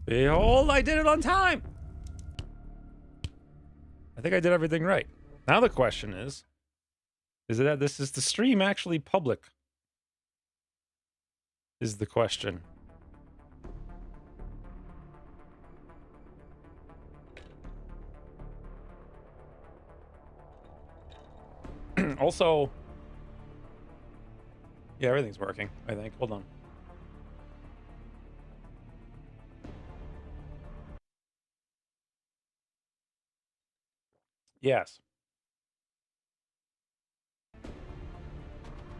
Behold, I did it on time! I think I did everything right. Now the question is the stream actually public? Is the question. Also, yeah, everything's working, I think. Hold on. Yes.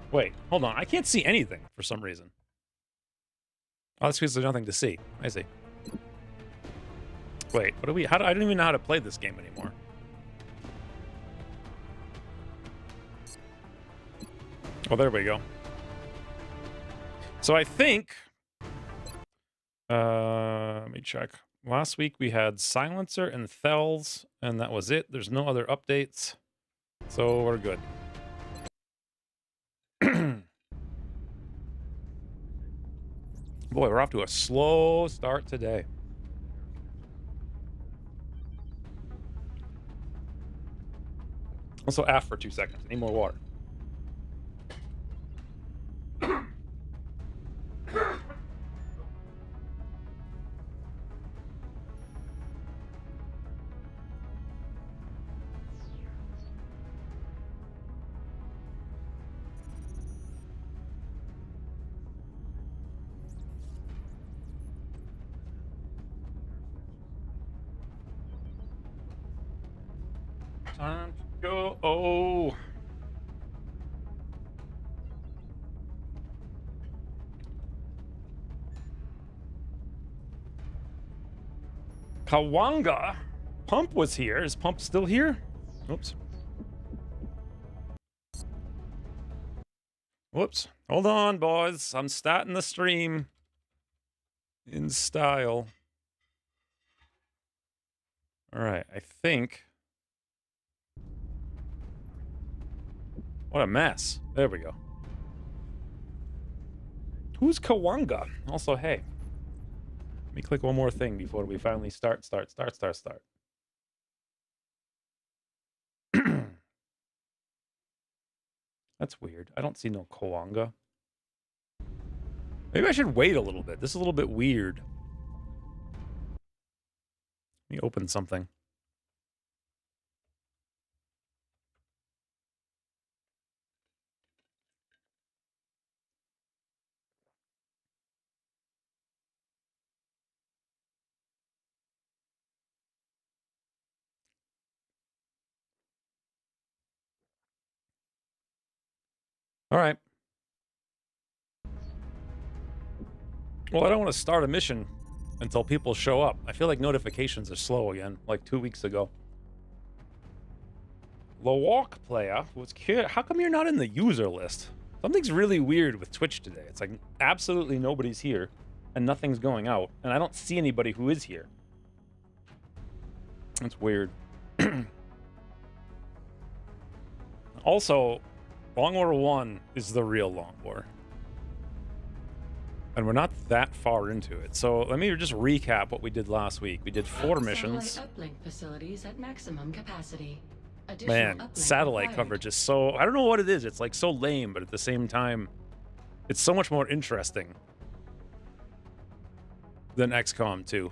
Wait, hold on. I can't see anything for some reason. Oh, that's because there's nothing to see. I see. Wait, what do we... I don't even know how to play this game anymore. Oh, there we go. So I think... let me check. Last week we had Silencer and Thells, and that was it. There's no other updates. So we're good. Boy, we're off to a slow start today. Also, F for 2 seconds. Need more water. Time to go. Oh. Kawanga? Pump was here. Is Pump still here? Oops. Whoops. Hold on, boys. I'm starting the stream in style. All right, I think... What a mess. There we go. Who's Kawanga? Also, hey. Let me click one more thing before we finally start. That's weird. I don't see no Kawanga. Maybe I should wait a little bit. This is a little bit weird. Let me open something. All right. Well, I don't want to start a mission until people show up. I feel like notifications are slow again, like 2 weeks ago. The walk player was curious. How come you're not in the user list? Something's really weird with Twitch today. It's like absolutely nobody's here and nothing's going out, and I don't see anybody who is here. That's weird. Also, Long War 1 is the real Long War. And we're not that far into it. So let me just recap what we did last week. We did 4 missions. Satellite uplink facilities at maximum capacity. Man, satellite coverage is so... I don't know what it is. It's like so lame, but at the same time, it's so much more interesting than XCOM 2.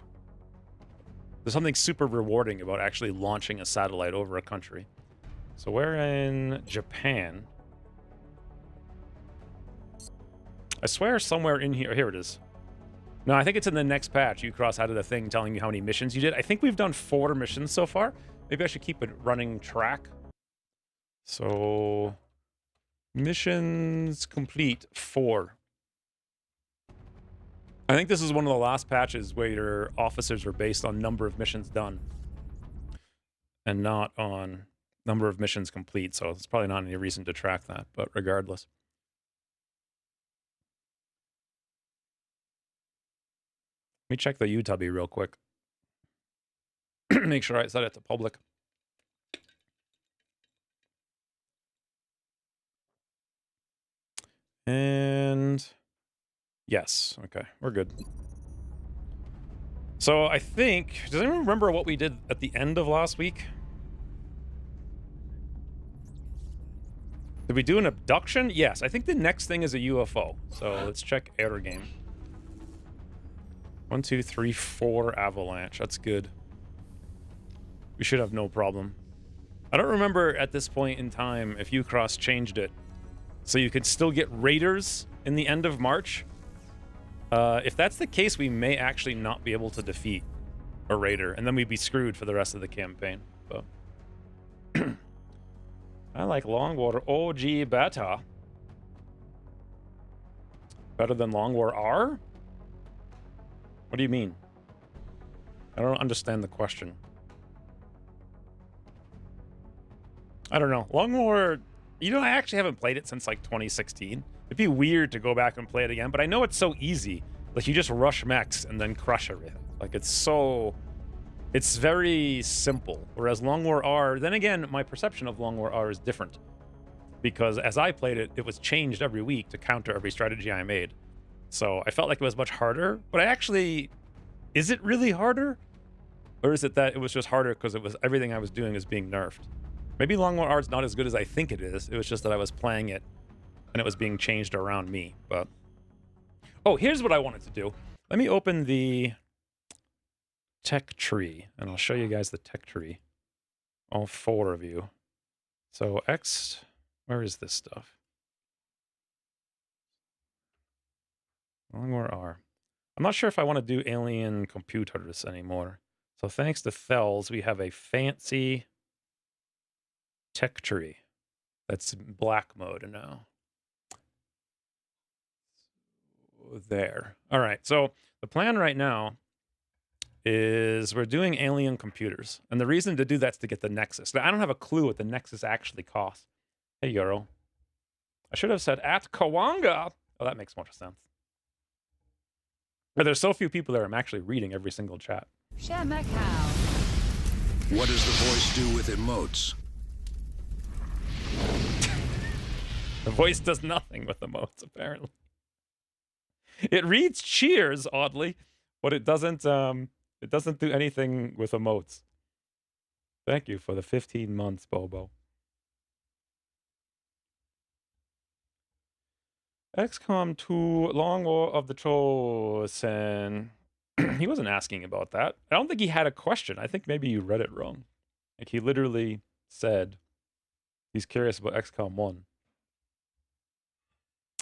There's something super rewarding about actually launching a satellite over a country. So we're in Japan. I swear somewhere in here... Here it is. No, I think it's in the next patch. You cross out of the thing telling you how many missions you did. I think we've done 4 missions so far. Maybe I should keep a running track. So... missions complete 4. I think this is one of the last patches where your officers are based on number of missions done. And not on number of missions complete. So there's probably not any reason to track that. But regardless. Let me check the UTubby real quick. Make sure I set it to public. And yes, okay, we're good. So I think, does anyone remember what we did at the end of last week? Did we do an abduction? Yes, I think the next thing is a UFO. So let's check air game. 1, 2, 3, 4 avalanche. That's good. We should have no problem. I don't remember at this point in time if Ucross changed it so you could still get raiders in the end of March. If that's the case, we may actually not be able to defeat a raider, and then we'd be screwed for the rest of the campaign. But I like Longwater OG better. Better than Longwar R? What do you mean? I don't understand the question. I don't know. Longwar, you know, I actually haven't played it since like 2016. It'd be weird to go back and play it again, but I know it's so easy. Like, you just rush mechs and then crush everything. Like, it's very simple. Whereas Longwar R, then again, my perception of Longwar R is different. Because as I played it, it was changed every week to counter every strategy I made. So I felt like it was much harder, but is it really harder? Or is it that it was just harder because it was everything I was doing was being nerfed? Maybe Longwar R's not as good as I think it is. It was just that I was playing it and it was being changed around me. But oh, here's what I wanted to do. Let me open the tech tree and I'll show you guys the tech tree. All 4 of you. So where is this stuff? Longwar R. I'm not sure if I want to do alien computers anymore. So thanks to Fells, we have a fancy tech tree that's black mode now. There. All right. So the plan right now is we're doing alien computers. And the reason to do that's to get the Nexus. Now, I don't have a clue what the Nexus actually costs. Hey, Euro. I should have said at Kawanga. Oh, that makes more sense. But there's so few people there, I'm actually reading every single chat. What does the voice do with emotes? The voice does nothing with emotes, apparently. It reads cheers, oddly, but it doesn't do anything with emotes. Thank you for the 15 months, Bobo. XCOM 2, Long War of the Chosen. He wasn't asking about that. I don't think he had a question. I think maybe you read it wrong. Like, he literally said he's curious about XCOM 1.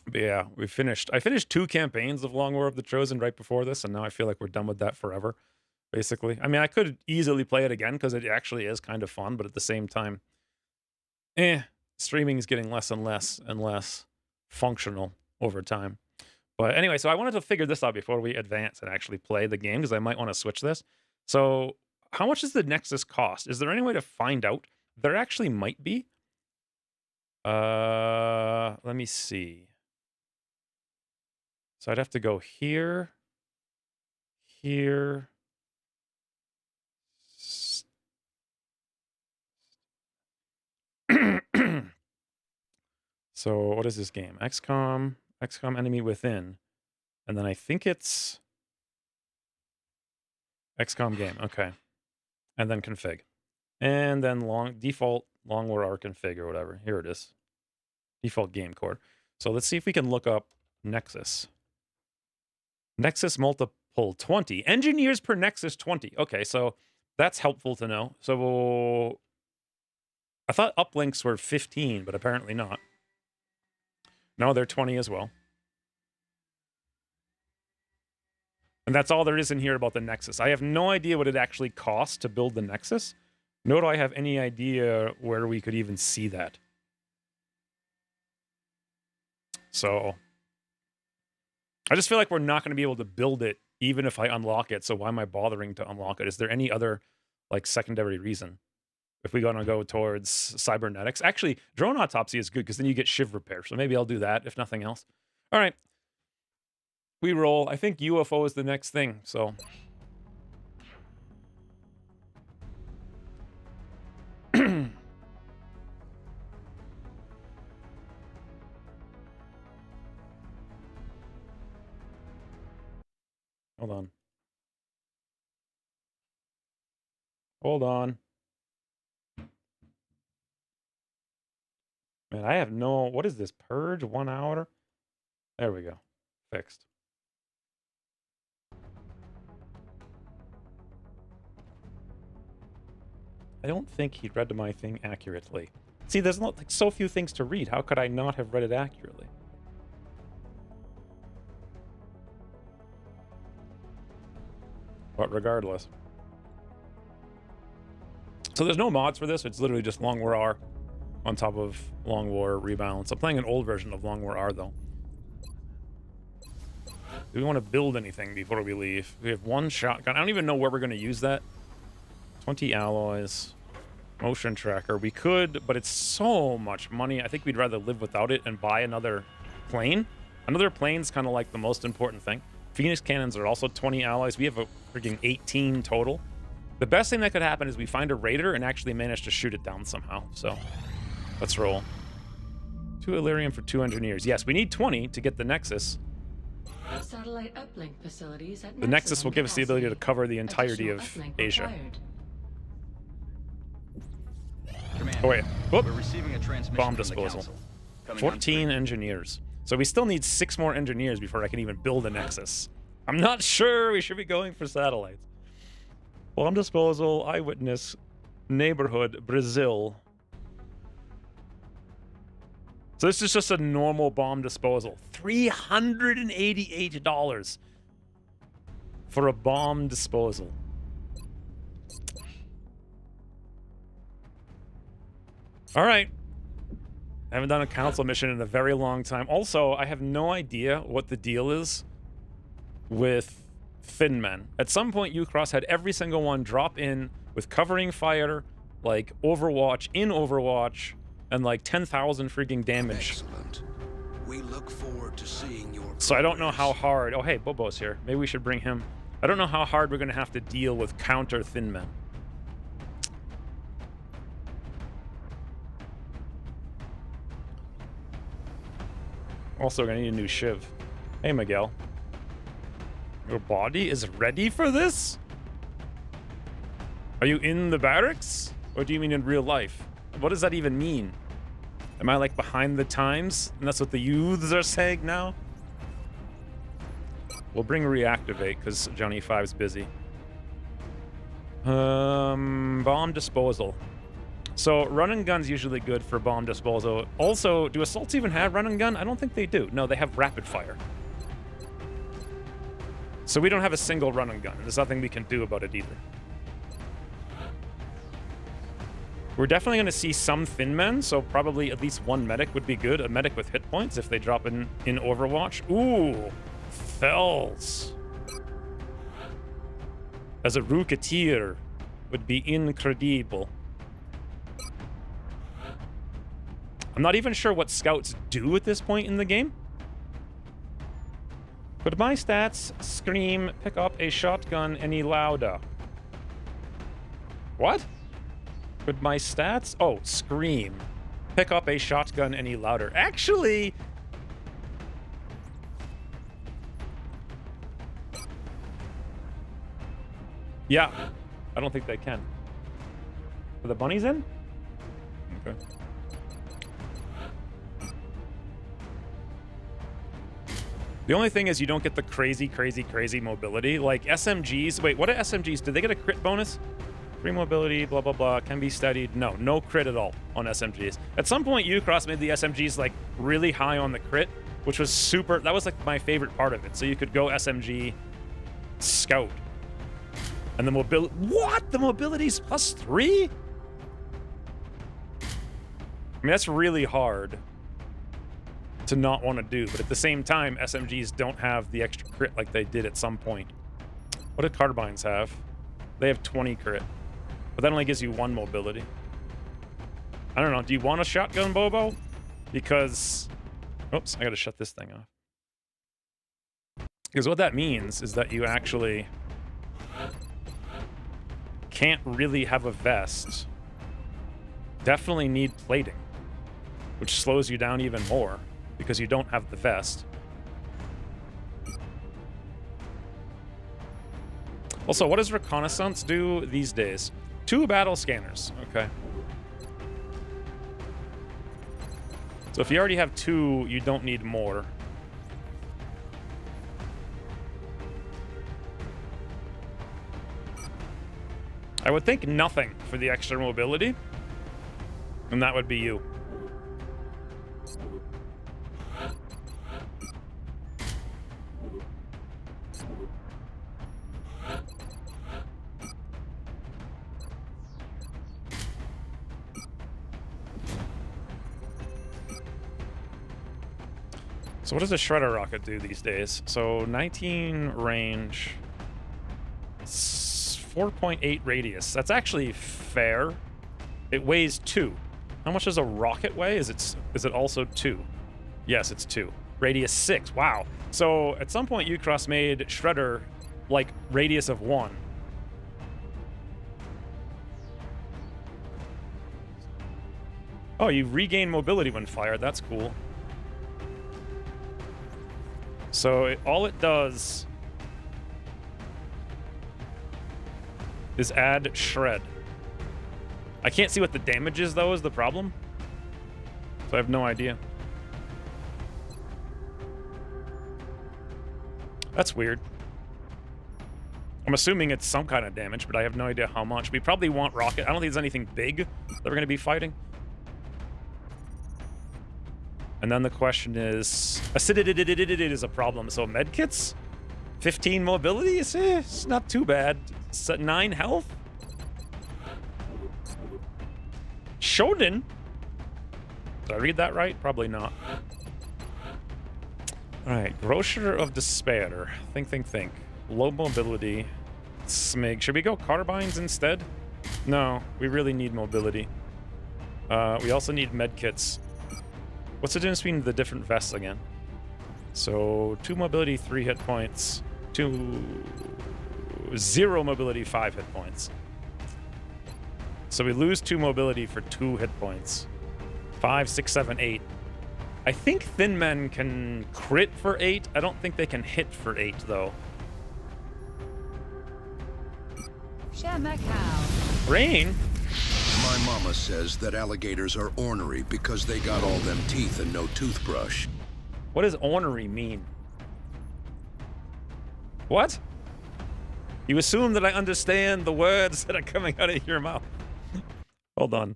But yeah, I finished 2 campaigns of Long War of the Chosen right before this, and now I feel like we're done with that forever, basically. I mean, I could easily play it again because it actually is kind of fun, but at the same time, streaming is getting less and less and less functional over time. But anyway, so I wanted to figure this out before we advance and actually play the game, because I might want to switch this. So how much does the Nexus cost? Is there any way to find out? There actually might be. Let me see. So I'd have to go here, here. So what is this game? XCOM Enemy Within. And then I think it's XCOM game. Okay. And then config. And then default Longwar R config or whatever. Here it is. Default game core. So let's see if we can look up Nexus. Nexus multiple 20. Engineers per Nexus 20. Okay, so that's helpful to know. So I thought uplinks were 15, but apparently not. No, they're 20 as well. And that's all there is in here about the Nexus. I have no idea what it actually costs to build the Nexus. Nor do I have any idea where we could even see that. So I just feel like we're not going to be able to build it even if I unlock it. So why am I bothering to unlock it? Is there any other like secondary reason? If we want to go towards cybernetics. Actually, drone autopsy is good because then you get shiv repair. So maybe I'll do that if nothing else. All right. We roll. I think UFO is the next thing. So hold on. Hold on. Man, I have no... What is this? Purge? 1 hour? There we go. Fixed. I don't think he read my thing accurately. See, there's not, like, so few things to read. How could I not have read it accurately? But regardless. So there's no mods for this. It's literally just Long War R on top of Long War Rebalance. I'm playing an old version of Long War R, though. Do we want to build anything before we leave? We have 1 shotgun. I don't even know where we're going to use that. 20 alloys. Motion tracker. We could, but it's so much money. I think we'd rather live without it and buy another plane. Another plane's kind of like the most important thing. Phoenix cannons are also 20 alloys. We have a freaking 18 total. The best thing that could happen is we find a raider and actually manage to shoot it down somehow. So let's roll. 2 Illyrium for 2 engineers. Yes, we need 20 to get the Nexus. Satellite uplink facilities at The Nexus will give us the ability to capacity. cover the entirety Additional of uplink Asia. required. Command, Oh wait, whoop. we're receiving a transmission Bomb from the disposal. council. Coming on 14 engineers. So we still need 6 more engineers before I can even build a Nexus. I'm not sure we should be going for satellites. Bomb disposal, eyewitness, neighborhood, Brazil. So this is just a normal bomb disposal. $388 for a bomb disposal. All right. I haven't done a council mission in a very long time. Also, I have no idea what the deal is with Thin Men. At some point, Ucross had every single one drop in with covering fire, like Overwatch, in Overwatch, and like 10,000 freaking damage. Excellent. We look forward to seeing your So I don't know how progress. hard... Oh, hey, Bobo's here. Maybe we should bring him. I don't know how hard we're going to have to deal with counter Thin Men. Also, gonna need a new shiv. Hey, Miguel. Your body is ready for this? Are you in the barracks? Or do you mean in real life? What does that even mean? Am I like behind the times? And that's what the youths are saying now? We'll bring reactivate because Johnny 5's busy. Bomb disposal. So run and gun's usually good for bomb disposal. Also, do assaults even have run and gun? I don't think they do. No, they have rapid fire. So we don't have a single run and gun. There's nothing we can do about it either. We're definitely going to see some thin men, so probably at least 1 medic would be good. A medic with hit points if they drop in Overwatch. Ooh, Fells. As a Rooketeer would be incredible. I'm not even sure what scouts do at this point in the game. But my stats scream, pick up a shotgun any louder. What? Could my stats? Oh, scream. Pick up a shotgun any louder. Actually... Yeah. I don't think they can. Are the bunnies in? Okay. The only thing is you don't get the crazy mobility. Like SMGs. Wait, what are SMGs? Did they get a crit bonus? Free mobility, blah, blah, blah. Can be studied. No crit at all on SMGs. At some point, Ucross made the SMGs like really high on the crit, which was super. That was like my favorite part of it. So you could go SMG Scout. And the mobility. What? The mobility's +3? I mean, that's really hard to not want to do, but at the same time, SMGs don't have the extra crit like they did at some point. What do carbines have? They have 20 crit, but that only gives you 1 mobility. I don't know. Do you want a shotgun, Bobo? Because, oops, I gotta shut this thing off. Because what that means is that you actually can't really have a vest. Definitely need plating, which slows you down even more because you don't have the vest. Also, what does reconnaissance do these days? 2 battle scanners. Okay. So if you already have 2, you don't need more. I would think nothing for the extra mobility, and that would be you. So what does a shredder rocket do these days? So 19 range, 4.8 radius. That's actually fair. It weighs 2. How much does a rocket weigh? Is it also 2? Yes, it's 2. Radius 6. Wow. So at some point, Ucross made shredder like radius of 1. Oh, you regain mobility when fired. That's cool. So all it does is add shred. I can't see what the damage is, though, is the problem. So I have no idea. That's weird. I'm assuming it's some kind of damage, but I have no idea how much. We probably want rocket. I don't think there's anything big that we're going to be fighting. And then the question is, acidity is a problem. So medkits, 15 mobility, it's not too bad. 9 health. Shonen. Did I read that right? Probably not. All right, Grocer of Despair. Think. Low mobility. Smig. Should we go carbines instead? No, we really need mobility. We also need medkits. What's the difference between the different vests again? So 2 mobility, 3 hit points. 0 mobility, 5 hit points. So we lose 2 mobility for 2 hit points. 5, 6, 7, 8. I think Thin Men can crit for 8. I don't think they can hit for 8, though. Rain? My mama says that alligators are ornery because they got all them teeth and no toothbrush. What does ornery mean? What? You assume that I understand the words that are coming out of your mouth. Hold on.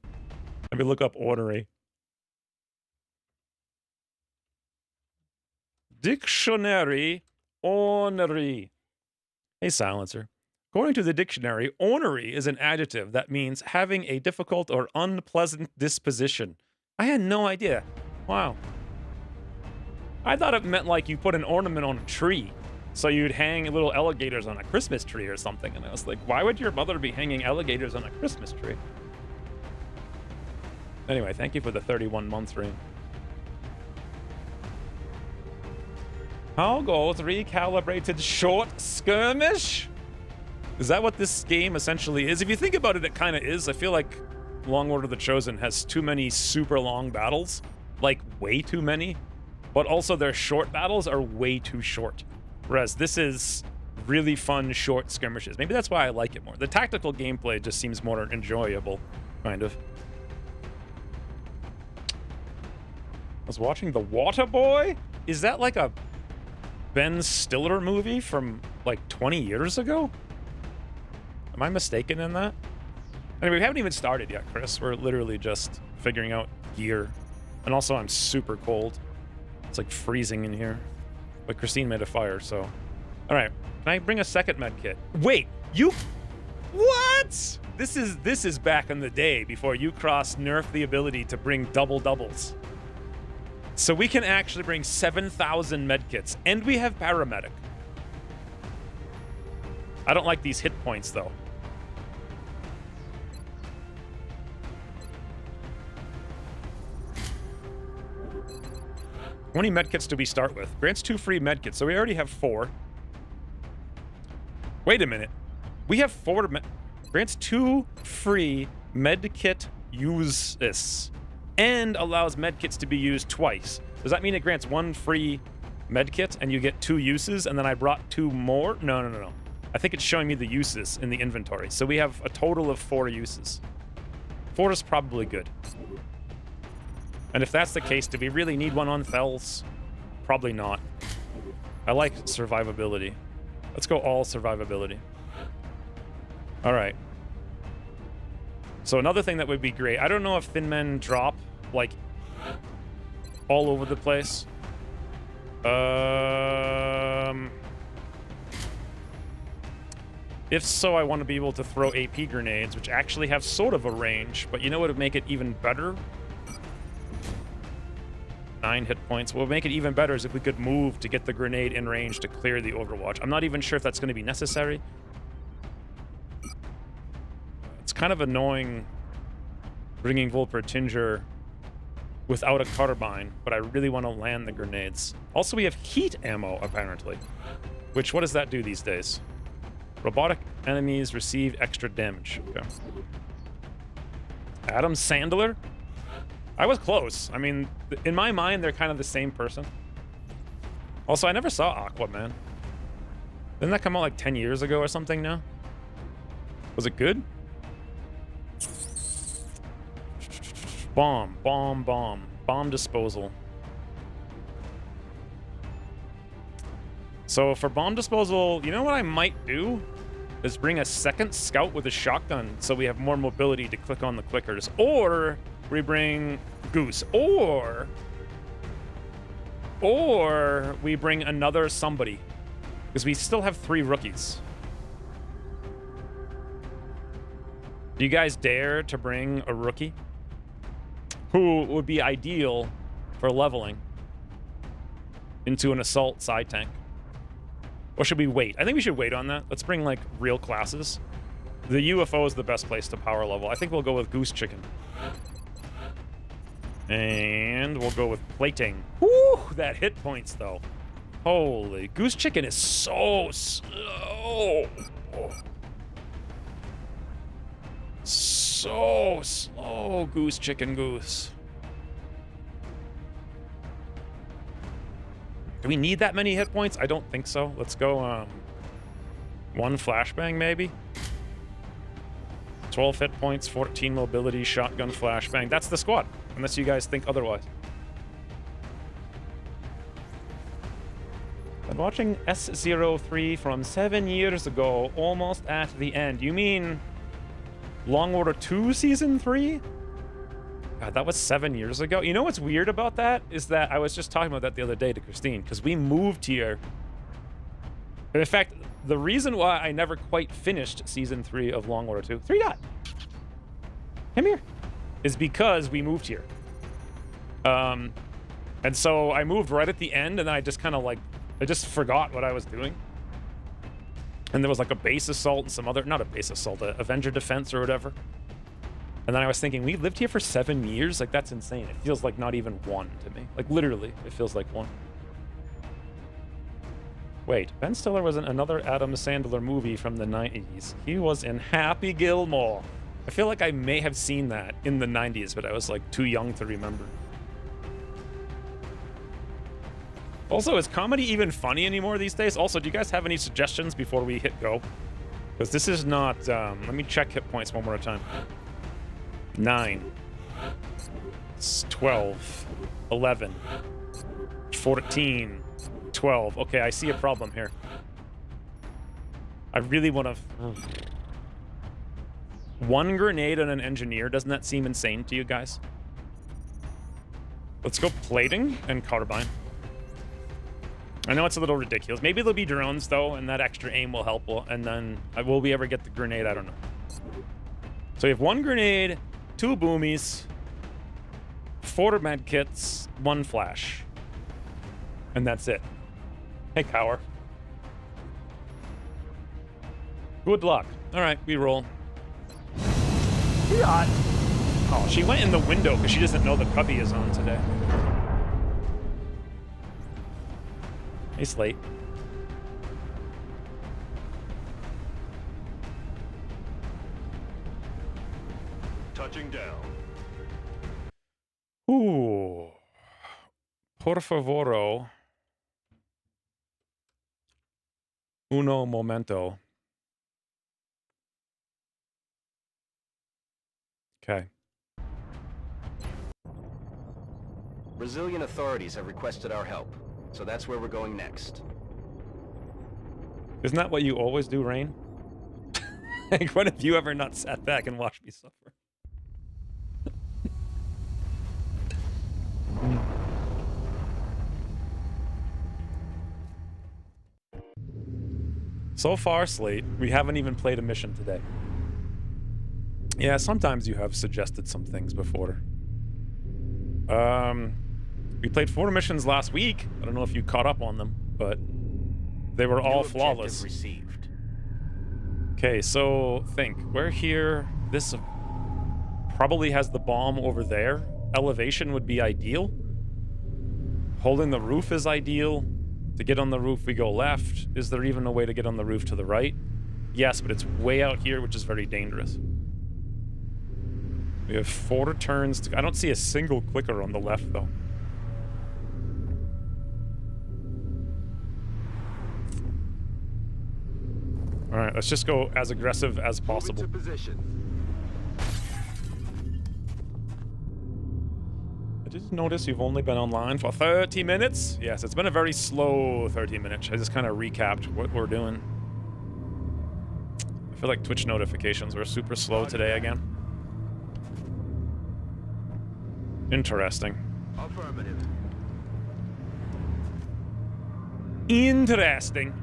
Let me look up ornery. Dictionary, ornery. Hey, silencer. According to the dictionary, ornery is an adjective that means having a difficult or unpleasant disposition. I had no idea. Wow. I thought it meant like you put an ornament on a tree. So you'd hang little alligators on a Christmas tree or something. And I was like, why would your mother be hanging alligators on a Christmas tree? Anyway, thank you for the 31 months, Rain. How goes recalibrated short skirmish? Is that what this game essentially is? If you think about it, it kind of is. I feel like Long Order of the Chosen has too many super long battles. Like, way too many. But also their short battles are way too short. Whereas this is really fun, short skirmishes. Maybe that's why I like it more. The tactical gameplay just seems more enjoyable, kind of. I was watching The Water Boy? Is that like a Ben Stiller movie from like 20 years ago? Am I mistaken in that? Anyway, we haven't even started yet, Chris. We're literally just figuring out gear. And also, I'm super cold. It's like freezing in here. But Christine made a fire, so... Alright, can I bring a second med kit? Wait, you... What? This is back in the day, before Ucross nerfed the ability to bring doubles. So we can actually bring 7,000 medkits, and we have paramedic. I don't like these hit points, though. How many medkits do we start with? Grants 2 free medkits, so we already have 4. Wait a minute. We have 4 grants 2 free medkit uses and allows medkits to be used twice. Does that mean it grants 1 free medkit and you get 2 uses and then I brought 2 more? No. I think it's showing me the uses in the inventory. So we have a total of 4 uses. 4 is probably good. And if that's the case, do we really need one on Fells? Probably not. I like survivability. Let's go all survivability. All right. So another thing that would be great. I don't know if Thin Men drop, like, all over the place. If so, I want to be able to throw AP grenades, which actually have sort of a range, but you know what would make it even better? 9 hit points. What would make it even better is if we could move to get the grenade in range to clear the Overwatch. I'm not even sure if that's going to be necessary. It's kind of annoying bringing Volpertinger without a carbine, but I really want to land the grenades. Also, we have heat ammo, apparently. Which, what does that do these days? Robotic enemies receive extra damage. Okay. Adam Sandler? I was close. I mean, in my mind, they're kind of the same person. Also, I never saw Aquaman. Didn't that come out like 10 years ago or something now? Was it good? Bomb, bomb, bomb. Bomb disposal. So for bomb disposal, you know what I might do? Is bring a second scout with a shotgun so we have more mobility to click on the clickers. Or we bring Goose. Or we bring another somebody. Because we still have 3 rookies. Do you guys dare to bring a rookie? Who would be ideal for leveling into an assault side tank? Or should we wait? I think we should wait on that. Let's bring, like, real classes. The UFO is the best place to power level. I think we'll go with Goose Chicken. And we'll go with plating. Woo! That hit points, though. Holy. Goose Chicken is so slow. So slow, Goose Chicken Goose. Do we need that many hit points? I don't think so. Let's go, 1 flashbang, maybe? 12 hit points, 14 mobility, shotgun flashbang. That's the squad, unless you guys think otherwise. I'm watching S03 from 7 years ago, almost at the end. You mean Long Order 2 Season 3? God, that was 7 years ago. You know what's weird about that? Is that I was just talking about that the other day to Christine, because we moved here. In fact, the reason why I never quite finished Season 3 of Long Order 2... 3 dot! Come here! Is because we moved here. And so I moved right at the end, and then I just kind of, like... I just forgot what I was doing. And there was, like, a base assault and some other... Not a base assault, a Avenger Defense or whatever. And then I was thinking, we lived here for 7 years? Like, that's insane. It feels like not even 1 to me. Like, literally, it feels like 1. Wait, Ben Stiller was in another Adam Sandler movie from the 90s. He was in Happy Gilmore. I feel like I may have seen that in the 90s, but I was, like, too young to remember. Also, is comedy even funny anymore these days? Also, do you guys have any suggestions before we hit go? Because this is not... let me check hit points one more time. 9, 12, 11, 14, 12. Okay, I see a problem here. I really want to... 1 grenade on an engineer, doesn't that seem insane to you guys? Let's go plating and carbine. I know it's a little ridiculous. Maybe there'll be drones, though, and that extra aim will help. And then, will we ever get the grenade? I don't know. So we have 1 grenade... 2 boomies, 4 med kits, 1 flash. And that's it. Hey, Cower. Good luck. All right, we roll. God. Oh, she went in the window because she doesn't know the cubby is on today. Hey, Slate. Touching down. Ooh. Por favoro. Uno momento. Okay. Brazilian authorities have requested our help, so that's where we're going next. Isn't that what you always do, Rain? Like, when have you ever not sat back and watched me suffer? So far, Slate, we haven't even played a mission today. Yeah, sometimes you have suggested some things before. We played 4 missions last week. I don't know if you caught up on them, but they were all flawless. Received. Okay, so think. We're here. This probably has the bomb over there. Elevation would be ideal. Holding the roof is ideal. To get on the roof, we go left. Is there even a way to get on the roof to the right? Yes, but it's way out here, which is very dangerous. We have 4 turns. I don't see a single clicker on the left, though. All right, let's just go as aggressive as possible. Move into position. I did notice you've only been online for 30 minutes. Yes, it's been a very slow 30 minutes. I just kind of recapped what we're doing. I feel like Twitch notifications were super slow today again. Interesting. Affirmative. Interesting.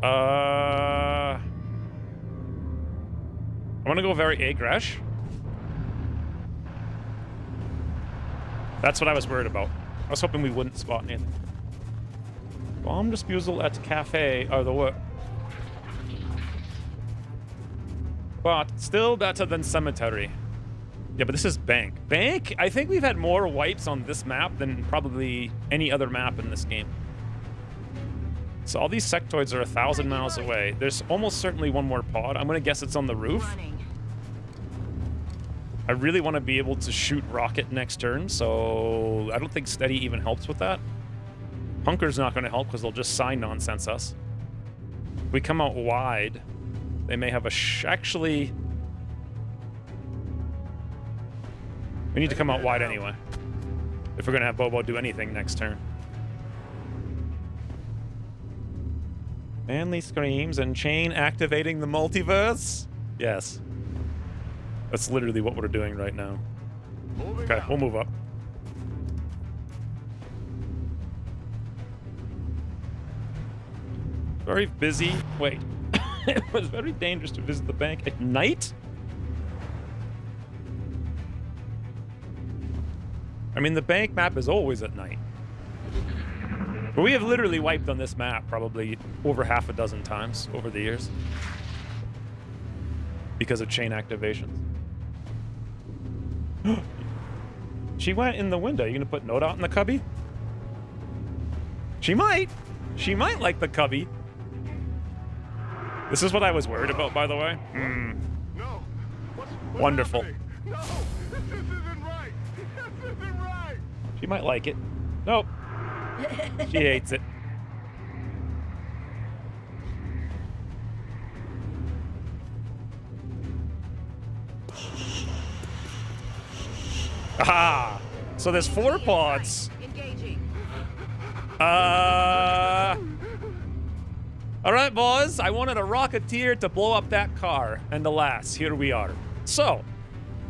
I want to go very aggresh. That's what I was worried about. I was hoping we wouldn't spot anything. Bomb disposal at cafe are the work. But still better than cemetery. Yeah, but this is bank. Bank? I think we've had more wipes on this map than probably any other map in this game. So all these sectoids are 1,000 miles away. There's almost certainly one more pod. I'm gonna guess it's on the roof. I really want to be able to shoot rocket next turn, so I don't think steady even helps with that. Hunker's not gonna help because they'll just sign nonsense us. If we come out wide, they may have a actually... We need to come out wide anyway, if we're gonna have Bobo do anything next turn. Manly screams and chain activating the multiverse? Yes. That's literally what we're doing right now. Okay, we'll move up. Very busy. Wait. It was very dangerous to visit the bank at night? I mean, the bank map is always at night. But we have literally wiped on this map probably over half a dozen times over the years. Because of chain activations. She went in the window. You gonna put note out in the cubby? She might. She might like the cubby. This is what I was worried about, by the way. No. What's Wonderful. happening? No. This isn't right. This isn't right. She might like it. Nope. She hates it. Aha! So there's 4 pods. Alright, boys. I wanted a Rocketeer to blow up that car. And alas, here we are. So,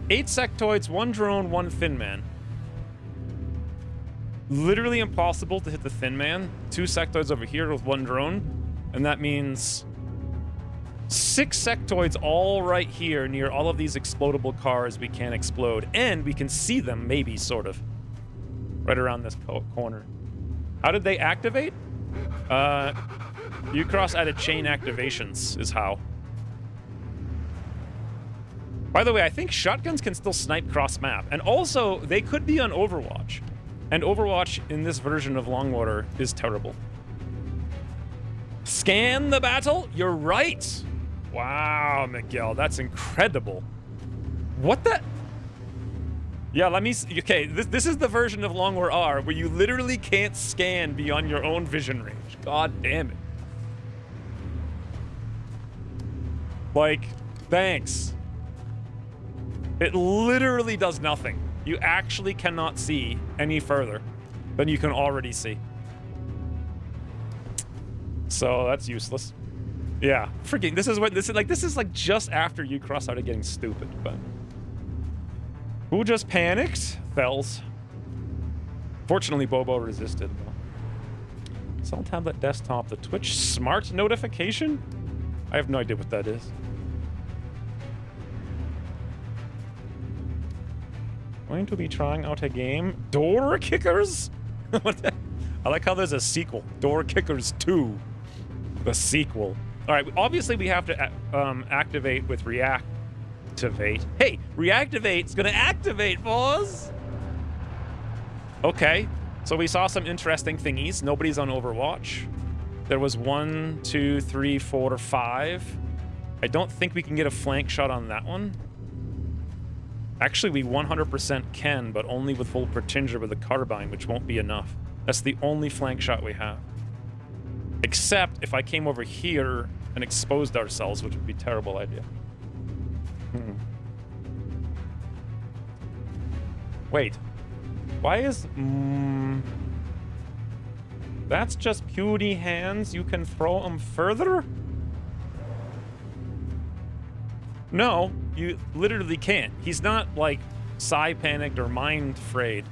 8 sectoids, 1 drone, 1 thin man. Literally impossible to hit the thin man. 2 sectoids over here with 1 drone. And that means 6 sectoids all right here near all of these explodable cars we can't explode. And we can see them, maybe, sort of. Right around this corner. How did they activate? Ucross added chain activations is how. By the way, I think shotguns can still snipe cross map. And also, they could be on Overwatch. And Overwatch in this version of Longwater is terrible. Scan the battle? You're right. Wow, Miguel, that's incredible. What the? Yeah, let me see. Okay, this is the version of Longwar R where you literally can't scan beyond your own vision range. God damn it. Like, thanks. It literally does nothing. You actually cannot see any further than you can already see. So that's useless. Yeah, freaking. This is like just after you cross out of getting stupid. But who just panicked? Fells. Fortunately, Bobo resisted. Cell tablet desktop. The Twitch smart notification. I have no idea what that is. Going to be trying out a game. Door Kickers? What the? I like how there's a sequel. Door Kickers 2. The sequel. Alright, obviously we have to activate with reactivate. Hey, reactivate's gonna activate, boss! Okay, so we saw some interesting thingies. Nobody's on Overwatch. There was 1, 2, 3, 4, 5. I don't think we can get a flank shot on that one. Actually, we 100% can, but only with full Pertinger with a carbine, which won't be enough. That's the only flank shot we have. Except if I came over here and exposed ourselves, which would be a terrible idea. Wait. Why is... That's just puny hands. You can throw them further? No, you literally can't. He's not, like, panicked or mind-frayed.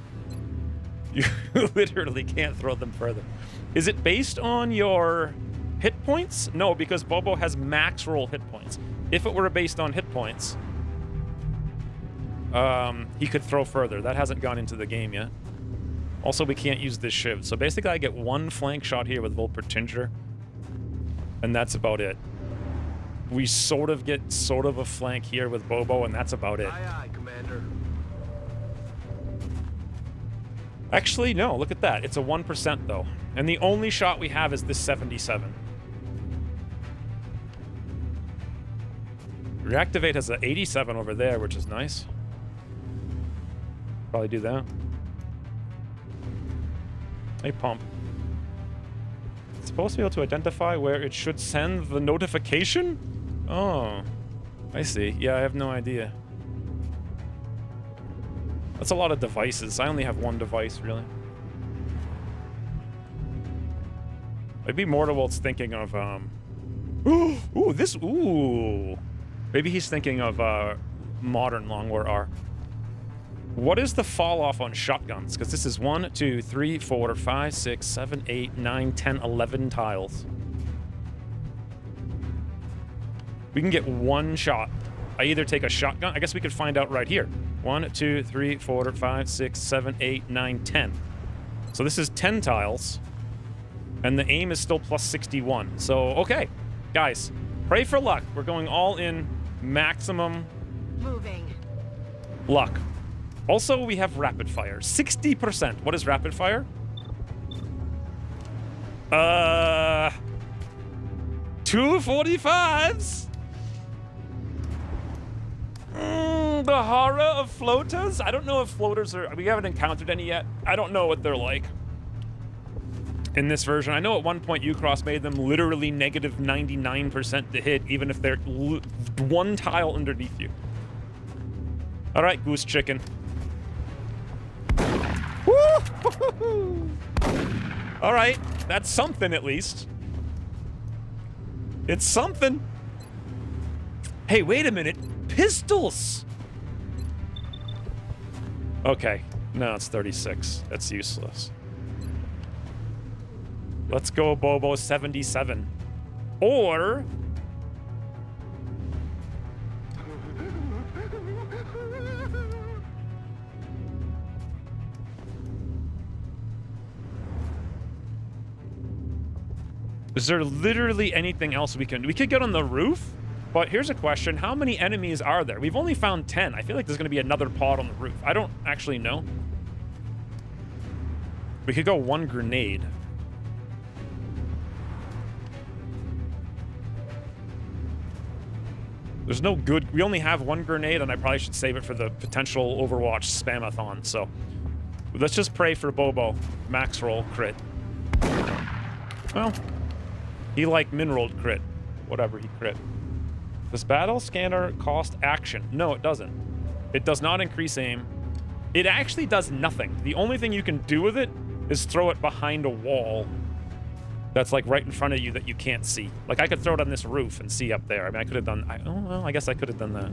You literally can't throw them further. Is it based on your hit points? No, because Bobo has max roll hit points. If it were based on hit points, he could throw further. That hasn't gone into the game yet. Also, we can't use this shiv. So basically, I get one flank shot here with Volpertinger, and that's about it. We sort of get a flank here with Bobo, and that's about it. Aye, aye, Commander. Actually, no, look at that. It's a 1% though. And the only shot we have is this 77. Reactivate has an 87 over there, which is nice. Probably do that. Hey, pump. It's supposed to be able to identify where it should send the notification? Oh, I see. Yeah, I have no idea. That's a lot of devices. I only have one device, really. Maybe Mortalwolt's thinking of, Ooh, this... Ooh! Maybe he's thinking of, modern Long War R. What is the fall off on shotguns? Because this is 1, 2, 3, 4, 5, 6, 7, 8, 9, 10, 11 tiles. We can get one shot. I either take a shotgun. I guess we could find out right here. 1, 2, 3, 4, 5, 6, 7, 8, 9, 10. So this is 10 tiles. And the aim is still plus 61. So, okay. Guys, pray for luck. We're going all in maximum luck. Also, we have rapid fire. 60%. What is rapid fire? 245s? The horror of floaters? I don't know if floaters are... We haven't encountered any yet. I don't know what they're like in this version. I know at one point Ucross made them literally negative 99% to hit, even if they're one tile underneath you. All right, goose chicken. Woo! All right, that's something at least. It's something. Hey, wait a minute. Pistols! Okay. No, it's 36. That's useless. Let's go Bobo 77. Or... Is there literally anything else we can do? We could get on the roof, but here's a question. How many enemies are there? We've only found 10. I feel like there's going to be another pod on the roof. I don't actually know. We could go one grenade. There's no good... We only have one grenade, and I probably should save it for the potential Overwatch spamathon, so... Let's just pray for Bobo. Max roll, crit. Well... He like min rolled crit. Whatever he crit. Does battle scanner cost action? No, it doesn't. It does not increase aim. It actually does nothing. The only thing you can do with it is throw it behind a wall that's like right in front of you that you can't see. Like I could throw it on this roof and see up there. I mean, I could have done, oh, well, I guess I could have done that.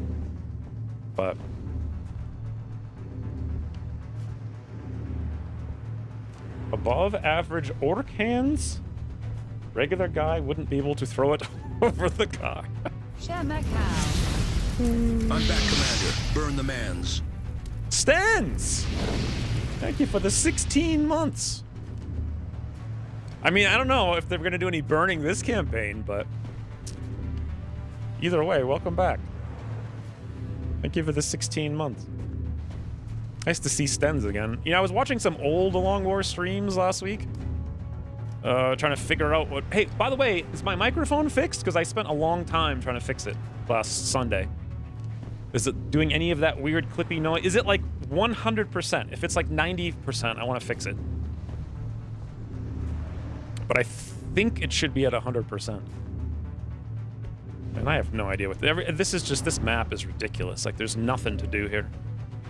But above average orc hands, regular guy wouldn't be able to throw it over the car. I'm back, Commander. Burn the mans. Stens! Thank you for the 16 months. I mean, I don't know if they're going to do any burning this campaign, but either way, welcome back. Thank you for the 16 months. Nice to see Stens again. You know, I was watching some old Long War streams last week. Trying to figure out what... Hey, by the way, is my microphone fixed? Because I spent a long time trying to fix it last Sunday. Is it doing any of that weird clippy noise? Is it like 100%? If it's like 90%, I want to fix it. But I think it should be at 100%. And I have no idea what... This is just... This map is ridiculous. Like, there's nothing to do here.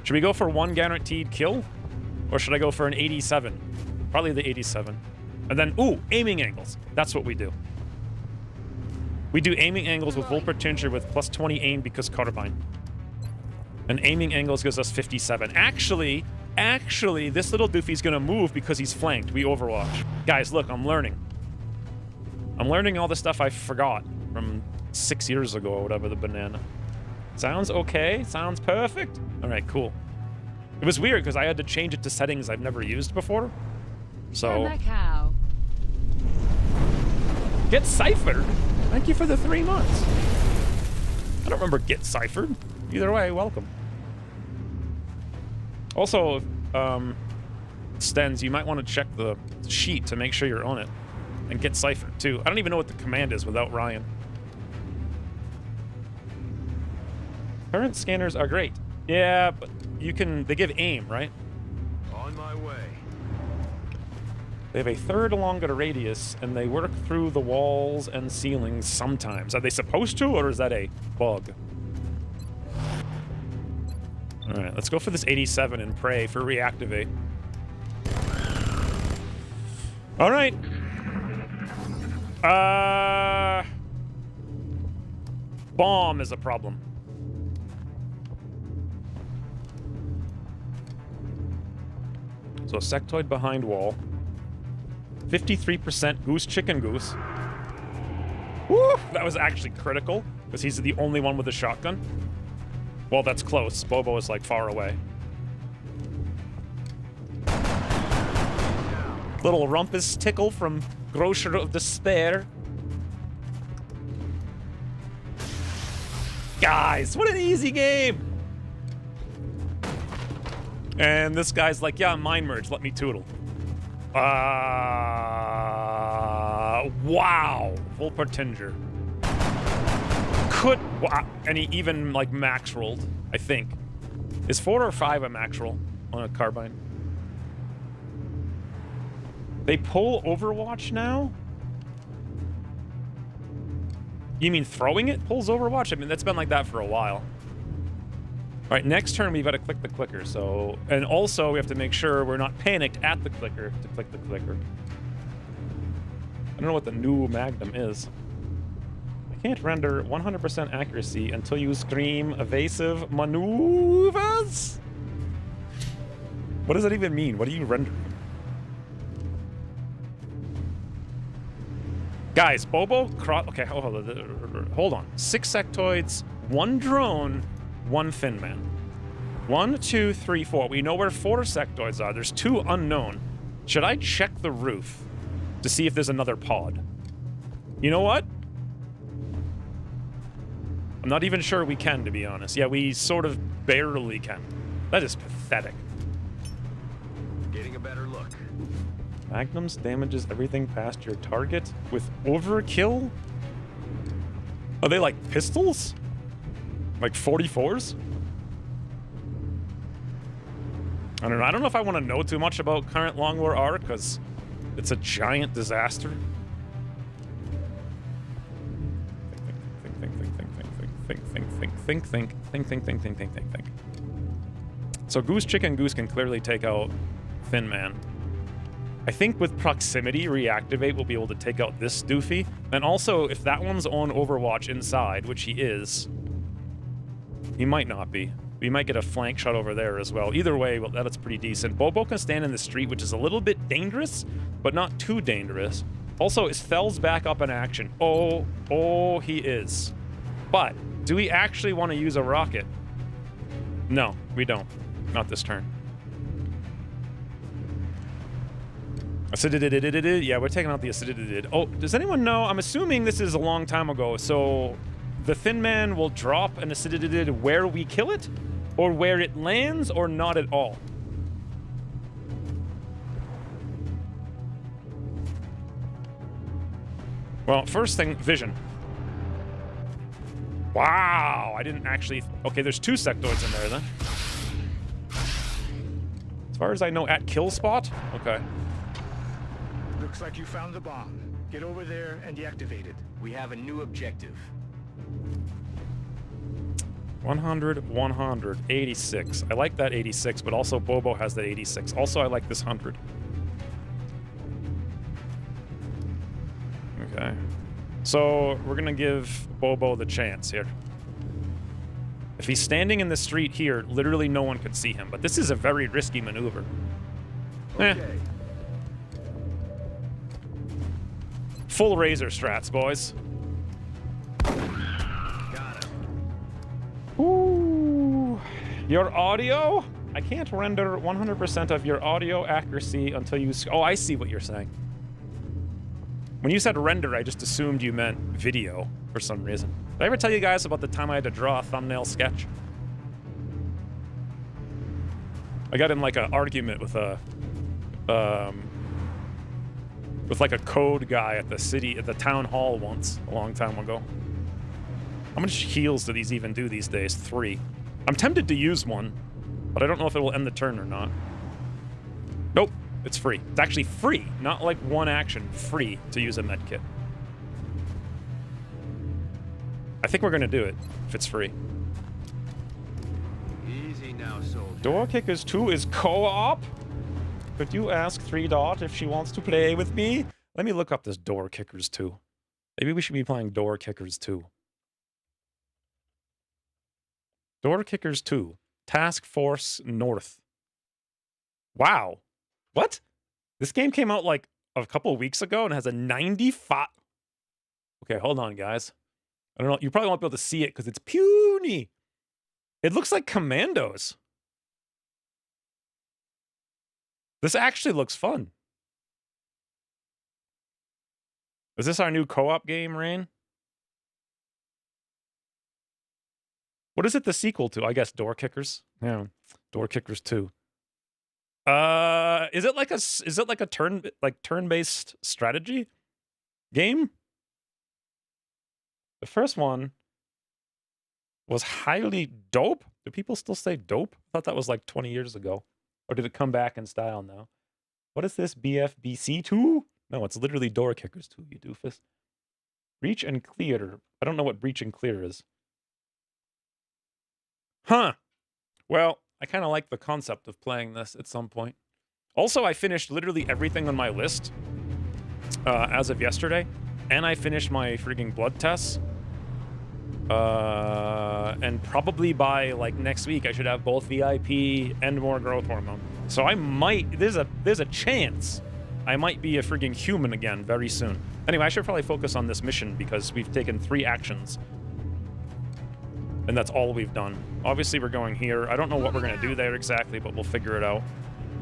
Should we go for one guaranteed kill? Or should I go for an 87? Probably the 87. And then, ooh, aiming angles. That's what we do. We do aiming angles with Volpertinger with plus 20 aim because carbine. And aiming angles gives us 57. Actually, this little doofy's gonna move because he's flanked. We overwatch. Guys, look, I'm learning. I'm learning all the stuff I forgot from 6 years ago or whatever, the banana. Sounds okay. Sounds perfect. All right, cool. It was weird because I had to change it to settings I've never used before. So... Get ciphered? Thank you for the 3 months. I don't remember get ciphered. Either way, welcome. Also, Stens, you might want to check the sheet to make sure you're on it. And get ciphered, too. I don't even know what the command is without Ryan. Current scanners are great. Yeah, but you can... They give aim, right? On my way. They have a third longer radius, and they work through the walls and ceilings sometimes. Are they supposed to, or is that a bug? All right, let's go for this 87 and pray for reactivate. All right. Bomb is a problem. So sectoid behind wall. 53% goose chicken goose. Woo! That was actually critical, because he's the only one with a shotgun. Well, that's close. Bobo is like far away. Little rumpus tickle from Grocer of Despair. Guys, what an easy game! And this guy's like, yeah, mind merge, let me toodle. Wow. Volpertinger. Wow. And he even, like, max rolled, I think. Is 4 or 5 a max roll on a carbine? They pull Overwatch now? You mean throwing it pulls Overwatch? I mean, that's been like that for a while. All right, next turn we've got to click the clicker. So, and also we have to make sure we're not panicked at the clicker to click the clicker. I don't know what the new Magnum is. I can't render 100% accuracy until you scream evasive maneuvers. What does that even mean? What do you render? Guys, Bobo, okay, hold on. 6 sectoids, 1 drone, 1 Fin Man. 1, 2, 3, 4. We know where 4 sectoids are. There's 2 unknown. Should I check the roof to see if there's another pod? You know what? I'm not even sure we can, to be honest. Yeah, we sort of barely can. That is pathetic. Getting a better look. Magnums damages everything past your target with overkill? Are they like pistols? Like 44s? I don't know. I don't know if I want to know too much about current Long War R, because it's a giant disaster. Think. So Goose Chicken Goose can clearly take out Thin Man. I think with proximity, reactivate will be able to take out this doofy. And also, if that one's on Overwatch inside, which he is, he might not be. We might get a flank shot over there as well. Either way, well, that's pretty decent. Bobo can stand in the street, which is a little bit dangerous, but not too dangerous. Also, is Thel's back up in action? Oh, he is. But do we actually want to use a rocket? No, we don't. Not this turn. Acidididididid. Yeah, we're taking out the acidididid. Oh, does anyone know? I'm assuming this is a long time ago, so the Thin Man will drop an acidididid where we kill it, or where it lands, or not at all. Well, first thing, vision. Wow, I didn't actually... Okay, there's 2 sectoids in there, then. As far as I know, at kill spot? Okay. Looks like you found the bomb. Get over there and deactivate it. We have a new objective. 100, 100, 86. I like that 86, but also Bobo has that 86. Also, I like this 100. Okay. So, we're gonna give Bobo the chance here. If he's standing in the street here, literally no one could see him, but this is a very risky maneuver. Okay. Full razor strats, boys. Got it. Ooh. Your audio? I can't render 100% of your audio accuracy until you... Oh, I see what you're saying. When you said render, I just assumed you meant video for some reason. Did I ever tell you guys about the time I had to draw a thumbnail sketch? I got in like an argument with a... with like a code guy at the town hall once, a long time ago. How much heals do these even do these days? 3. I'm tempted to use one, but I don't know if it will end the turn or not. Nope, it's free. It's actually free, not like one action, free to use a med kit. I think we're gonna do it, if it's free. Easy now, soldier. Door Kickers 2 is co-op? Could you ask 3 Dot if she wants to play with me? Let me look up this Door Kickers 2. Maybe we should be playing Door Kickers 2. Door Kickers 2. Task Force North. Wow. What? This game came out like a couple of weeks ago and has a 95... Okay, hold on, guys. I don't know. You probably won't be able to see it because it's puny. It looks like Commandos. This actually looks fun. Is this our new co-op game, Rain? What is it the sequel to? I guess Door Kickers. Yeah, Door Kickers 2. Is it like a turn-based strategy game? The first one was highly dope. Do people still say dope? I thought that was like 20 years ago. Or did it come back in style now? What is this? BFBC 2? No, it's literally Door Kickers 2, you doofus. Breach and clear. I don't know what breach and clear is. Huh. Well, I kind of like the concept of playing this at some point. Also, I finished literally everything on my list as of yesterday. And I finished my freaking blood tests. And probably by like next week I should have both VIP and more growth hormone. So I might there's a chance I might be a freaking human again very soon. Anyway, I should probably focus on this mission because we've taken 3 actions. And that's all we've done. Obviously we're going here. I don't know what we're gonna do there exactly, but we'll figure it out.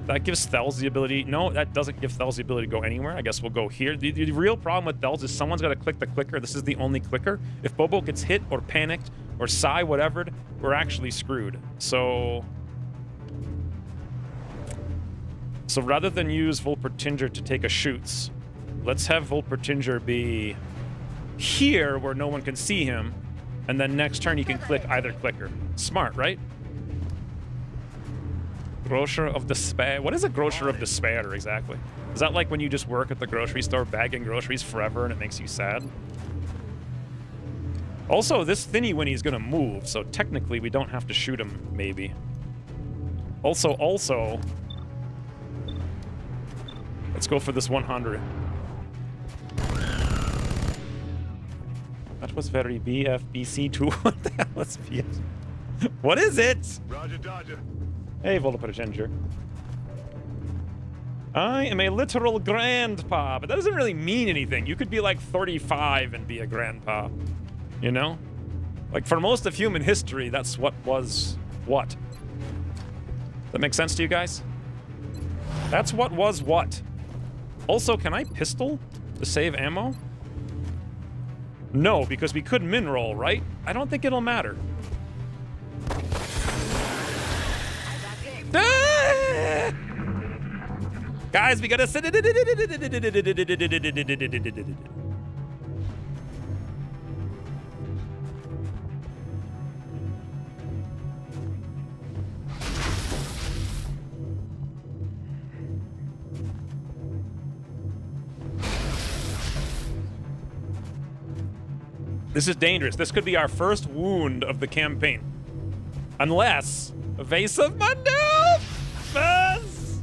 That gives Thels the ability. No, that doesn't give Thels the ability to go anywhere. I guess we'll go here. The real problem with Thels is someone's got to click the clicker. This is the only clicker. If Bobo gets hit or panicked or Psy whatever, we're actually screwed. So rather than use Volpertinger to take a shoots, let's have Volpertinger be here where no one can see him, and then next turn he can click either clicker. Smart, right? Grocer of Despair. What is a Grocer of Despair exactly? Is that like when you just work at the grocery store bagging groceries forever and it makes you sad? Also, this Thinny Winny's gonna move, so technically we don't have to shoot him, maybe. Also, let's go for this 100. That was very BFBC2. What the hell is BF? What is it? Roger, Dodger. Hey, Volaparachanger. I am a literal grandpa, but that doesn't really mean anything. You could be like 35 and be a grandpa. You know? Like, for most of human history, that's what was what. That make sense to you guys? That's what was what. Also, can I pistol to save ammo? No, because we could min roll, right? I don't think it'll matter. Ah! Guys, we gotta sit. This is dangerous. This could be our first wound of the campaign. Unless... Evasive Mundo! Buzz!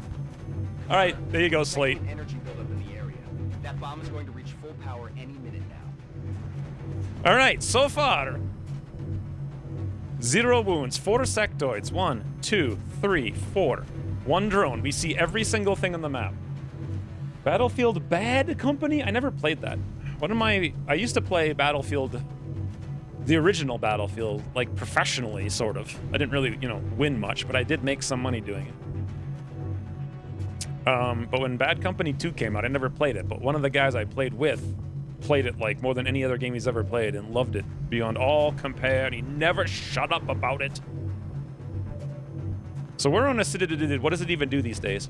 Alright, there you go, Slate. Energy buildup in the area. That bomb is going to reach full power any minute now. Alright, so far... 0 wounds, 4 sectoids. 1, 2, 3, 4. 1 drone. We see every single thing on the map. Battlefield Bad Company? I never played that. I used to play Battlefield, the original Battlefield, like professionally, sort of. I didn't really, win much, but I did make some money doing it. But when Bad Company 2 came out, I never played it, but one of the guys I played with played it like more than any other game he's ever played and loved it beyond all compare, and he never shut up about it. So we're on a what does it even do these days?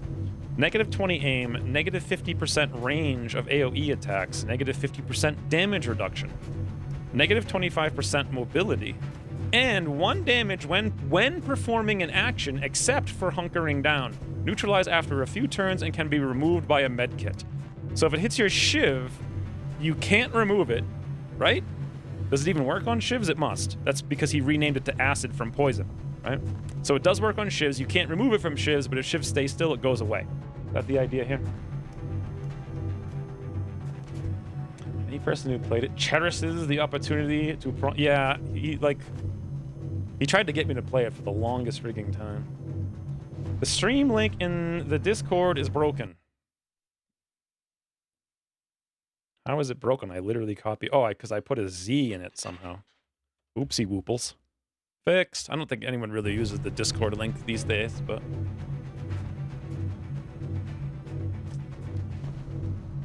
Negative 20 aim, negative 50% range of AoE attacks, negative 50% damage reduction, negative 25% mobility, and 1 damage when performing an action except for hunkering down. Neutralize after a few turns and can be removed by a medkit. So if it hits your shiv, you can't remove it, right? Does it even work on shivs? It must. That's because he renamed it to acid from poison, right? So it does work on shivs. You can't remove it from shivs, but if shivs stay still, it goes away. Is that the idea here? Any person who played it cherishes the opportunity to... Yeah, he tried to get me to play it for the longest frigging time. The stream link in the Discord is broken. How is it broken? I literally copied... Oh, because I put a Z in it somehow. Oopsie wooples. Fixed. I don't think anyone really uses the Discord link these days, but...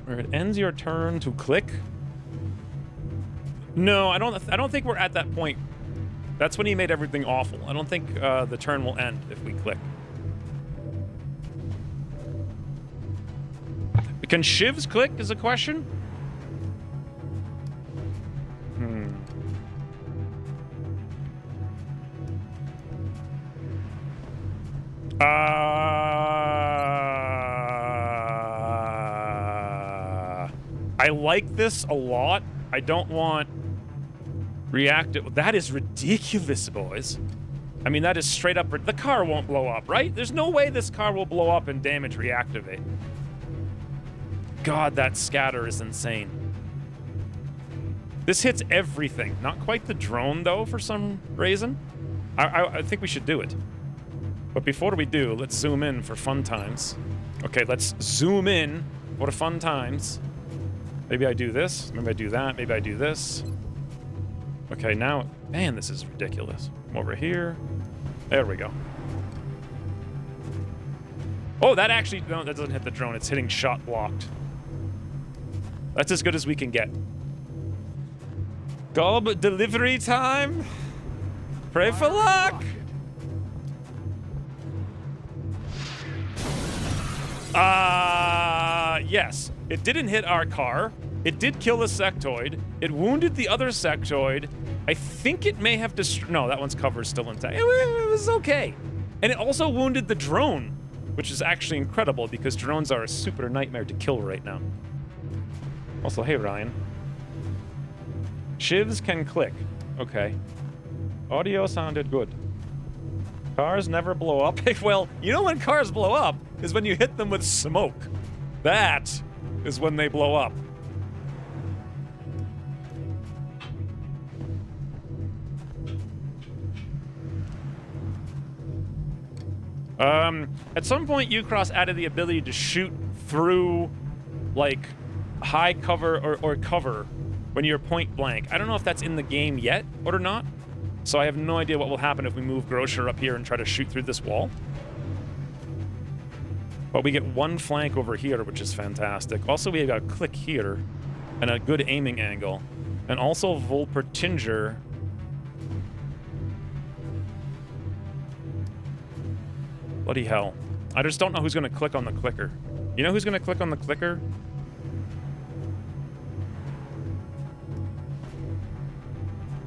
Where it ends your turn to click? No, I don't think we're at that point. That's when he made everything awful. I don't think the turn will end if we click. Can shivs click is a question? I like this a lot. I don't want reactive. That is ridiculous, boys. I mean, that is straight up. The car won't blow up, right? There's no way this car will blow up and damage reactivate. God, that scatter is insane. This hits everything. Not quite the drone, though, for some reason. I think we should do it. But before we do, let's zoom in for fun times. Okay, let's zoom in for fun times. Maybe I do this. Maybe I do that. Maybe I do this. Okay, now... Man, this is ridiculous. Come over here. There we go. Oh, that actually... No, that doesn't hit the drone. It's hitting shot blocked. That's as good as we can get. Gob delivery time. Pray for luck. Yes. It didn't hit our car. It did kill a sectoid. It wounded the other sectoid. I think it may have destroyed... No, that one's covered still intact. It was okay. And it also wounded the drone, which is actually incredible because drones are a super nightmare to kill right now. Also, hey, Ryan. Shivs can click. Okay. Audio sounded good. Cars never blow up. Well, you know when cars blow up is when you hit them with smoke. That is when they blow up. At some point, Ucross added the ability to shoot through, like, high cover or cover when you're point blank. I don't know if that's in the game yet or not, so I have no idea what will happen if we move Grocer up here and try to shoot through this wall. But we get one flank over here, which is fantastic. Also, we got a click here and a good aiming angle. And also Volpertinger. Bloody hell. I just don't know who's going to click on the clicker. You know who's going to click on the clicker?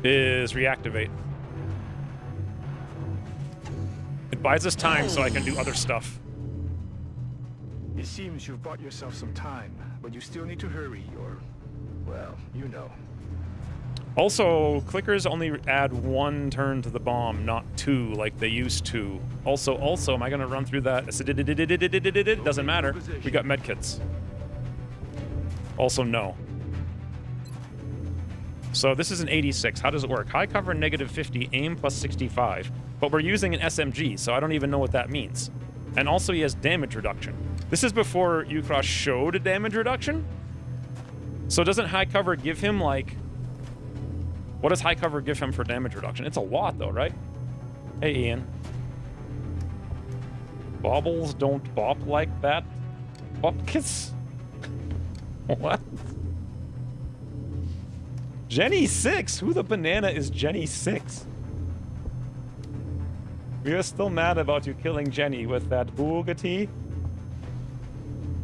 Is reactivate. It buys us time so I can do other stuff. It seems you've bought yourself some time, but you still need to hurry, or, well, you know. Also, clickers only add 1 turn to the bomb, not 2 like they used to. Also, am I going to run through that? Doesn't matter. We got medkits. Also, no. So this is an 86. How does it work? High cover, -50, aim plus 65. But we're using an SMG, so I don't even know what that means. And also he has damage reduction. This is before Ucross showed a damage reduction? So doesn't high cover give him, like... What does high cover give him for damage reduction? It's a lot, though, right? Hey, Ian. Baubles don't bop like that. Bopkis? What? Jenny 6? Who the banana is Jenny 6? We are still mad about you killing Jenny with that Bugatti.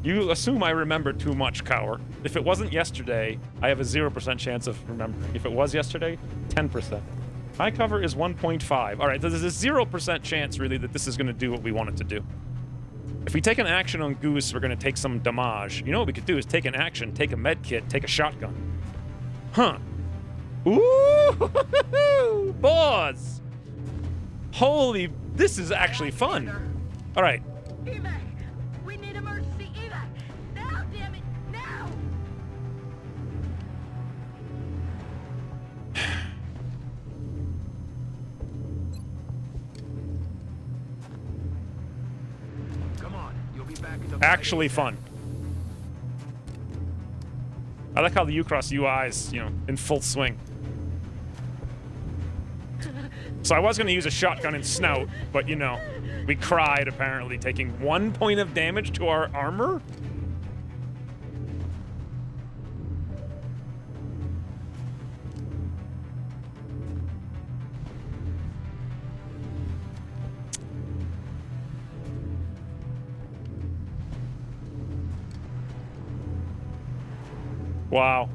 You assume I remember too much, Cower. If it wasn't yesterday, I have a 0% chance of remembering. If it was yesterday, 10%. High cover is 1.5. All right, there's a 0% chance, really, that this is going to do what we want it to do. If we take an action on Goose, we're going to take some damage. You know what we could do is take an action, take a med kit, take a shotgun. Huh. Ooh! Boss! Holy... This is actually fun. All right. Evac! We need emergency evac! Now, damn it! Now! Come on, you'll be back in the Actually fun. I like how the Ucross UI is, you know, in full swing. So I was going to use a shotgun and snout, but, you know, we cried, apparently, taking 1 point of damage to our armor? Wow.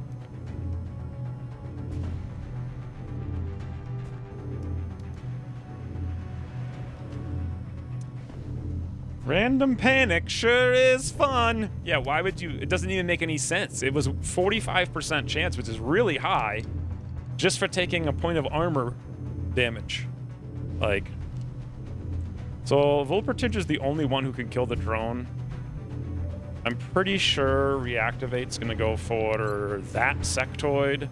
Random panic sure is fun. Yeah, why would you? It doesn't even make any sense. It was 45% chance, which is really high, just for taking a point of armor damage. Like, so Volpertinger is the only one who can kill the drone. I'm pretty sure Reactivate's gonna go for that sectoid.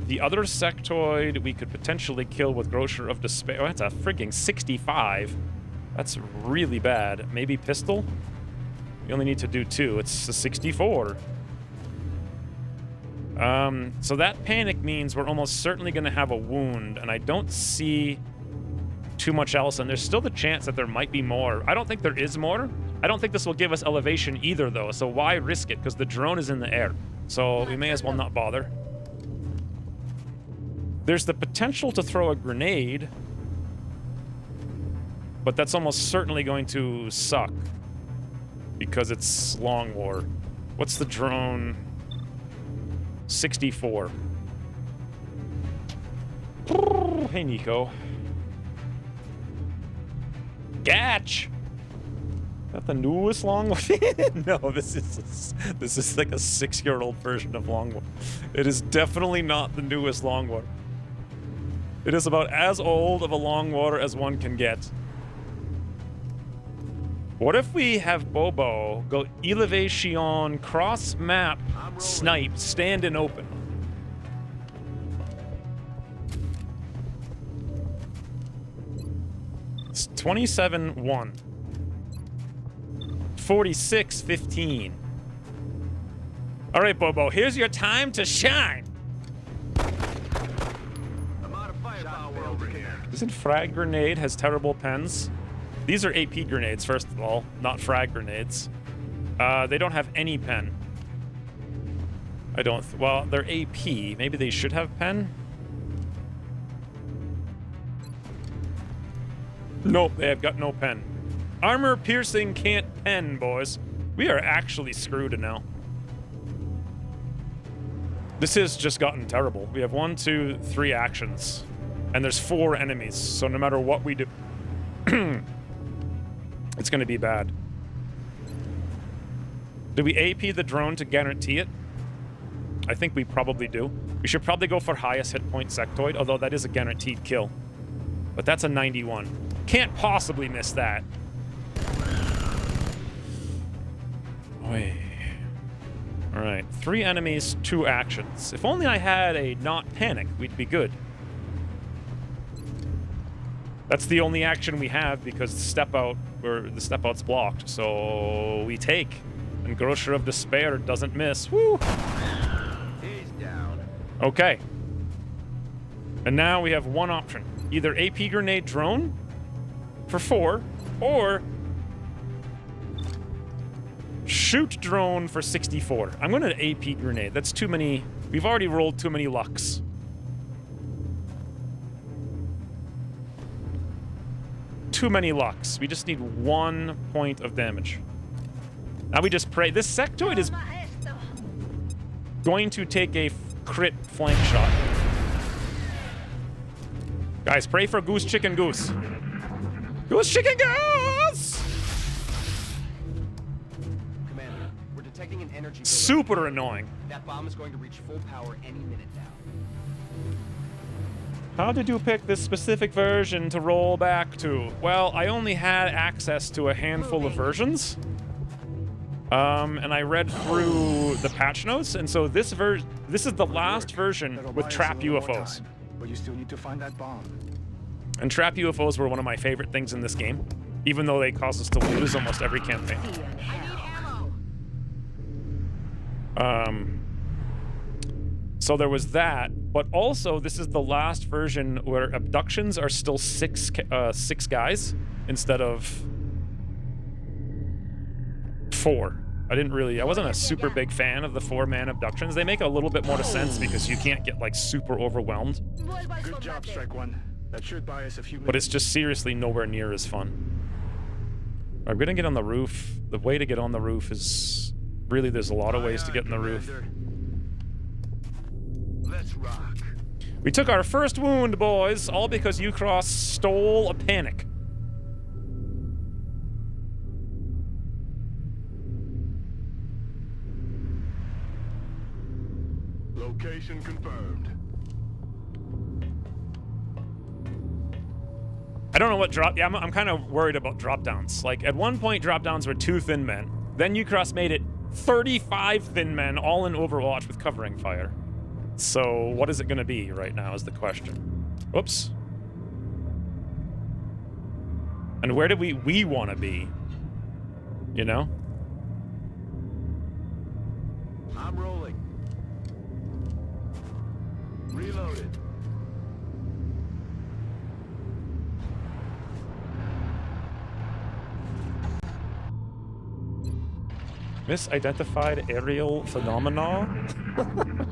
The other sectoid we could potentially kill with Grocer of Despair. Oh, that's a freaking 65. That's really bad. Maybe pistol? You only need to do 2. It's a 64. So that panic means we're almost certainly going to have a wound, and I don't see too much else, and there's still the chance that there might be more. I don't think there is more. I don't think this will give us elevation either, though, so why risk it? Because the drone is in the air, so we may as well not bother. There's the potential to throw a grenade, but that's almost certainly going to suck because it's Long War. What's the drone? 64. Hey, Nico. Gatch! Is that the newest Long War? No, this is like a 6-year-old version of Long War. It is definitely not the newest Long War. It is about as old of a long water as one can get. What if we have Bobo go elevation, cross map, snipe, stand and open? It's 27-1. 46-15. All right, Bobo, here's your time to shine. I'm out of firepower over here. Isn't frag grenade has terrible pens? These are AP grenades, first of all, not frag grenades. They don't have any pen. I don't. Well, they're AP. Maybe they should have pen. Nope, they have got no pen. Armor piercing can't pen, boys. We are actually screwed now. This has just gotten terrible. We have 1, 2, 3 actions, and there's 4 enemies. So no matter what we do, it's going to be bad. Do we AP the drone to guarantee it? I think we probably do. We should probably go for highest hit point sectoid, although that is a guaranteed kill. But that's a 91. Can't possibly miss that. Oy. All right, 3 enemies, 2 actions. If only I had a not panic, we'd be good. That's the only action we have because the step out's blocked. So we take, and Grocer of Despair doesn't miss. Woo! He's down. Okay. And now we have one option: either AP grenade drone for 4, or shoot drone for 64. I'm going to AP grenade. That's too many. We've already rolled too many lucks. Too many lucks. We just need 1 point of damage. Now we just pray. This sectoid is going to take a crit flank shot. Guys, pray for goose, chicken, goose. Goose, chicken, goose! Commander, we're detecting an energy buildup. Super annoying. That bomb is going to reach full power any minute now. How did you pick this specific version to roll back to? Well, I only had access to a handful of versions. And I read through the patch notes, and so this is the last version That'll with buy us trap a little more UFOs. time, but you still need to find that bomb. And trap UFOs were one of my favorite things in this game, even though they caused us to lose almost every campaign. I need ammo. So there was that, but also this is the last version where abductions are still six guys instead of 4. I wasn't a super big fan of the 4-man abductions. They make a little bit more sense because you can't get like super overwhelmed, Good job, Strike One. That should buy us a few minutes. but it's just seriously nowhere near as fun. I'm gonna get on the roof. The way to get on the roof is really, there's a lot of ways to get on the roof. Let's rock. We took our first wound, boys, all because Ucross stole a panic. Location confirmed. I don't know what drop... Yeah, I'm kind of worried about drop-downs. Like, at one point, drop-downs were 2 thin men. Then Ucross made it 35 thin men, all in Overwatch with covering fire. So, what is it going to be right now is the question. Whoops. And where do we want to be? You know? I'm rolling. Reloaded. Misidentified aerial phenomena?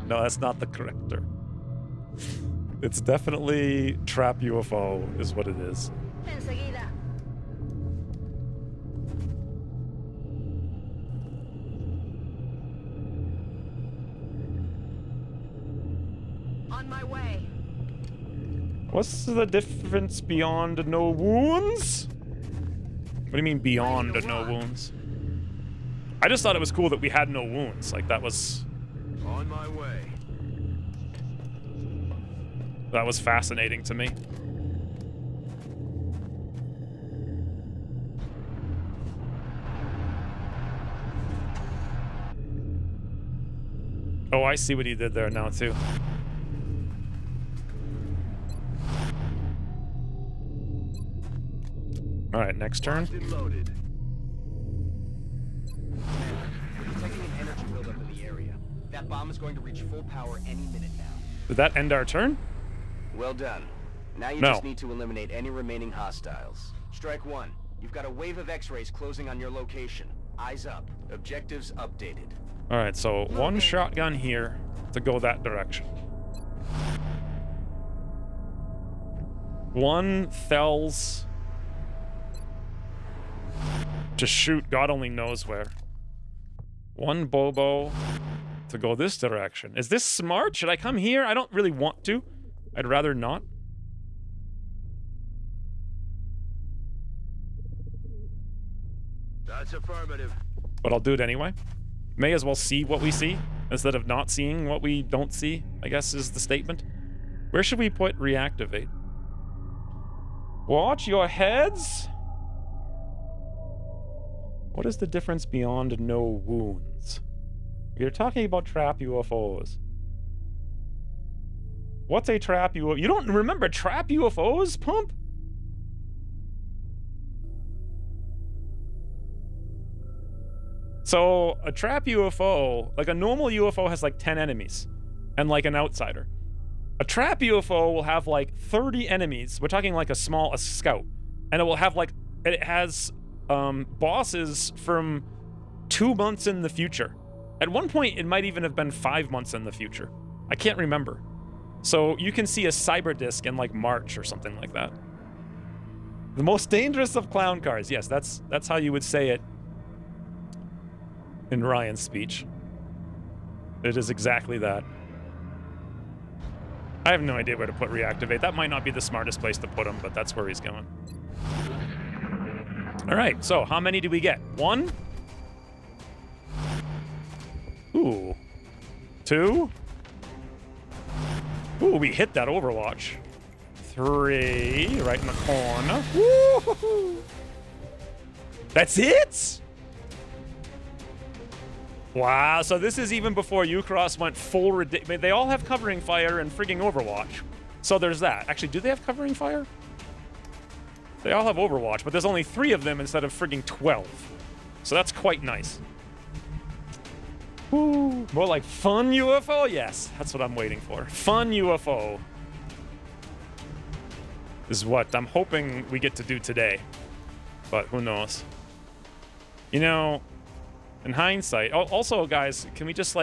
No, that's not the corrector. It's definitely trap UFO is what it is. Enseguida. On my way. What's the difference beyond no wounds? What do you mean beyond no wounds? I just thought it was cool that we had no wounds. Like, that was... On my way. That was fascinating to me. Oh, I see what he did there now, too. All right, next turn. Loaded. We're detecting an energy buildup in the area. That bomb is going to reach full power any minute now. Did that end our turn? Well done. Now you No. just need to eliminate any remaining hostiles. Strike one. You've got a wave of X-rays closing on your location. Eyes up. Objectives updated. All right, so one shotgun here to go that direction. One Thells to shoot God only knows where. One Bobo to go this direction. Is this smart? Should I come here? I don't really want to. I'd rather not. That's affirmative. But I'll do it anyway. May as well see what we see instead of not seeing what we don't see, I guess is the statement. Where should we put reactivate? Watch your heads. What is the difference beyond no wounds? You're talking about trap UFOs. What's a trap UFO? You don't remember trap UFOs, Pump? So, a trap UFO, like a normal UFO has like 10 enemies and like an outsider. A trap UFO will have like 30 enemies. We're talking like a scout. And it will have like, it has bosses from 2 months in the future. At one point, it might even have been 5 months in the future. I can't remember. So you can see a cyber disc in like March or something like that. The most dangerous of clown cars. Yes, that's how you would say it in Ryan's speech. It is exactly that. I have no idea where to put reactivate. That might not be the smartest place to put him, but that's where he's going. All right, so how many do we get? 1? Ooh. 2? Ooh, we hit that Overwatch. 3, right in the corner. Woo-hoo-hoo. That's it? Wow, so this is even before Ucross went full ridiculous. They all have covering fire and frigging Overwatch. So there's that. Actually, do they have covering fire? They all have Overwatch, but there's only 3 of them instead of frigging 12. So that's quite nice. Woo. More like fun UFO? Yes, that's what I'm waiting for. Fun UFO is what I'm hoping we get to do today. But who knows? You know, in hindsight, also guys, can we just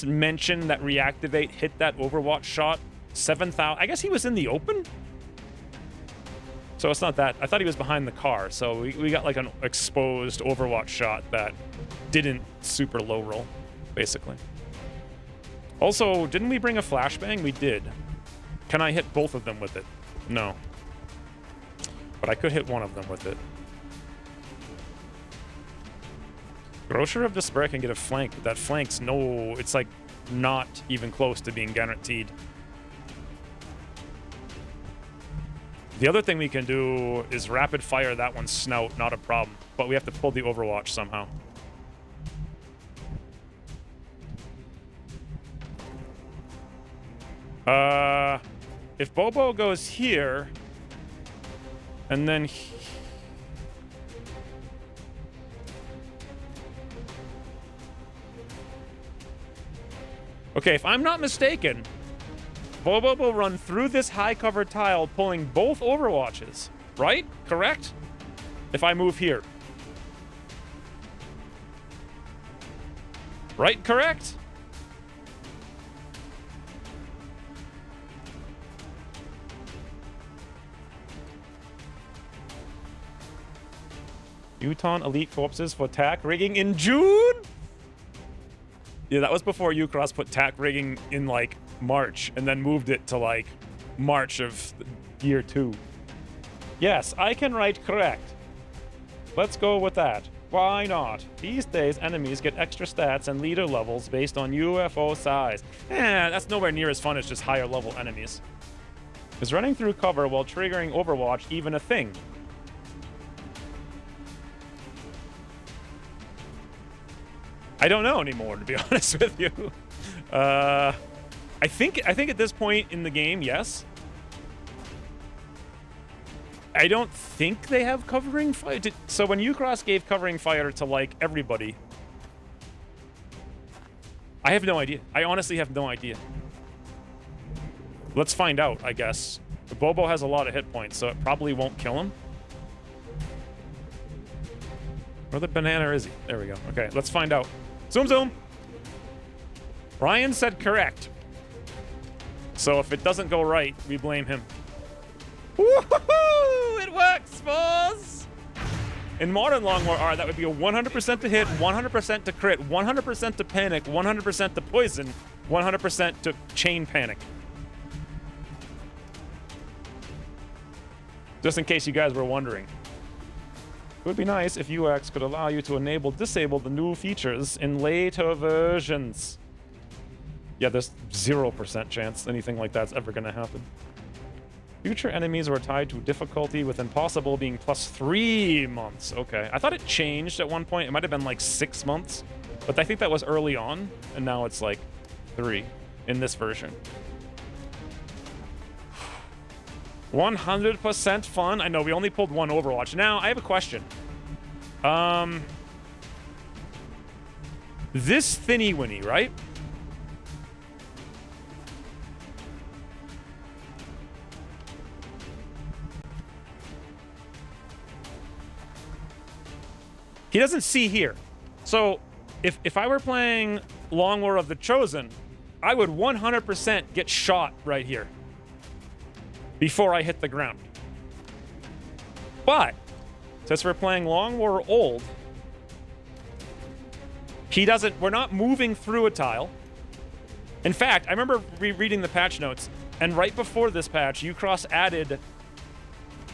mention that reactivate hit that Overwatch shot 7,000? I guess he was in the open? So it's not that. I thought he was behind the car. So we got like an exposed Overwatch shot that didn't super low roll, basically. Also, didn't we bring a flashbang? We did. Can I hit both of them with it? No. But I could hit one of them with it. Grocer of Despair can get a flank, but that flank's it's like not even close to being guaranteed. The other thing we can do is rapid fire that one's snout, not a problem. But we have to pull the Overwatch somehow. If Bobo goes here, and then okay, if I'm not mistaken, Bobo will run through this high cover tile, pulling both Overwatches, right? Correct? If I move here. Right? Correct? Uton Elite Corpses for TAC rigging in June? Yeah, that was before Ucross put TAC rigging in, like, March, and then moved it to, like, March of year 2. Yes, I can write correct. Let's go with that. Why not? These days, enemies get extra stats and leader levels based on UFO size. That's nowhere near as fun as just higher level enemies. Is running through cover while triggering Overwatch even a thing? I don't know anymore, to be honest with you. I think at this point in the game, yes. I don't think they have covering fire. So when Ucross gave covering fire to, like, everybody, I have no idea. I honestly have no idea. Let's find out, I guess. Bobo has a lot of hit points, so it probably won't kill him. Where the banana is he? There we go. Okay, let's find out. Zoom, zoom. Ryan said correct. So if it doesn't go right, we blame him. Woohoo! It works, boss! In Modern Long War R, that would be a 100% to hit, 100% to crit, 100% to panic, 100% to poison, 100% to chain panic. Just in case you guys were wondering. It would be nice if UX could allow you to disable the new features in later versions. Yeah, there's 0% chance anything like that's ever gonna happen. Future enemies are tied to difficulty, with impossible being +3 months. Okay, I thought it changed at one point. It might have been like 6 months, but I think that was early on, and now it's like 3 in this version. 100% fun. I know we only pulled one Overwatch. Now, I have a question. This Thinny Winnie, right? He doesn't see here. So, if I were playing Long War of the Chosen, I would 100% get shot right here before I hit the ground. But since we're playing Long War Old, he doesn't. We're not moving through a tile. In fact, I remember rereading the patch notes, and right before this patch, Ucross added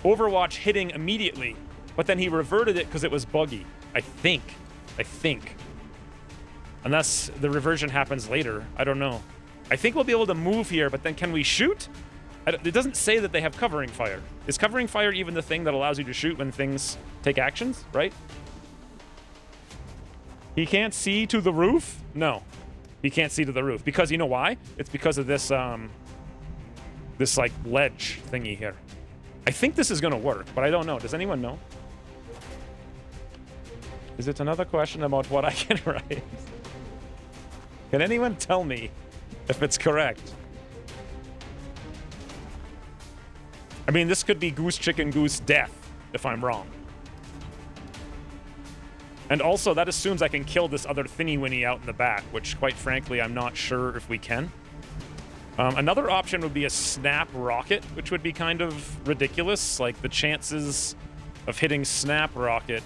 Overwatch hitting immediately, but then he reverted it because it was buggy. I think. Unless the reversion happens later. I don't know. I think we'll be able to move here, but then can we shoot? It doesn't say that they have covering fire. Is covering fire even the thing that allows you to shoot when things take actions, right? He can't see to the roof? No. He can't see to the roof. Because you know why? It's because of this, this, like, ledge thingy here. I think this is gonna work, but I don't know. Does anyone know? Is it another question about what I can write? Can anyone tell me if it's correct? I mean, this could be goose, chicken, goose, death, if I'm wrong. And also, that assumes I can kill this other Thinny Winnie out in the back, which, quite frankly, I'm not sure if we can. Another option would be a snap rocket, which would be kind of ridiculous. Like, the chances of hitting snap rocket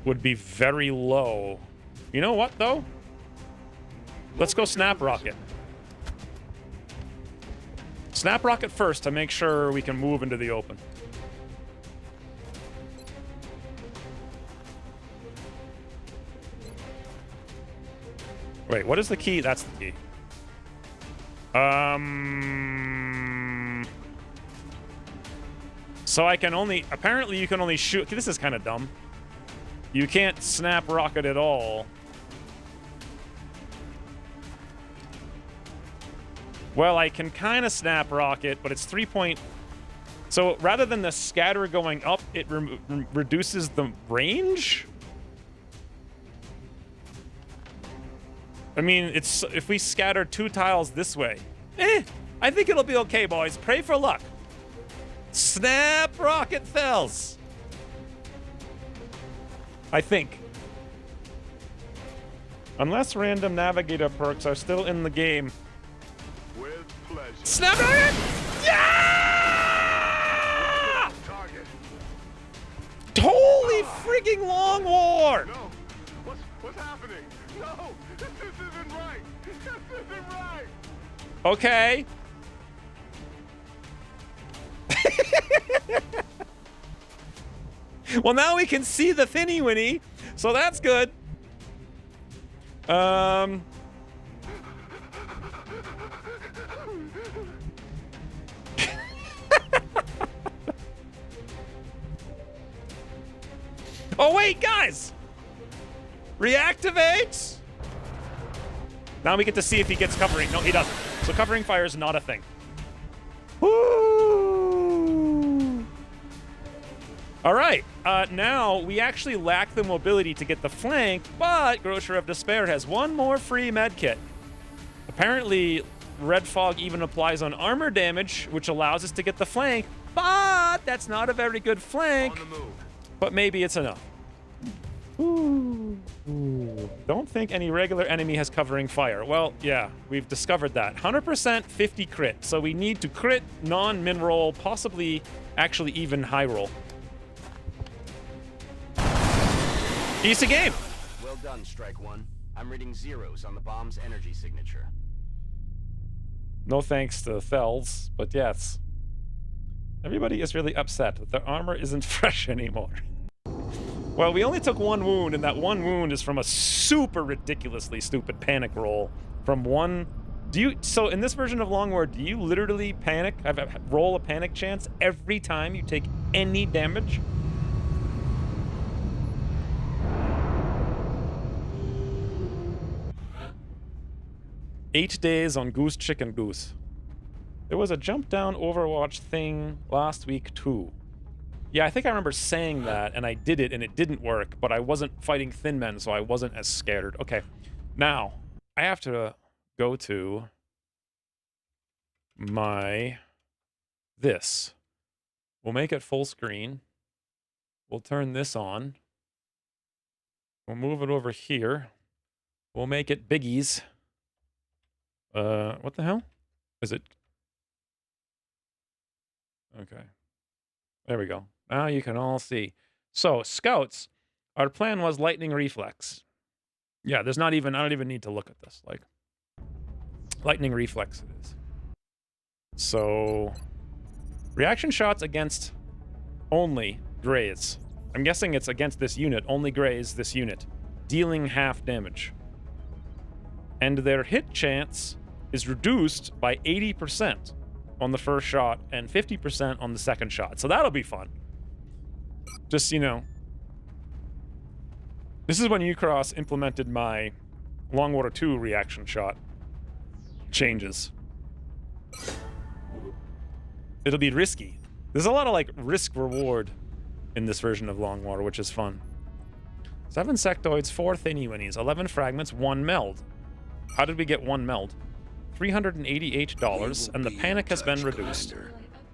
would be very low. You know what, though? Let's go snap rocket. Snap rocket first to make sure we can move into the open. Wait, what is the key? That's the key. So I can only... Apparently you can only shoot... This is kind of dumb. You can't snap rocket at all. Well, I can kind of snap rocket, but it's 3 point... So rather than the scatter going up, it reduces the range? I mean, it's if we scatter 2 tiles this way. I think it'll be okay, boys. Pray for luck. Snap rocket fells. I think. Unless random navigator perks are still in the game. With pleasure. Snap rocket! Yeah! Target. Holy freaking Long War! No. What's happening? No. This isn't right. This isn't right. Okay. Well, now we can see the thinny winny, so that's good. Oh, wait, guys! Reactivate! Now we get to see if he gets covering. No, he doesn't. So covering fire is not a thing. Woo! All right. Now we actually lack the mobility to get the flank, but Grocer of Despair has one more free med kit. Apparently, Red Fog even applies on armor damage, which allows us to get the flank, but that's not a very good flank. On the move. But maybe it's enough. Ooh. Don't think any regular enemy has covering fire. Well, yeah, we've discovered that. 100% 50 crit, so we need to crit, non-min roll, possibly actually even high roll. Easy game. Well done, Strike One. I'm reading zeros on the bomb's energy signature. No thanks to Thels, but yes. Everybody is really upset that their armor isn't fresh anymore. Well, we only took one wound, and that one wound is from a super ridiculously stupid panic roll. From one... So in this version of Long War, do you literally panic? Roll a panic chance every time you take any damage? "8 days on Goose Chicken Goose." There was a jump down Overwatch thing last week too. Yeah, I think I remember saying that, and I did it, and it didn't work, but I wasn't fighting thin men, so I wasn't as scared. Okay, now, I have to go to my... this. We'll make it full screen. We'll turn this on. We'll move it over here. We'll make it biggies. What the hell? Is it... okay. There we go. Now you can all see. So, scouts, our plan was lightning reflex. Yeah, there's not even, I don't even need to look at this. Like, lightning reflex it is. So, reaction shots against only grays. I'm guessing it's against this unit, only grays this unit, dealing half damage. And their hit chance is reduced by 80% on the first shot and 50% on the second shot. So that'll be fun. Just, you know, this is when Ucross implemented my Long War 2 reaction shot changes. It'll be risky. There's a lot of, like, risk-reward in this version of Long War, which is fun. 7 sectoids, 4 thinny winnies, 11 fragments, 1 meld. How did we get 1 meld? $388, and the panic has been reduced.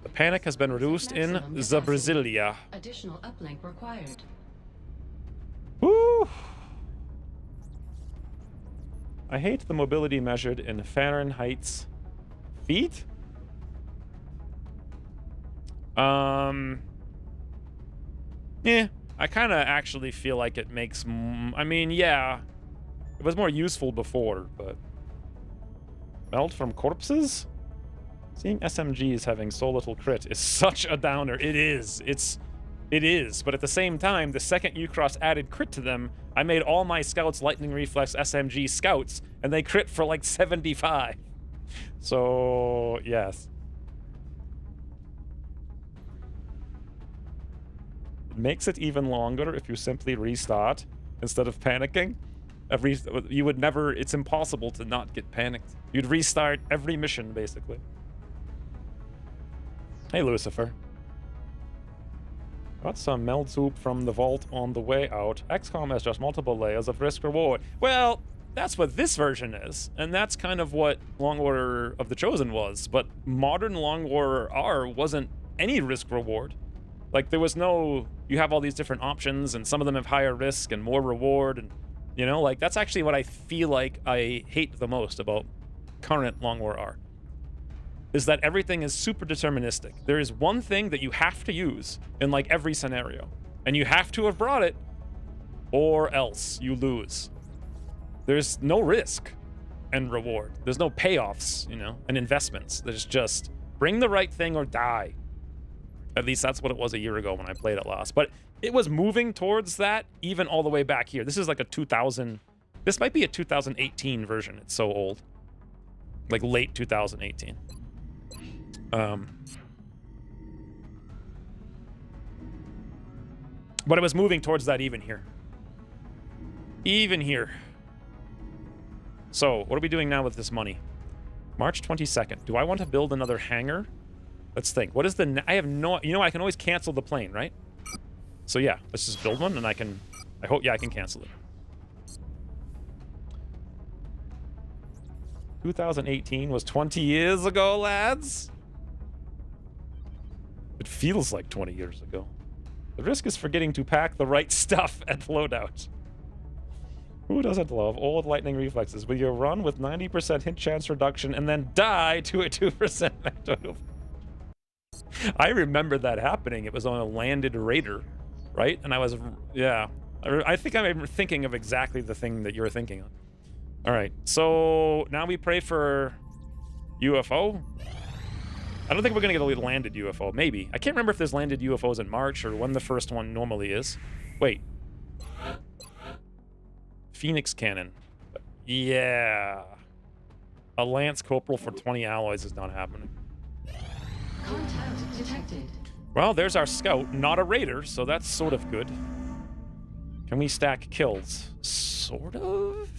The panic has been reduced in the Brasilia. Additional uplink required. Woo! I hate the mobility measured in Fahrenheit's feet. Yeah, I kind of actually feel like it makes... I mean, yeah, it was more useful before, but... Meld from corpses? Seeing SMGs having so little crit is such a downer. It is. It is. But at the same time, the second Ucross added crit to them, I made all my scouts Lightning Reflex SMG scouts, and they crit for like 75. So, yes. It makes it even longer if you simply restart instead of panicking. You would never... It's impossible to not get panicked. You'd restart every mission, basically. Hey, Lucifer. Got some meld soup from the vault on the way out. XCOM has just multiple layers of risk-reward. Well, that's what this version is, and that's kind of what Long War of the Chosen was, but modern Long War R wasn't any risk-reward. Like, there was no... You have all these different options, and some of them have higher risk and more reward, and... You know, like, that's actually what I feel like I hate the most about current Long War R. Is that everything is super deterministic. There is one thing that you have to use in, like, every scenario. And you have to have brought it, or else you lose. There's no risk and reward. There's no payoffs, you know, and investments. There's just bring the right thing or die. At least that's what it was a year ago when I played it last. But it was moving towards that even all the way back here. This is like a 2000... This might be a 2018 version. It's so old. Like late 2018. But it was moving towards that even here. Even here. So, what are we doing now with this money? March 22nd. Do I want to build another hangar? Let's think. What is the... I have no... You know, I can always cancel the plane, right? So, yeah. Let's just build one, and I can... I hope... Yeah, I can cancel it. 2018 was 20 years ago, lads. It feels like 20 years ago. The risk is forgetting to pack the right stuff at loadout. Who doesn't love old lightning reflexes? Will you run with 90% hit chance reduction and then die to a 2% total? I remember that happening. It was on a landed raider, right? And I was, yeah. I think I'm thinking of exactly the thing that you're thinking of. All right, so now we pray for UFO. I don't think we're gonna get a landed UFO. Maybe. I can't remember if there's landed UFOs in March or when the first one normally is. Wait. Phoenix cannon. Yeah. A Lance Corporal for 20 alloys is not happening. Contact detected. Well, there's our scout. Not a raider, so that's sort of good. Can we stack kills? Sort of?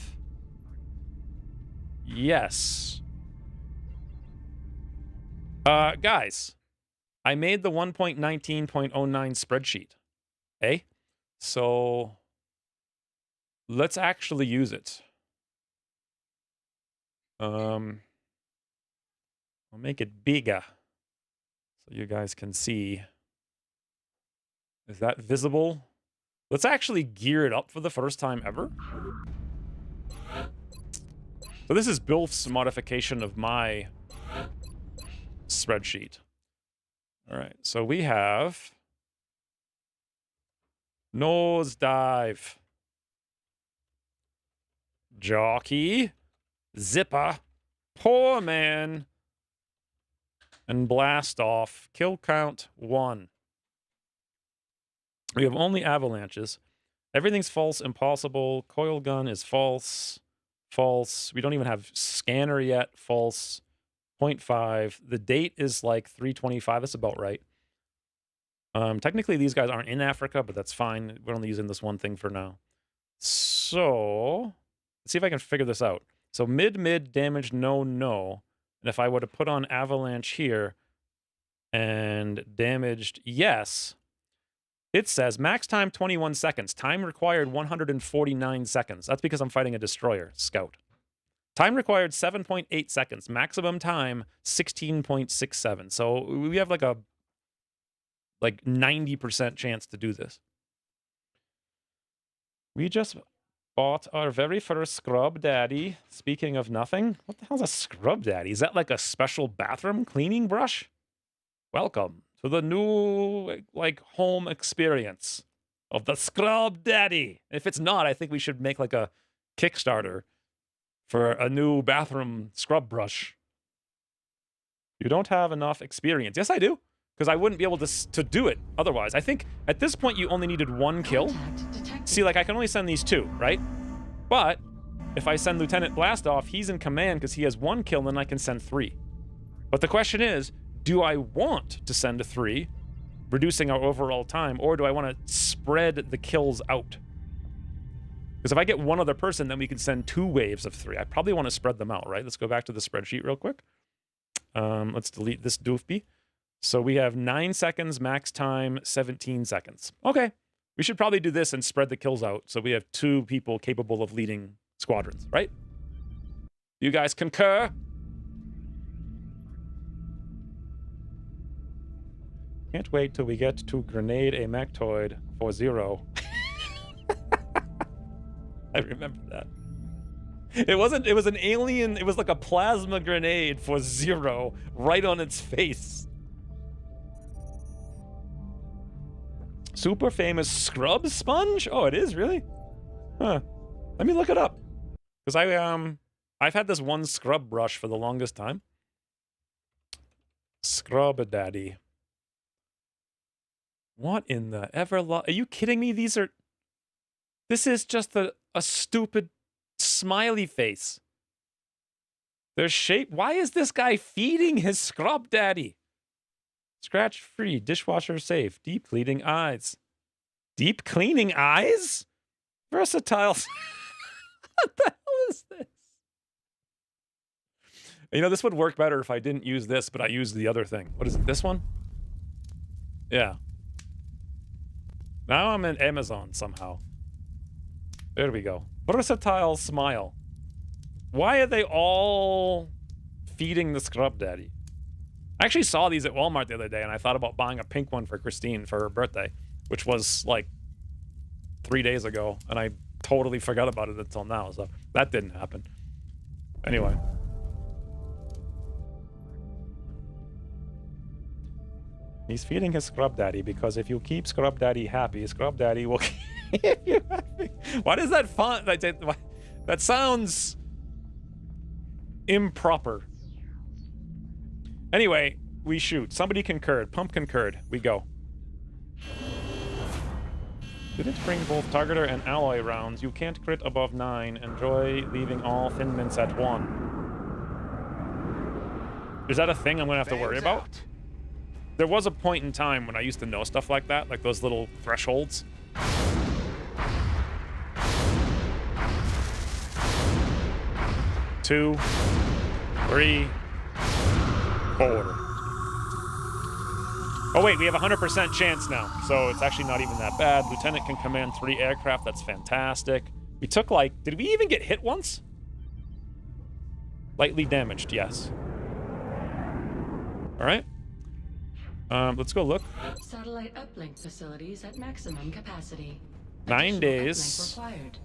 Yes. Guys. I made the 1.19.09 spreadsheet. Eh? So... let's actually use it. I'll make it bigger so you guys can see. Is that visible? Let's actually gear it up for the first time ever. So this is Bilf's modification of my spreadsheet. All right, so we have nosedive. Jockey, Zipper, Poor Man, and Blast Off. Kill count 1. We have only avalanches. Everything's false, impossible. Coil gun is false. False. We don't even have scanner yet. False. 0.5. The date is like 325. That's about right. Technically, these guys aren't in Africa, but that's fine. We're only using this one thing for now. So... let's see if I can figure this out. So mid, damage, no. And if I were to put on avalanche here and damaged, yes, it says max time 21 seconds. Time required 149 seconds. That's because I'm fighting a destroyer, scout. Time required 7.8 seconds. Maximum time 16.67. So we have like a 90% chance to do this. We just bought our very first scrub daddy. Speaking of nothing, what the hell's a scrub daddy? Is that like a special bathroom cleaning brush? Welcome to the new home experience of the scrub daddy. If it's not, I think we should make like a Kickstarter for a new bathroom scrub brush. You don't have enough experience. Yes, I do, because I wouldn't be able to do it otherwise. I think at this point you only needed 1 kill. See, like, I can only send these 2, right? But if I send Lieutenant Blastoff, he's in command because he has 1 kill, and then I can send 3. But the question is, do I want to send a 3, reducing our overall time, or do I want to spread the kills out? Because if I get 1 other person, then we can send 2 waves of 3. I probably want to spread them out, right? Let's go back to the spreadsheet real quick. Let's delete this doofy. So we have 9 seconds, max time, 17 seconds. Okay. We should probably do this and spread the kills out so we have 2 people capable of leading squadrons, right? You guys concur? Can't wait till we get to grenade a Mechtoid for 0. I remember that. It was an alien, it was like a plasma grenade for 0 right on its face. Super famous scrub sponge? Oh, it is, really? Huh. Let me look it up. Because I've had this one scrub brush for the longest time. Scrub daddy. What in the are you kidding me? This is just a stupid smiley face. Their shape. Why is this guy feeding his scrub daddy? Scratch free, dishwasher safe, deep cleaning eyes. Deep cleaning eyes? Versatile. What the hell is this? You know, this would work better if I didn't use this, but I used the other thing. What is it, this one? Yeah. Now I'm in Amazon somehow. There we go. Versatile smile. Why are they all feeding the scrub daddy? I actually saw these at Walmart the other day, and I thought about buying a pink one for Christine for her birthday, which was like 3 days ago, and I totally forgot about it until now, so that didn't happen. Anyway. He's feeding his scrub daddy because if you keep scrub daddy happy, scrub daddy will keep you happy. Why does that font? That sounds improper. Anyway, we shoot. Somebody concurred. Pump concurred. We go. Didn't bring both targeter and alloy rounds. You can't crit above 9. Enjoy leaving all thin mints at 1. Is that a thing I'm going to have to worry about? There was a point in time when I used to know stuff like that, like those little thresholds. Two, 3, 4. Oh wait, we have a 100% chance now, so it's actually not even that bad. Lieutenant can command 3 aircraft, that's fantastic. We took like, did we even get hit once? Lightly damaged, yes. All right. Let's go look. Satellite uplink facilities at maximum capacity. 9 Additional days. uplink required.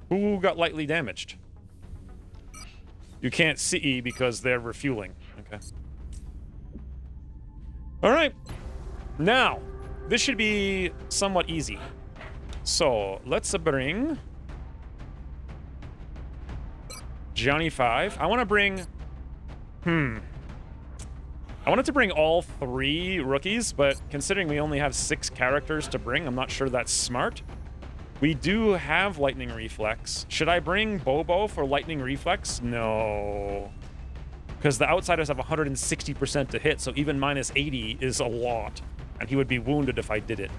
Who got lightly damaged? You can't see because they're refueling. Okay. All right. Now, this should be somewhat easy. So, let's bring Johnny 5. I want to bring... I wanted to bring all 3 rookies, but considering we only have 6 characters to bring, I'm not sure that's smart. We do have Lightning Reflex. Should I bring Bobo for Lightning Reflex? No. Because the Outsiders have 160% to hit, so even minus 80 is a lot. And he would be wounded if I did it.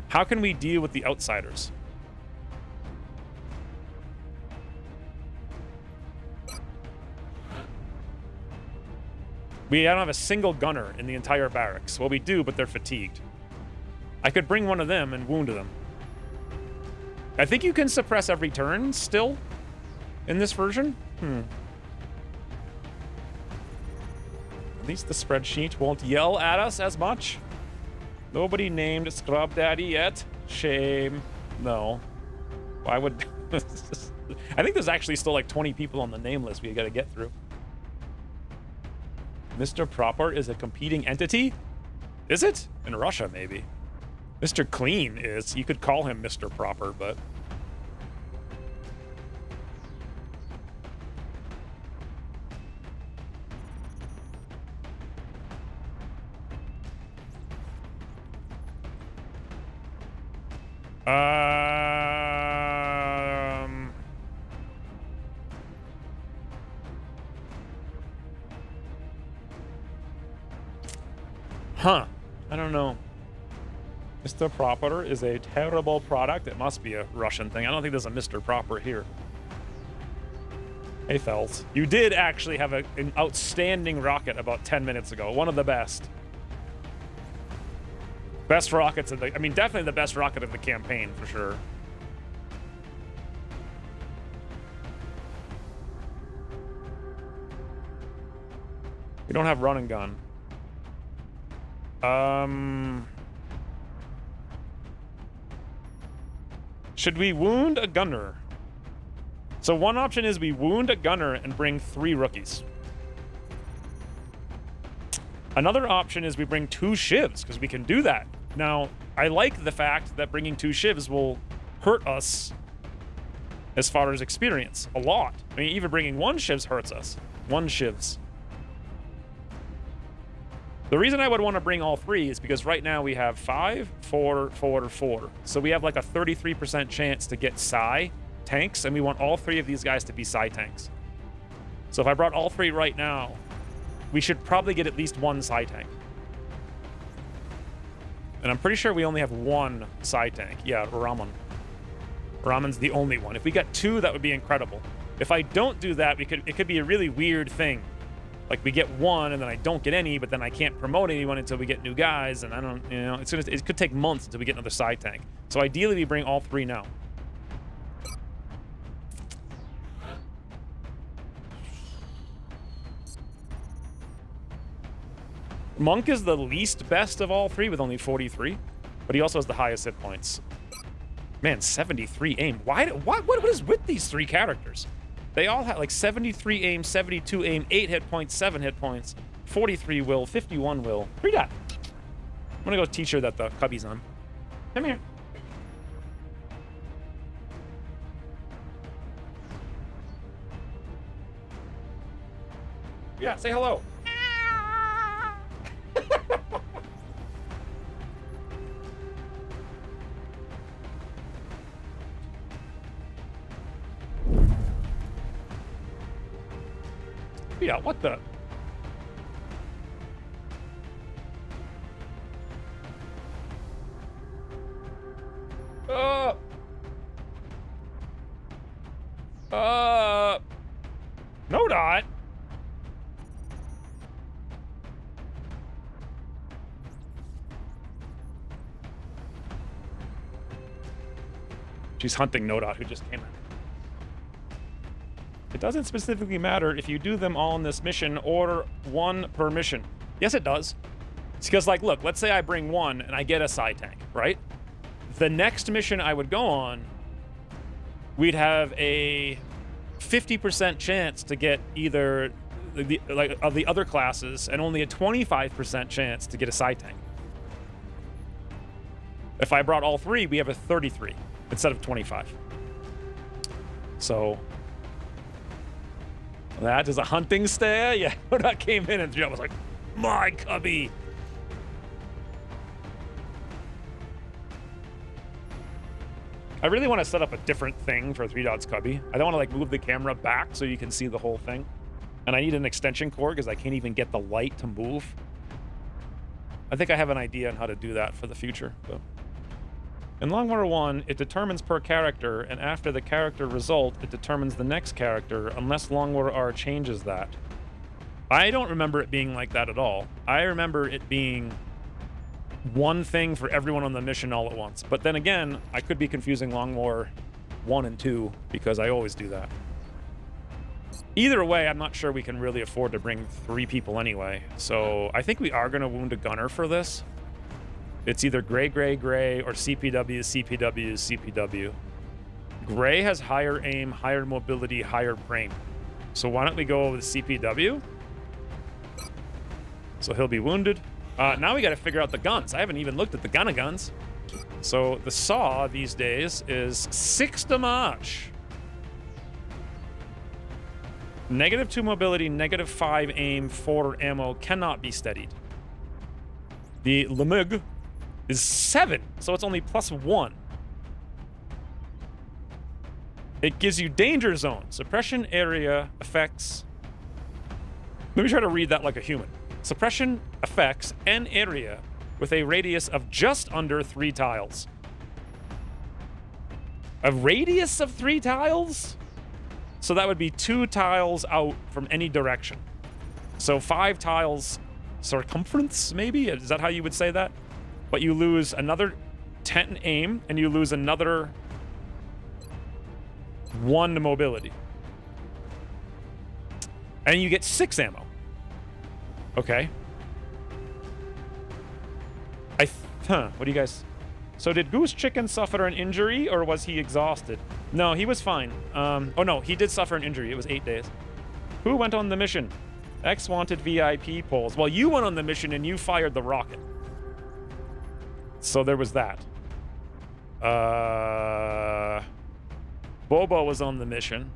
How can we deal with the Outsiders? We don't have a single gunner in the entire barracks. Well, we do, but they're fatigued. I could bring one of them and wound them. I think you can suppress every turn still in this version. At least the spreadsheet won't yell at us as much. Nobody named Scrub Daddy yet. Shame. No. Why would... I think there's actually still like 20 people on the name list we gotta get through. Mr. Proper is a competing entity? Is it? In Russia, maybe. Mr. Clean is. You could call him Mr. Proper, but... Huh. I don't know. Mr. Proper is a terrible product. It must be a Russian thing. I don't think there's a Mr. Proper here. Hey, Fels. You did actually have an outstanding rocket about 10 minutes ago. One of the best. Best rockets of the... I mean, definitely the best rocket of the campaign, for sure. We don't have run and gun. Should we wound a gunner? So one option is we wound a gunner and bring 3 rookies. Another option is we bring 2 shivs, because we can do that. Now, I like the fact that bringing 2 shivs will hurt us as far as experience. A lot. I mean, even bringing 1 shivs hurts us. 1 shivs. The reason I would want to bring all 3 is because right now we have 5, 4, 4, 4. So we have like a 33% chance to get psi tanks, and we want all 3 of these guys to be psi tanks. So if I brought all 3 right now, we should probably get at least 1 psi tank. And I'm pretty sure we only have 1 psi tank. Yeah, Raman. Raman's the only one. If we got 2, that would be incredible. If I don't do that, it could be a really weird thing. Like we get 1 and then I don't get any, but then I can't promote anyone until we get new guys, and I don't, you know, it could take months until we get another side tank. So ideally we bring all 3 now. Monk is the least best of all 3 with only 43, but he also has the highest hit points. Man, 73 aim. What is with these 3 characters? They all have like 73 aim, 72 aim, 8 hit points, 7 hit points, 43 will, 51 will. Read that. I'm gonna go teach her that the cubby's on. Come here. Yeah, say hello. Yeah, what the? No dot. She's hunting Nodot, who just came in. It doesn't specifically matter if you do them all in this mission or 1 per mission. Yes, it does. It's because, like, look, let's say I bring 1 and I get a side tank, right? The next mission I would go on, we'd have a 50% chance to get either of the other classes and only a 25% chance to get a side tank. If I brought all 3, we have a 33 instead of 25. So that is a hunting stare. Yeah, that came in and Joe was like, my cubby. I really want to set up a different thing for 3 Dots Cubby. I don't want to like move the camera back so you can see the whole thing. And I need an extension cord because I can't even get the light to move. I think I have an idea on how to do that for the future. But in Long War 1, it determines per character, and after the character result, it determines the next character, unless Long War R changes that. I don't remember it being like that at all. I remember it being 1 thing for everyone on the mission all at once. But then again, I could be confusing Long War 1 and 2, because I always do that. Either way, I'm not sure we can really afford to bring 3 people anyway. So I think we are going to wound a gunner for this. It's either Gray, Gray, Gray, or CPW, CPW, CPW. Gray has higher aim, higher mobility, higher brain. So why don't we go with CPW? So he'll be wounded. Now we got to figure out the guns. I haven't even looked at the guns. So the saw these days is 6 damage. -2 mobility, -5 aim, 4 ammo, cannot be steadied. The Lemug is 7, so it's only +1. It gives you danger zone, suppression area effects. Let me try to read that like a human. Suppression effects an area with a radius of just under 3 tiles. A radius of 3 tiles? So that would be 2 tiles out from any direction. So 5 tiles circumference, maybe? Is that how you would say that? But you lose another 10 aim, and you lose another 1 mobility. And you get 6 ammo. Okay. What do you guys... So did Goose Chicken suffer an injury, or was he exhausted? No, he was fine. Oh no, he did suffer an injury. It was 8 days. Who went on the mission? X wanted VIP polls. Well, you went on the mission and you fired the rocket. So there was that. Bobo was on the mission.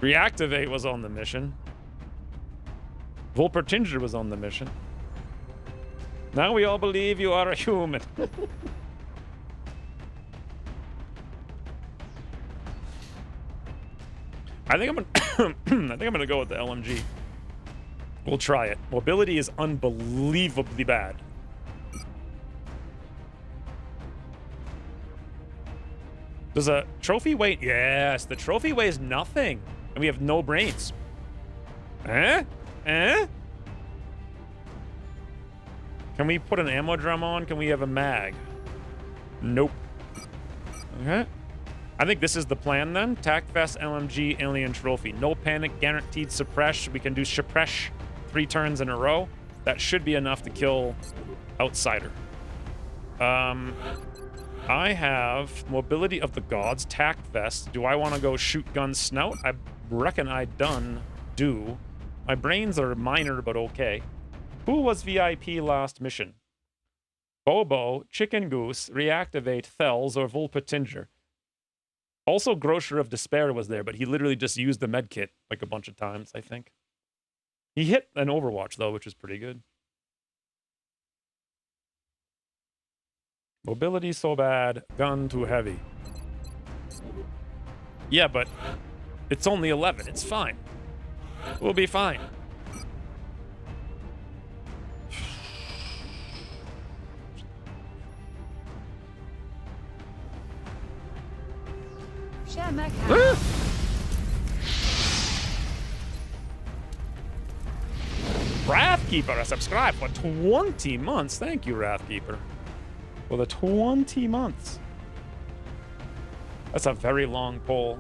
Reactivate was on the mission. Volpertinger was on the mission. Now we all believe you are a human. I think I'm gonna go with the LMG. We'll try it. Mobility is unbelievably bad. Does a trophy weigh? Yes, the trophy weighs nothing, and we have no brains. Eh? Eh? Can we put an ammo drum on? Can we have a mag? Nope. Okay. I think this is the plan then. TACFest, LMG, Alien Trophy. No panic, guaranteed suppress. We can do suppress 3 turns in a row. That should be enough to kill Outsider. I have Mobility of the Gods, TACFest. Do I want to go shoot gun snout? I reckon I do. My brains are minor, but okay. Who was VIP last mission? Bobo, Chicken Goose, Reactivate, Thels, or Volpetinger. Also, Grocer of Despair was there, but he literally just used the medkit like a bunch of times, I think. He hit an Overwatch, though, which is pretty good. Mobility so bad, gun too heavy. Yeah, but it's only 11. It's fine. We'll be fine. Wrathkeeper, a subscribe for 20 months. Thank you, Wrathkeeper. For the 20 months. That's a very long poll.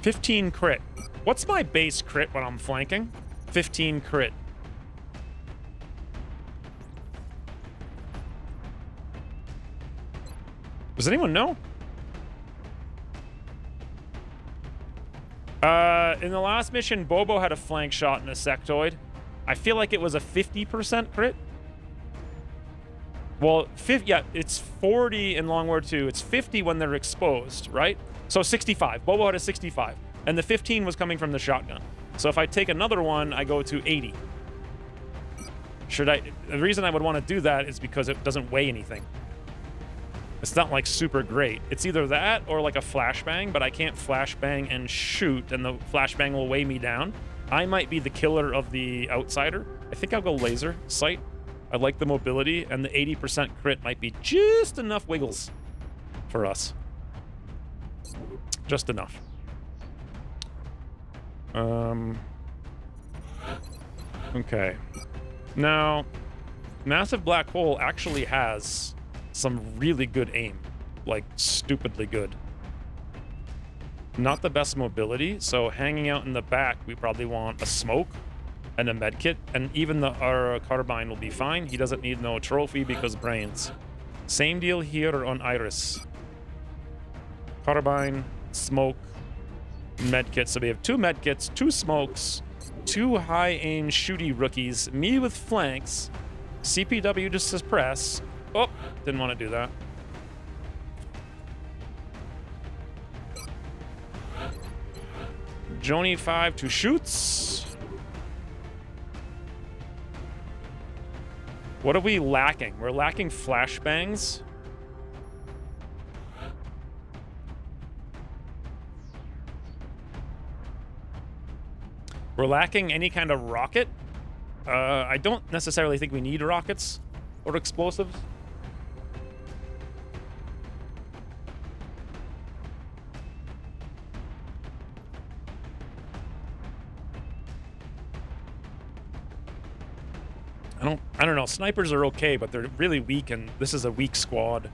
$15 crit. What's my base crit when I'm flanking? 15 crit. Does anyone know? In the last mission, Bobo had a flank shot and a sectoid. I feel like it was a 50% crit. Well, yeah, it's 40 in Long War 2. It's 50 when they're exposed, right? So 65. Bobo had a 65. And the 15 was coming from the shotgun. So if I take another one, I go to 80. The reason I would want to do that is because it doesn't weigh anything. It's not like super great. It's either that or like a flashbang, but I can't flashbang and shoot, and the flashbang will weigh me down. I might be the killer of the Outsider. I think I'll go laser sight. I like the mobility, and the 80% crit might be just enough wiggles for us. Just enough. Okay. Now, Massive Black Hole actually has some really good aim. Like, stupidly good. Not the best mobility, so hanging out in the back, we probably want a smoke and a medkit, and even our carbine will be fine. He doesn't need no trophy because brains. Same deal here on Iris. Carbine, smoke, medkit. So we have 2 medkits, 2 smokes, 2 high-aim shooty rookies, me with flanks, CPW to suppress. Oh, didn't want to do that. Joni 5 to shoots. What are we lacking? We're lacking flashbangs. We're lacking any kind of rocket. I don't necessarily think we need rockets or explosives. I don't know. Snipers are okay, but they're really weak, and this is a weak squad.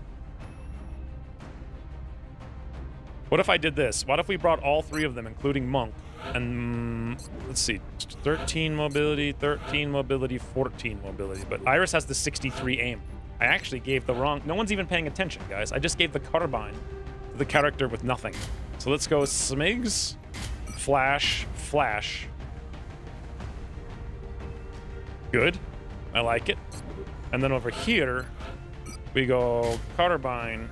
What if I did this? What if we brought all 3 of them, including Monk? And let's see, 13 mobility, 13 mobility, 14 mobility. But Iris has the 63 aim. I actually gave the wrong... No one's even paying attention, guys. I just gave the carbine to the character with nothing. So let's go Smigs, Flash, Flash. Good. I like it. And then over here, we go carbine.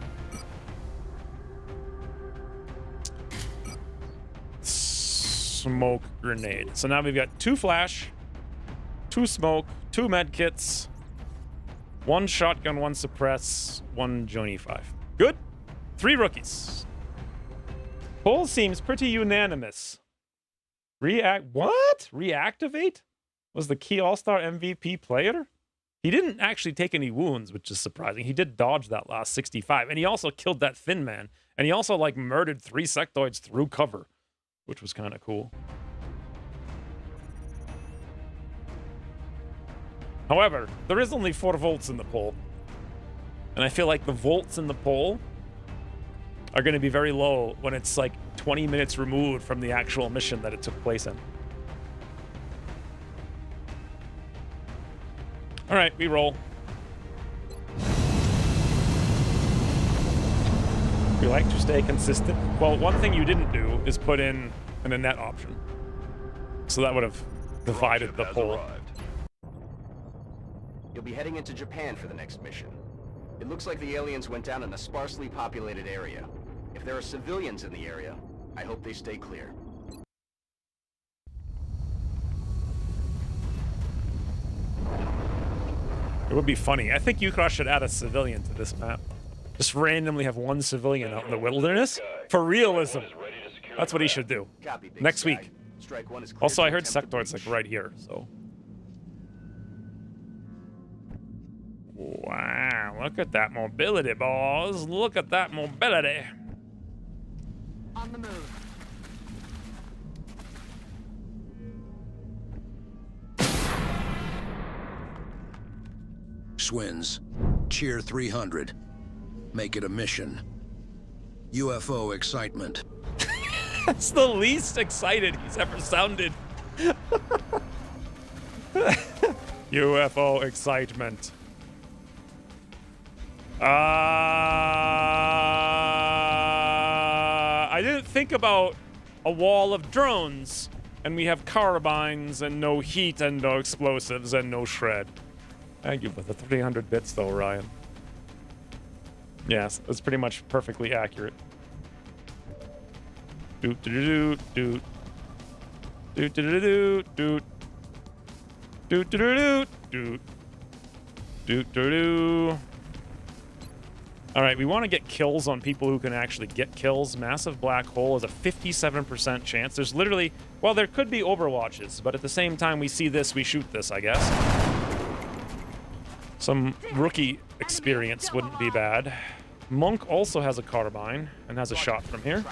Smoke grenade. So now we've got 2 flash, 2 smoke, 2 med kits, 1 shotgun, 1 suppress, 1 Joni 5. Good. 3 rookies. Poll seems pretty unanimous. What? Reactivate? Was the key all-star MVP player? He didn't actually take any wounds, which is surprising. He did dodge that last 65, and he also killed that thin man, and he also like murdered 3 sectoids through cover, which was kind of cool. However, there is only 4 volts in the poll, and I feel like the volts in the poll are going to be very low when it's like 20 minutes removed from the actual mission that it took place in. All right, we roll. We like to stay consistent. Well, one thing you didn't do is put in an Annette option. So that would have divided the poll. You'll be heading into Japan for the next mission. It looks like the aliens went down in a sparsely populated area. If there are civilians in the area, I hope they stay clear. It would be funny. I think Ukra should add a civilian to this map. Just randomly have 1 civilian out in the wilderness for realism. That's what he should do. Copy, Big Next Sky. week. Strike 1 is clear Also, to I heard attempt to sectoids like breach. right here, so. Wow, look at that mobility, boys. Look at that mobility. On the move. Swins. Cheer 300. Make it a mission. UFO excitement. That's the least excited he's ever sounded. UFO excitement. I didn't think about a wall of drones, and we have carbines and no heat and no explosives and no shred. Thank you for the 300 bits, though, Ryan. Yes, that's pretty much perfectly accurate. Doot doot doot doot doot doot doot doot doot doot doot doot doot. All right, we want to get kills on people who can actually get kills. Massive black hole is a 57% chance. There's literally, well, there could be overwatches, but at the same time we see this, we shoot this, I guess. Some rookie experience wouldn't be bad. Monk also has a carbine and has a shot from here.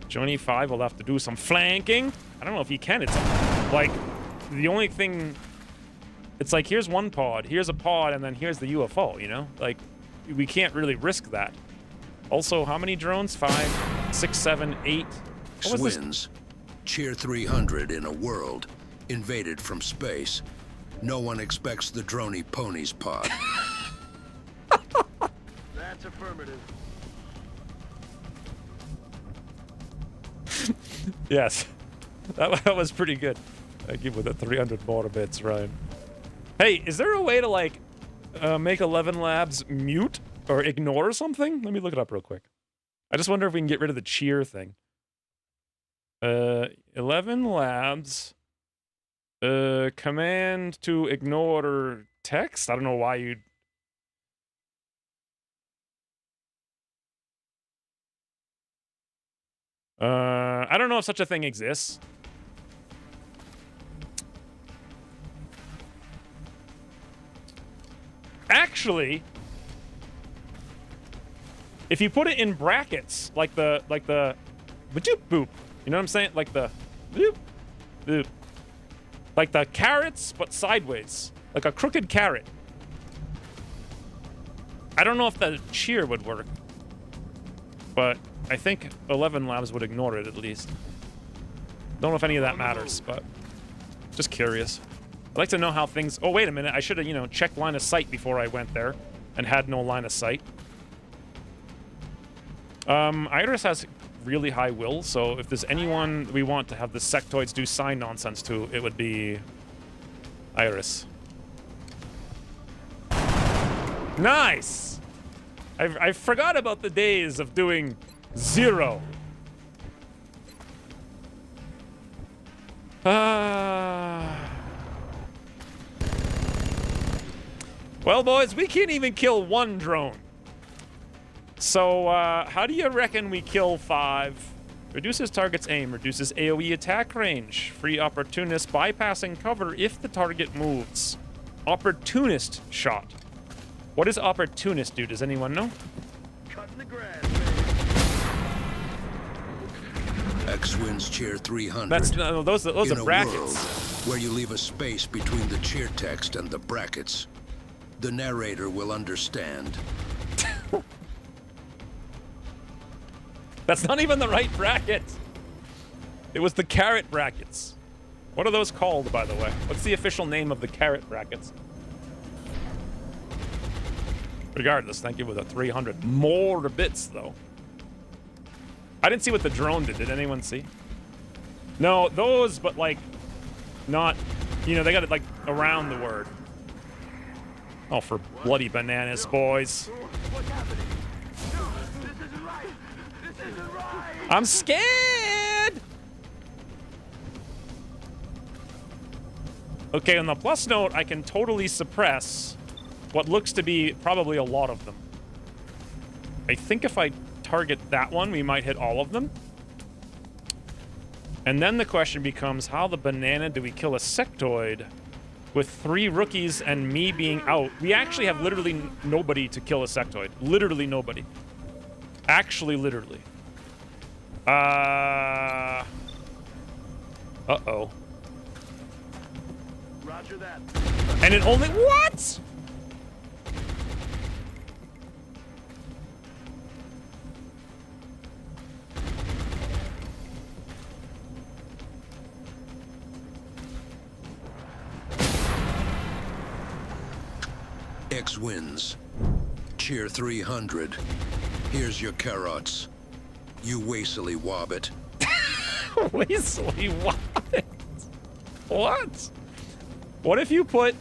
Joni 5 will have to do some flanking. I don't know if he can. It's like the only thing. It's like here's one pod, here's a pod, and then here's the UFO. You know, like we can't really risk that. Also, how many drones? 5, 6, 7, 8. What was Swins. Cheer 300 in a world invaded from space. No one expects the Droney Ponies pod. That's affirmative. Yes, that was pretty good. Thank you for the 300 more bits, Ryan. Hey, is there a way to like make 11 Labs mute or ignore something? Let me look it up real quick. I just wonder if we can get rid of the cheer thing. 11 Labs command to ignore text. I don't know why you'd. I don't know if such a thing exists. Actually, if you put it in brackets, like the boop boop, you know what I'm saying? Like the boop boop, like the carrots but sideways, like a crooked carrot. I don't know if the cheer would work, but I think 11 Labs would ignore it at least. Don't know if any of that matters, but just curious. I'd like to know how things... Oh, wait a minute. I should have, you know, checked line of sight before I went there and had no line of sight. Iris has really high will, so if there's anyone we want to have the sectoids do sign nonsense to, it would be Iris. Nice! I forgot about the days of doing 0. Well, boys, we can't even kill 1 drone. So, how do you reckon we kill 5? Reduces target's aim, reduces AoE attack range, free opportunist bypassing cover if the target moves. Opportunist shot. What does opportunist do? Does anyone know? Cutting the grass. X-Wings Cheer 300. That's no, those in are a brackets. world where you leave a space between the cheer text and the brackets, the narrator will understand. That's not even the right bracket. It was the carrot brackets. What are those called, by the way? What's the official name of the carrot brackets? Regardless, thank you for the 300 more bits, though. I didn't see what the drone did. Did anyone see? No, those, but like, not, you know, they got it like around the word. Oh, for bloody bananas, boys. What's happening? No, this isn't right. This isn't right. I'm scared! Okay, on the plus note, I can totally suppress what looks to be probably a lot of them. I think if I target that one, we might hit all of them. And then the question becomes, how the banana do we kill a sectoid with 3 rookies and me being out? We actually have literally nobody to kill a sectoid. Literally nobody. Actually, literally. Uh-oh. Roger that. And it only... What? X-Wins Cheer 300. Here's your carrots. You wastily wobbit. Weasley, what? What? What if you put...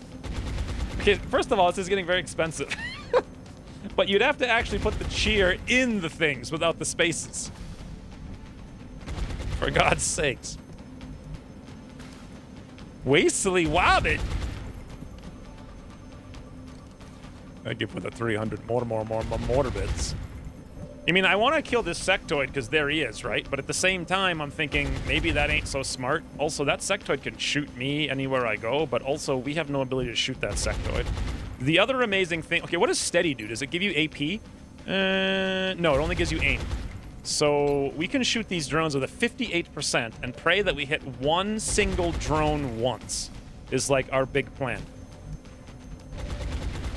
Okay, first of all, this is getting very expensive. But you'd have to actually put the cheer in the things without the spaces. For God's sakes. Wastely wobbit. Thank you for the 300 more bits. I mean, I want to kill this sectoid because there he is, right? But at the same time, I'm thinking maybe that ain't so smart. Also, that sectoid can shoot me anywhere I go, but also we have no ability to shoot that sectoid. The other amazing thing... Okay, what does steady do? Does it give you AP? No, it only gives you aim. So we can shoot these drones with a 58% and pray that we hit 1 single drone once, is like our big plan.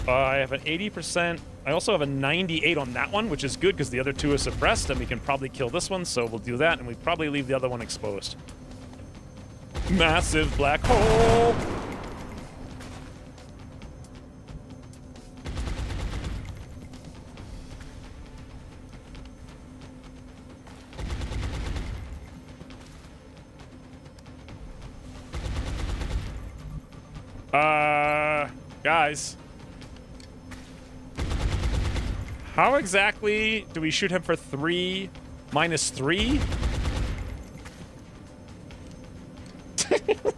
I have an 80%. I also have a 98 on that one, which is good because the other 2 are suppressed, and we can probably kill this one, so we'll do that, and we probably leave the other one exposed. Massive black hole! Guys. How exactly do we shoot him for 3 minus 3?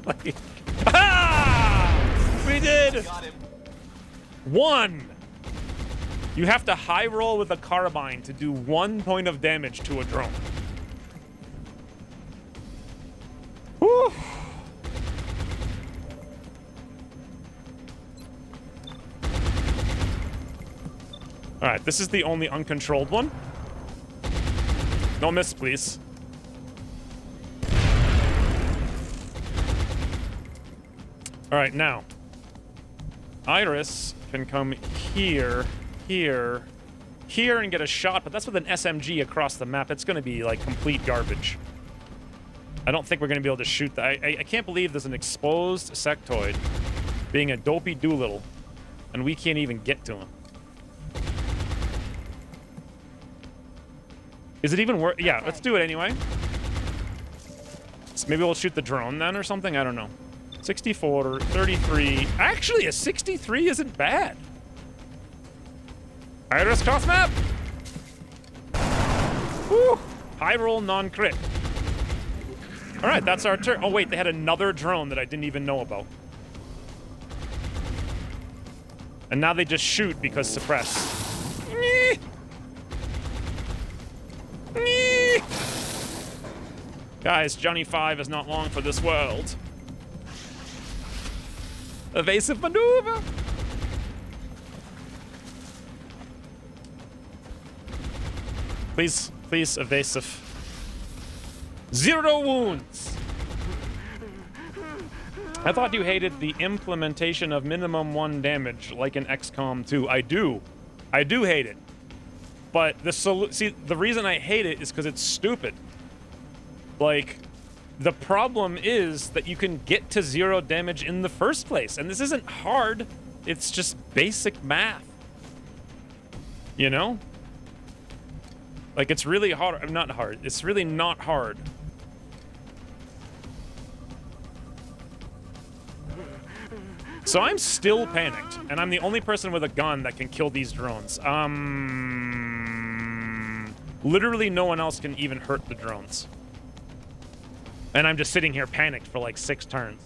Like, ah! We did! Got him. 1! You have to high roll with a carbine to do 1 point of damage to a drone. Whew. Alright, this is the only uncontrolled one. No miss, please. Alright, now. Iris can come here, here, here and get a shot, but that's with an SMG across the map. It's going to be, like, complete garbage. I don't think we're going to be able to shoot that. I can't believe there's an exposed sectoid being a dopey Doolittle, and we can't even get to him. Is it even worth... Yeah, let's do it anyway. So maybe we'll shoot the drone then or something? I don't know. 64, 33. Actually, a 63 isn't bad. Iris cross map. Woo! High roll, non-crit. All right, that's our turn. Oh, wait, they had another drone that I didn't even know about. And now they just shoot because suppress. Nyeh. Nyeh. Guys, Johnny 5 is not long for this world. Evasive maneuver. Please, please, evasive. 0 wounds. I thought you hated the implementation of minimum 1 damage, like in XCOM 2. I do hate it. But the reason I hate it is because it's stupid. Like, the problem is that you can get to 0 damage in the first place, and this isn't hard. It's just basic math. You know? Like, it's really hard. Not hard. It's really not hard. So I'm still panicked, and I'm the only person with a gun that can kill these drones. Literally no one else can even hurt the drones. And I'm just sitting here panicked for like 6 turns.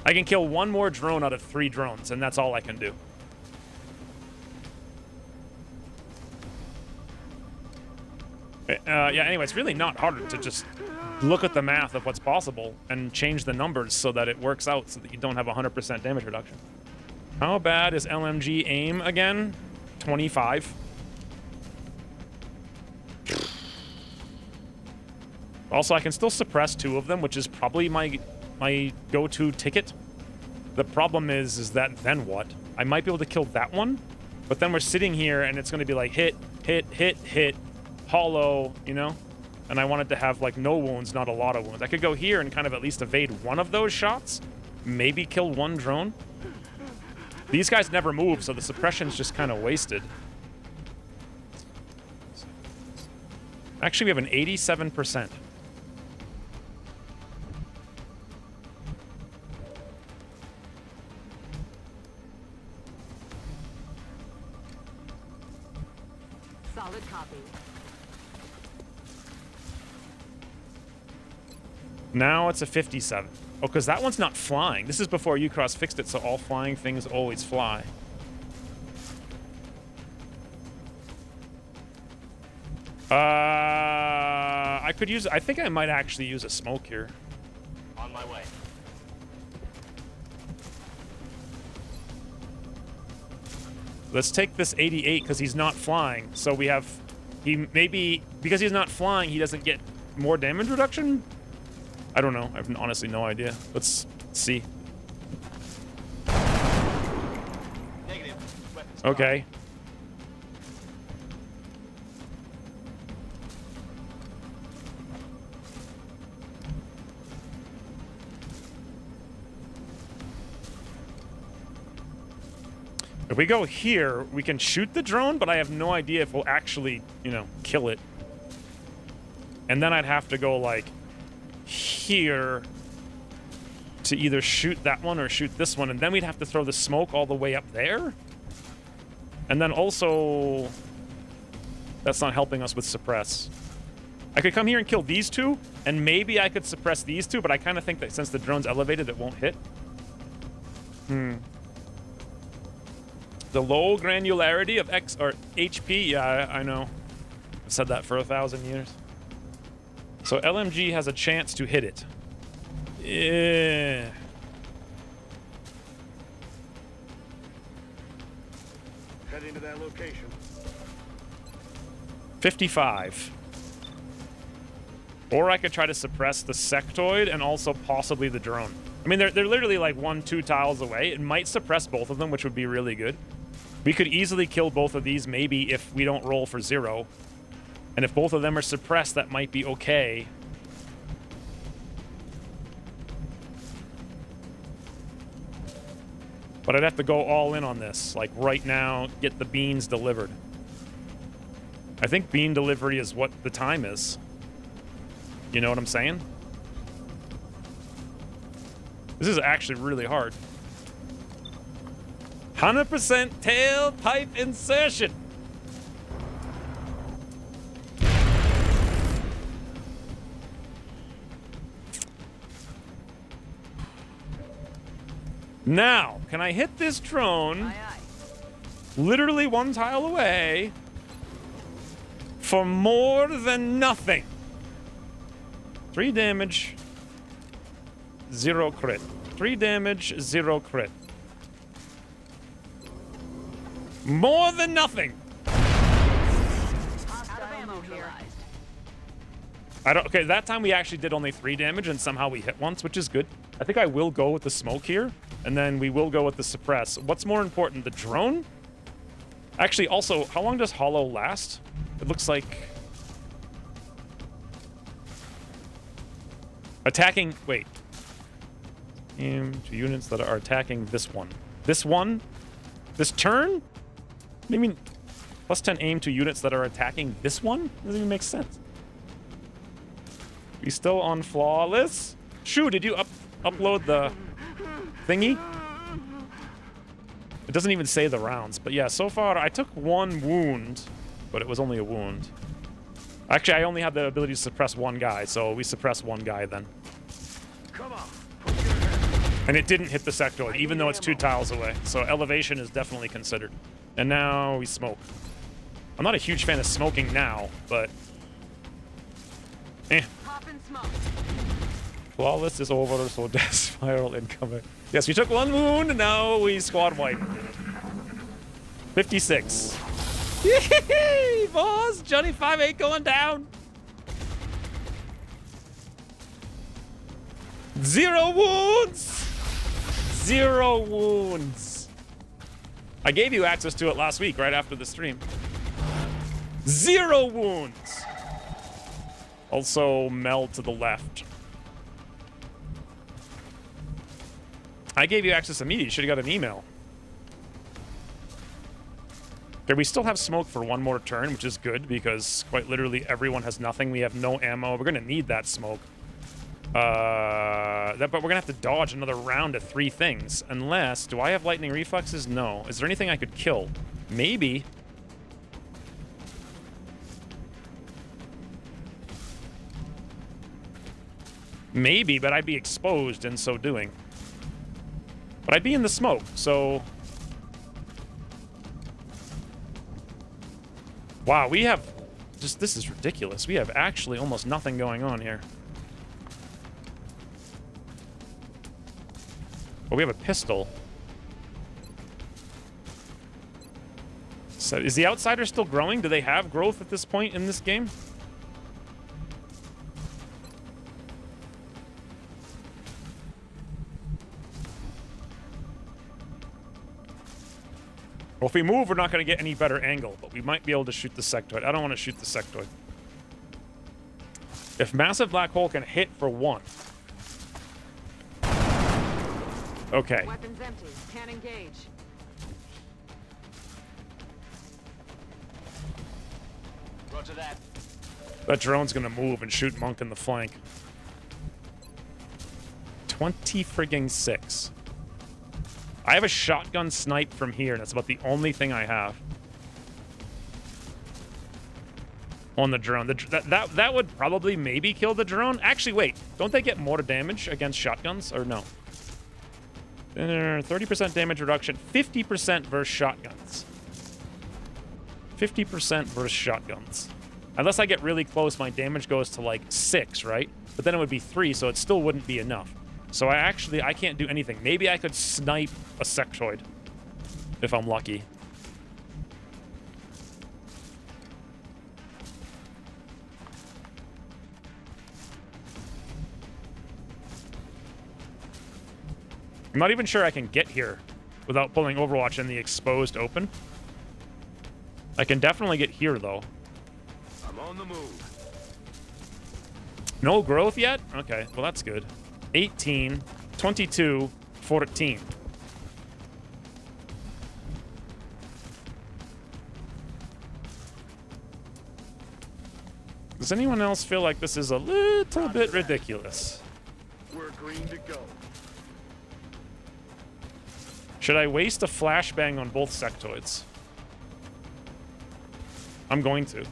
I can kill 1 more drone out of 3 drones, and that's all I can do. Yeah, anyway, it's really not hard to just look at the math of what's possible and change the numbers so that it works out so that you don't have 100% damage reduction. How bad is LMG aim again? 25. Also, I can still suppress 2 of them, which is probably my go-to ticket. The problem is that then what? I might be able to kill that one, but then we're sitting here and it's going to be like hit, hit, hit, hit, hollow, you know? And I wanted to have like no wounds, not a lot of wounds. I could go here and kind of at least evade one of those shots, maybe kill 1 drone. These guys never move, so the suppression's just kind of wasted. Actually, we have an 87%. Solid copy. Now it's a 57. Oh, because that one's not flying. This is before Ucross fixed it, so all flying things always fly. I could use... I think I might actually use a smoke here. On my way. Let's take this 88 because he's not flying. So we have... He maybe... Because he's not flying, he doesn't get more damage reduction? I don't know. I have honestly no idea. Let's see. Negative. Weapons Okay. If we go here, we can shoot the drone, but I have no idea if we'll actually, you know, kill it. And then I'd have to go, like, here to either shoot that one or shoot this one, and then we'd have to throw the smoke all the way up there. And then also, that's not helping us with suppress. I could come here and kill these 2, and maybe I could suppress these 2, but I kind of think that since the drone's elevated, it won't hit. The low granularity of X or HP, yeah, I know. I've said that for 1,000 years. So LMG has a chance to hit it. Yeah. Heading to that location. 55. Or I could try to suppress the sectoid and also possibly the drone. I mean, they're literally like 1-2 tiles away. It might suppress both of them, which would be really good. We could easily kill both of these, maybe if we don't roll for 0. And if both of them are suppressed, that might be okay. But I'd have to go all in on this. Like, right now, get the beans delivered. I think bean delivery is what the time is. You know what I'm saying? This is actually really hard. 100% tailpipe insertion. Now, can I hit this drone literally one tile away for more than nothing? 3 damage, 0 crit. 3 damage, 0 crit. More than nothing. Okay, that time we actually did only 3 damage and somehow we hit once, which is good. I think I will go with the smoke here, and then we will go with the suppress. What's more important, the drone? Actually, also, how long does hollow last? It looks like... Attacking... Wait. Aim to units that are attacking this one. This one? This turn? What do you mean? Plus 10 aim to units that are attacking this one? Doesn't even make sense. We still on flawless? Shoo, did you upload the thingy? It doesn't even say the rounds. But yeah, so far I took 1 wound, but it was only a wound. Actually, I only had the ability to suppress 1 guy, so we suppress 1 guy then. Come on. And it didn't hit the sectoid, even though it's 2 tiles away. So elevation is definitely considered. And now we smoke. I'm not a huge fan of smoking now, but... Flawless is over, so death spiral incoming. Yes, we took 1 wound, and now we squad wipe. 56. Yee, boss! Johnny 5-8 going down. 0 wounds! 0 wounds. I gave you access to it last week, right after the stream. 0 wounds. Also, Mel to the left. I gave you access immediately. You should have got an email. Okay, we still have smoke for 1 more turn, which is good because quite literally everyone has nothing. We have no ammo. We're going to need that smoke. But we're going to have to dodge another round of 3 things. Unless, do I have lightning reflexes? No. Is there anything I could kill? Maybe. Maybe, but I'd be exposed in so doing. But I'd be in the smoke, so... Wow, we have... Just, this is ridiculous. We have actually almost nothing going on here. But we have a pistol. So, is the outsider still growing? Do they have growth at this point in this game? Well, if we move, we're not going to get any better angle, but we might be able to shoot the sectoid. I don't want to shoot the sectoid. If massive black hole can hit for 1. Okay. Weapons empty. Can't engage. Roger that. That drone's going to move and shoot Monk in the flank. 20 frigging 6. I have a shotgun snipe from here, and that's about the only thing I have on the drone. That would probably maybe kill the drone. Actually, wait. Don't they get more damage against shotguns, or no? 30% damage reduction. 50% versus shotguns. 50% versus shotguns. Unless I get really close, my damage goes to, like, 6, right? But then it would be 3, so it still wouldn't be enough. So I can't do anything. Maybe I could snipe a sectoid if I'm lucky. I'm not even sure I can get here without pulling Overwatch in the exposed open. I can definitely get here, though. I'm on the move. No growth yet? Okay, well, that's good. 18, 22, 14. Does anyone else feel like this is a little bit ridiculous? We're green to go. Should I waste a flashbang on both sectoids? I'm going to.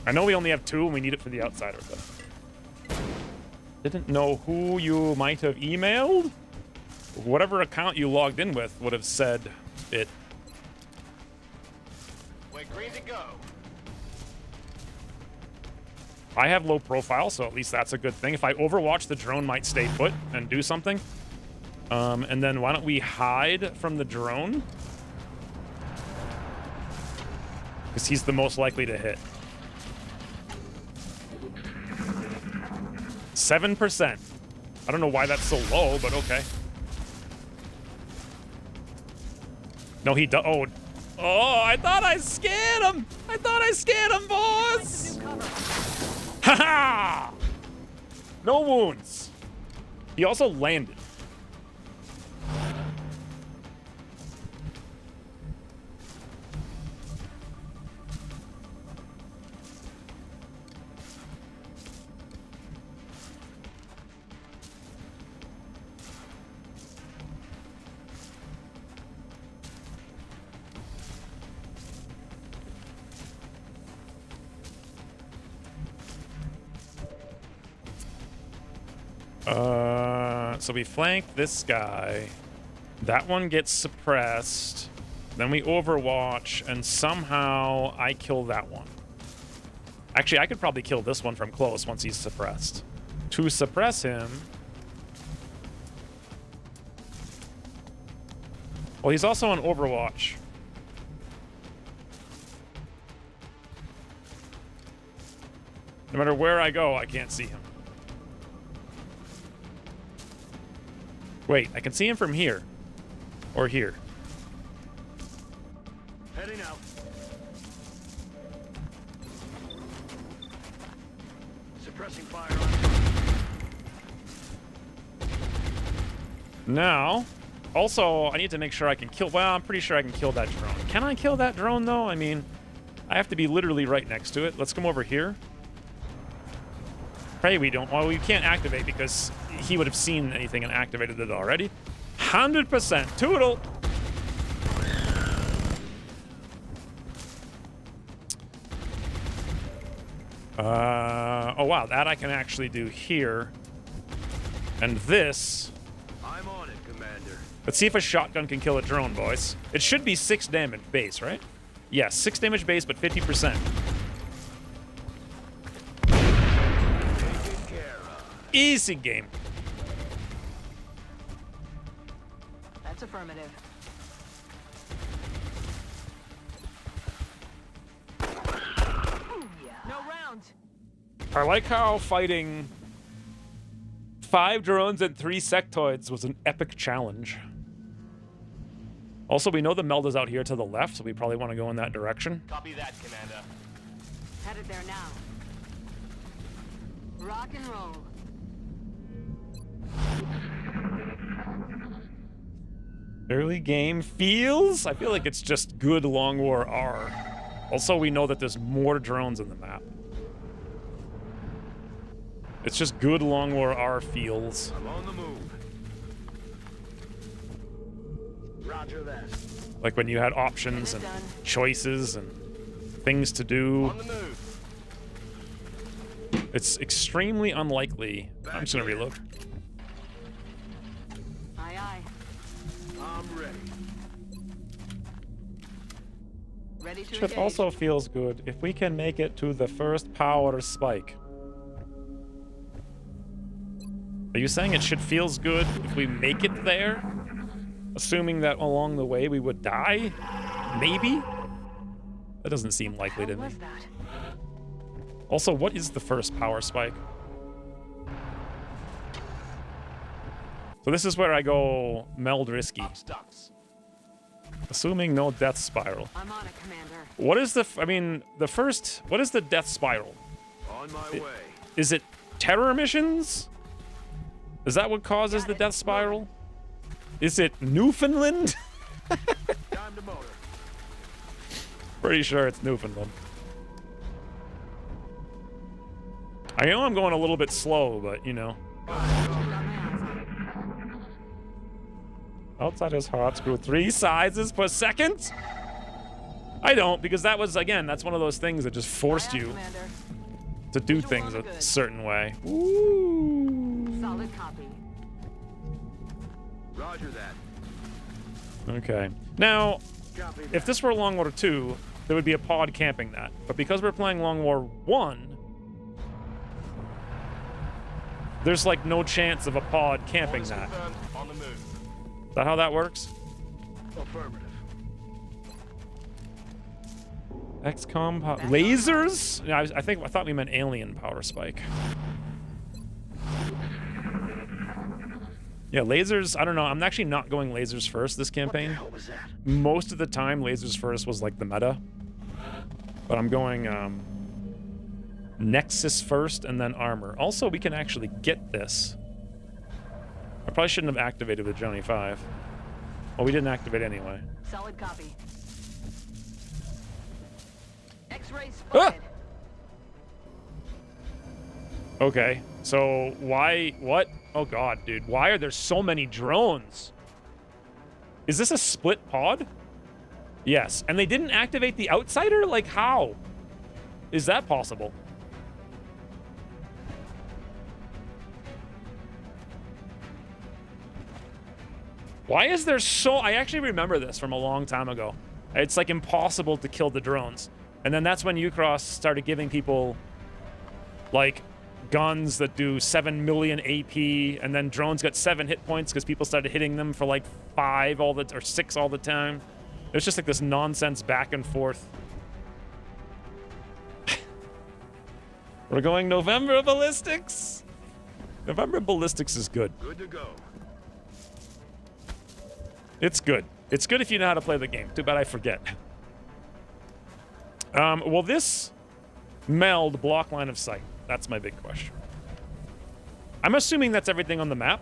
I know we only have 2 and we need it for the outsider, but... Didn't know who you might have emailed? Whatever account you logged in with would have said it. We're green to go. I have low profile, so at least that's a good thing. If I overwatch, the drone might stay put and do something. And then why don't we hide from the drone? Because he's the most likely to hit. 7%. I don't know why that's so low, but okay. No, he does. Oh, I thought I scared him. I thought I scared him, boss. Ha ha! No wounds. He also landed. So we flank this guy. That one gets suppressed. Then we overwatch, and somehow I kill that one. Actually, I could probably kill this one from close once he's suppressed. To suppress him... Well, he's also on overwatch. No matter where I go, I can't see him. Wait, I can see him from here. Or here. Heading out. Suppressing fire on. Now, also, I need to make sure I can kill... Well, I'm pretty sure I can kill that drone. Can I kill that drone, though? I mean, I have to be literally right next to it. Let's come over here. Pray we don't... Well, we can't activate because he would have seen anything and activated it already. 100%. Toodle! Oh, wow. That I can actually do here. And this... I'm on it, Commander. Let's see if a shotgun can kill a drone, boys. It should be 6 damage base, right? Yes, 6 damage base, but 50%. Easy game. That's affirmative. No rounds. I like how fighting 5 drones and 3 sectoids was an epic challenge. Also, we know the meld is out here to the left, so we probably want to go in that direction. Copy that, Commander. Headed there now. Rock and roll. Early game feels? I feel like it's just good Long War R. Also, we know that there's more drones in the map. It's just good Long War R feels. I'm on the move. Roger that. Like when you had options and choices and things to do. On the move. It's extremely unlikely. I'm just gonna reload. Aye, aye. I'm ready. Ready to It engage. also feels good if we can make it to the first power spike. Are you saying it should feels good if we make it there? Assuming that along the way we would die? Maybe? That doesn't seem likely to How me. was that? Also, what is the first power spike? So this is where I go meld risky. Stops. Assuming no death spiral. I'm on it, Commander. What is the... what is the death spiral? On my way. Is it terror missions? Is that what causes the death spiral? Is it Newfoundland? Time to motor. Pretty sure it's Newfoundland. I know I'm going a little bit slow, but you know. Outside his heart screw 3 sizes per second? I don't, because that was, again, that's one of those things that just forced you to do things a certain way. Ooh. Solid copy. Roger that. Okay. Now, if this were Long War 2, there would be a pod camping that. But because we're playing Long War 1, there's like no chance of a pod camping that. On the move. Is that how that works? Affirmative. XCOM lasers? Yeah, I thought we meant alien power spike. Yeah, lasers. I don't know. I'm actually not going lasers first this campaign. What was that? Most of the time, lasers first was like the meta, but I'm going Nexus first and then armor. Also, we can actually get this. I probably shouldn't have activated with Johnny 5. Well, we didn't activate anyway. Solid copy. X-ray Ah! spotted. Okay, so why, what? Oh god, dude, why are there so many drones? Is this a split pod? Yes, and they didn't activate the outsider? Like, how is that possible? Why is there so... I actually remember this from a long time ago. It's like impossible to kill the drones. And then that's when Ucross started giving people like guns that do 7 million AP, and then drones got 7 hit points because people started hitting them for like 5 or 6 all the time. It's just like this nonsense back and forth. We're going November ballistics. November ballistics is good. Good to go. It's good. It's good if you know how to play the game. Too bad I forget. Will this meld block line of sight? That's my big question. I'm assuming that's everything on the map.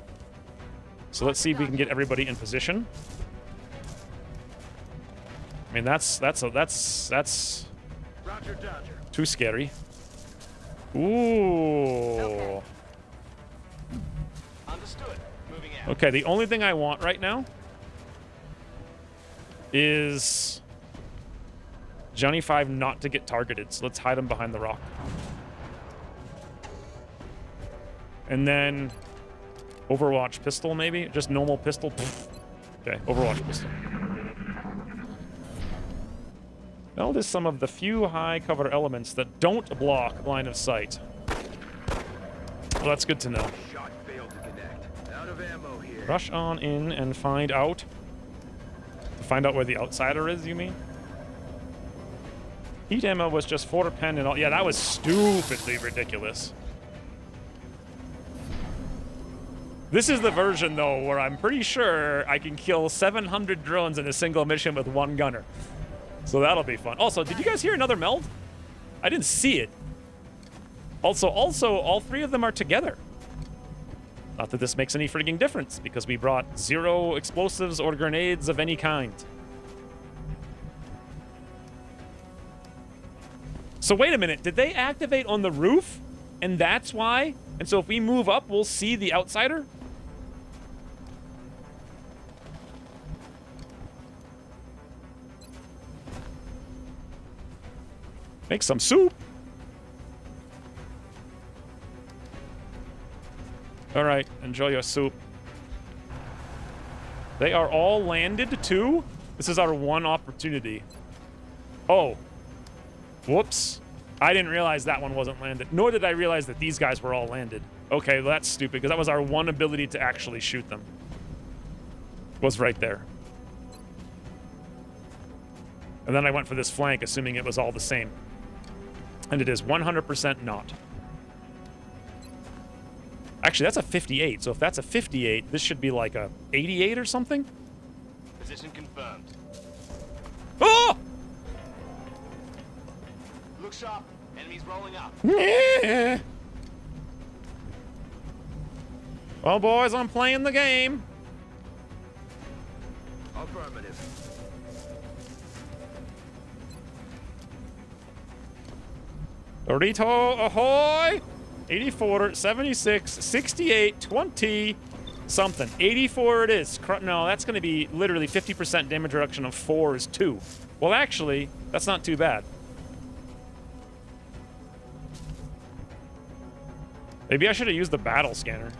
So let's see if we can get everybody in position. I mean, that's Roger, Dodger. too scary. Ooh. Understood. Moving out. Okay, the only thing I want right now is Johnny 5 not to get targeted, so let's hide him behind the rock. And then Overwatch pistol, maybe? Just normal pistol? Okay, Overwatch pistol. Meld is some of the few high cover elements that don't block line of sight. Well, that's good to know. Shot failed to connect. Out of ammo here. Rush on in and find out. Find out where the outsider is, you mean? Heat ammo was just 4 pen and all. Yeah, that was stupidly ridiculous. This is the version, though, where I'm pretty sure I can kill 700 drones in a single mission with 1 gunner. So that'll be fun. Also, did you guys hear another meld? I didn't see it. Also, all 3 of them are together. Not that this makes any frigging difference, because we brought 0 explosives or grenades of any kind. So wait a minute, did they activate on the roof? And that's why? And so if we move up, we'll see the outsider? Make some soup. All right, enjoy your soup. They are all landed too? This is our one opportunity. Oh. Whoops. I didn't realize that one wasn't landed. Nor did I realize that these guys were all landed. Okay, well, that's stupid, because that was our one ability to actually shoot them. Was right there. And then I went for this flank, assuming it was all the same. And it is 100% not. Actually, that's a 58. So if that's a 58, this should be like a 88 or something. Position confirmed. Oh! Look sharp. Enemies rolling up. Yeah. Well, boys, I'm playing the game. Affirmative. Dorito ahoy! 84, 76, 68, 20, something. 84 it is. No, that's going to be literally 50% damage reduction of 4 is 2. Well, actually, that's not too bad. Maybe I should have used the battle scanner.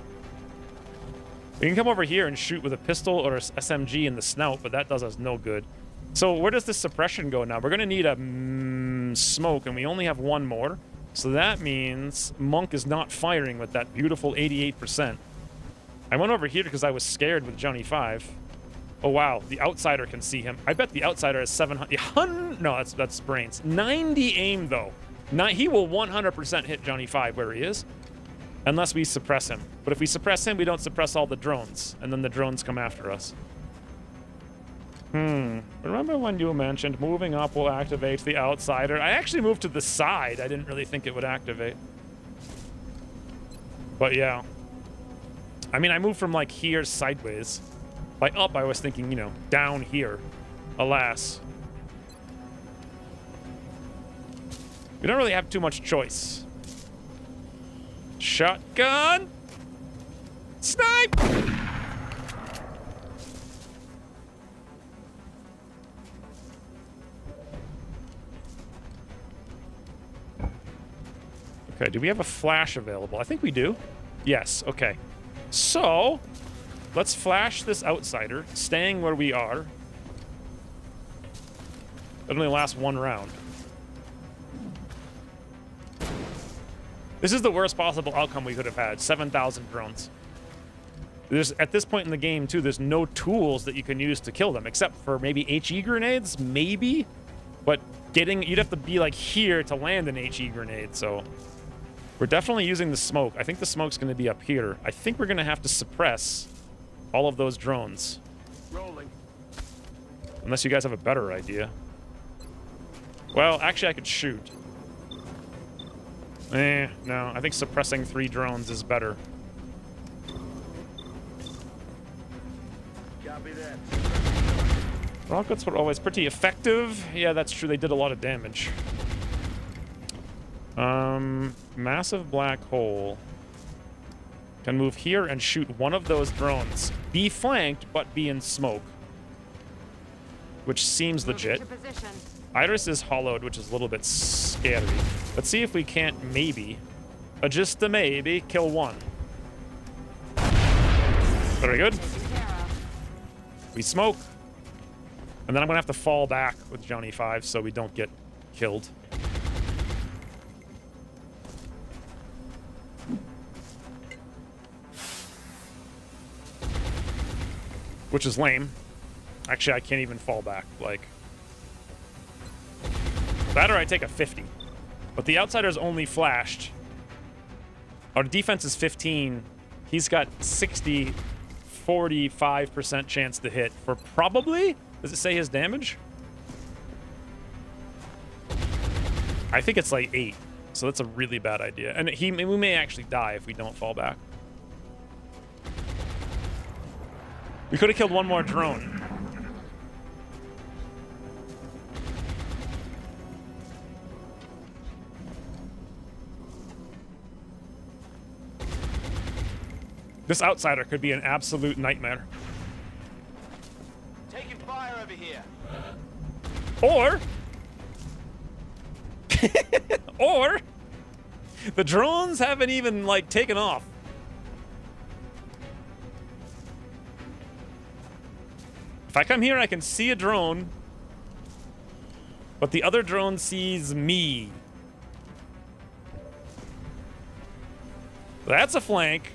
We can come over here and shoot with a pistol or a SMG in the snout, but that does us no good. So where does this suppression go now? We're going to need a smoke, and we only have one more. So that means Monk is not firing with that beautiful 88%. I went over here because I was scared with Johnny 5. Oh, wow. The Outsider can see him. I bet the Outsider has 700... No, that's brains. 90 aim, though. He will 100% hit Johnny 5 where he is. Unless we suppress him. But if we suppress him, we don't suppress all the drones. And then the drones come after us. Remember when you mentioned moving up will activate the Outsider? I actually moved to the side. I didn't really think it would activate. But yeah. I mean, I moved from like here sideways. By up, I was thinking, you know, down here. Alas. We don't really have too much choice. Shotgun! Snipe! Okay, do we have a flash available? I think we do. Yes, okay. So, let's flash this Outsider, staying where we are. It only lasts one round. This is the worst possible outcome we could have had. 7,000 drones. At this point in the game, too, there's no tools that you can use to kill them, except for maybe HE grenades, maybe? But you'd have to be, like, here to land an HE grenade, so... We're definitely using the smoke. I think the smoke's going to be up here. I think we're going to have to suppress all of those drones. Rolling. Unless you guys have a better idea. Well, actually, I could shoot. No. I think suppressing 3 drones is better. Copy that. Rockets were always pretty effective. Yeah, that's true. They did a lot of damage. Massive black hole. Can move here and shoot one of those drones. Be flanked, but be in smoke. Which seems legit. Iris is hollowed, which is a little bit scary. Let's see if we can't maybe, just a maybe, kill one. Very good. We smoke. And then I'm going to have to fall back with Johnny 5 so we don't get killed. Which is lame. Actually, I can't even fall back. Like, that or I take a 50. But the Outsider's only flashed. Our defense is 15. He's got 60, 45% chance to hit for probably... Does it say his damage? I think it's like 8. So that's a really bad idea. And we may actually die if we don't fall back. We could have killed one more drone. This Outsider could be an absolute nightmare. Taking fire over here. Or... or... the drones haven't even, like, taken off. If I come here, I can see a drone. But the other drone sees me. That's a flank.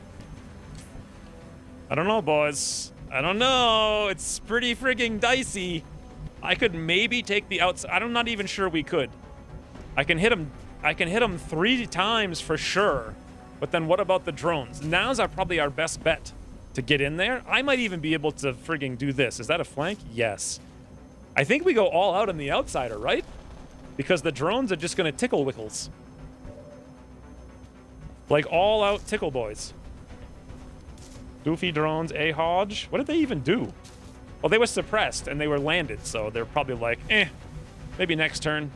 I don't know, boys. I don't know. It's pretty frigging dicey. I could maybe take the outside. I'm not even sure we could. I can hit him 3 times for sure. But then what about the drones? Now's probably our best bet to get in there. I might even be able to frigging do this. Is that a flank? Yes. I think we go all out on the Outsider, right? Because the drones are just going to tickle wickles. Like all out tickle boys. Goofy drones, A-Hodge. What did they even do? Well, they were suppressed and they were landed, so they're probably like, maybe next turn.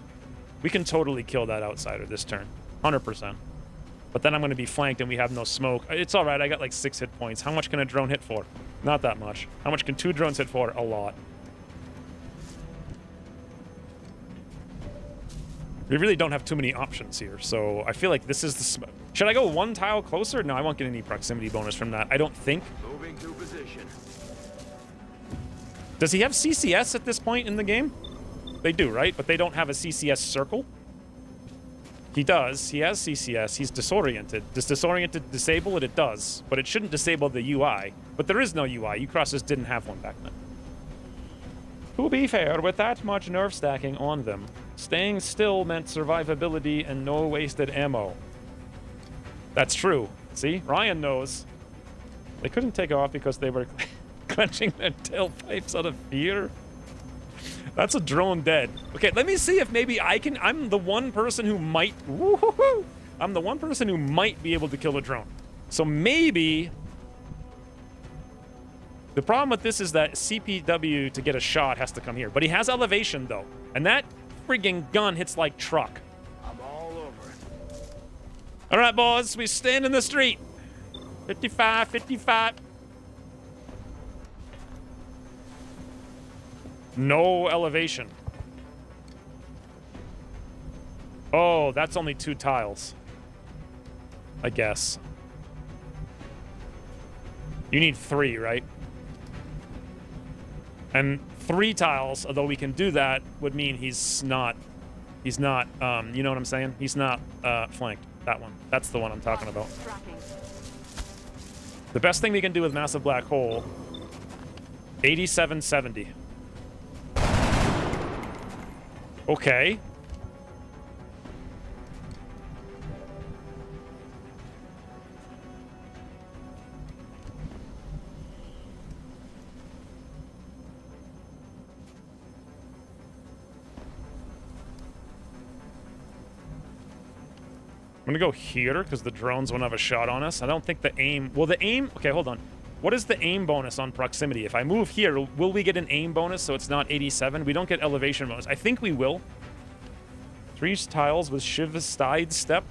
We can totally kill that Outsider this turn. 100%. But then I'm going to be flanked and we have no smoke. It's all right. I got like 6 hit points. How much can a drone hit for? Not that much. How much can 2 drones hit for? A lot. We really don't have too many options here, so I feel like this is the... Should I go 1 tile closer? No, I won't get any proximity bonus from that. I don't think. Moving to position. Does he have CCS at this point in the game? They do, right? But they don't have a CCS circle? He does. He has CCS. He's disoriented. Does disoriented disable it? It does. But it shouldn't disable the UI. But there is no UI. Ucrosses didn't have one back then. To be fair, with that much nerve stacking on them, staying still meant survivability and no wasted ammo. That's true. See? Ryan knows. They couldn't take off because they were clenching their tailpipes out of fear. That's a drone dead. Okay, let me see if maybe I can... I'm the one person who might... Woo-hoo-hoo! I'm the one person who might be able to kill a drone. So maybe... The problem with this is that CPW to get a shot has to come here. But he has elevation, though. And that frigging gun hits like truck. I'm all over it. All right, boys. We stand in the street. 55, 55. No elevation. Oh, that's only 2 tiles. I guess. You need 3, right? And 3 tiles, although we can do that, would mean he's not, you know what I'm saying? He's not flanked. That one. That's the one I'm talking about. The best thing we can do with Massive Black Hole, 8770. Okay. I'm gonna go here because the drones won't have a shot on us. I don't think the aim... Well, the aim... Okay, hold on. What is the aim bonus on proximity? If I move here, will we get an aim bonus so it's not 87? We don't get elevation bonus. I think we will. 3 tiles with Shiv's side step.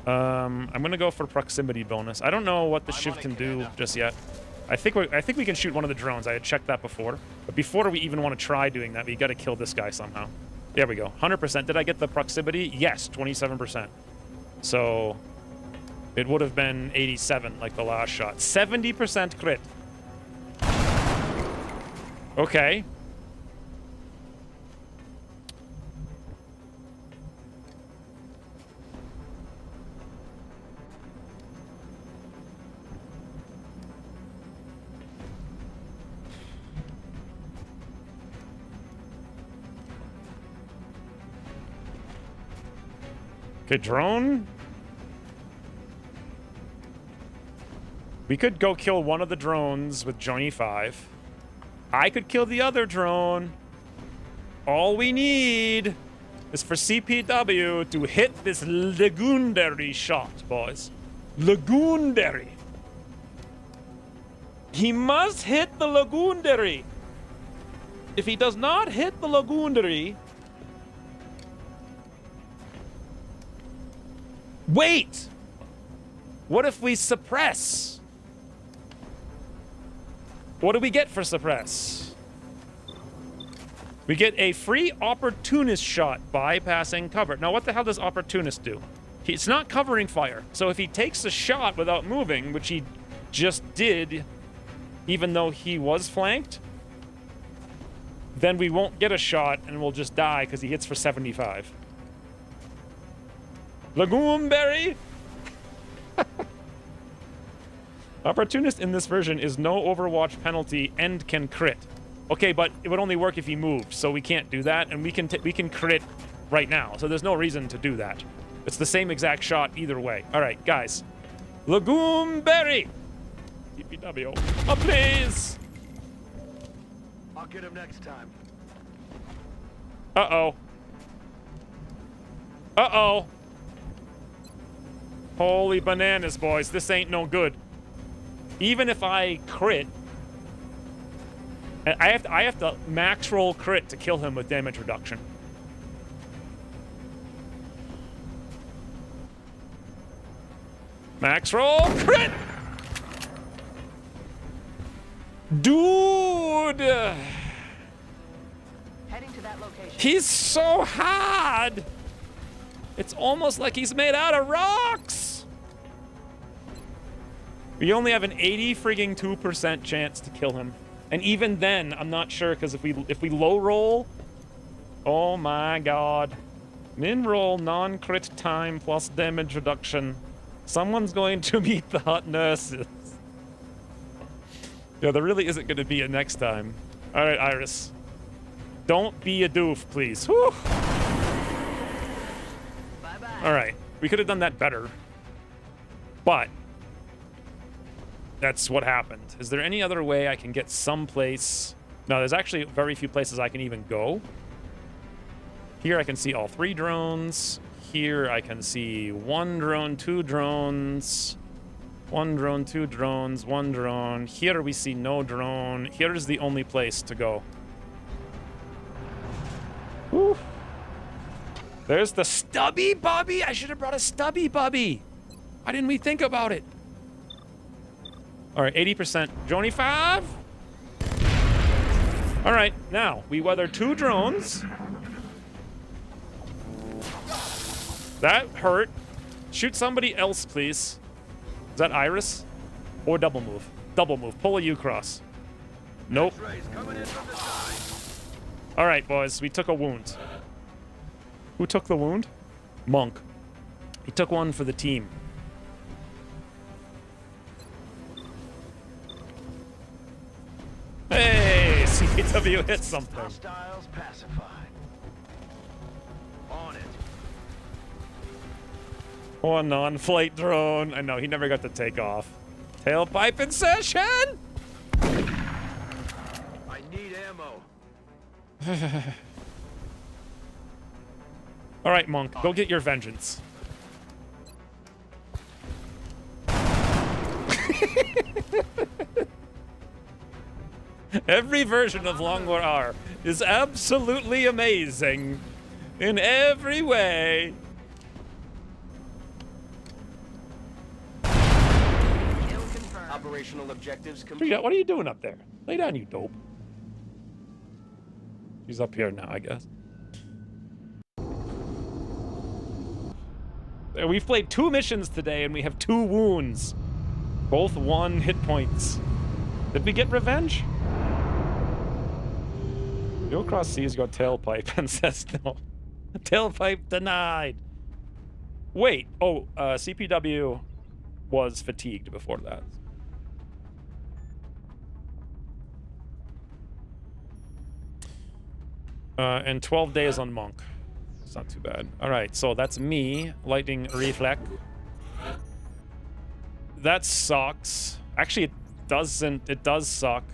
I'm gonna go for proximity bonus. I don't know what the Shiv can do just yet. I think we can shoot one of the drones. I had checked that before. But before we even want to try doing that, we got to kill this guy somehow. There we go. 100%. Did I get the proximity? Yes, 27%. So it would have been 87 like the last shot. 70% crit. Okay. Okay, drone. We could go kill one of the drones with Johnny 5. I could kill the other drone. All we need is for CPW to hit this legendary shot, boys. Legendary. He must hit the legendary. If he does not hit the legendary... Wait! What if we suppress? What do we get for suppress? We get a free opportunist shot bypassing cover. Now, what the hell does opportunist do? It's not covering fire. So if he takes a shot without moving, which he just did, even though he was flanked, then we won't get a shot and we'll just die because he hits for 75. Legumeberry? Opportunist in this version is no Overwatch penalty and can crit. Okay, but it would only work if he moved, so we can't do that, and we can crit right now, so there's no reason to do that. It's the same exact shot either way. All right, guys. Legumeberry! CPW. Oh, please! I'll get him next time. Uh-oh. Uh-oh. Holy bananas, boys. This ain't no good. Even if I crit, I have to max roll crit to kill him with damage reduction. Max roll. Crit! Dude! Heading to that location. He's so hard! It's almost like he's made out of rocks! We only have an 82% chance to kill him. And even then, I'm not sure, because if we low roll... Oh my god. Min roll, non-crit time, plus damage reduction. Someone's going to meet the hot nurses. Yeah, there really isn't going to be a next time. Alright, Iris. Don't be a doof, please. Whew. Bye-bye. Alright, we could have done that better. But... that's what happened. Is there any other way I can get someplace... No, there's actually very few places I can even go. Here I can see all 3 drones. Here I can see 1 drone, 2 drones. 1 drone, 2 drones, 1 drone. Here we see no drone. Here is the only place to go. Whew. There's the stubby bubby. I should have brought a stubby bubby. Why didn't we think about it? All right, 80%. Drone 5. All right, now we weather 2 drones. That hurt. Shoot somebody else, please. Is that Iris? Or double move? Double move. Pull a U-cross. Nope. All right, boys. We took a wound. Who took the wound? Monk. He took one for the team. Hey, CPW hit something. Hostiles pacified. On it. Or non-flight drone. I know, he never got to take off. Tailpipe insertion! I need ammo. All right, Monk, go get your vengeance. Every version of LWR is absolutely amazing in every way. Kill confirmed. Operational objectives complete. What are you doing up there? Lay down, you dope. She's up here now, I guess. We've played 2 missions today, and we have 2 wounds. Both 1 hit points. Did we get revenge? Go across seas, go tailpipe, and says no. Tailpipe denied. Wait. Oh, CPW was fatigued before that. And 12 days on Monk. It's not too bad. All right, so that's me. Lightning reflect. That sucks. Actually, it doesn't. It does suck.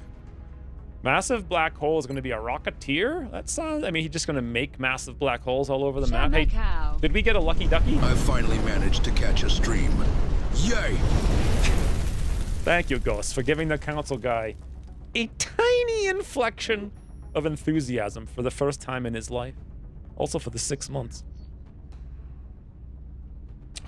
Massive black hole is going to be a rocketeer? That sounds... I mean, he's just going to make massive black holes all over the map. Hey, did we get a lucky ducky? I finally managed to catch a stream. Yay! Thank you, Ghost, for giving the council guy a tiny inflection of enthusiasm for the first time in his life. Also for the 6 months.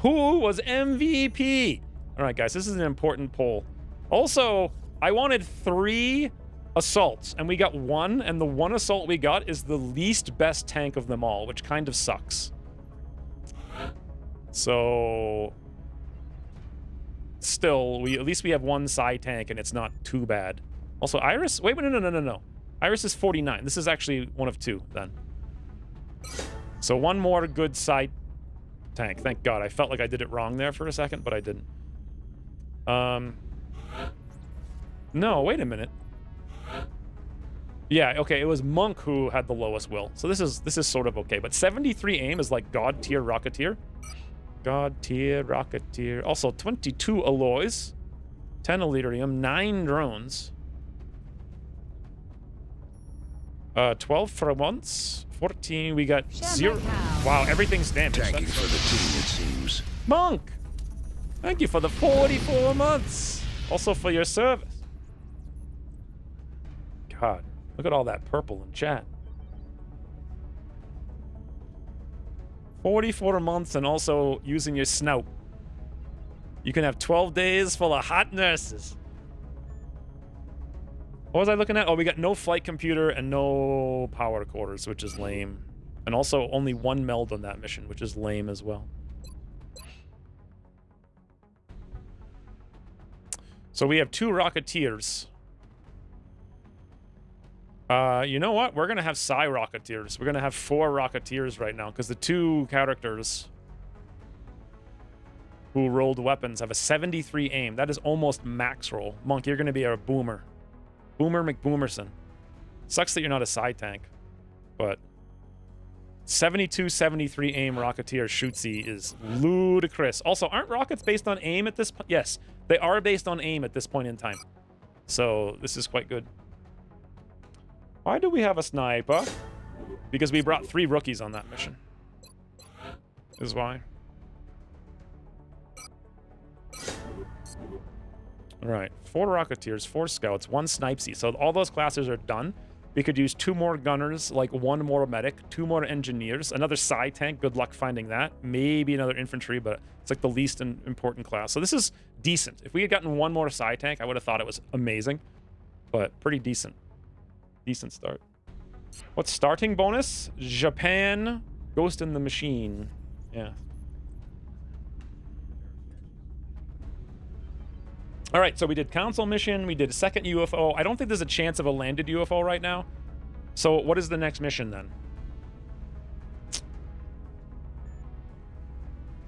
Who was MVP? All right, guys, this is an important poll. Also, I wanted 3 assaults, and we got 1, and the 1 assault we got is the least best tank of them all, which kind of sucks. So... still, at least we have 1 side tank, and it's not too bad. Also, Iris? Wait, no. Iris is 49. This is actually 1 of 2, then. So 1 more good side tank. Thank God. I felt like I did it wrong there for a second, but I didn't. No, wait a minute. Yeah, okay, it was Monk who had the lowest will. So this is sort of okay. But 73 aim is like God tier rocketeer. God tier rocketeer. Also 22 alloys, 10 Elytrium, 9 drones. 12 for once, 14, we got 0. Wow, everything's damaged. Tanking for the team, it seems. Monk! Thank you for the 44 months. Also for your service. God, look at all that purple in chat. 44 months and also using your snout. You can have 12 days full of hot nurses. What was I looking at? Oh, we got no flight computer and no power quarters, which is lame. And also only one meld on that mission, which is lame as well. So we have 2 Rocketeers. You know what? We're going to have Psi Rocketeers. We're going to have 4 Rocketeers right now, because the 2 characters who rolled weapons have a 73 aim. That is almost max roll. Monk, you're going to be a boomer. Boomer McBoomerson. Sucks that you're not a Psi tank, but 72, 73 aim Rocketeer Shootsy is ludicrous. Also, aren't rockets based on aim at this point? Yes, they are based on aim at this point in time. So this is quite good. Why do we have a sniper? Because we brought 3 rookies on that mission. Is why. All right, 4 Rocketeers, 4 Scouts, 1 Snipesy. So all those classes are done. We could use 2 more Gunners, like 1 more Medic, 2 more Engineers, another Psi Tank, good luck finding that. Maybe another Infantry, but it's like the least important class. So this is decent. If we had gotten 1 more Psi Tank, I would have thought it was amazing. But pretty decent. Decent start. What's starting bonus? Japan, Ghost in the Machine. Yeah. All right, so we did Council mission. We did a second UFO. I don't think there's a chance of a landed UFO right now. So what is the next mission then?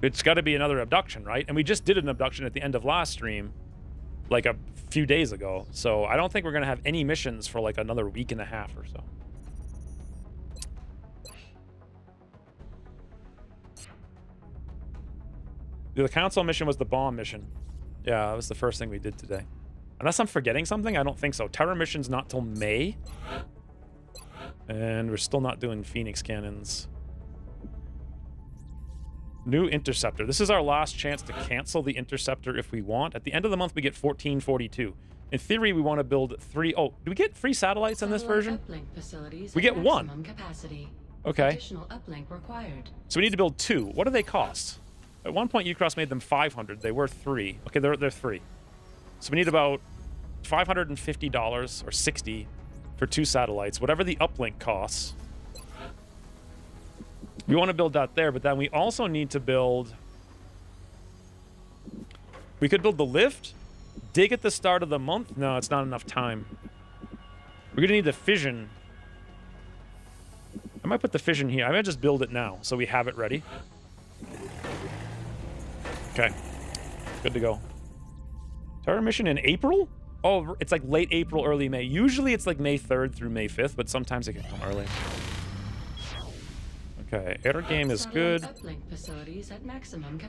It's got to be another abduction, right? And we just did an abduction at the end of last stream, like a few days ago. So I don't think we're going to have any missions for like another week and a half or so. The Council mission was the bomb mission. Yeah, that was the first thing we did today. Unless I'm forgetting something, I don't think so. Terror mission's not till May. And we're still not doing Phoenix cannons. New Interceptor. This is our last chance to cancel the Interceptor if we want. At the end of the month, we get 1442. In theory, we want to build 3... Oh, do we get 3 satellites in this version? We get 1. Okay. Additional uplink required. So we need to build 2. What do they cost? At one point, Ucross made them 500. They were 3. Okay, they're 3. So we need about $550 or 60 for 2 satellites. Whatever the uplink costs. We want to build that there, but then we also need to build... We could build the lift. Dig at the start of the month. No, it's not enough time. We're going to need the fission. I might put the fission here. I might just build it now so we have it ready. Okay, good to go. Terror mission in April? Oh, it's like late April, early May. Usually it's like May 3rd through May 5th, but sometimes it can come early. Okay, air game is good.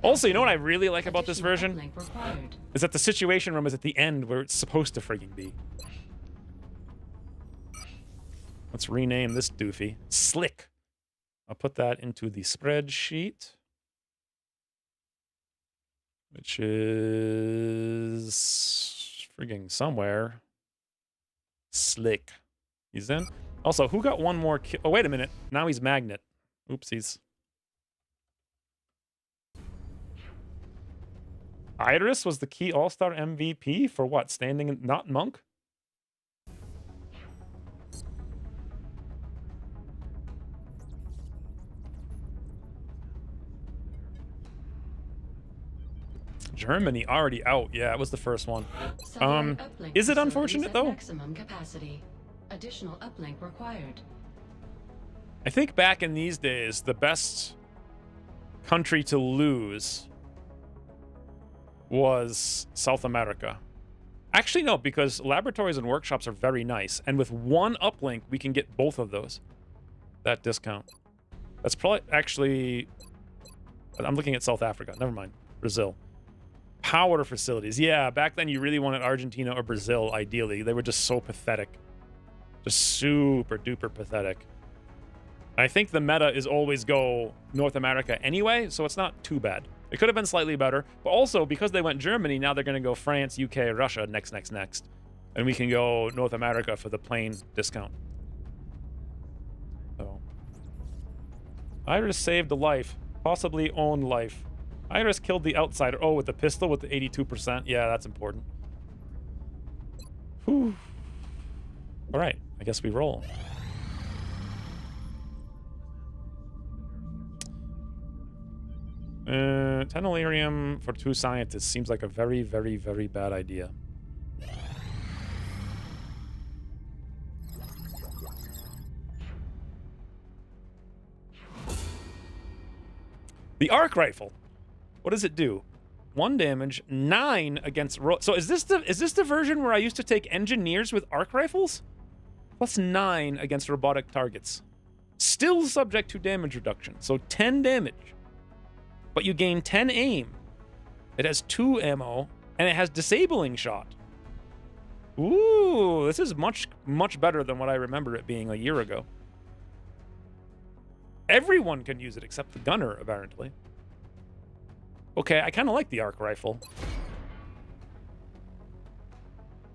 Also, you know what I really like about this version? Is that the situation room is at the end where it's supposed to frigging be. Let's rename this doofy. Slick. I'll put that into the spreadsheet. Which is frigging somewhere. Slick. He's in. Also, who got 1 more kill? Oh, wait a minute. Now he's Magnet. Oopsies. Iris was the key all-star MVP for what? Standing in, not Monk? Germany already out. Yeah, it was the first one. Is it unfortunate though? Maximum capacity. Additional uplink required. I think back in these days, the best country to lose was South America. Actually, no, because laboratories and workshops are very nice. And with 1 uplink, we can get both of those. That discount. That's probably actually... I'm looking at South Africa. Never mind. Brazil. Power facilities. Yeah, back then you really wanted Argentina or Brazil, ideally. They were just so pathetic. Just super duper pathetic. I think the meta is always go North America anyway, so it's not too bad. It could have been slightly better, but also because they went Germany, now they're going to go France, UK, Russia next. And we can go North America for the plain discount. So. Iris saved a life. Possibly own life. Iris killed the outsider. Oh, with the pistol with the 82%. Yeah, that's important. Whew. All right, I guess we roll. Tenellarium for 2 scientists seems like a very, very, very bad idea. The arc rifle. What does it do? 1 damage, 9 against so is this the version where I used to take engineers with arc rifles? Plus 9 against robotic targets. Still subject to damage reduction. So 10 damage. But you gain 10 aim. It has 2 ammo, and it has disabling shot. Ooh, this is much, much better than what I remember it being a year ago. Everyone can use it except the gunner, apparently. Okay, I kind of like the arc rifle.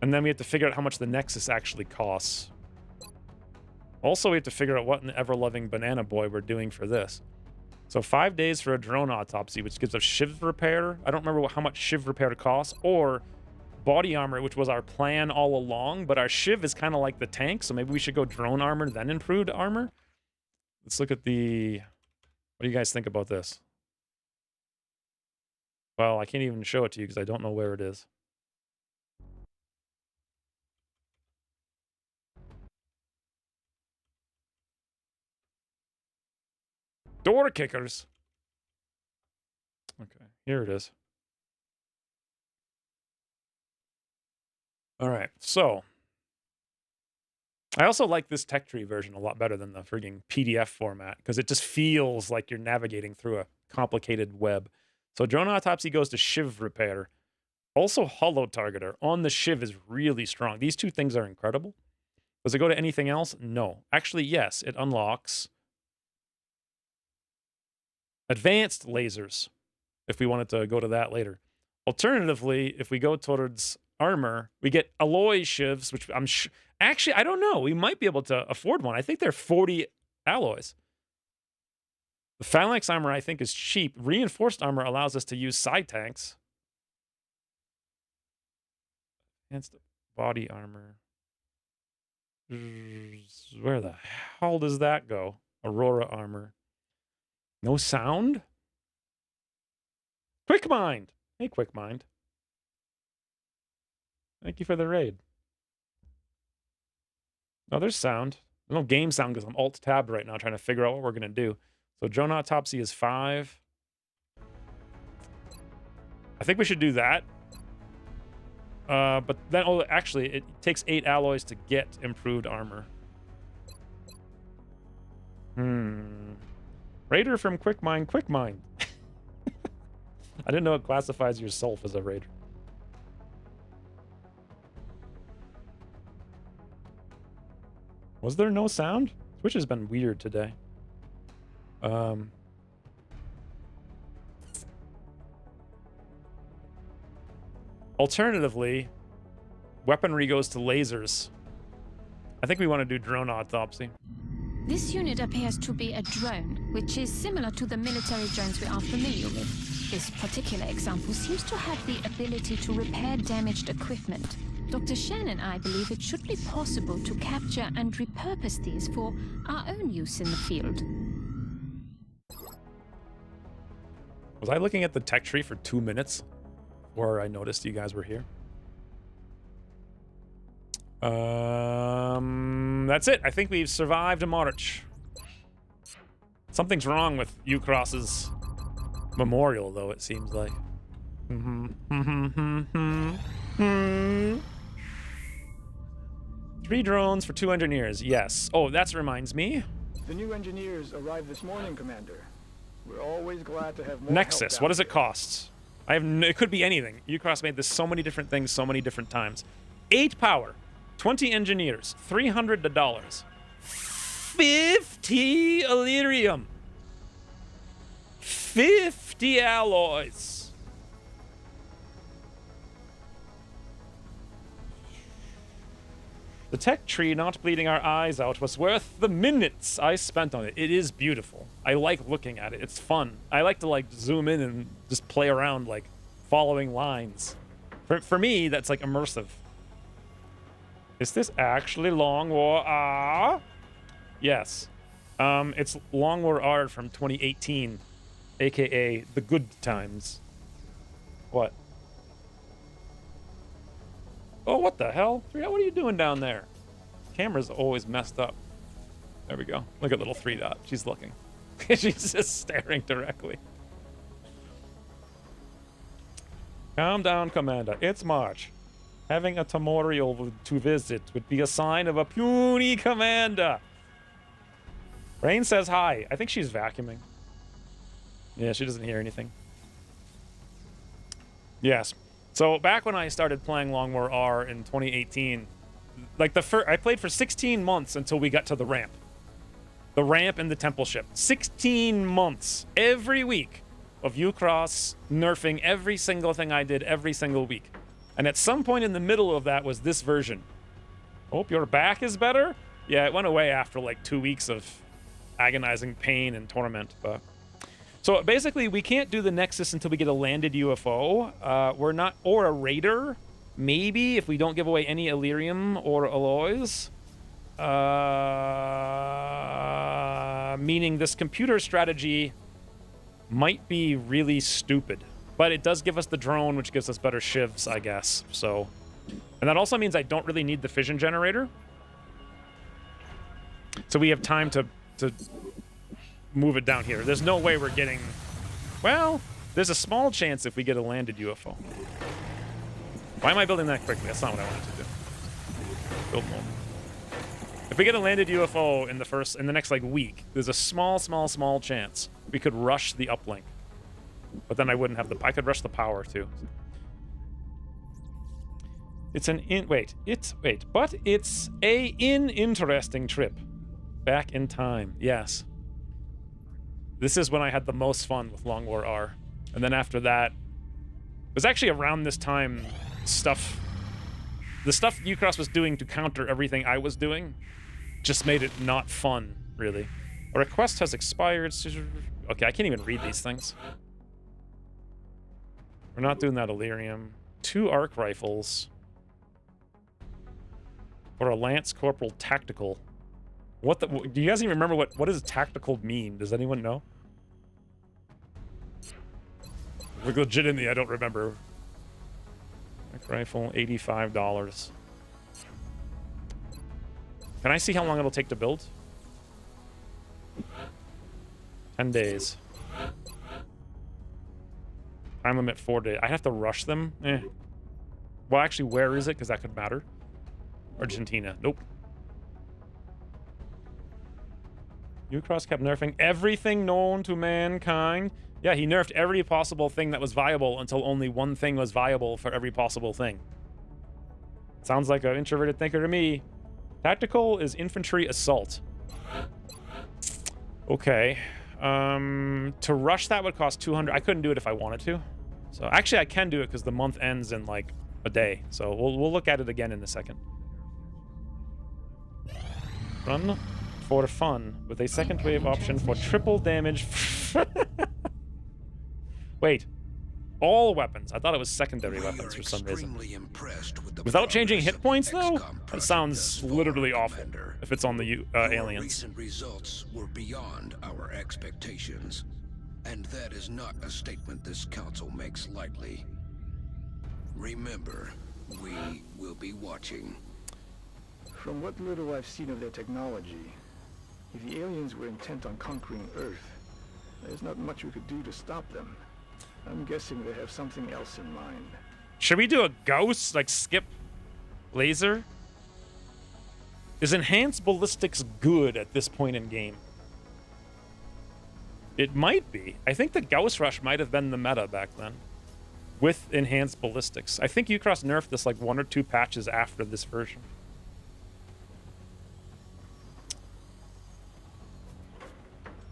And then we have to figure out how much the Nexus actually costs. Also, we have to figure out what in the ever-loving banana boy we're doing for this. So 5 days for a drone autopsy, which gives us shiv repair. I don't remember how much shiv repair costs. Or body armor, which was our plan all along. But our shiv is kind of like the tank, so maybe we should go drone armor, then improved armor. Let's look at the... What do you guys think about this? Well, I can't even show it to you because I don't know where it is. Door kickers. Okay, here it is. All right, so I also like this tech tree version a lot better than the frigging PDF format because it just feels like you're navigating through a complicated web. So drone autopsy goes to shiv repair. Also hollow targeter on the shiv is really strong. These 2 things are incredible. Does it go to anything else? No. Actually, yes, it unlocks advanced lasers, if we wanted to go to that later. Alternatively, if we go towards armor, we get alloy shivs, which I'm actually, I don't know. We might be able to afford one. I think they're 40 alloys. The phalanx armor, I think, is cheap. Reinforced armor allows us to use side tanks. Enhanced body armor. Where the hell does that go? Aurora armor. No sound? Quick Mind! Hey, Quick Mind. Thank you for the raid. No, there's sound. There's no game sound because I'm alt-tabbed right now trying to figure out what we're going to do. So drone autopsy is 5. I think we should do that. But then, oh, actually, it takes 8 alloys to get improved armor. Raider from Quick Mind. I didn't know it classifies yourself as a raider. Was there no sound? Twitch has been weird today. Alternatively, weaponry goes to lasers. I think we want to do drone autopsy. This unit appears to be a drone, which is similar to the military drones we are familiar with. This particular example seems to have the ability to repair damaged equipment. Dr. Shen and I believe it should be possible to capture and repurpose these for our own use in the field. Was I looking at the tech tree for 2 minutes before I noticed you guys were here? That's it. I think we've survived a march. Something's wrong with Ucross's memorial, though, it seems like. 3 drones for 2 engineers. Yes. Oh, that reminds me. The new engineers arrived this morning, Commander. We're always glad to have more Nexus. help What does down it cost? I have it could be anything. Ucross made this so many different things, so many different times. 8 power, 20 engineers, $300. 50 Illyrium. 50 alloys. The tech tree not bleeding our eyes out was worth the minutes I spent on it. It is beautiful. I like looking at it. It's fun. I like to like zoom in and just play around, like, following lines. For me, that's, like, immersive. Is this actually Long War R? Yes. It's Long War R from 2018, a.k.a. The Good Times. What? Oh, what the hell? What are you doing down there? Camera's always messed up. There we go. Look at little 3 dot. She's looking. She's just staring directly. Calm down, Commander. It's March. Having a Tamorial to visit would be a sign of a puny commander. Rain says hi. I think she's vacuuming. Yeah, she doesn't hear anything. Yes. So back when I started playing Long War R in 2018, like I played for 16 months until we got to the ramp. The ramp and the temple ship. 16 months. Every week of Ucross nerfing every single thing I did every single week. And at some point in the middle of that was this version. Hope your back is better? Yeah, it went away after like 2 weeks of agonizing pain and torment. But so basically, we can't do the Nexus until we get a landed UFO. We're not, or a Raider, maybe, if we don't give away any Illyrium or alloys. Meaning this computer strategy might be really stupid. But it does give us the drone, which gives us better shivs, I guess. So, and that also means I don't really need the fission generator. So we have time to move it down here. There's no way we're getting... Well, there's a small chance if we get a landed UFO. Why am I building that quickly? That's not what I wanted to do. Build more. If we get a landed UFO in the next like week, there's a small chance we could rush the uplink. But then I wouldn't have I could rush the power too. It's an but it's a interesting trip. Back in time, yes. This is when I had the most fun with Long War R. And then after that, it was actually around this time the stuff Ucross was doing to counter everything I was doing just made it not fun, really. A request has expired. Okay, I can't even read these things. We're not doing that Illyrium. 2 arc rifles. For a Lance Corporal Tactical. Do you guys even remember what does tactical mean? Does anyone know? Like, legitimately, I don't remember. Arc rifle, $85. Can I see how long it'll take to build? 10 days. Time limit 4 days. I have to rush them? Well, actually, where is it? Because that could matter. Argentina. Nope. Ucross kept nerfing everything known to mankind. Yeah, he nerfed every possible thing that was viable until only one thing was viable for every possible thing. Sounds like an introverted thinker to me. Tactical is infantry assault. Okay. To rush that would cost 200. I couldn't do it if I wanted to. So actually I can do it because the month ends in like a day. So we'll look at it again in a second. Run for fun with a second wave option for triple damage. Wait. All weapons. I thought it was secondary weapons for some reason. Without changing hit points, though? That sounds literally awful if it's on the aliens. Recent results were beyond our expectations, and that is not a statement this council makes lightly. Remember, we will be watching. From what little I've seen of their technology, if the aliens were intent on conquering Earth, there's not much we could do to stop them. I'm guessing they have something else in mind. Should we do a ghost, like skip laser? Is enhanced ballistics good at this point in game? It might be. I think the Gauss Rush might have been the meta back then. With enhanced ballistics. I think Ucross nerfed this like 1 or 2 patches after this version.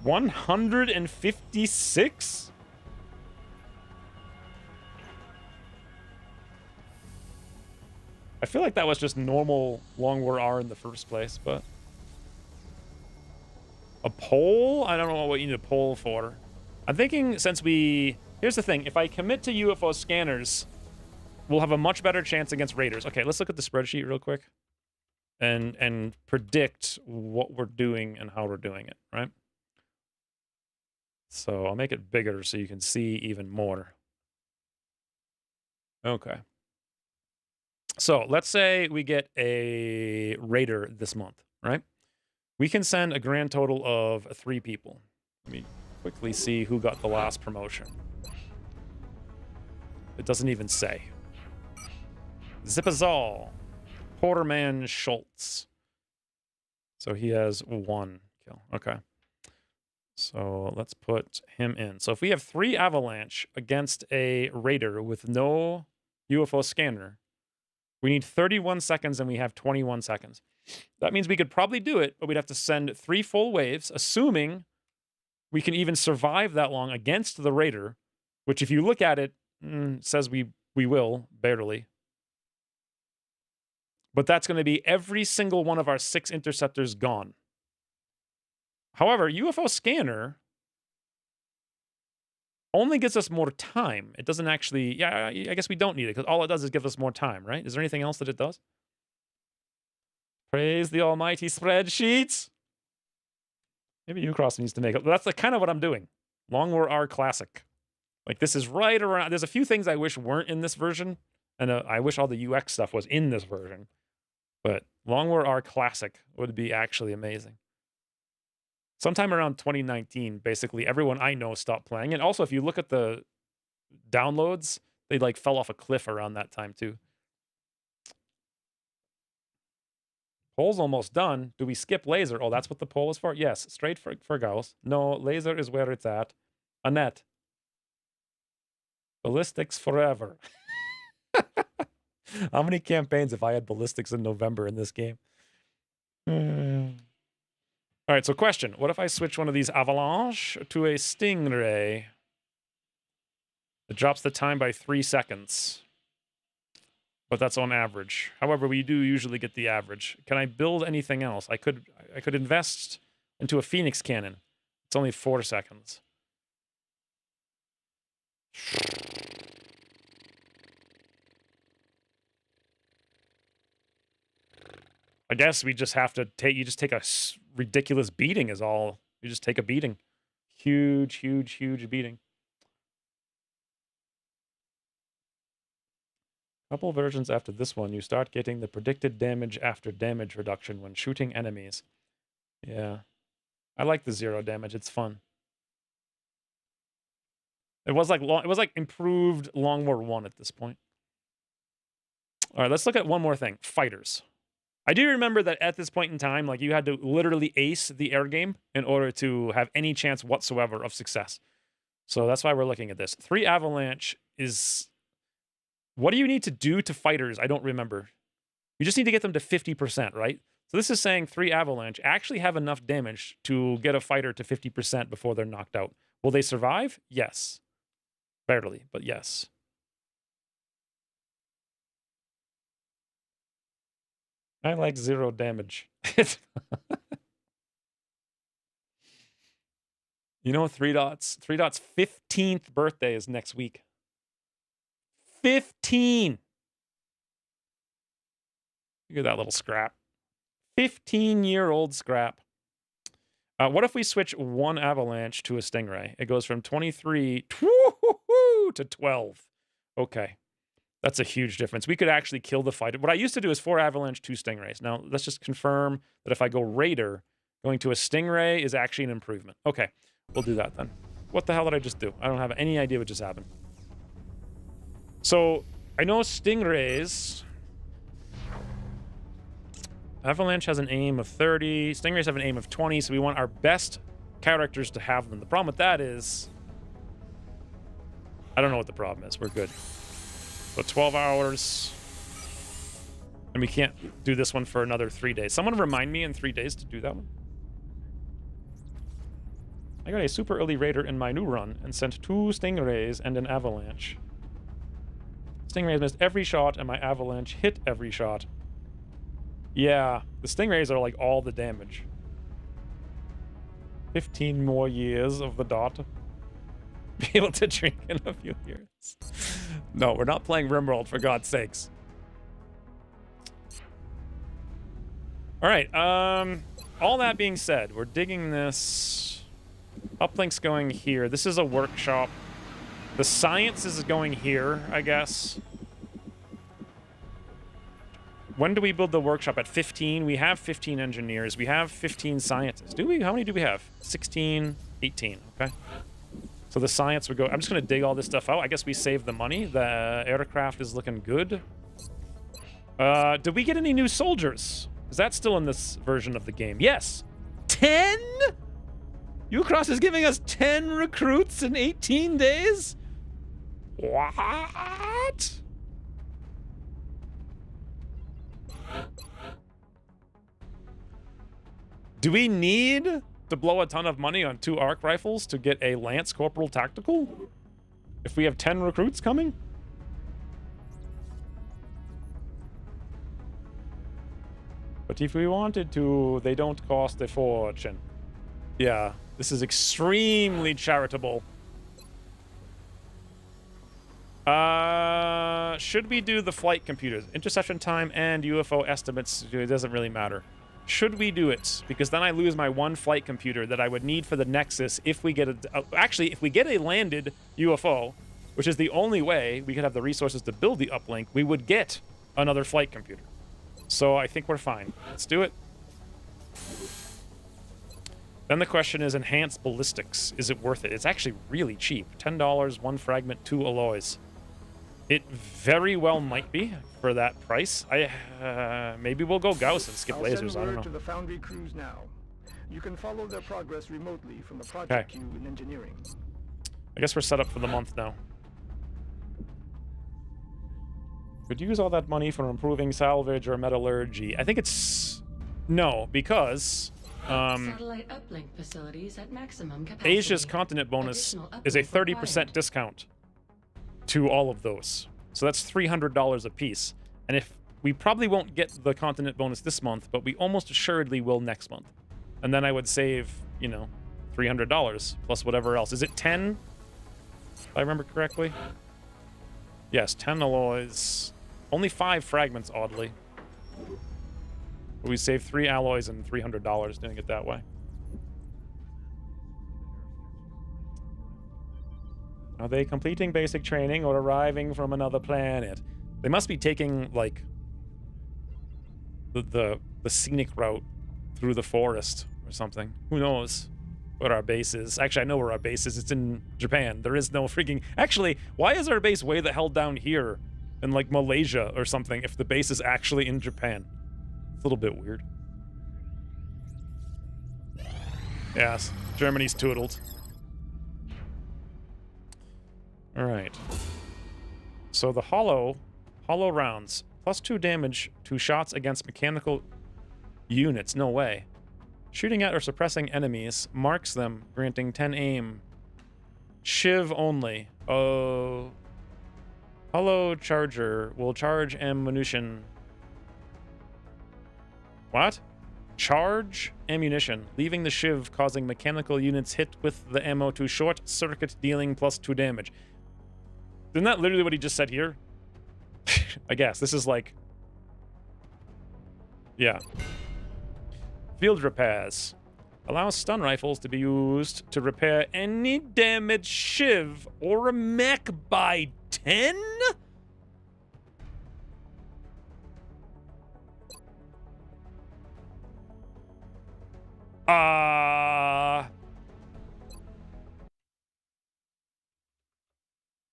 $156? I feel like that was just normal Long War R in the first place, but... A pole? I don't know what you need a pole for. I'm thinking since we Here's the thing. If I commit to UFO scanners, we'll have a much better chance against raiders. Okay, let's look at the spreadsheet real quick and predict what we're doing and how we're doing it, right? So I'll make it bigger so you can see even more. Okay. So let's say we get a raider this month, right? We can send a grand total of 3 people. Let me quickly see who got the last promotion. It doesn't even say. Zipazal. Porterman Schultz. So he has 1 kill. Okay. So let's put him in. So if we have 3 Avalanche against a Raider with no UFO scanner, we need 31 seconds and we have 21 seconds. That means we could probably do it, but we'd have to send 3 full waves, assuming we can even survive that long against the Raider, which if you look at it, says we will, barely. But that's going to be every single one of our 6 interceptors gone. However, UFO scanner only gives us more time. It doesn't actually... Yeah, I guess we don't need it, because all it does is give us more time, right? Is there anything else that it does? Praise the almighty spreadsheets! Maybe Ucross needs to make it. That's kind of what I'm doing. Long War R Classic. Like, this is right around... There's a few things I wish weren't in this version, and I wish all the UX stuff was in this version. But Long War R Classic would be actually amazing. Sometime around 2019, basically, everyone I know stopped playing. And also, if you look at the downloads, they, like, fell off a cliff around that time, too. Poll's almost done. Do we skip laser? Oh, that's what the poll is for? Yes, straight for Gauss. No, laser is where it's at. Annette. Ballistics forever. How many campaigns if I had ballistics in November in this game? All right, so question. What if I switch one of these Avalanche to a Stingray? It drops the time by 3 seconds. But that's on average. However, we do usually get the average. Can I build anything else? I could invest into a Phoenix cannon. It's only 4 seconds. I guess we just have to take... You just take a ridiculous beating is all. You just take a beating. Huge, huge, huge beating. Couple versions after this one, you start getting the predicted damage after damage reduction when shooting enemies. Yeah. I like the 0 damage. It's fun. It was like improved Long War 1 at this point. All right, let's look at one more thing. Fighters. I do remember that at this point in time, like, you had to literally ace the air game in order to have any chance whatsoever of success. So that's why we're looking at this. 3 Avalanche is... What do you need to do to fighters? I don't remember. You just need to get them to 50%, right? So this is saying 3 Avalanche actually have enough damage to get a fighter to 50% before they're knocked out. Will they survive? Yes. Barely, but yes. I like 0 damage. You know, 3 Dots' 15th birthday is next week. 15! Look at that little scrap. 15-year-old scrap. What if we switch 1 Avalanche to a Stingray? It goes from 23 to 12. Okay. That's a huge difference. We could actually kill the fighter. What I used to do is 4 Avalanche, 2 Stingrays. Now, let's just confirm that if I go Raider, going to a Stingray is actually an improvement. Okay, we'll do that then. What the hell did I just do? I don't have any idea what just happened. So, I know Stingrays... Avalanche has an aim of 30. Stingrays have an aim of 20, so we want our best characters to have them. The problem with that is... I don't know what the problem is. We're good. So 12 hours. And we can't do this one for another 3 days. Someone remind me in 3 days to do that one. I got a super early raider in my new run and sent 2 Stingrays and an Avalanche. Stingrays missed every shot and my Avalanche hit every shot. Yeah, the Stingrays are like all the damage. 15 more years of the dot. Be able to drink in a few years. No, we're not playing RimWorld, for God's sakes. All right. All that being said, we're digging this. Uplink's going here. This is a workshop. The science is going here, I guess. When do we build the workshop? At 15? We have 15 engineers. We have 15 scientists. Do we? How many do we have? 16, 18. Okay. So the science would go... I'm just going to dig all this stuff out. I guess we save the money. The aircraft is looking good. Did we get any new soldiers? Is that still in this version of the game? Yes. 10? Ucross is giving us 10 recruits in 18 days? What? Do we need to blow a ton of money on 2 arc rifles to get a Lance Corporal Tactical? If we have 10 recruits coming? But if we wanted to, they don't cost a fortune. Yeah, this is extremely charitable. Should we do the flight computers? Interception time and UFO estimates, it doesn't really matter. Should we do it? Because then I lose my 1 flight computer that I would need for the Nexus if we get actually, if we get a landed UFO, which is the only way we could have the resources to build the uplink, we would get another flight computer. So I think we're fine. Let's do it. Then the question is enhanced ballistics. Is it worth it? It's actually really cheap. $10, 1 fragment, 2 alloys. It very well might be for that price. Maybe we'll go Gauss and skip lasers. I don't know. To the Foundry crews now. You can follow their progress remotely from the project queue in engineering. I guess we're set up for the month now. Could use all that money for improving salvage or metallurgy. I think it's no, because Satellite uplink facilities at maximum capacity. Asia's continent bonus is a 30% discount to all of those. So that's $300 a piece. And if we probably won't get the continent bonus this month, but we almost assuredly will next month. And then I would save, you know, $300 plus whatever else. Is it 10? If I remember correctly. Yes, 10 alloys. Only 5 fragments, oddly. But we save 3 alloys and $300 doing it that way. Are they completing basic training or arriving from another planet? They must be taking, like, the scenic route through the forest or something. Who knows what our base is? Actually, I know where our base is. It's in Japan. There is no freaking... Actually, why is our base way the hell down here in, like, Malaysia or something if the base is actually in Japan? It's a little bit weird. Yes, Germany's toodled. Alright. So the hollow rounds. +2 damage to shots against mechanical units. No way. Shooting at or suppressing enemies marks them, granting 10 aim. Shiv only. Oh. Hollow charger will charge ammunition. What? Charge ammunition, leaving the shiv, causing mechanical units hit with the ammo to short circuit, dealing +2 damage. Isn't that literally what he just said here? I guess. This is like... Yeah. Field repairs. Allows stun rifles to be used to repair any damaged shiv or a mech by 10?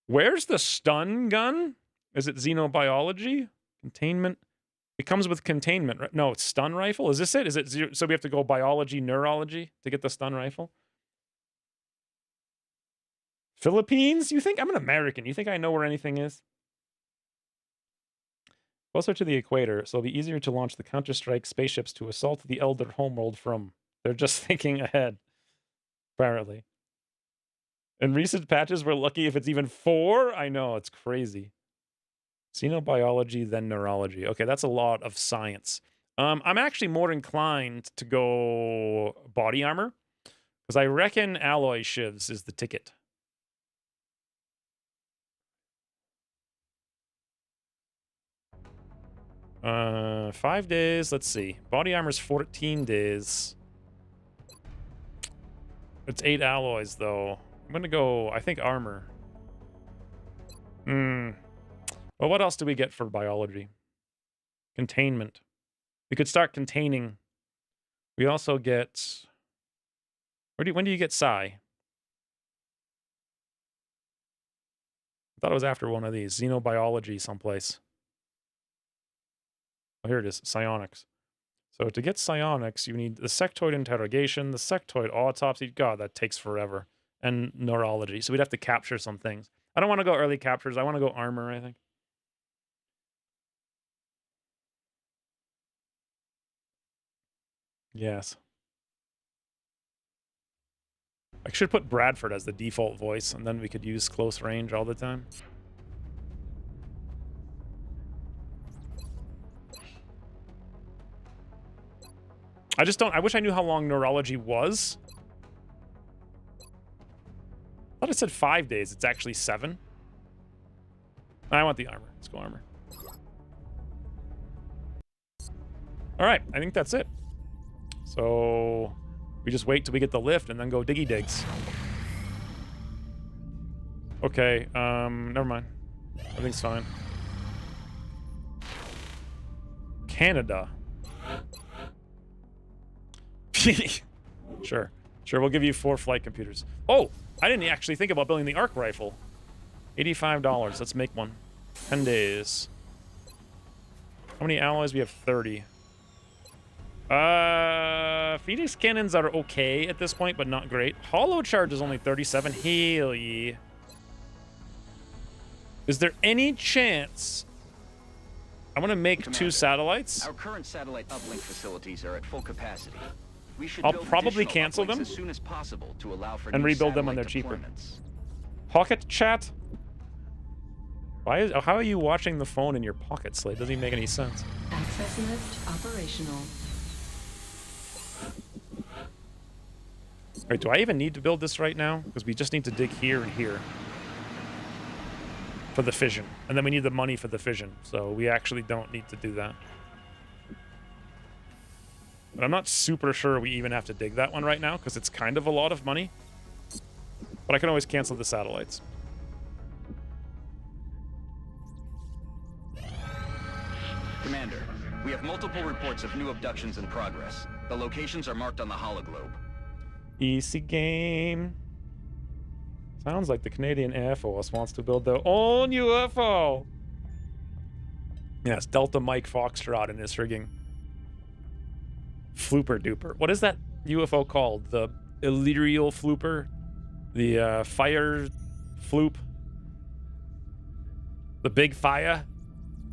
Where's the stun gun? Is it xenobiology? Containment? It comes with containment, right? No, it's stun rifle. Is this it? Is it zero? So we have to go biology, neurology to get the stun rifle? Philippines? You think? I'm an American. You think I know where anything is? Closer to the equator, so it'll be easier to launch the Counter-Strike spaceships to assault the Elder homeworld from. They're just thinking ahead, apparently. In recent patches, we're lucky if it's even 4. I know, it's crazy. Xenobiology, then neurology. Okay, that's a lot of science. I'm actually more inclined to go body armor, because I reckon alloy shivs is the ticket. 5 days. Let's see. Body armor's 14 days. It's 8 alloys, though. I'm gonna go, I think, armor. Well, what else do we get for biology? Containment. We could start containing. We also get... when do you get psi? I thought it was after one of these. Xenobiology someplace. Oh, here it is. Psionics. So to get psionics, you need the sectoid interrogation, the sectoid autopsy. God, that takes forever. And neurology. So we'd have to capture some things. I don't want to go early captures. I want to go armor, I think. Yes. I should put Bradford as the default voice, and then we could use close range all the time. I just don't... I wish I knew how long neurology was. I thought it said 5 days. It's actually 7. I want the armor. Let's go armor. All right. I think that's it. So we just wait till we get the lift and then go diggy digs. Okay. Never mind. Everything's fine. Canada. Sure. Sure, we'll give you 4 flight computers. Oh, I didn't actually think about building the arc rifle. $85. Let's make one. 10 days. How many alloys? We have 30. Phoenix cannons are okay at this point, but not great. Hollow charge is only 37. Hell yeah. Is there any chance... I want to make Commander, 2 satellites. Our current satellite uplink facilities are at full capacity. We should I'll build probably additional cancel uplinks them as soon as possible to allow for and new rebuild them when they're satellite cheaper. deployments. Pocket chat? Why is... How are you watching the phone in your pocket, Slade? Doesn't even make any sense. Access lift operational. Wait, do I even need to build this right now? Because we just need to dig here and here. For the fission. And then we need the money for the fission. So we actually don't need to do that. But I'm not super sure we even have to dig that one right now, because it's kind of a lot of money. But I can always cancel the satellites. Commander, we have multiple reports of new abductions in progress. The locations are marked on the hologlobe. Easy game. Sounds like the Canadian Air Force wants to build their own UFO. Yes, Delta Mike Foxtrot in his frigging Flooper Duper. What is that UFO called? The Illyrial Flooper? The Fire Floop? The Big Fire?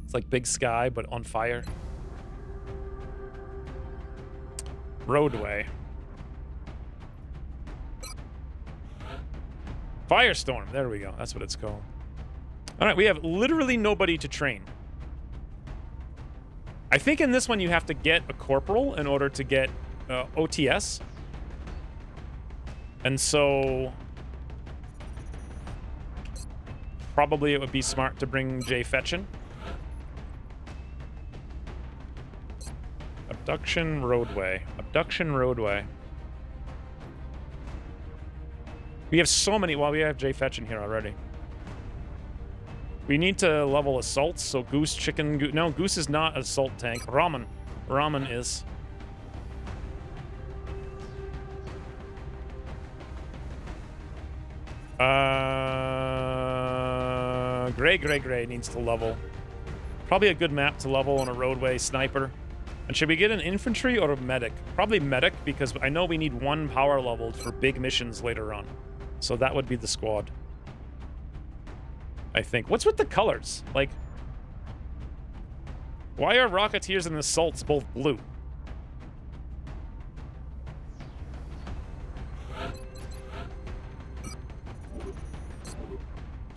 It's like Big Sky, but on fire. Roadway. Firestorm. There we go. That's what it's called. All right, we have literally nobody to train. I think in this one you have to get a corporal in order to get OTS. And so... probably it would be smart to bring Jay Fetchin. Abduction Roadway. Abduction Roadway. We have so many... Well, we have Jay Fetchin here already. We need to level assaults, so Goose, Chicken... No, Goose is not assault tank. Ramen. Ramen is. Gray needs to level. Probably a good map to level on a roadway sniper. And should we get an infantry or a medic? Probably medic, because I know we need 1 power leveled for big missions later on. So that would be the squad. I think. What's with the colors? Like, why are Rocketeers and Assaults both blue?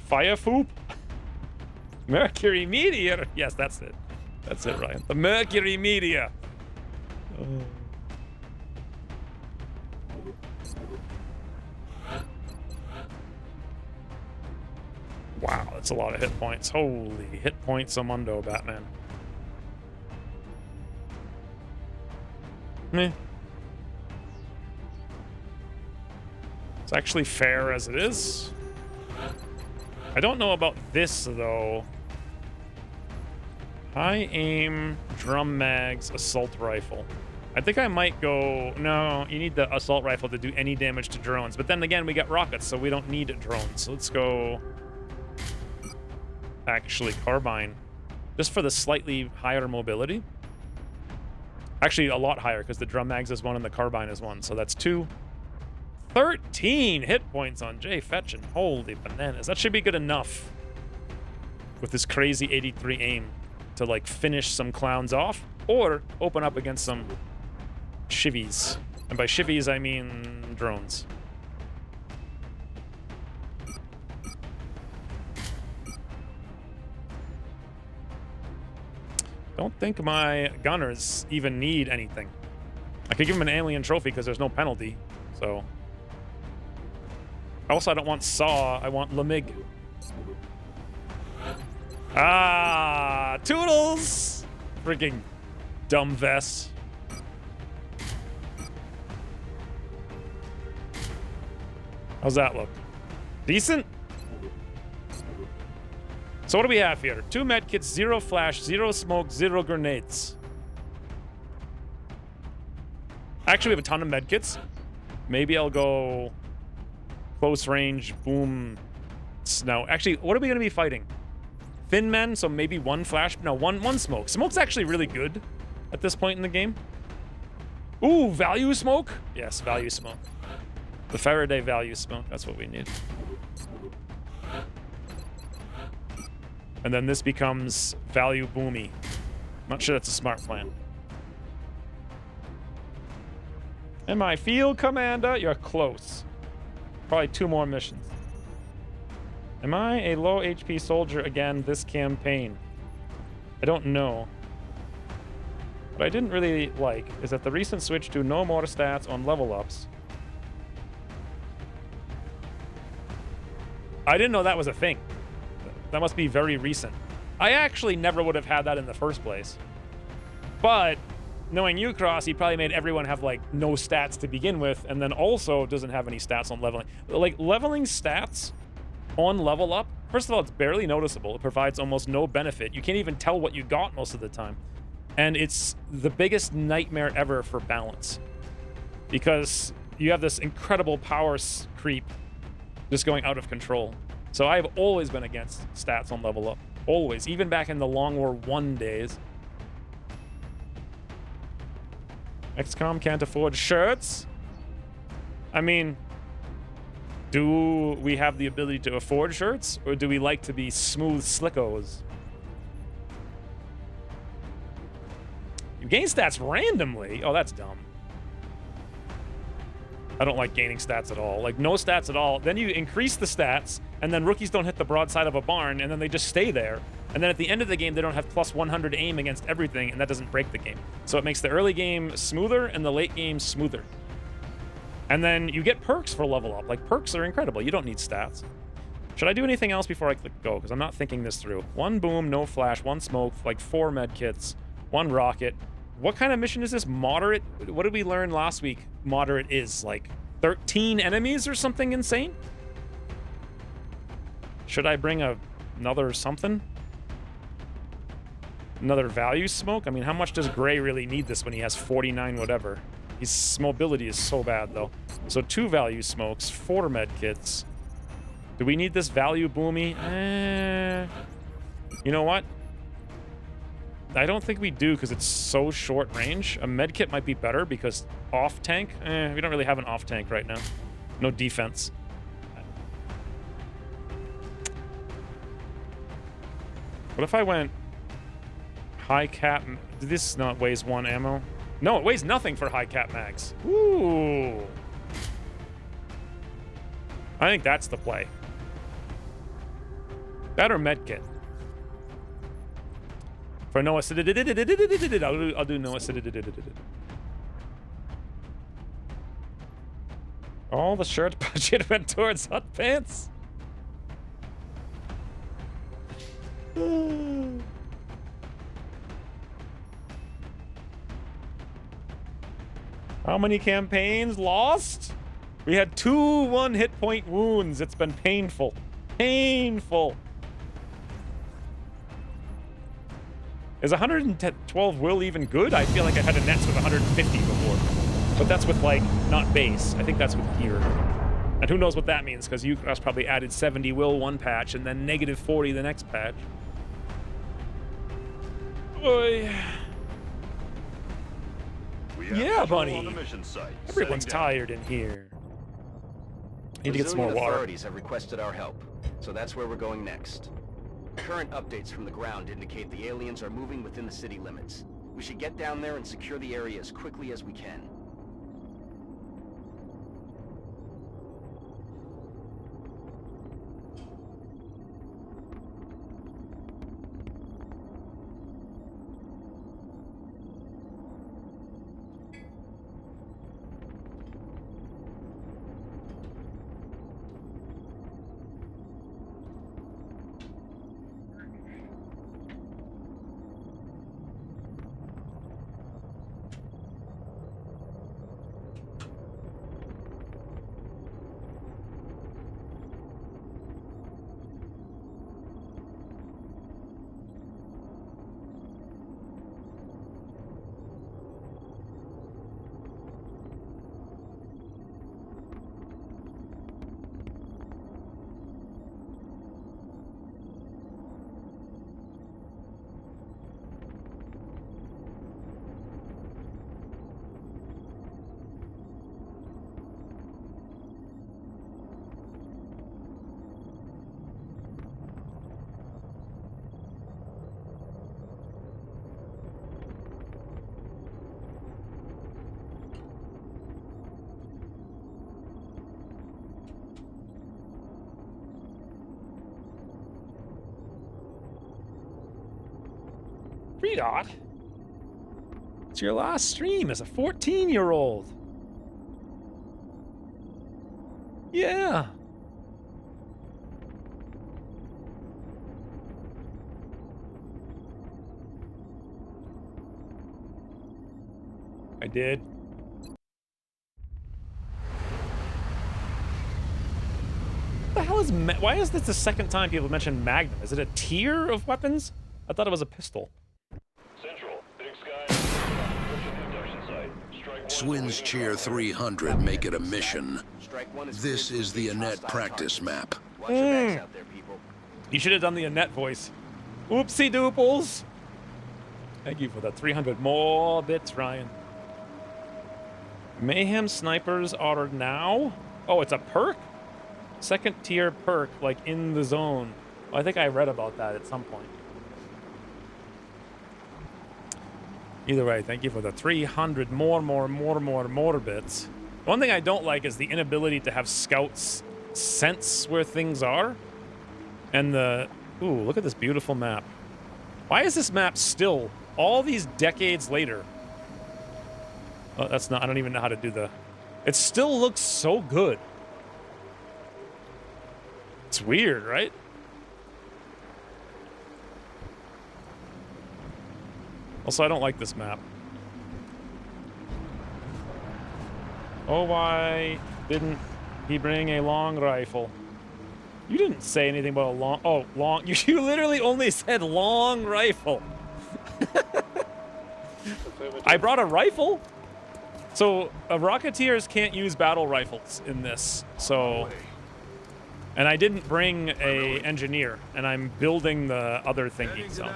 Fire Foop? Mercury Meteor? Yes, that's it. That's it, Ryan. The Mercury Meteor. Oh. Wow, that's a lot of hit points. Holy hit points, Amundo, Batman. Meh. It's actually fair as it is. I don't know about this, though. High aim, drum mags, assault rifle. I think I might go... No, you need the assault rifle to do any damage to drones. But then again, we got rockets, so we don't need drones. So let's go... Actually, carbine. Just for the slightly higher mobility. Actually, a lot higher, because the drum mags is 1 and the carbine is 1. So that's 2. 13 hit points on Jay Fetchin. Holy bananas. That should be good enough. With this crazy 83 aim. To, like, finish some clowns off. Or open up against some chivies. And by chivies, I mean drones. Don't think my gunners even need anything. I could give them an alien trophy because there's no penalty. So. Also, I don't want Saw. I want Lamig. Ah, Toodles! Freaking dumb vest. How's that look? Decent? So what do we have here? 2 medkits, 0 flash, 0 smoke, 0 grenades. Actually, we have a ton of medkits. Maybe I'll go close range, boom. No, actually, what are we going to be fighting? Thin men, so maybe 1 flash. No, one smoke. Smoke's actually really good at this point in the game. Ooh, value smoke? Yes, value smoke. The Faraday value smoke, that's what we need. And then this becomes value boomy. Not sure that's a smart plan. Am I field commander? You're close. Probably 2 more missions. Am I a low HP soldier again this campaign? I don't know. What I didn't really like is that the recent switch to no more stats on level ups. I didn't know that was a thing. That must be very recent. I actually never would have had that in the first place. But knowing you, Cross, he probably made everyone have like no stats to begin with, and then also doesn't have any stats on leveling. Like leveling stats on level up, first of all, it's barely noticeable. It provides almost no benefit. You can't even tell what you got most of the time. And it's the biggest nightmare ever for balance. Because you have this incredible power creep just going out of control. So I've always been against stats on level up. Always. Even back in the Long War 1 days. XCOM can't afford shirts? I mean, do we have the ability to afford shirts? Or do we like to be smooth slickos? You gain stats randomly? Oh, that's dumb. I don't like gaining stats at all. Like, no stats at all. Then you increase the stats, and then rookies don't hit the broadside of a barn, and then they just stay there. And then at the end of the game, they don't have plus 100 aim against everything, and that doesn't break the game. So it makes the early game smoother and the late game smoother. And then you get perks for level up. Like, perks are incredible. You don't need stats. Should I do anything else before I click go? Because I'm not thinking this through. 1 boom, no flash, 1 smoke, like 4 med kits, 1 rocket. What kind of mission is this? Moderate? What did we learn last week? Moderate is like 13 enemies or something insane? Should I bring another something? Another value smoke? I mean, how much does Gray really need this when he has 49 whatever? His mobility is so bad, though. So 2 value smokes, 4 med kits. Do we need this value boomy? You know what? I don't think we do because it's so short range. A med kit might be better because off tank? We don't really have an off tank right now. No defense. What if I went high cap? This not weighs 1 ammo. No, it weighs nothing for high cap mags. Ooh. I think that's the play. That or med kit. For Noah, I'll do Noah. All the shirt budget went towards hot pants. How many campaigns lost? We had 2 1-hit point wounds. It's been painful. Painful. Is 112 will even good? I feel like I've had a nets with 150 before. But that's with, like, not base. I think that's with gear. And who knows what that means, because Ucross probably added 70 will one patch and then negative 40 the next patch. Oy. Yeah, bunny. Everyone's tired in here. Need to get some more Brazilian water. authorities have requested our help, so that's where we're going next. Current updates from the ground indicate the aliens are moving within the city limits. We should get down there and secure the area as quickly as we can. Dot. It's your last stream as a 14-year-old. Yeah. I did. What the hell is why is this the second time people mentioned Magnum? Is it a tier of weapons? I thought it was a pistol. Swin's Chair 300 make it a mission. This is the Annette practice map. Watch your backs out there, people. You should have done the Annette voice. Oopsie dooples. Thank you for the 300 more bits, Ryan. Mayhem snipers are now. Oh, it's a perk? Second tier perk, like in the zone. Well, I think I read about that at some point. Either way, thank you for the 300 more bits. One thing I don't like is the inability to have scouts sense where things are. And the... Ooh, look at this beautiful map. Why is this map still, all these decades later? Oh, that's not... I don't even know how to do the... It still looks so good. It's weird, right? Also, I don't like this map. Oh, why didn't he bring a long rifle? You didn't say anything about a long... Oh, long... You literally only said long rifle. I brought a rifle. So, Rocketeers can't use battle rifles in this, so... And I didn't bring a engineer, and I'm building the other thingy, so...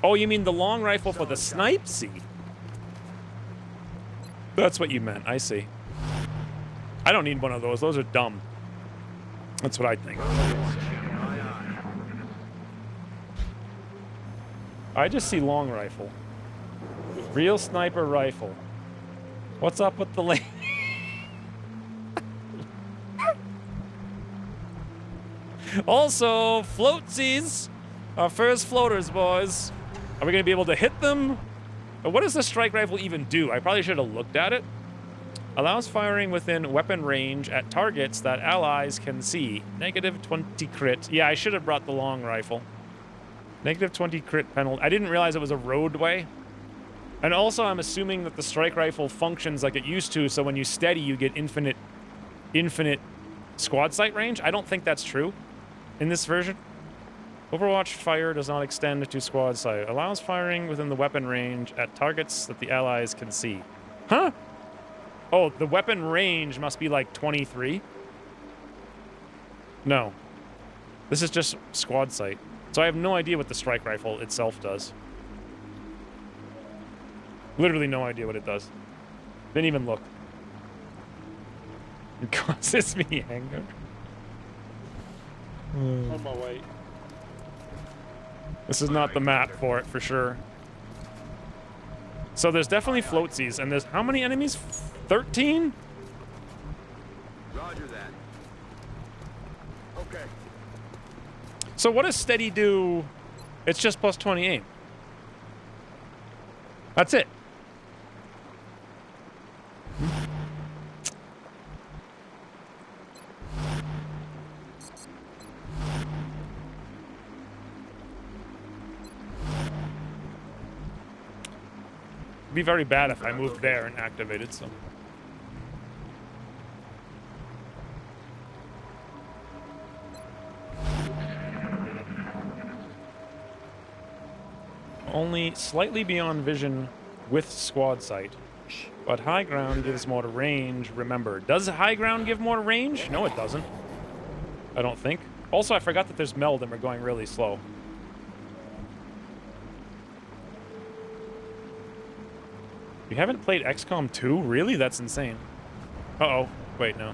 Oh, you mean the long rifle for the snipesy? That's what you meant. I see. I don't need one of those. Those are dumb. That's what I think. I just see long rifle. Real sniper rifle. What's up with the lane? Also, floatsies. Our first floaters, boys. Are we going to be able to hit them? But what does the strike rifle even do? I probably should have looked at it. Allows firing within weapon range at targets that allies can see. Negative 20 crit. Yeah, I should have brought the long rifle. Negative 20 crit penalty. I didn't realize it was a roadway. And also, I'm assuming that the strike rifle functions like it used to, so when you steady, you get infinite squad sight range. I don't think that's true in this version. Overwatch fire does not extend to squad sight. Allows firing within the weapon range at targets that the allies can see. Huh? Oh, the weapon range must be like 23? No. This is just squad sight. So I have no idea what the strike rifle itself does. Literally no idea what it does. Didn't even look. It causes me anger. On my way. This is not the map for it, for sure. So there's definitely floatsies, and there's how many enemies? 13? Roger that. Okay. So what does steady do? It's just plus 20 aim. That's it. It'd be very bad if I moved there and activated some. Only slightly beyond vision with squad sight. But high ground gives more range, remember. Does high ground give more range? No, it doesn't. I don't think. Also, I forgot that there's meld and we're going really slow. You haven't played XCOM 2? Really? That's insane. Uh-oh. Wait, no.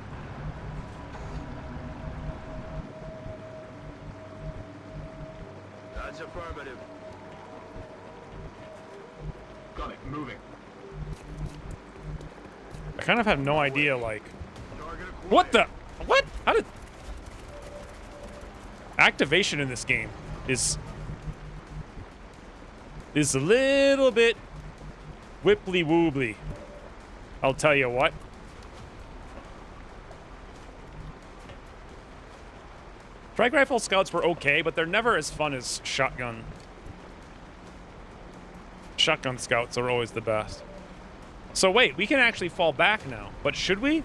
That's affirmative. Got it. Moving. I kind of have no idea, like... What the... What? How did... Activation in this game is a little bit wibbly-woobly. I'll tell you what. Strike rifle scouts were okay, but they're never as fun as shotgun. Shotgun scouts are always the best. So wait, we can actually fall back now, but should we?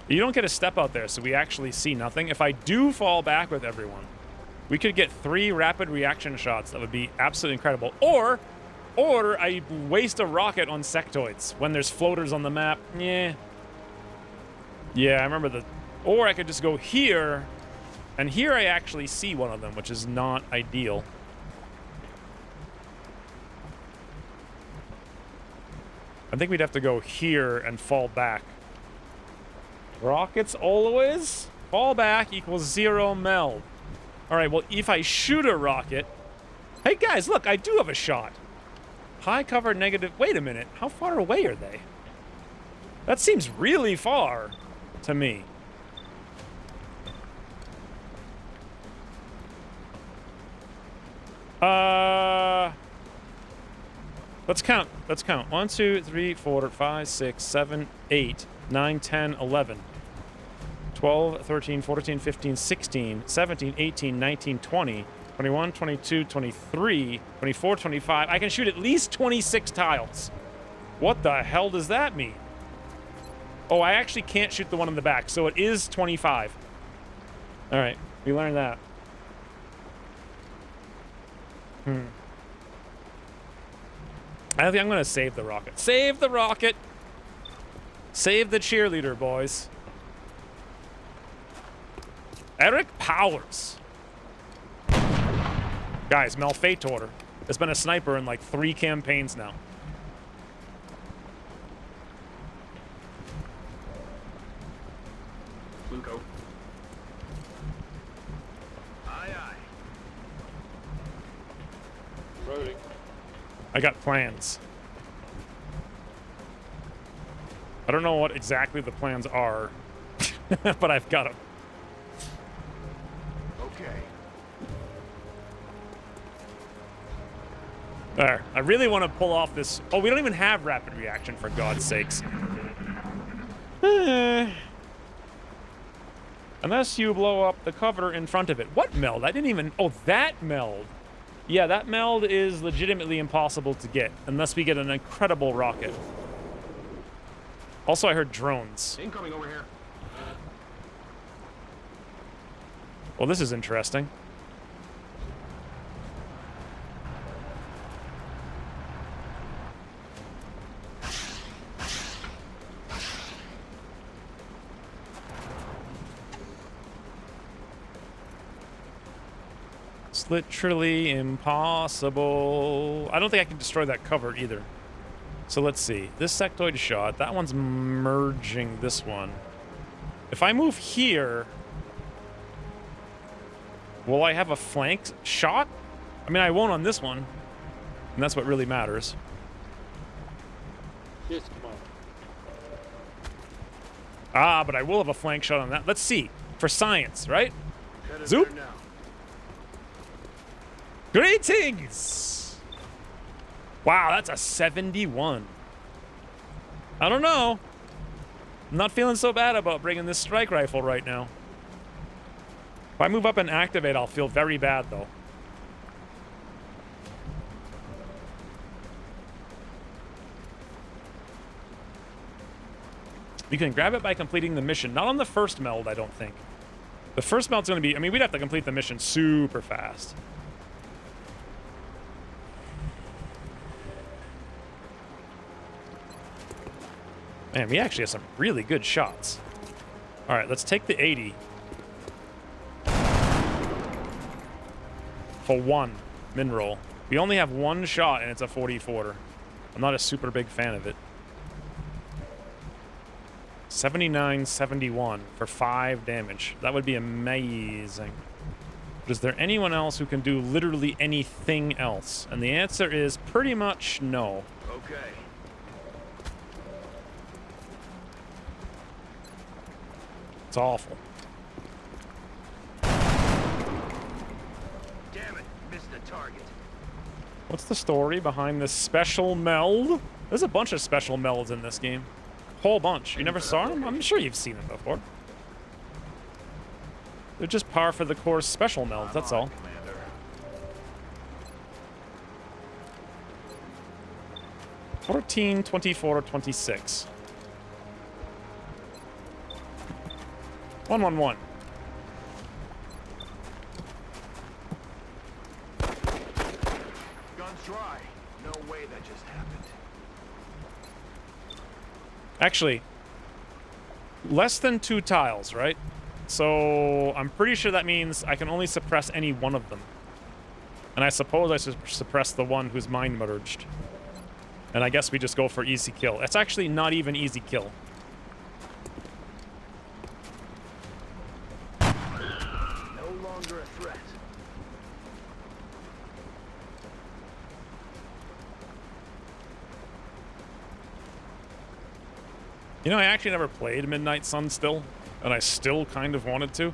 You don't get a step out there, so we actually see nothing. If I do fall back with everyone, we could get 3 rapid reaction shots. That would be absolutely incredible. Or I waste a rocket on sectoids when there's floaters on the map. Yeah, I remember the... Or I could just go here, and here I actually see one of them, which is not ideal. I think we'd have to go here and fall back. Rockets always fall back equals 0 meld. All right, well, if I shoot a rocket... Hey, guys, look, I do have a shot. High cover negative... Wait a minute. How far away are they? That seems really far to me. Let's count. Let's count. 1, 2, 3, 4, 5, 6, 7, 8, 9, 10, 11, 12, 13, 14, 15, 16, 17, 18, 19, 20, 21, 22, 23, 24, 25. I can shoot at least 26 tiles. What the hell does that mean? Oh, I actually can't shoot the one in the back, so it is 25. All right, we learned that. I think I'm going to save the rocket. Save the rocket! Save the cheerleader, boys. Eric Powers. Guys, Malfeitor has been a sniper in like 3 campaigns now. Luco. Aye, aye. Rolling. I got plans. I don't know what exactly the plans are, but I've got them. Okay. There. I really want to pull off this. Oh, we don't even have rapid reaction, for God's sakes. Unless you blow up the cover in front of it. What meld? I didn't even... Oh, that meld. Yeah, that meld is legitimately impossible to get unless we get an incredible rocket. Also, I heard drones. Incoming over here. Well, this is interesting. It's literally impossible. I don't think I can destroy that cover either. So let's see. This sectoid shot, that one's merging this one. If I move here, will I have a flank shot? I mean, I won't on this one. And that's what really matters. Yes, come on. Ah, but I will have a flank shot on that. Let's see. For science, right? Zoop. Greetings! Wow, that's a 71. I don't know. I'm not feeling so bad about bringing this strike rifle right now. If I move up and activate, I'll feel very bad, though. You can grab it by completing the mission. Not on the first meld, I don't think. The first meld's going to be... I mean, we'd have to complete the mission super fast. Man, we actually have some really good shots. All right, let's take the 80. For one min roll. We only have one shot, and it's a 44. I'm not a super big fan of it. 79-71 for 5 damage. That would be amazing. But is there anyone else who can do literally anything else? And the answer is pretty much no. Okay. It's awful. Damn it, missed the target. What's the story behind this special meld? There's a bunch of special melds in this game. Whole bunch. You never saw them? I'm sure you've seen them before. They're just par for the course special melds, that's all. 14, 24, 26. 111. Guns dry. No way that just happened. Actually, less than 2 tiles, right? So I'm pretty sure that means I can only suppress any one of them. And I suppose I should suppress the one who's mind merged. And I guess we just go for easy kill. It's actually not even easy kill. No longer a threat. You know, I actually never played Midnight Sun still, and I still kind of wanted to.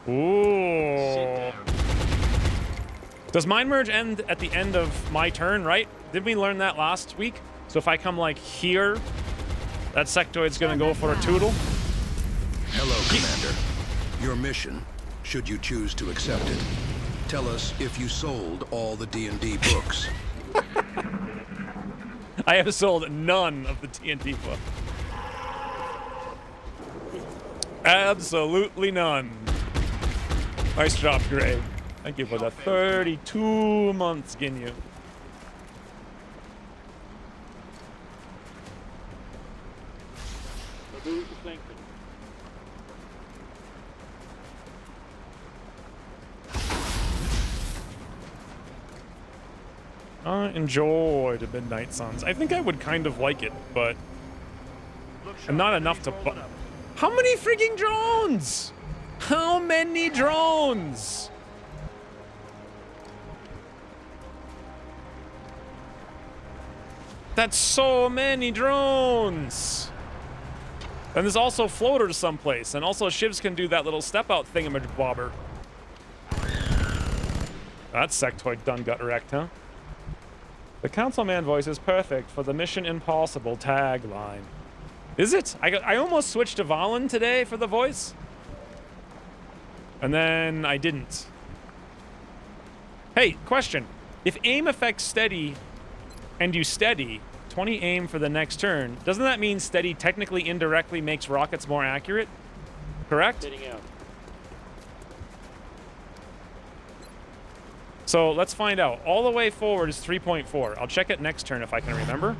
Ooh. Does Mind Merge end at the end of my turn, right? Didn't we learn that last week? So if I come, like, here, that sectoid's gonna go for a toodle? Hello, Commander. Your mission, should you choose to accept it, tell us if you sold all the D&D books. I have sold none of the TNT book. Absolutely none. Nice job, Greg. Thank you for the 32 months, Ginyu. I enjoyed Midnight Suns. I think I would kind of like it, but not enough to... How many freaking drones? How many drones? That's so many drones. And there's also floaters someplace, and also shivs can do that little step-out thingamabobber. That sectoid done got wrecked, huh? The councilman voice is perfect for the Mission Impossible tagline. Is it? I almost switched to Valen today for the voice. And then I didn't. Hey, question. If aim affects steady and you steady, 20 aim for the next turn, doesn't that mean steady technically indirectly makes rockets more accurate? Correct? Sitting out. So let's find out. All the way forward is 3.4. I'll check it next turn if I can remember.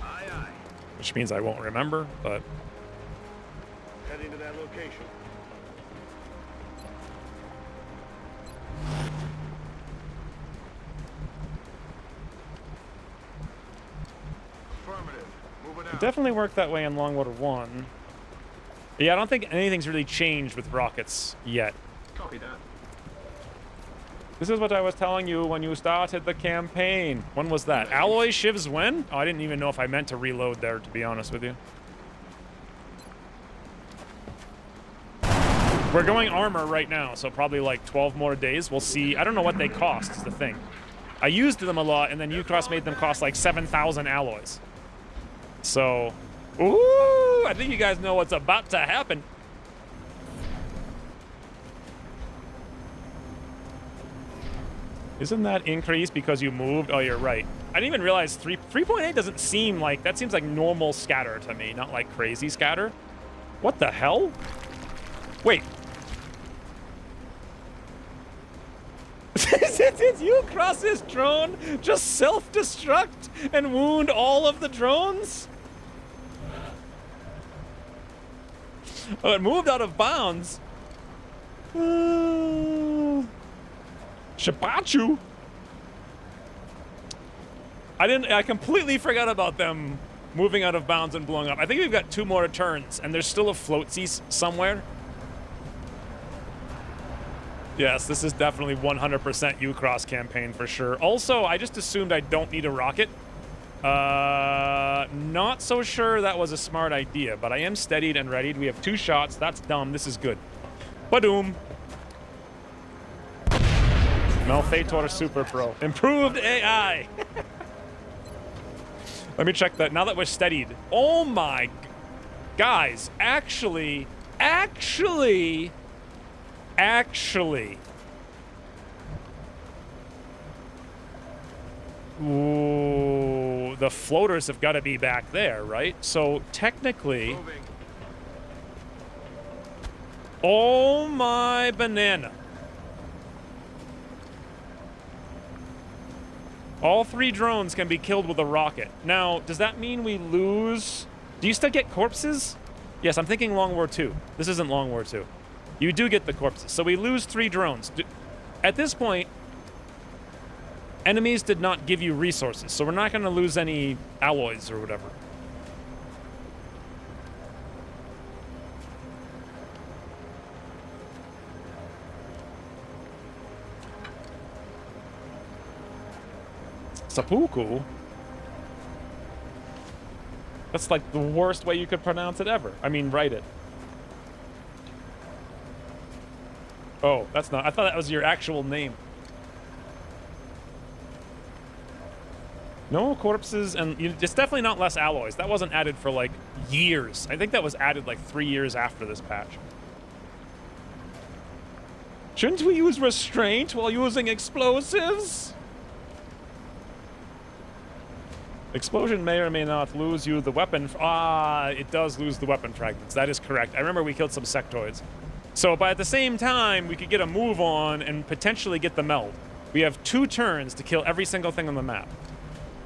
Aye, aye. Which means I won't remember, but... Heading to that location. Affirmative. Moving It out. definitely worked that way in Longwater 1. Yeah, I don't think anything's really changed with rockets yet. Copy that. This is what I was telling you when you started the campaign. When was that? Alloy shivs when? Oh, I didn't even know if I meant to reload there, to be honest with you. We're going armor right now, so probably like 12 more days. We'll see. I don't know what they cost, is the thing. I used them a lot, and then Ucross made them cost like 7,000 alloys. So, ooh, I think you guys know what's about to happen. Isn't that increase because you moved? Oh, you're right. I didn't even realize 3.8 doesn't seem like... That seems like normal scatter to me, not like crazy scatter. What the hell? Wait. Did you cross this drone just self-destruct and wound all of the drones? Oh, it moved out of bounds. Shibachu. I completely forgot about them moving out of bounds and blowing up. I think we've got 2 more turns, and there's still a floatsy somewhere. Yes, this is definitely 100% Ucross campaign for sure. Also, I just assumed I don't need a rocket. Not so sure that was a smart idea, but I am steadied and readied. We have 2 shots. That's dumb. This is good. Badoom. Malfeitor Super Pro. Improved AI. Let me check that. Now that we're steadied. Oh my... Guys, actually... Ooh, the floaters have got to be back there, right? So technically... Moving. Oh my banana. All 3 drones can be killed with a rocket. Now, does that mean we lose... Do you still get corpses? Yes, I'm thinking Long War 2. This isn't Long War 2. You do get the corpses. So we lose 3 drones. At this point, enemies did not give you resources, so we're not going to lose any alloys or whatever. Seppuku? That's like the worst way you could pronounce it ever. I mean, write it. Oh, that's not... I thought that was your actual name. No corpses, and it's definitely not less alloys. That wasn't added for like years. I think that was added like 3 years after this patch. Shouldn't we use restraint while using explosives? Explosion may or may not lose you the weapon. It does lose the weapon fragments. That is correct. I remember we killed some sectoids. So, but at the same time, we could get a move on and potentially get the meld. We have 2 turns to kill every single thing on the map.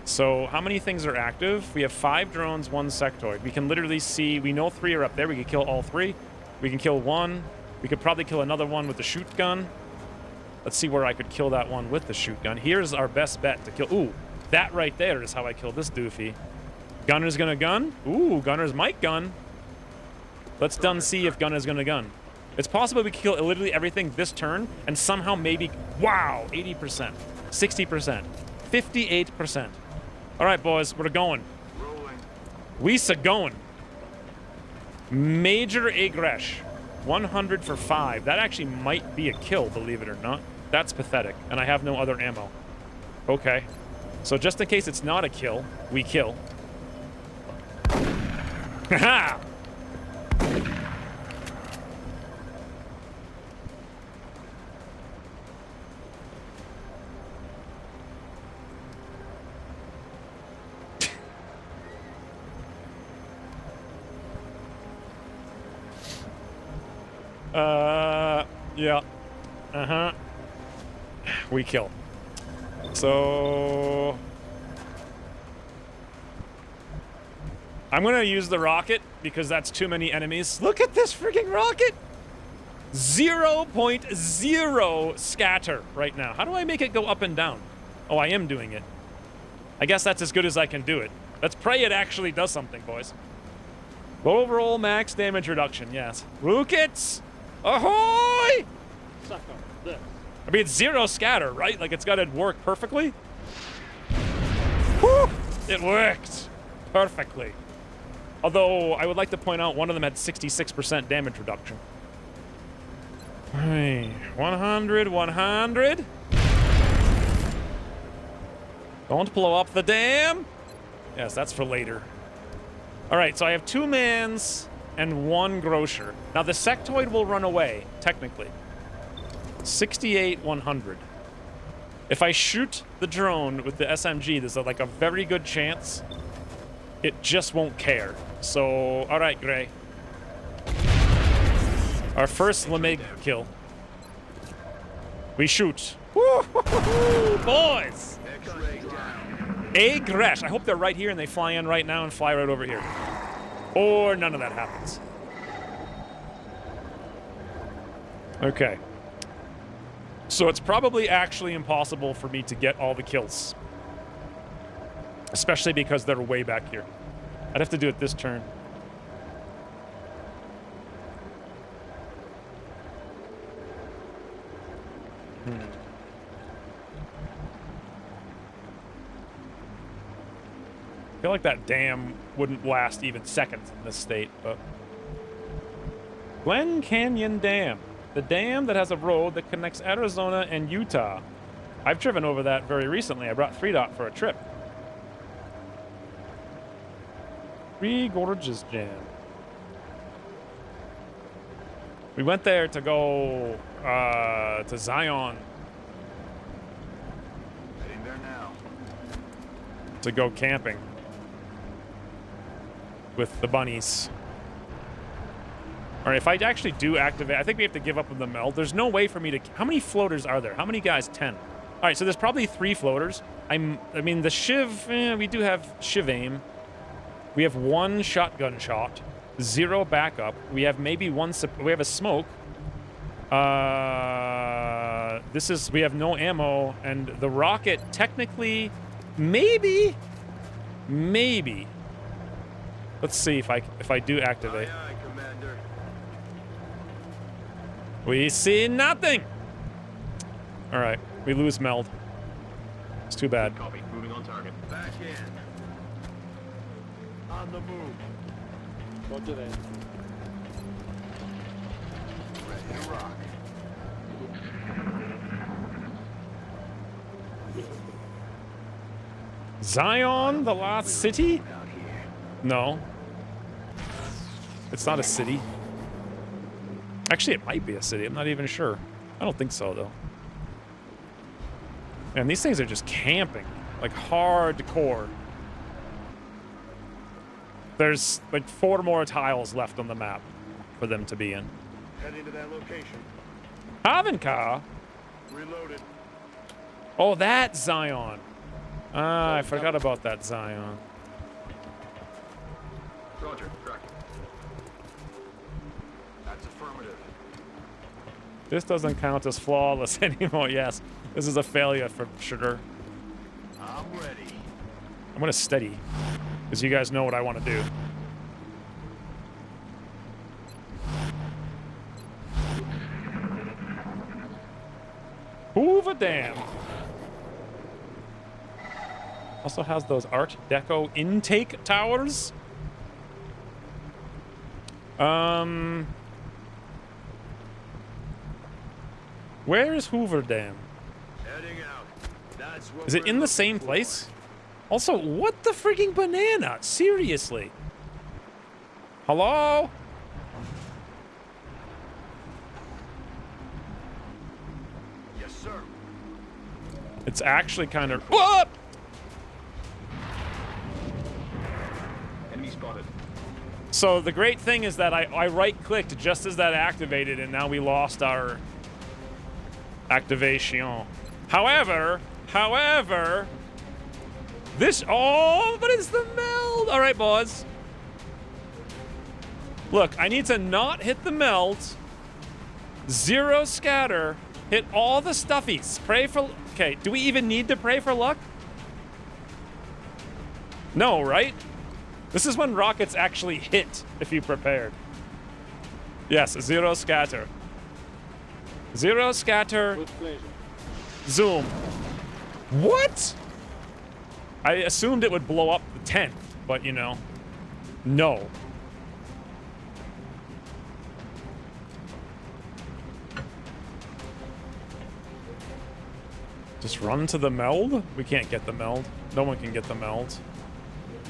So, how many things are active? We have 5 drones, 1 sectoid. We can literally see, we know 3 are up there. We could kill all 3. We can kill 1. We could probably kill another one with the shoot gun. Let's see where I could kill that one with the shoot gun. Here's our best bet to kill. Ooh, that right there is how I kill this doofy. Gunner's gonna gun. Ooh, Gunner's might gun. Let's done see if Gunner's gonna gun. It's possible we can kill literally everything this turn and somehow maybe... Wow, 80%, 60%, 58%. All right, boys, we're going. Rolling. We're going. Major Agresh. 100 for 5. That actually might be a kill, believe it or not. That's pathetic, and I have no other ammo. Okay. So just in case it's not a kill, we kill. Haha! Yeah. Uh-huh. We kill. So... I'm gonna use the rocket, because that's too many enemies. Look at this freaking rocket! 0.0 scatter right now. How do I make it go up and down? Oh, I am doing it. I guess that's as good as I can do it. Let's pray it actually does something, boys. Overall max damage reduction, yes. Rockets! Ahoy! Suck on this. I mean, it's 0 scatter, right? Like, it's got to work perfectly. Whew! It worked perfectly. Although, I would like to point out one of them had 66% damage reduction. Hey, 100, 100. Don't blow up the dam. Yes, that's for later. All right, so I have 2 mans and 1 grocer. Now, the sectoid will run away, technically. 68, 100. If I shoot the drone with the SMG, there's like a very good chance it just won't care. So, all right, Gray. Our first Lemig kill. We shoot. Woo-hoo-hoo-hoo, boys! Agresh. I hope they're right here and they fly in right now and fly right over here. Or none of that happens. Okay. So it's probably actually impossible for me to get all the kills. Especially because they're way back here. I'd have to do it this turn. I feel like that dam wouldn't last even seconds in this state, but... Glen Canyon Dam. The dam that has a road that connects Arizona and Utah. I've driven over that very recently. I brought 3-Dot for a trip. Three Gorges Jam. We went there to go to Zion. Heading there now. To go camping. With the bunnies. All right, if I actually do activate, I think we have to give up on the meld. There's no way for me to... How many floaters are there? How many guys? 10. All right, so there's probably 3 floaters. I mean, the Shiv... we do have Shiv aim. We have 1 shotgun shot. 0 backup. We have maybe 1... We have a smoke. This is... We have no ammo. And the rocket, technically... Maybe... Let's see if I do activate. Aye, aye, Commander. We see nothing. All right, we lose meld. It's too bad. Copy. Moving on target. Back in. On the move. Roger that. Ready to rock. Zion, the last city? Out here. No. It's not a city. Actually, it might be a city. I'm not even sure. I don't think so, though. And these things are just camping. Like, hardcore. There's, like, 4 more tiles left on the map for them to be in. Heading to that location. Havenka? Reloaded. Oh, that Zion. Ah, I forgot about that Zion. Roger. Tracking. That's affirmative. This doesn't count as flawless anymore. Yes, this is a failure for sure. I'm ready. I'm gonna steady, because you guys know what I want to do. Hoover Dam. Also has those Art Deco intake towers. Where is Hoover Dam? Heading out. That's what Is it we're in the looking same for. place? Also, what the freaking banana? Seriously. Hello? Yes, sir. It's actually kind of... What? Enemy spotted. So the great thing is that I right-clicked just as that activated, and now we lost our activation. However, this... Oh, but it's the meld! All right, boys. Look, I need to not hit the meld. 0 scatter. Hit all the stuffies. Pray for... Okay, do we even need to pray for luck? No, right? This is when rockets actually hit, if you prepared. Yes, 0 scatter. 0 scatter. With pleasure. Zoom. What? I assumed it would blow up the tent, but you know, no. Just run to the meld? We can't get the meld. No one can get the meld.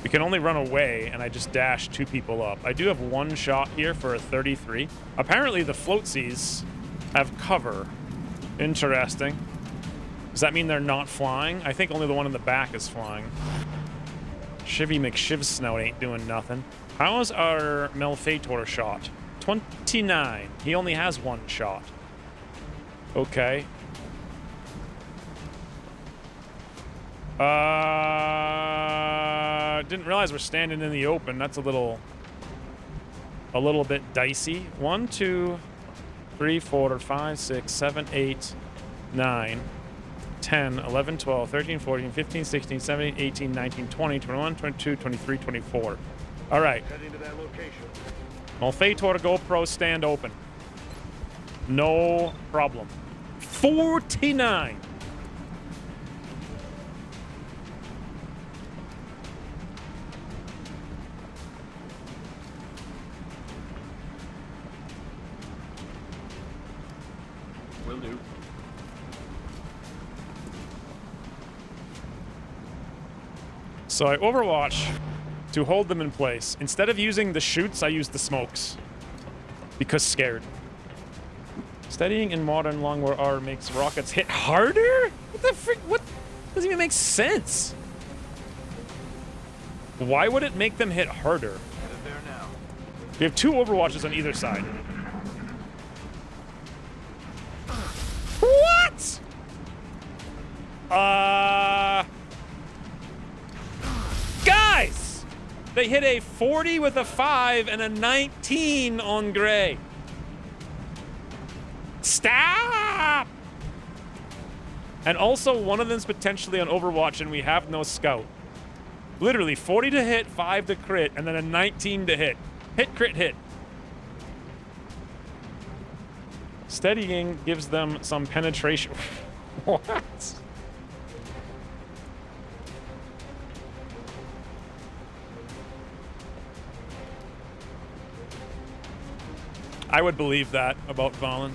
We can only run away, and I just dashed 2 people up. I do have 1 shot here for a 33. Apparently the floatsies have cover. Interesting. Does that mean they're not flying? I think only the one in the back is flying. Shivy McShivsnout ain't doing nothing. How's our Malfaitor shot? 29. He only has 1 shot. Okay. Didn't realize we're standing in the open. That's a little bit dicey. 1, 2, 3, 4, 5, 6, 7, 8, 9, 10, 11, 12, 13, 14, 15, 16, 17, 18, 19, 20, 21, 22, 23, 24. All right. Heading to that location. Malfaitor GoPro stand open. No problem. 49. Will do. So I overwatch to hold them in place. Instead of using the shoots, I use the smokes. Because scared. Steadying in modern LWR makes rockets hit harder? What the frick? What? Doesn't even make sense. Why would it make them hit harder? Headed there now. We have 2 overwatches on either side. What? Guys! They hit a 40 with a 5 and a 19 on Gray. Stop! And also, one of them's potentially on Overwatch, and we have no scout. Literally, 40 to hit, 5 to crit, and then a 19 to hit. Hit, crit, hit. Steadying gives them some penetration. What? I would believe that about Valen.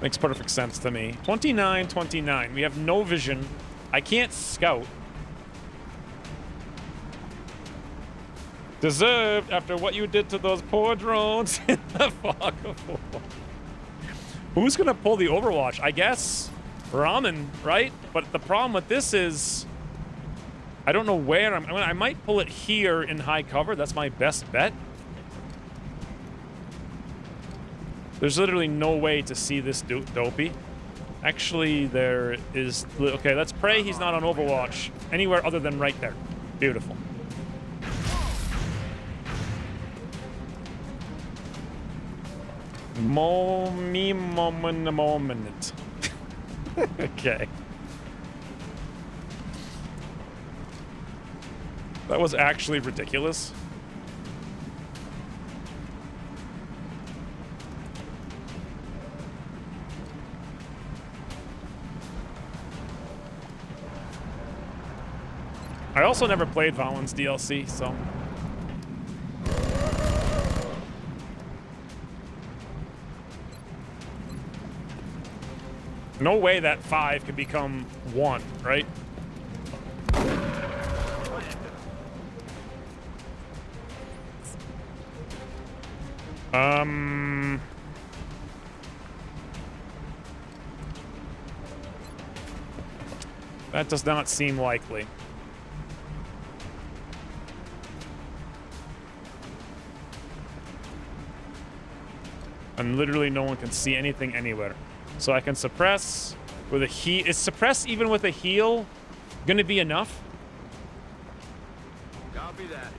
Makes perfect sense to me. 29, 29. We have no vision. I can't scout. Deserved after what you did to those poor drones in the fog of war. Who's gonna pull the Overwatch? I guess Ramen, right? But the problem with this is I don't know where I might pull it here in high cover. That's my best bet. There's literally no way to see this dopey. Actually, there is... Okay, let's pray he's not on Overwatch anywhere other than right there. Beautiful. Moment. Okay. That was actually ridiculous. I also never played Valen's DLC, so... No way that 5 could become 1, right? That does not seem likely. And literally no one can see anything anywhere. So I can suppress with a heal. Is suppress even with a heal gonna be enough? Copy that.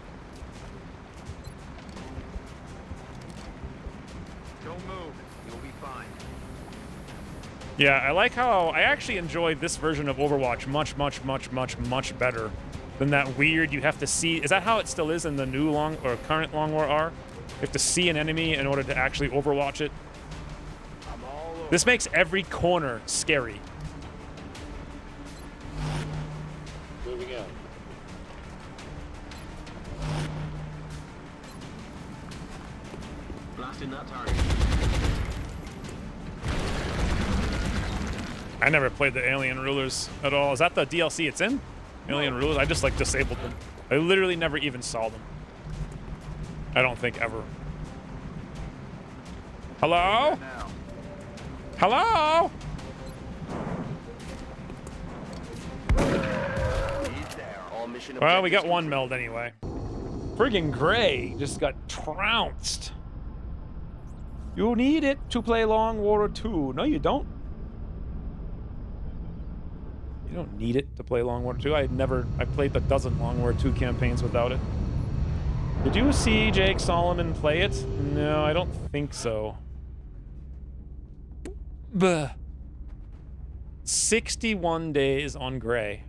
Don't move. You'll be fine. Yeah, I like how I actually enjoyed this version of Overwatch much better than that weird you have to see. Is that how it still is in the new current Long War R? You have to see an enemy in order to actually Overwatch it. This makes every corner scary. Moving out. Blasting that target. I never played the Alien Rulers at all. Is that the DLC it's in? Alien Rulers? I just like disabled them. I literally never even saw them. I don't think ever. Hello? Hello? Well, we got one meld anyway. Friggin' Gray just got trounced. You need it to play Long War 2. No, you don't. You don't need it to play Long War 2. I played a dozen Long War 2 campaigns without it. Did you see Jake Solomon play it? No, I don't think so. Buh. 61 days on Gray.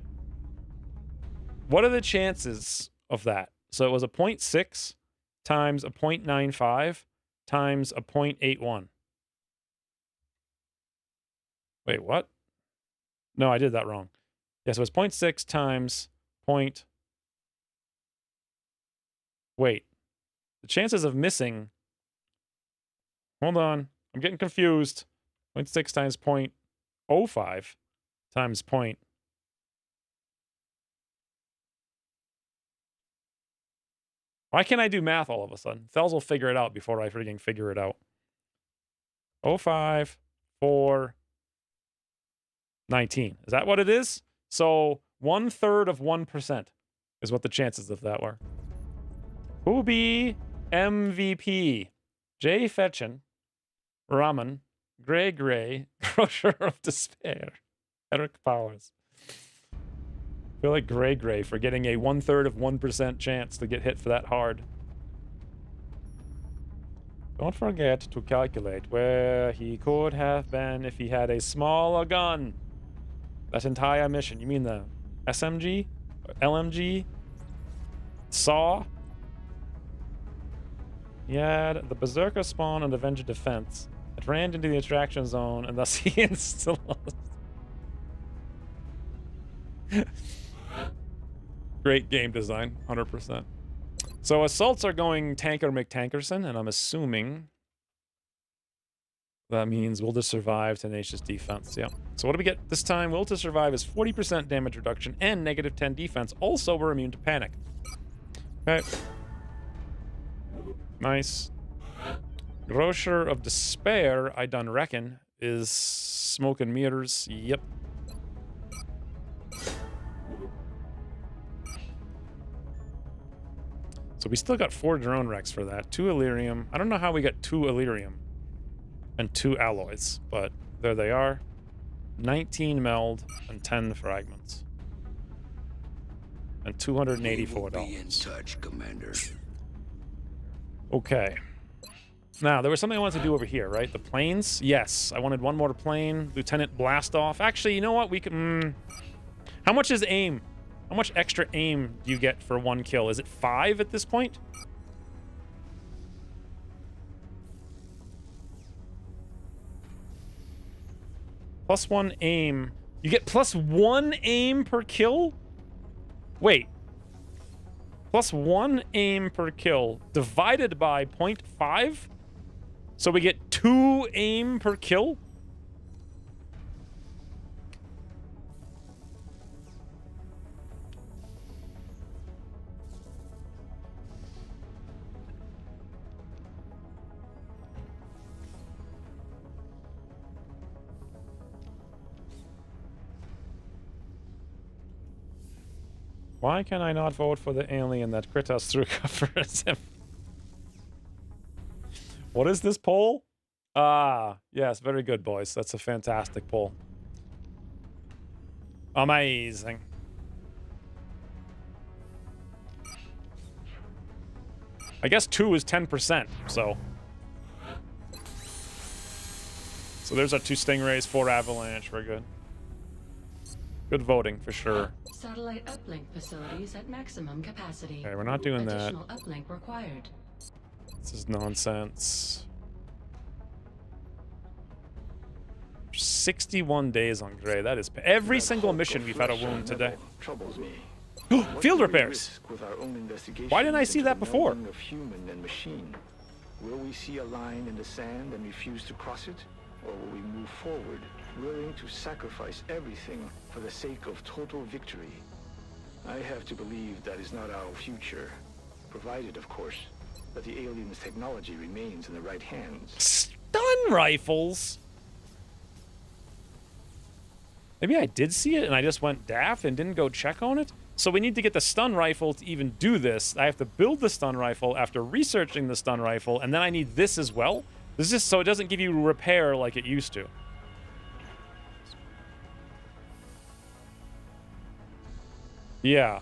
What are the chances of that? So it was a 0.6 times a 0.95 times a 0.81. Wait, what? No, I did that wrong. Yes, it was 0.6 times point. Wait. The chances of missing. Hold on. I'm getting confused. 0.6 times 0.05 times point. Why can't I do math all of a sudden? Thels will figure it out before I freaking figure it out. 05, 4, 19. Is that what it is? So 1/3 of 1% is what the chances of that were. Who be MVP? Jay Fetchin, Raman, Gray, Crusher of Despair, Eric Powers. I feel like Gray for getting a 1/3 of 1% chance to get hit for that hard. Don't forget to calculate where he could have been if he had a smaller gun. That entire mission. You mean the SMG? Or LMG? SAW? He had the Berserker spawn and Avenger defense. It ran into the attraction zone and thus he installed. Great game design, 100%. So assaults are going Tanker McTankerson, and I'm assuming that means Will to Survive, Tenacious Defense. Yeah. So what do we get this time? Will to Survive is 40% damage reduction and -10 defense. Also, we're immune to panic. Okay. Nice. Grocer of Despair, I done reckon, is smoke and mirrors. Yep. So we still got 4 drone wrecks for that. 2 Illyrium. I don't know how we got 2 Illyrium and 2 alloys, but there they are. 19 meld and 10 fragments. And $284. Be in touch, Commander. Okay. Now, there was something I wanted to do over here, right? The planes? Yes. I wanted one more plane. Lieutenant Blastoff. Actually, you know what? We can... How much is aim? How much extra aim do you get for 1 kill? Is it 5 at this point? +1 aim. You get +1 aim per kill? Wait. +1 aim per kill divided by 0.5? So we get 2 aim per kill? Why can I not vote for the alien that crit us through coverism? What is this poll? Ah, yes, very good, boys. That's a fantastic poll. Amazing. I guess 2 is 10%, so. So there's our 2 Stingrays, 4 Avalanche. We're good. Good voting, for sure. Satellite uplink facilities at maximum capacity. Okay, we're not doing that. Additional uplink required. This is nonsense. 61 days on Gray. That is every single mission we've had a wound today. Troubles me. Field repairs. Why didn't I see that before? Of human and machine. Will we see a line in the sand and refuse to cross it? Or will we move forward, willing to sacrifice everything for the sake of total victory? I have to believe that is not our future. Provided, of course, that the aliens' technology remains in the right hands. Stun rifles? Maybe I did see it and I just went daft and didn't go check on it? So we need to get the stun rifle to even do this. I have to build the stun rifle after researching the stun rifle, and then I need this as well. This is so it doesn't give you repair like it used to. Yeah.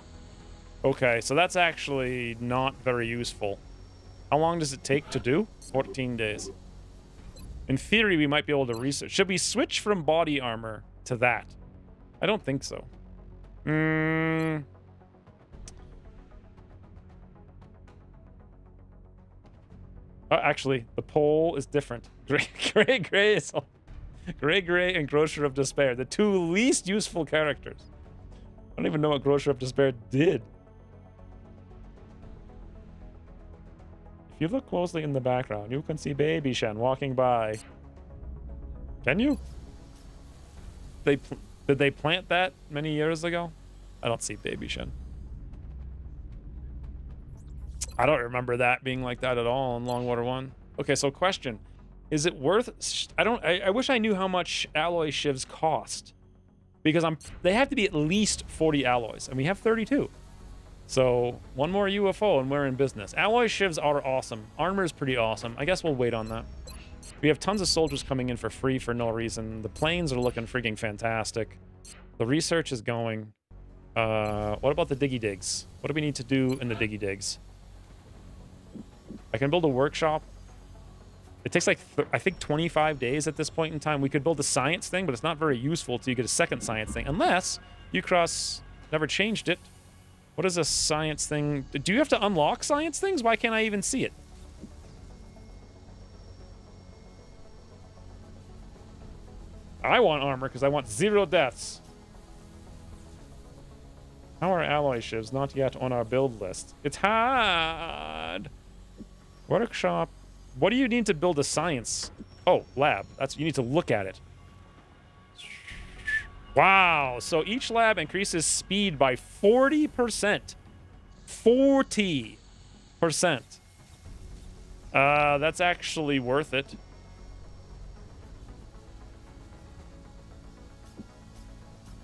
Okay, so that's actually not very useful. How long does it take to do? 14 days. In theory, we might be able to research. Should we switch from body armor to that? I don't think so. Actually, the poll is different. Gray is Gray, and Grocer of Despair, the 2 least useful characters. I don't even know what Grocer of Despair did. If you look closely in the background, you can see Baby Shen walking by. Can you? Did they plant that many years ago? I don't see Baby Shen. I don't remember that being like that at all in Longwater 1. Okay, so question. Is it worth... I wish I knew how much alloy shivs cost. Because they have to be at least 40 alloys, and we have 32. So, one more UFO and we're in business. Alloy shivs are awesome. Armor is pretty awesome. I guess we'll wait on that. We have tons of soldiers coming in for free for no reason. The planes are looking freaking fantastic. The research is going. What about the diggy digs? What do we need to do in the diggy digs? I can build a workshop. It takes like, I think 25 days at this point in time. We could build a science thing, but it's not very useful until you get a second science thing. Unless Ucross never changed it. What is a science thing? Do you have to unlock science things? Why can't I even see it? I want armor because I want 0 deaths. How are alloy shivs not yet on our build list? It's hard. Workshop. What do you need to build a science? Oh, lab. You need to look at it. Wow. So each lab increases speed by 40%. 40%. That's actually worth it.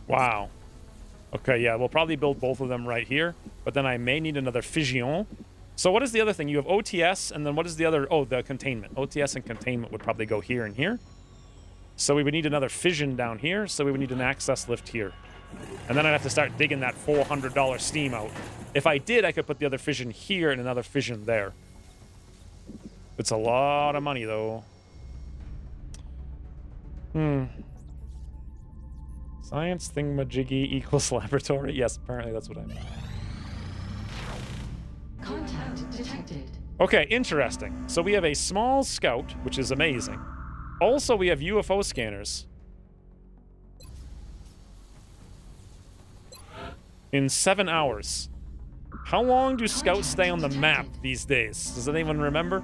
Wow. Okay, yeah, we'll probably build both of them right here, but then I may need another fission. So what is the other thing? You have OTS, and then what is the other? Oh, the containment. OTS and containment would probably go here and here. So we would need another fission down here, so we would need an access lift here. And then I'd have to start digging that $400 steam out. If I did, I could put the other fission here and another fission there. It's a lot of money, though. Science thingamajiggy equals laboratory? Yes, apparently that's what I mean. Contact detected. Okay, interesting. So we have a small scout, which is amazing. Also, we have UFO scanners. In 7 hours. How long do scouts stay on the map these days? Does anyone remember?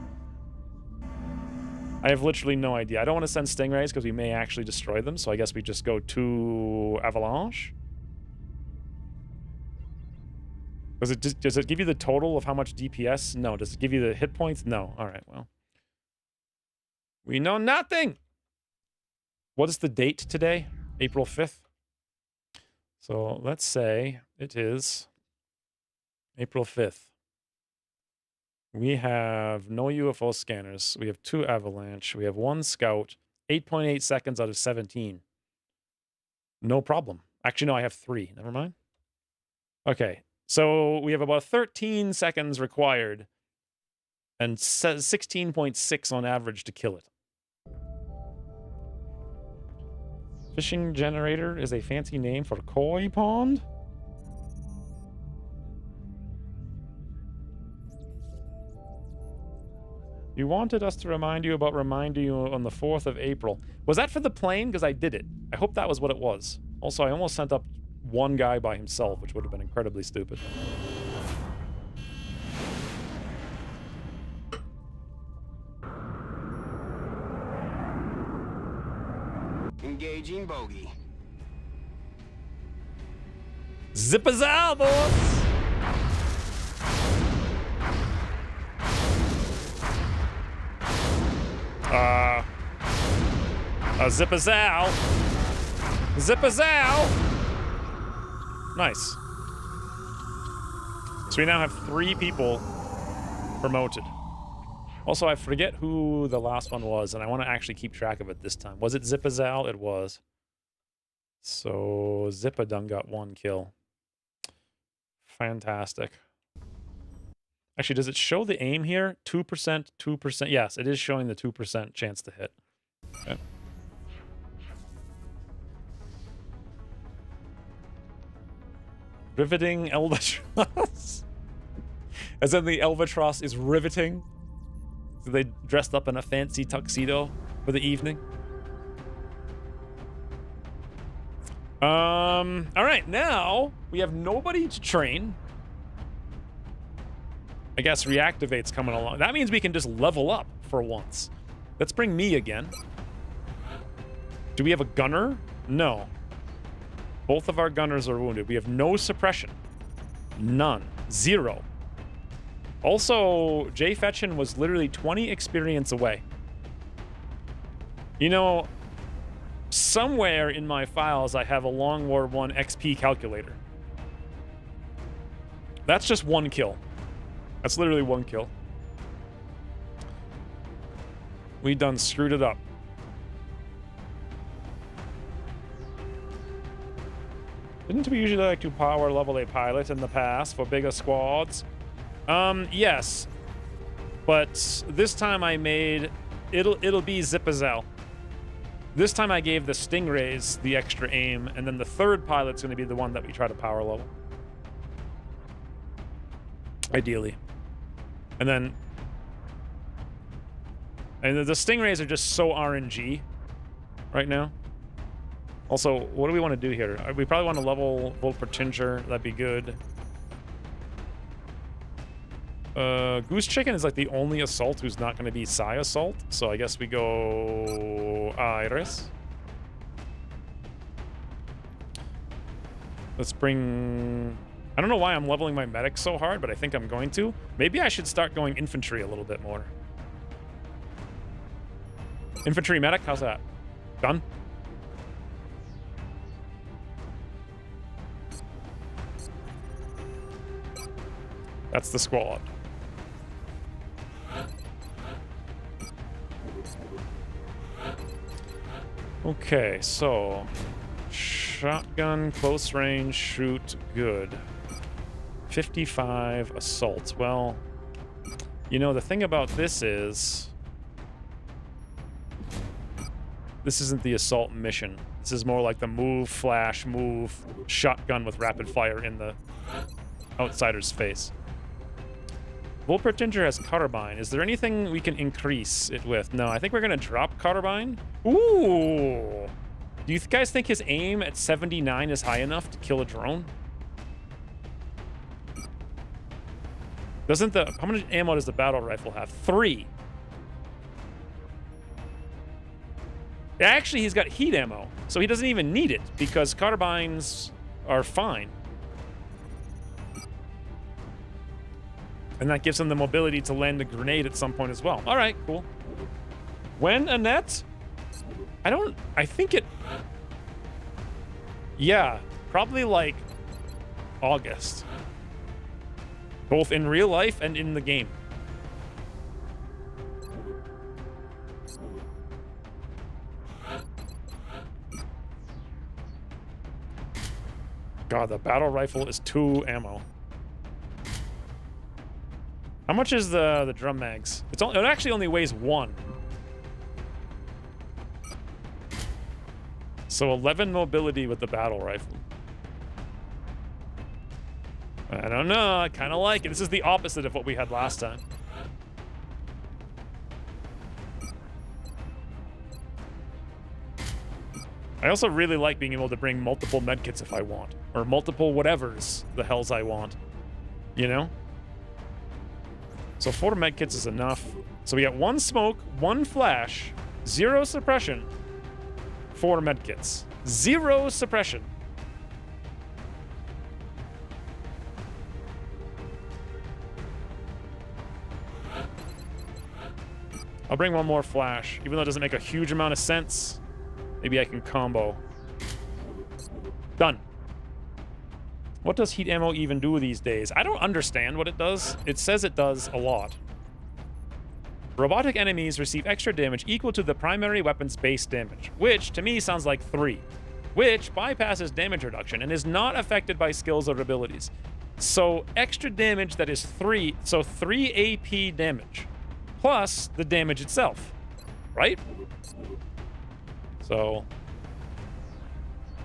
I have literally no idea. I don't want to send Stingrays because we may actually destroy them, so I guess we just go to Avalanche. Does it give you the total of how much DPS? No. Does it give you the hit points? No. All right, well. We know nothing! What is the date today? April 5th? So let's say it is April 5th. We have no UFO scanners. We have 2 Avalanche. We have 1 Scout. 8.8 seconds out of 17. No problem. Actually, no, I have 3. Never mind. Okay, so we have about 13 seconds required and 16.6 on average to kill it. Fishing generator is a fancy name for koi pond? You wanted us to remind you about reminding you on the 4th of April. Was that for the plane? Because I did it. I hope that was what it was. Also, I almost sent up 1 guy by himself, which would have been incredibly stupid. Engaging bogey. Zip-a-zow, boys! A zip-a-zow. Zip-a-zow! Nice. So we now have 3 people promoted. Also, I forget who the last one was, and I want to actually keep track of it this time. Was it Zip-a-zow? It was. So Zip-a-dum got 1 kill. Fantastic. Actually, does it show the aim here? 2%, 2%. Yes, it is showing the 2% chance to hit. Okay. Riveting Albatross. As in the Albatross is riveting. So they dressed up in a fancy tuxedo for the evening. All right, now we have nobody to train. I guess reactivate's coming along. That means we can just level up for once. Let's bring me again. Do we have a gunner? No. Both of our gunners are wounded. We have no suppression. None. 0. Also, Jay Fetchin was literally 20 experience away. You know, somewhere in my files, I have a Long War 1 XP calculator. That's just 1 kill. That's literally 1 kill. We done screwed it up. Didn't we usually like to power level a pilot in the past for bigger squads? Yes. But this time I made... It'll be Zip-a-zow. This time I gave the Stingrays the extra aim, and then the 3rd pilot's going to be the one that we try to power level. Ideally. And then... And the Stingrays are just so RNG right now. Also, what do we want to do here? We probably want to level Volpertinger. That'd be good. Goose Chicken is like the only assault who's not going to be Psy Assault. So I guess we go Iris. Let's bring... I don't know why I'm leveling my medic so hard, but I think I'm going to. Maybe I should start going infantry a little bit more. Infantry medic, how's that? Done? That's the squad. Okay, so shotgun, close range, shoot, good. 55 assault. Well, you know, the thing about this is this isn't the assault mission. This is more like the move, flash, move, shotgun with rapid fire in the outsider's face. Volpertinger has Carbine. Is there anything we can increase it with? No, I think we're going to drop Carbine. Ooh! Do you guys think his aim at 79 is high enough to kill a drone? Doesn't the... How much ammo does the battle rifle have? 3. Actually, he's got heat ammo, so he doesn't even need it because Carbines are fine. And that gives him the mobility to land a grenade at some point as well. All right, cool. When, Annette? I think it... Yeah, probably like August. both in real life and in the game. God, the battle rifle is 2 ammo. How much is the drum mags? It actually only weighs 1. So 11 mobility with the battle rifle. I don't know. I kind of like it. This is the opposite of what we had last time. I also really like being able to bring multiple medkits if I want. Or multiple whatevers the hells I want. You know? So 4 medkits is enough. So we got 1 smoke, 1 flash, 0 suppression, 4 medkits. 0 suppression. I'll bring 1 more flash, even though it doesn't make a huge amount of sense. Maybe I can combo. Done. What does heat ammo even do these days? I don't understand what it does. It says it does a lot. Robotic enemies receive extra damage equal to the primary weapon's base damage, which to me sounds like 3, which bypasses damage reduction and is not affected by skills or abilities. So extra damage that is 3, so 3 AP damage, plus the damage itself, right? So,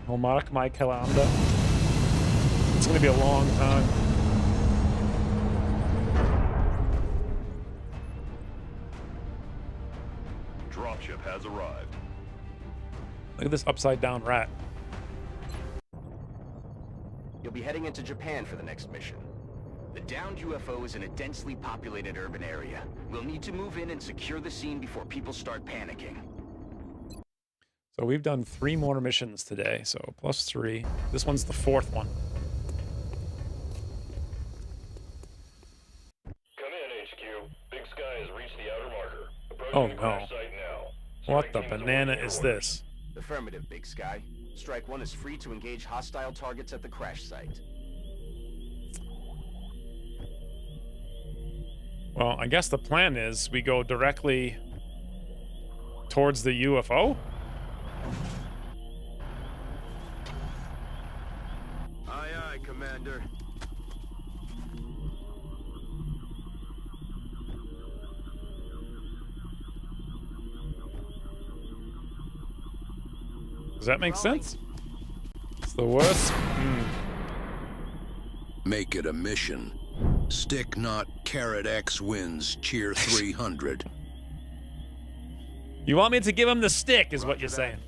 I'll mark my calendar. It's gonna be a long time. Dropship has arrived. Look at this upside down rat. You'll be heading into Japan for the next mission. The downed UFO is in a densely populated urban area. We'll need to move in and secure the scene before people start panicking. So we've done 3 more missions today, so +3. This one's the 4th one. Come in, HQ. Big Sky has reached the outer marker. Oh Approaching the no. crash site now. What the Strike teams banana awaiting is orders. this? Affirmative, Big Sky. Strike 1 is free to engage hostile targets at the crash site. Well, I guess the plan is we go directly towards the UFO? Aye, aye, Commander. Does that make sense? It's the worst. Make it a mission. Stick not Carrot X wins cheer 300. You want me to give him the stick, is what you're saying.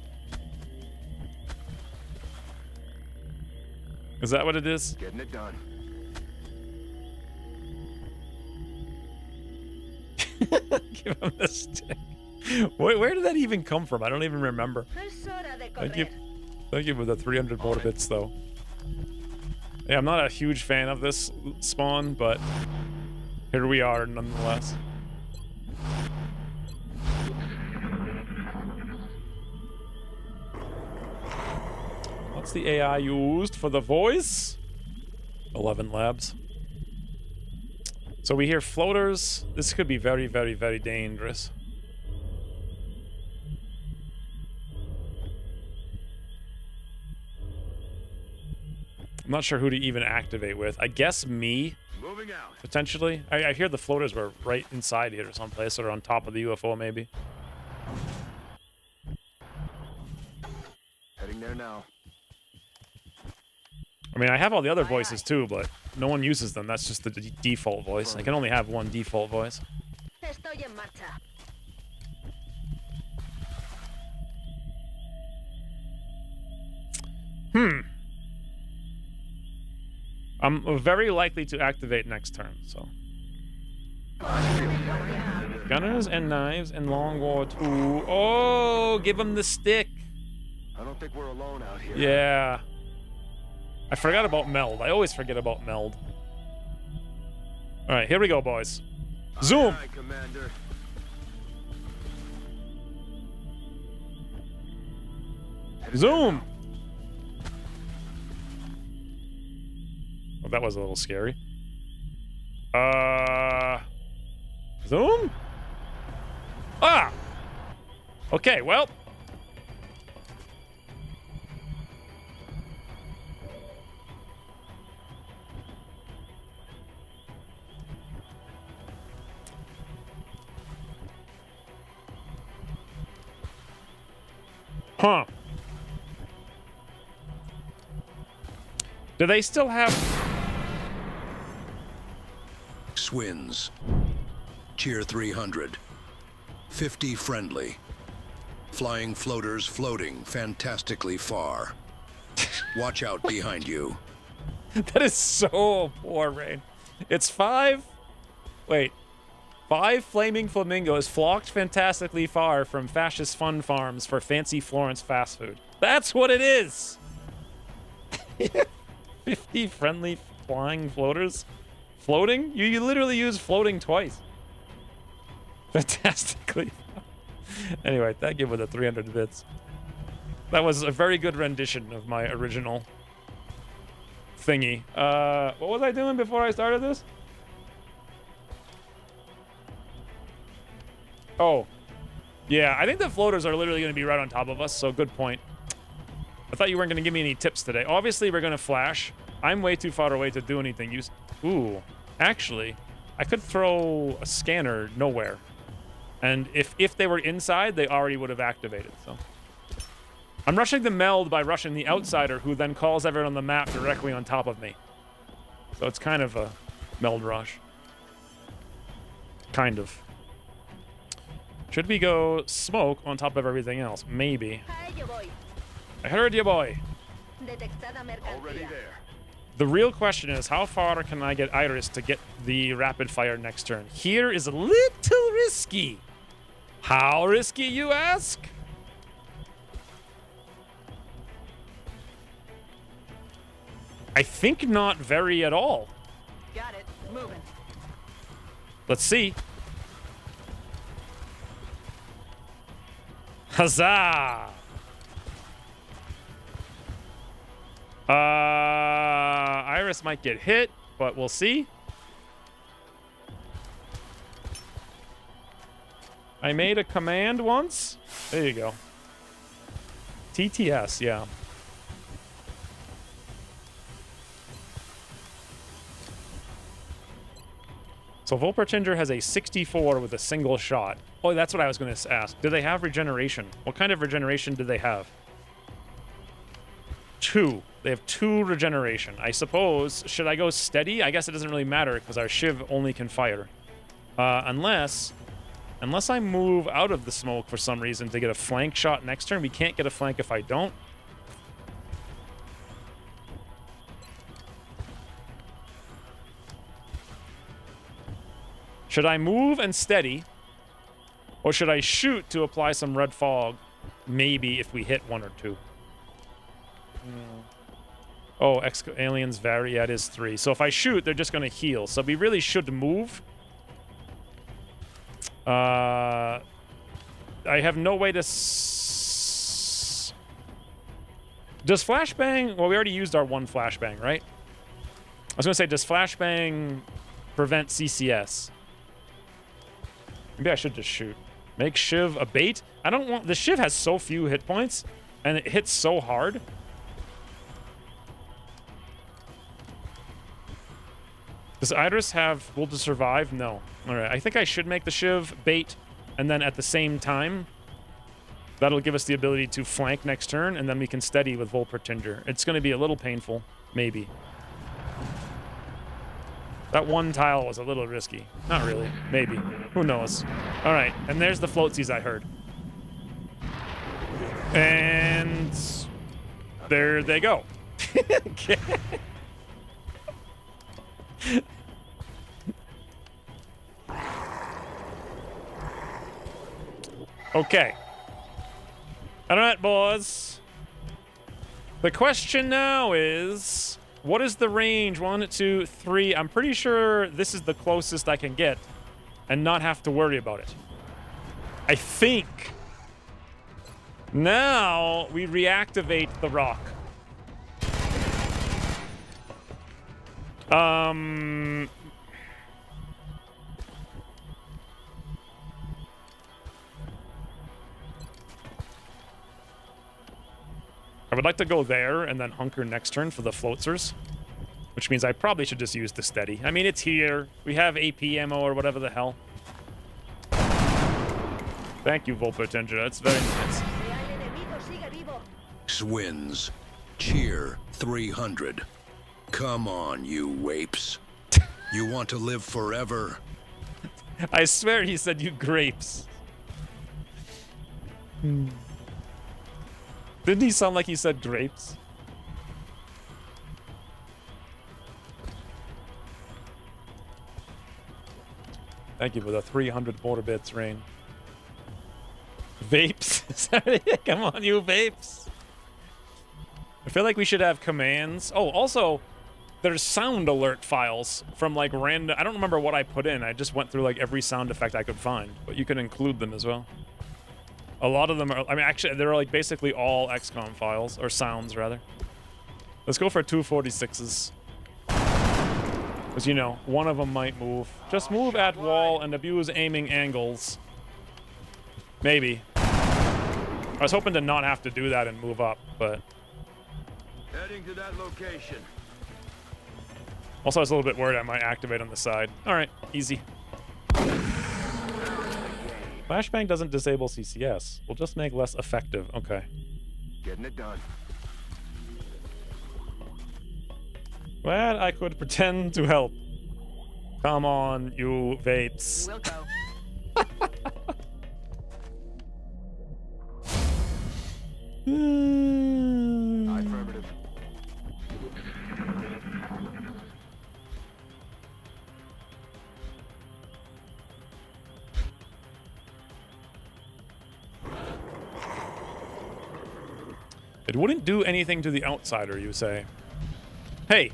Is that what it is? Getting it done. Give him the stick. Where did that even come from? I don't even remember. Thank you for the 300 motor bits, though. Yeah, I'm not a huge fan of this spawn, but here we are nonetheless. What's the AI used for the voice? 11 labs. So we hear floaters. This could be very, very, very dangerous. I'm not sure who to even activate with. I guess me, Moving out. potentially. I hear the floaters were right inside here or someplace, or on top of the UFO maybe. Heading there now. I mean, I have all the other voices too, but no one uses them. That's just the default voice. I can only have one default voice. Estoy en marcha. I'm very likely to activate next turn, so. Gunners and knives and long war 2. Oh, give him the stick. I don't think we're alone out here. Yeah. I forgot about meld. I always forget about meld. All right, here we go, boys. Zoom. Aye, Commander. Zoom. Oh, that was a little scary. Zoom? Ah! Okay, well. Huh. Do they still have... Swins. Cheer 300. 50 friendly. Flying floaters floating fantastically far. Watch out behind you. That is so poor, Rain. It's 5... Wait. 5 flaming flamingos flocked fantastically far from fascist fun farms for fancy Florence fast food. That's what it is! 50 friendly flying floaters? Floating? You literally use floating twice. Fantastically. Anyway, thank you for the 300 bits. That was a very good rendition of my original thingy. What was I doing before I started this? Oh. Yeah, I think the floaters are literally going to be right on top of us, so good point. I thought you weren't going to give me any tips today. Obviously, we're going to flash. I'm way too far away to do anything. Ooh. Actually, I could throw a scanner nowhere. And if they were inside, they already would have activated, so. I'm rushing the meld by rushing the outsider, who then calls everyone on the map directly on top of me. So it's kind of a meld rush. Kind of. Should we go smoke on top of everything else? Maybe. I heard you, boy. Already there. The real question is, how far can I get Iris to get the rapid fire next turn? Here is a little risky. How risky, you ask? I think not very at all. Got it. Moving. Let's see. Huzzah! Iris might get hit, but we'll see. I made a command once. There you go. TTS, yeah. So Volpertinger has a 64 with a single shot. Oh, that's what I was going to ask. Do they have regeneration? What kind of regeneration do they have? 2. They have 2 regeneration. I suppose, should I go steady? I guess it doesn't really matter because our Shiv only can fire. Unless I move out of the smoke for some reason to get a flank shot next turn. We can't get a flank if I don't. Should I move and steady? Or should I shoot to apply some red fog? Maybe if we hit 1 or 2. Oh, aliens vary. Yeah, it is 3. So if I shoot, they're just going to heal. So we really should move. I have no way to... Does flashbang... Well, we already used our 1 flashbang, right? I was going to say, does flashbang prevent CCS? Maybe I should just shoot. Make Shiv a bait? I don't want... The Shiv has so few hit points, and it hits so hard. Does Idris have will to survive? No. All right. I think I should make the Shiv bait, and then at the same time, that'll give us the ability to flank next turn, and then we can steady with Volpertinger. It's going to be a little painful, maybe. That 1 tile was a little risky. Not really. Maybe. Who knows? All right. And there's the floatsies I heard. And there they go. Okay. Okay. All right, boys. The question now is, what is the range? 1, 2, 3. I'm pretty sure this is the closest I can get and not have to worry about it. I think. Now we reactivate the rock. would like to go there and then hunker next turn for the floatsers, which means I probably should just use the steady. I mean, it's here. We have AP ammo or whatever the hell. Thank you, Volpertinger. That's very nice. Wins. Cheer 300. Come on, you wapes. You want to live forever? I swear he said you grapes. Didn't he sound like he said grapes? Thank you for the 300 border bits, Rain. Vapes? Sorry, come on, you vapes. I feel like we should have commands. Oh, also, there's sound alert files from like random... I don't remember what I put in. I just went through like every sound effect I could find. But you can include them as well. A lot of them are... I mean, actually, they're like basically all XCOM files. Or sounds, rather. Let's go for 246s. Because, you know, one of them might move. Just move at wall and abuse aiming angles. Maybe. I was hoping to not have to do that and move up, but... Heading to that location. Also, I was a little bit worried I might activate on the side. Alright, easy. Flashbang doesn't disable CCS. Will just make less effective. Okay. Getting it done. Glad I could pretend to help. Come on, you vapes. We'll go. Affirmative. It wouldn't do anything to the outsider, you say. Hey,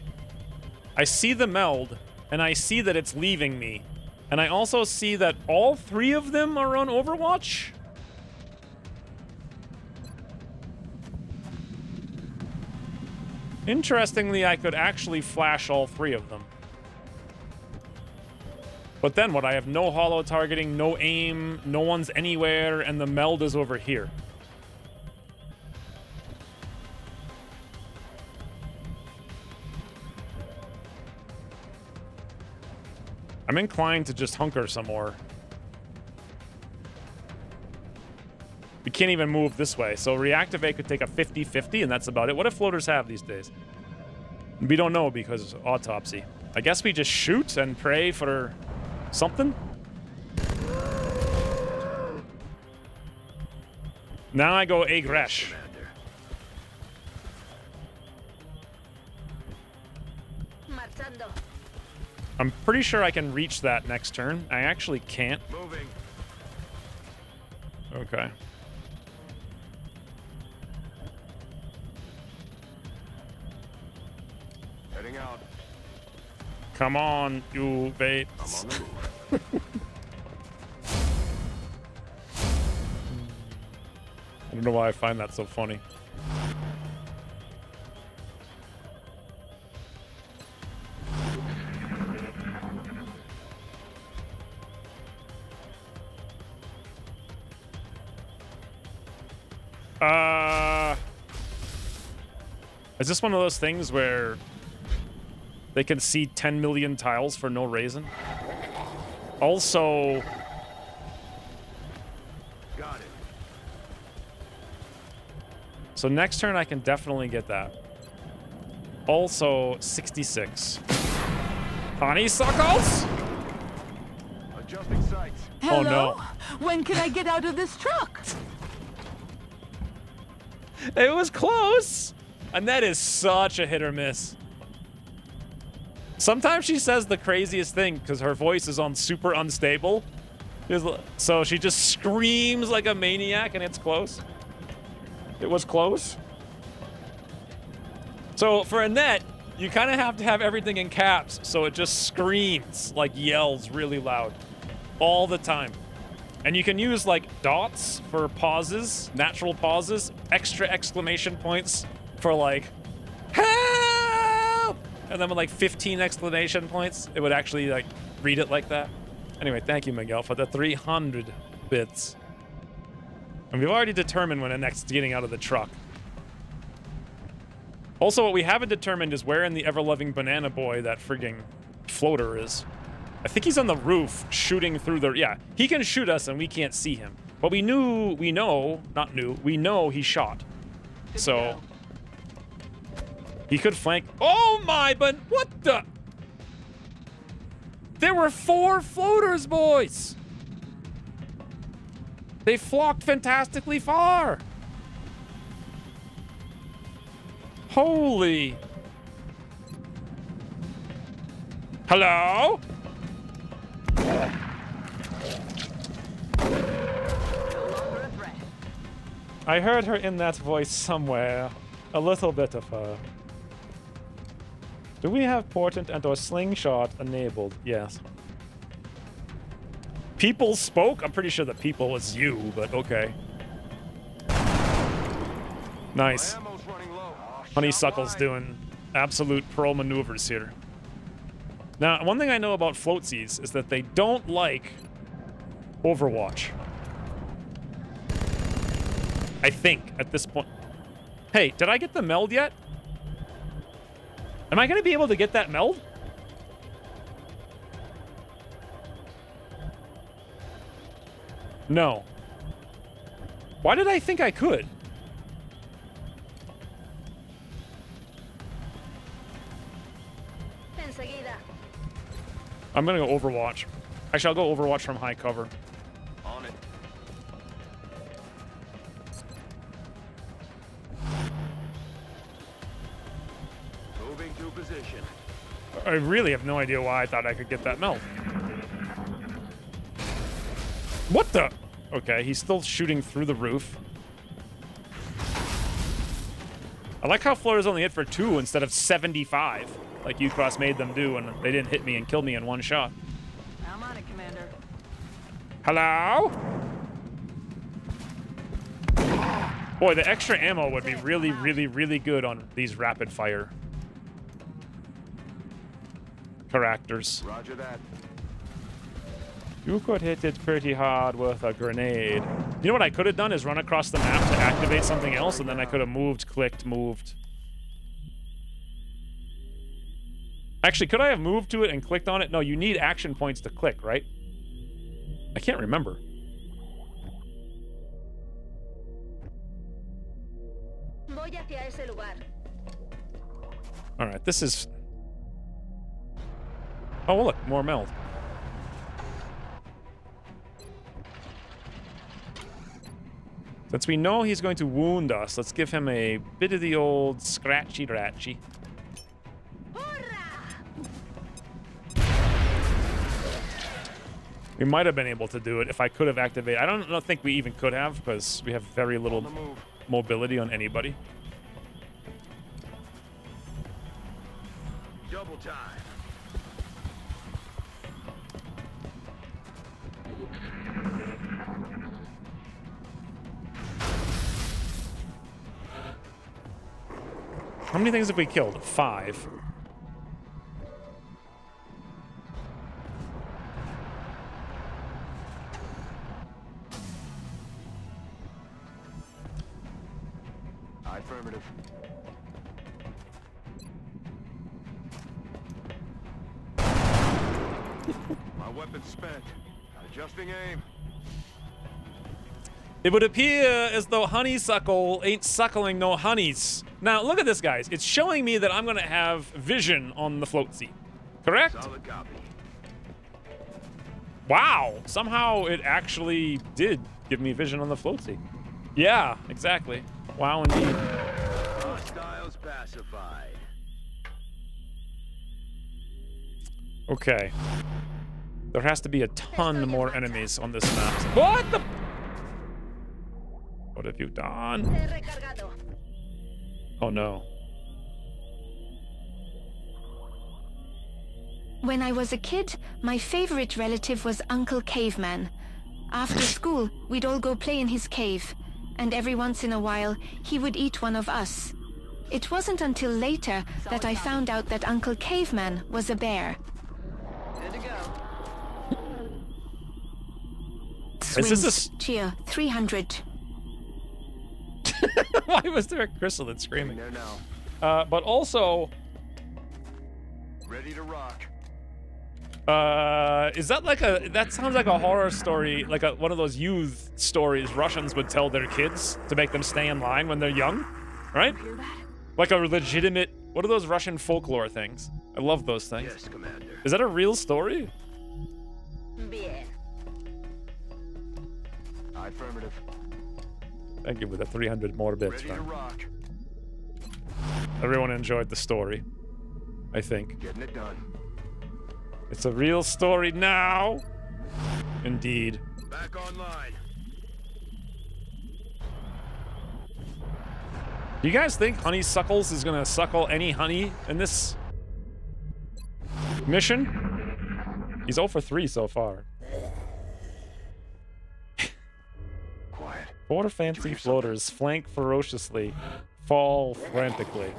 I see the meld, and I see that it's leaving me. And I also see that all three of them are on Overwatch? Interestingly, I could actually flash all three of them. But then what? I have no holo targeting, no aim, no one's anywhere, and the meld is over here. I'm inclined to just hunker some more. We can't even move this way, so reactivate could take a 50-50, and that's about it. What do floaters have these days? We don't know because of autopsy. I guess we just shoot and pray for something? Now I go Agresh. Marchando. I'm pretty sure I can reach that next turn. I actually can't. Moving. Okay. Heading out. Come on, you bait. I'm on the move. I don't know why I find that so funny. Is this one of those things where they can see 10 million tiles for no reason? Also... Got it. So next turn I can definitely get that. Also, 66. Honeysuckles? Adjusting sights. Oh no. When can I get out of this truck? It was close! And that is such a hit or miss. Sometimes she says the craziest thing because her voice is on super unstable. So she just screams like a maniac and it's close. It was close. So for Annette, you kind of have to have everything in caps so it just screams, like yells really loud all the time. And you can use like dots for pauses, natural pauses, extra exclamation points for like, help! And then with like 15 exclamation points, it would actually like read it like that. Anyway, thank you, Miguel, for the 300 bits. And we've already determined when Annette's getting out of the truck. Also, what we haven't determined is where in the ever-loving banana boy that frigging floater is. I think he's on the roof shooting through the... Yeah, he can shoot us and we can't see him. But we know he shot. So... he could flank... Oh my, but what the... There were 4 floaters, boys! They flocked fantastically far! Holy... Hello? I heard her in that voice somewhere. A little bit of her. Do we have portent and or slingshot enabled? Yes. People spoke? I'm pretty sure the people was you, but okay. Nice. Honeysuckle's doing absolute pro maneuvers here. Now, one thing I know about floatsies is that they don't like Overwatch. I think, at this point. Hey, did I get the meld yet? Am I going to be able to get that meld? No. Why did I think I could? I'm going to go Overwatch. Actually, I'll go Overwatch from high cover. On it. Moving to position. I really have no idea why I thought I could get that meld. What the? Okay, he's still shooting through the roof. I like how floaters only hit for 2 instead of 75, like Ucross made them do, and they didn't hit me and kill me in one shot. I'm on it, Commander. Hello? Boy, the extra ammo would be really, really, really good on these rapid fire characters. Roger that. You could hit it pretty hard with a grenade. You know what I could have done is run across the map to activate something else, and then I could have moved, clicked, moved. Actually, could I have moved to it and clicked on it? No, you need action points to click, right? I can't remember. All right, this is... Oh, look, more meld. Since we know he's going to wound us, let's give him a bit of the old scratchy-ratchy. We might have been able to do it if I could have activated. I don't think we even could have, because we have very little mobility on anybody. Double time. How many things have we killed? 5. Affirmative. My weapon's spent. Adjusting aim. It would appear as though honeysuckle ain't suckling no honeys. Now, look at this, guys. It's showing me that I'm going to have vision on the float seat. Correct? Solid copy. Wow. Somehow it actually did give me vision on the float seat. Yeah, exactly. Wow, indeed. Hostiles pacified. Okay. There has to be a ton more enemies on this map. What the... What have you done? Oh no. When I was a kid, my favorite relative was Uncle Caveman. After school, we'd all go play in his cave, and every once in a while, he would eat one of us. It wasn't until later that I found out that Uncle Caveman was a bear. Good to go. Swings, cheer, 300. Why was there a chrysalid screaming? But also, Ready to rock. is that like a? That sounds like a horror story, like one of those youth stories Russians would tell their kids to make them stay in line when they're young, right? Like a legitimate. What are those Russian folklore things? I love those things. Yes, Commander. Is that a real story? Bien. Affirmative. Thank you for the 300 more bits, Ready to man. rock. Everyone enjoyed the story, I think. Getting it done. It's a real story now. Indeed. Back online. Do you guys think Honeysuckles is gonna suckle any honey in this mission? He's 0 for 3 so far. Quiet. 4 fancy floaters flank ferociously, fall frantically.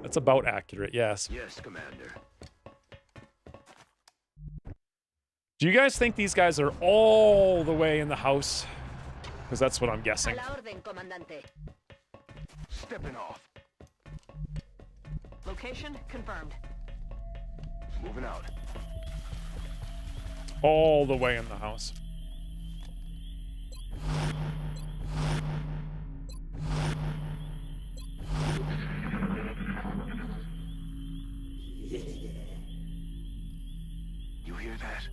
That's about accurate, yes. Yes, Commander. Do you guys think these guys are all the way in the house? Because that's what I'm guessing. A la orden, comandante. Stepping off. Location confirmed. Moving out. All the way in the house. You hear that?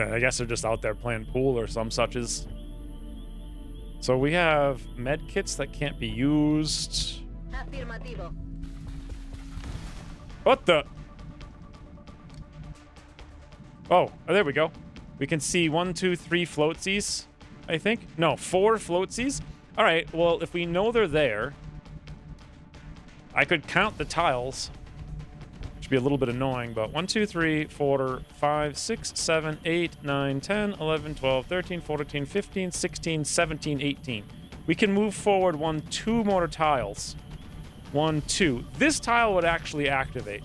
I guess they're just out there playing pool or some suches. So we have med kits that can't be used. Afirmativo. What the? Oh, there we go. We can see 1, 2, 3 floatsies, I think. No, 4 floatsies. All right, well, if we know they're there, I could count the tiles. Should be a little bit annoying, but 1, 2, 3, 4, 5, 6, 7, 8, 9, 10, 11, 12, 13, 14, 15, 16, 17, 18. We can move forward 1, 2 more tiles. 1, 2. This tile would actually activate,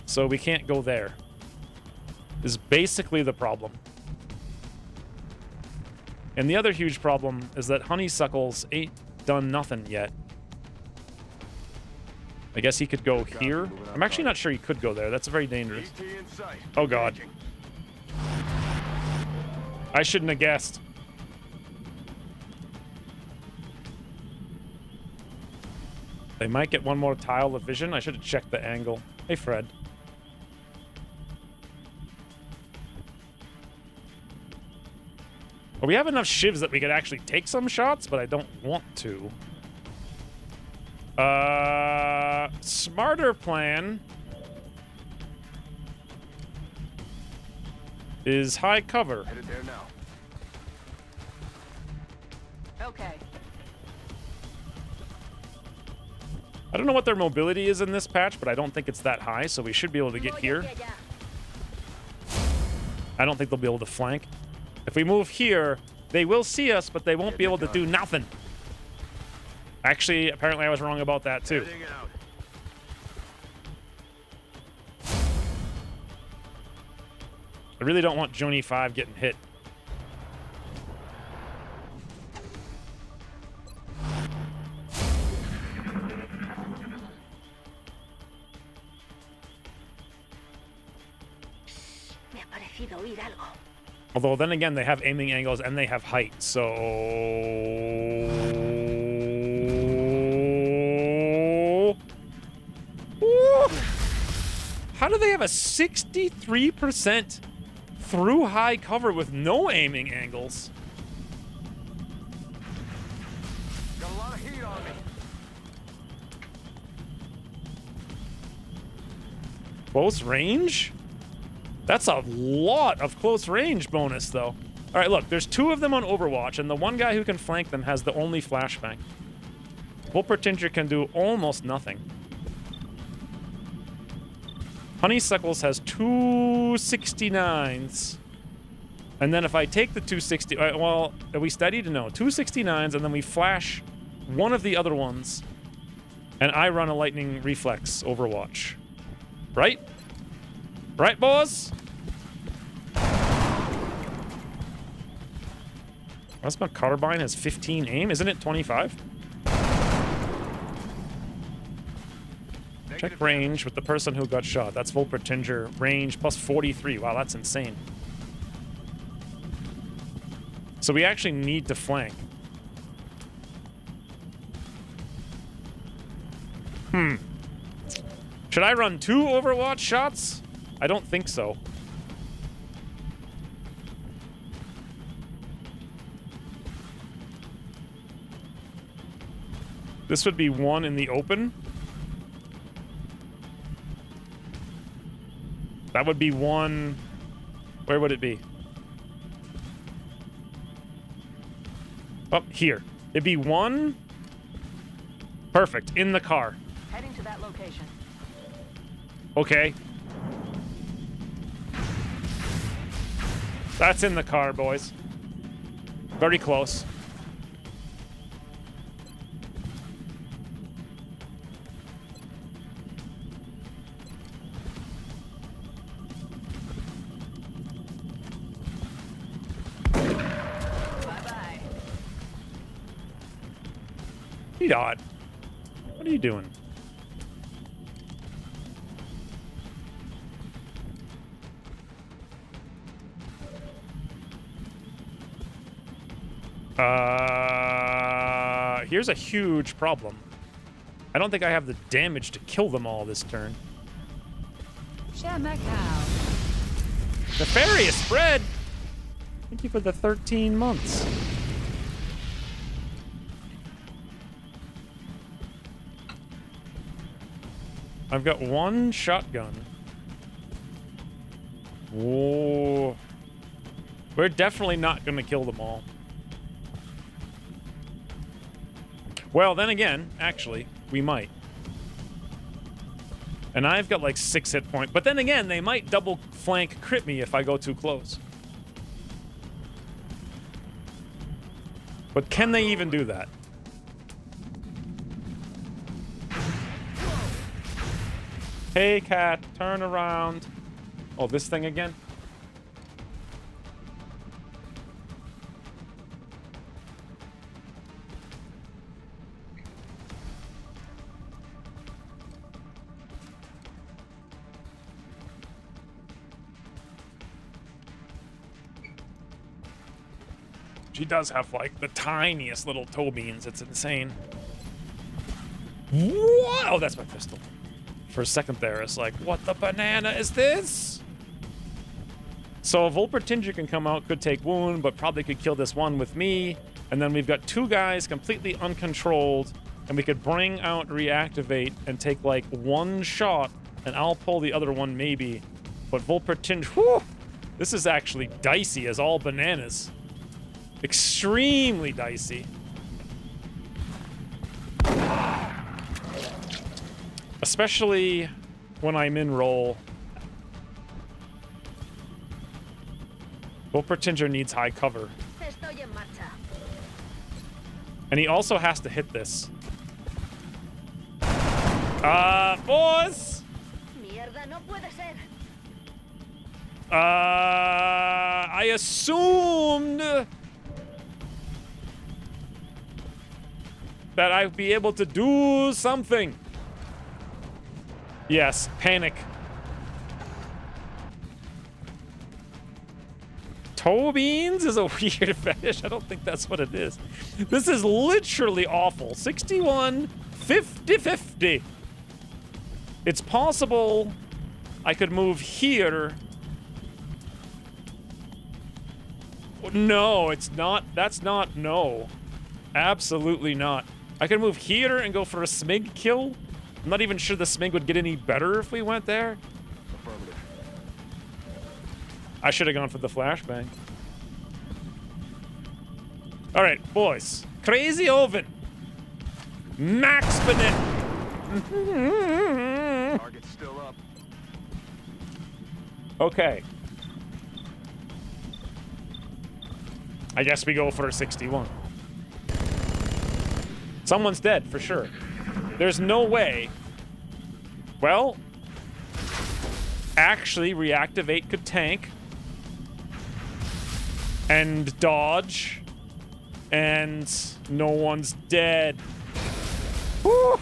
so we can't go there. Is basically the problem. And the other huge problem is that Honeysuckles ain't done nothing yet. I guess he could go here. I'm actually not sure he could go there. That's very dangerous. Oh god. I shouldn't have guessed. They might get one more tile of vision. I should have checked the angle. Hey, Fred. Well, we have enough shivs that we could actually take some shots, but I don't want to. Smarter plan is high cover. Headed there now. Okay. I don't know what their mobility is in this patch, but I don't think it's that high, so we should be able to get here. I don't think they'll be able to flank. If we move here, they will see us, but they won't be able to do nothing. Actually, apparently I was wrong about that too. I really don't want Joni 5 getting hit. Me ha parecido oír algo. Although then again, they have aiming angles and they have height, so... Ooh. How do they have a 63% through high cover with no aiming angles? Got a lot of heat on me. Close range? That's a lot of close range bonus, though. All right, look, there's 2 of them on Overwatch, and the one guy who can flank them has the only flashbang. Wolpertinger can do almost nothing. Honeysuckles has 269s. And then if I take the 260... well, are we steady to know? 269s, and then we flash one of the other ones, and I run a lightning reflex Overwatch. Right? Right, boss? Plasma Carbine has 15 aim. Isn't it 25? Check range with the person who got shot. That's Volpertinger. Range plus 43. Wow, that's insane. So we actually need to flank. Should I run 2 Overwatch shots? I don't think so. This would be 1 in the open. That would be 1... Where would it be? Up here. It'd be 1... Perfect. In the car. Heading to that location. Okay. That's in the car, boys. Very close. Bye-bye. Dot. What are you doing? Here's a huge problem. I don't think I have the damage to kill them all this turn. Nefarious Bread! Thank you for the 13 months. I've got 1 shotgun. Whoa. We're definitely not going to kill them all. Well, then again, actually, we might. And I've got like 6 hit points. But then again, they might double flank crit me if I go too close. But can they even do that? Hey, cat, turn around. Oh, this thing again? She does have, like, the tiniest little toe beans. It's insane. Whoa! Oh, that's my pistol. For a second there, it's like, what the banana is this? So Volpertinger can come out, could take wound, but probably could kill this one with me. And then we've got 2 guys completely uncontrolled, and we could bring out Reactivate and take, like, 1 shot, and I'll pull the other one maybe. But Volpertinger, whew, this is actually dicey as all bananas. Extremely dicey. Especially when I'm in roll. Volpertinger needs high cover. And he also has to hit this. Boys! I assumed that I'd be able to do something. Yes, panic. Toe beans is a weird fetish. I don't think that's what it is. This is literally awful. 61, 50, 50. It's possible I could move here. No, it's not. That's not. No. Absolutely not. I could move here and go for a smig kill. I'm not even sure the smig would get any better if we went there. I should have gone for the flashbang. All right, boys. Crazy Oven. Max Benet. Target's still up. Okay. I guess we go for a 61. Someone's dead, for sure. There's no way. Well, actually, Reactivate could tank. And dodge. And no one's dead. Woo!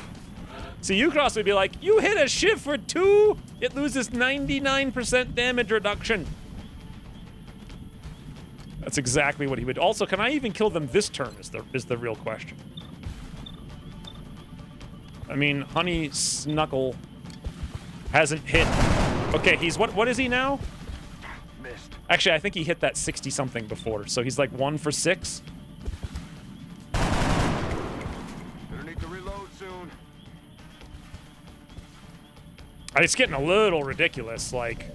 See, Ucross would be like, you hit a shiv for 2, it loses 99% damage reduction. That's exactly what he would. Also, can I even kill them this turn is the real question. I mean, Honey Snuckle hasn't hit. Okay, he's what is he now? Missed. Actually, I think he hit that 60-something before, so he's like 1 for 6. Gonna need to reload soon. It's getting a little ridiculous, like...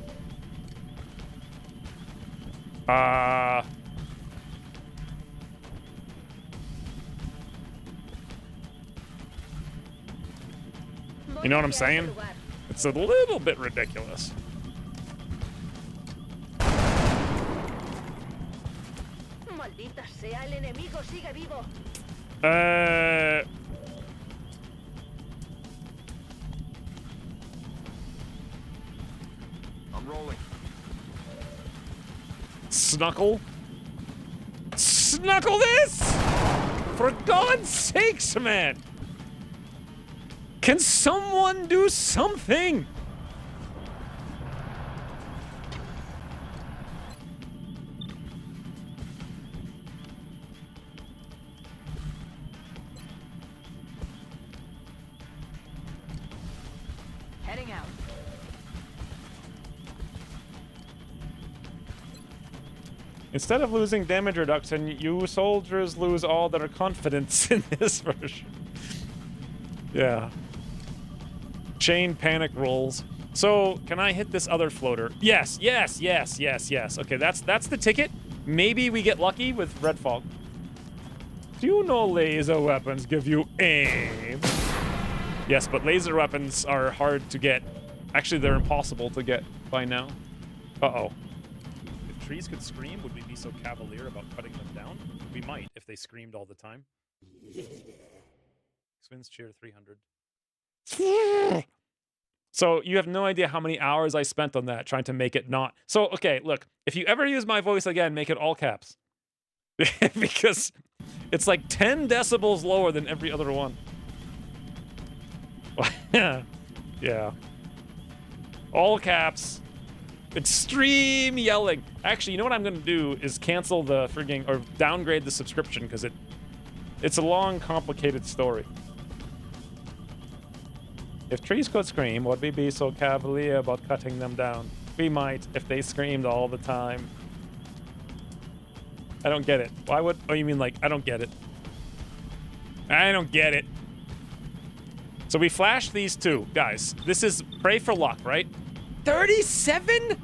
You know what I'm saying? It's a little bit ridiculous. Maldita sea, el enemigo sigue vivo. I'm rolling. Snuckle? Snuckle this! For God's sakes, man! Can someone do something? Heading out. Instead of losing damage reduction, you soldiers lose all their confidence in this version. Yeah. Chain panic rolls. So, can I hit this other floater? Yes, yes, yes, yes, yes. Okay, that's the ticket. Maybe we get lucky with red fog. Do you know laser weapons give you aim? Yes, but laser weapons are hard to get. Actually, they're impossible to get by now. Uh-oh. If trees could scream, would we be so cavalier about cutting them down? We might, if they screamed all the time. Swins cheer 300. So you have no idea how many hours I spent on that trying to make it not. So, okay, look, if you ever use my voice again, make it all caps. Because it's like 10 decibels lower than every other one. Yeah. All caps. Extreme yelling. Actually, you know what I'm going to do is cancel the frigging, or downgrade the subscription, because it's a long, complicated story. If trees could scream, would we be so cavalier about cutting them down? We might, if they screamed all the time. I don't get it. Why would... Oh, you mean like, I don't get it. I don't get it. So we flashed these two. Guys, this is pray for luck, right? 37?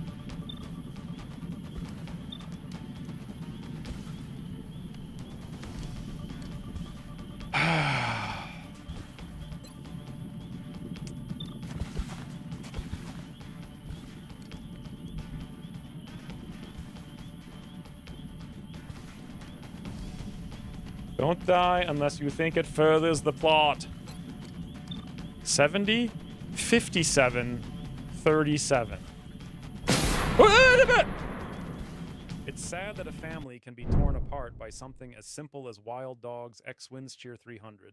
Don't die unless you think it furthers the plot. 70, 57, 37. Wait a minute! It's sad that a family can be torn apart by something as simple as Wild Dogs X Wins Cheer 300.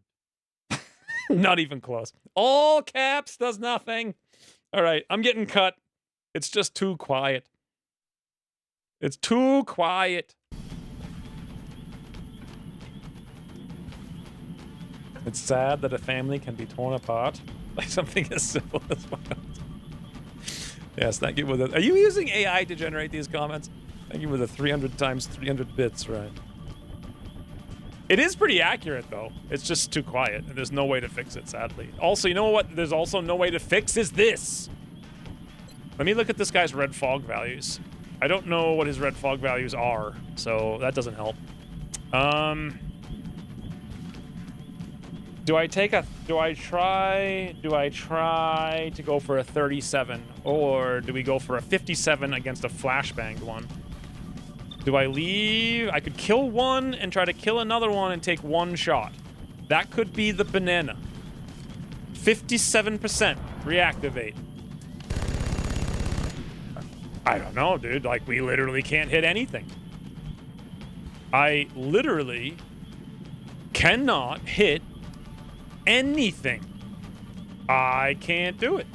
Not even close. All caps does nothing. All right, I'm getting cut. It's just too quiet. It's too quiet. It's sad that a family can be torn apart by something as simple as Wild. Yes, thank you for that. Are you using AI to generate these comments? Thank you for the 300 times 300 bits, right? It is pretty accurate, though. It's just too quiet, and there's no way to fix it, sadly. Also, you know what there's also no way to fix is this. Let me look at this guy's red fog values. I don't know what his red fog values are, so that doesn't help. Do I try to go for a 37, or do we go for a 57 against a flashbanged one? Do I leave? I could kill one and try to kill another one and take one shot. That could be the banana. 57% reactivate. I don't know, dude. Like, we literally can't hit anything. I literally cannot hit anything. I can't do it.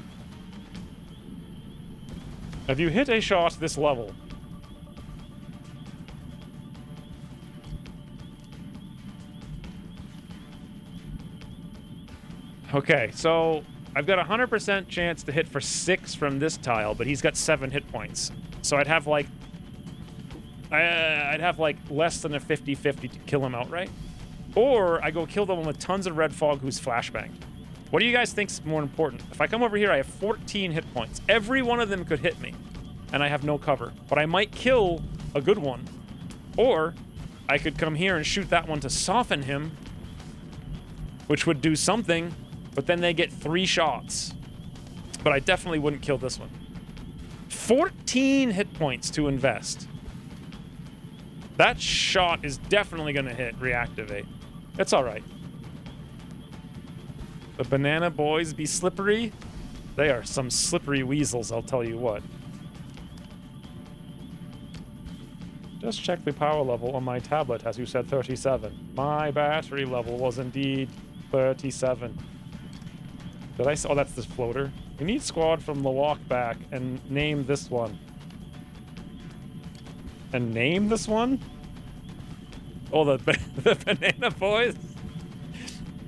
Have you hit a shot this level? Okay, so I've got a 100% chance to hit for 6 from this tile, but he's got 7 hit points. So I'd have like less than a 50-50 to kill him outright. Or I go kill the one with tons of red fog who's flashbanged. What do you guys think's more important? If I come over here, I have 14 hit points. Every one of them could hit me, and I have no cover. But I might kill a good one. Or I could come here and shoot that one to soften him, which would do something, but then they get 3 shots. But I definitely wouldn't kill this one. 14 hit points to invest. That shot is definitely going to hit reactivate. It's all right. The banana boys be slippery. They are some slippery weasels, I'll tell you what. Just check the power level on my tablet, as you said 37. My battery level was indeed 37. Did I? Oh, that's this floater. We need squad from the walk back and name this one. And name this one? Oh, the banana boys.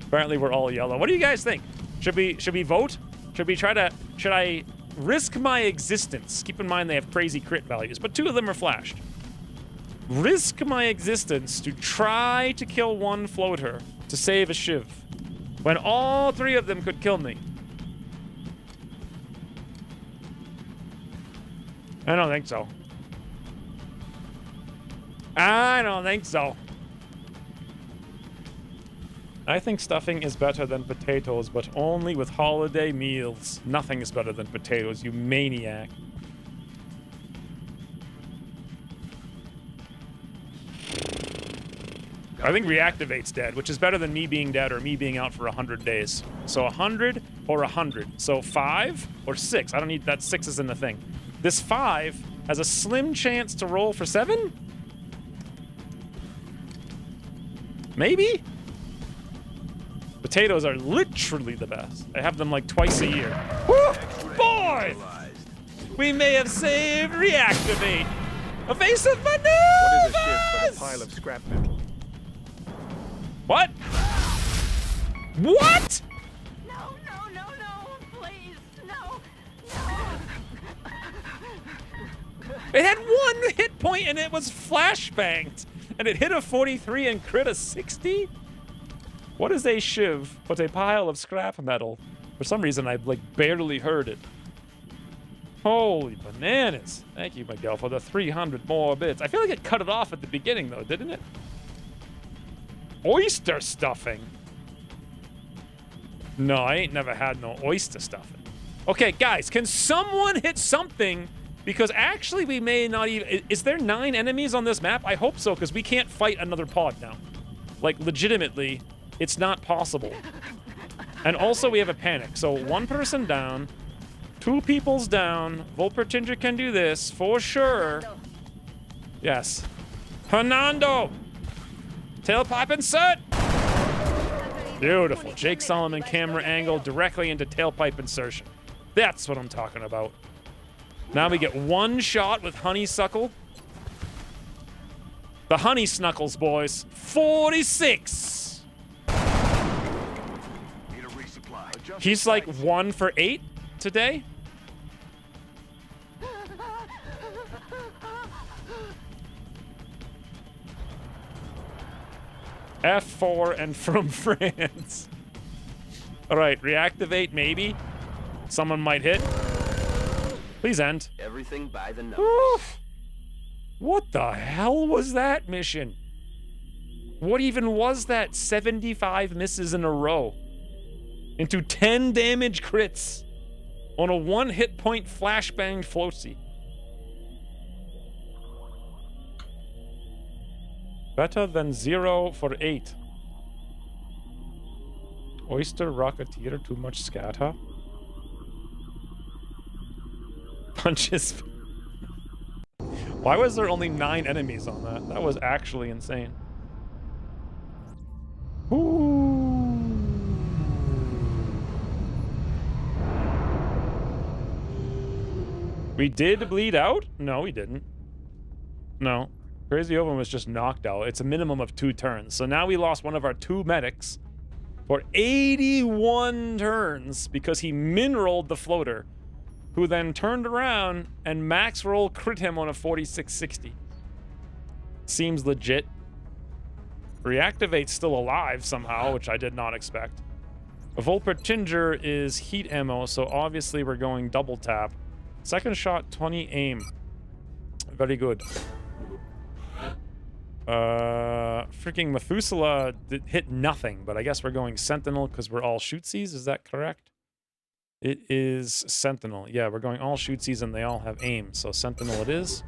Apparently, we're all yellow. What do you guys think? Should we vote? Should I risk my existence? Keep in mind they have crazy crit values, but 2 of them are flashed. Risk my existence to try to kill one floater to save a shiv, when all 3 of them could kill me. I don't think so. I don't think so. I think stuffing is better than potatoes, but only with holiday meals. Nothing is better than potatoes, you maniac. I think reactivate's dead, which is better than me being dead or me being out for 100 days. So 100 or 100. So 5 or 6. I don't need that. 6 isn't a thing. This 5 has a slim chance to roll for 7? Maybe? Potatoes are literally the best. I have them like twice a year. Woo! Boy! We may have saved reactivate. Evasive maneuvers! What is a ship but a pile of scrap metal? What? What? No, please, no. It had 1 hit point and it was flashbanged. And it hit a 43 and crit a 60? What is a shiv but a pile of scrap metal? For some reason, I like barely heard it. Holy bananas. Thank you, Miguel, for the 300 more bits. I feel like it cut it off at the beginning, though, didn't it? Oyster stuffing. No, I ain't never had no oyster stuffing. Okay, guys, can someone hit something? Because actually, we may not even... Is there 9 enemies on this map? I hope so, because we can't fight another pod now. Like, legitimately, it's not possible. And also, we have a panic. So, 1 person down, 2 people's down. Volpertinger can do this, for sure. Yes. Hernando! Tailpipe insert! Beautiful. Jake Solomon camera angle directly into tailpipe insertion. That's what I'm talking about. Now we get 1 shot with Honeysuckle. The Honey Snuckles, boys. 46! He's like 1 for 8 today. F4 and from France. All right, reactivate maybe. Someone might hit. Please end. Everything by the numbers. Oof. What the hell was that mission? What even was that? 75 misses in a row. Into 10 damage crits. On a 1 hit point flashbanged floatsy. Better than 0 for 8. Oyster Rocketeer, too much scatter. Punches. Why was there only 9 enemies on that? That was actually insane. We did bleed out? No, we didn't. No. Crazy Oven was just knocked out. It's a minimum of 2 turns. So now we lost one of our 2 medics for 81 turns because he min-rolled the floater, who then turned around and max roll crit him on a 4660. Seems legit. Reactivate's still alive somehow, which I did not expect. A Volpertinger is heat ammo, so obviously we're going double tap. Second shot, 20 aim. Very good. Freaking Methuselah hit nothing, but I guess we're going Sentinel because we're all shootsies. Is that correct? It is Sentinel. Yeah, we're going all shootsies and they all have aim, so Sentinel it is.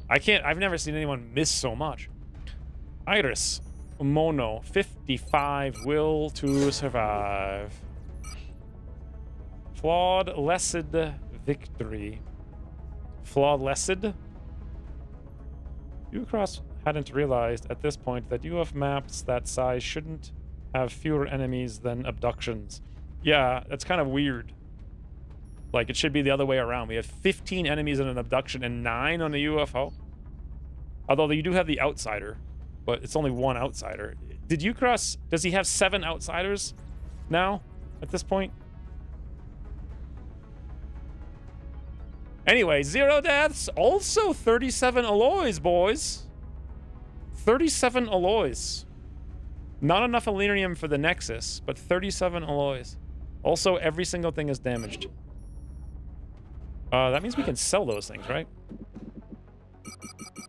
I've never seen anyone miss so much. Iris. Mono. 55 will to survive. Flawed Blessed Victory. Flawed Blessed? Ucross hadn't realized at this point that UF maps that size shouldn't have fewer enemies than abductions. Yeah, that's kind of weird. Like, it should be the other way around. We have 15 enemies in an abduction and 9 on a UFO. Although you do have the outsider, but it's only 1 outsider. Did Ucross, does he have 7 outsiders now at this point? Anyway, 0 deaths, also 37 alloys, boys. 37 alloys. Not enough Elerium for the Nexus, but 37 alloys. Also, every single thing is damaged. That means we can sell those things, right?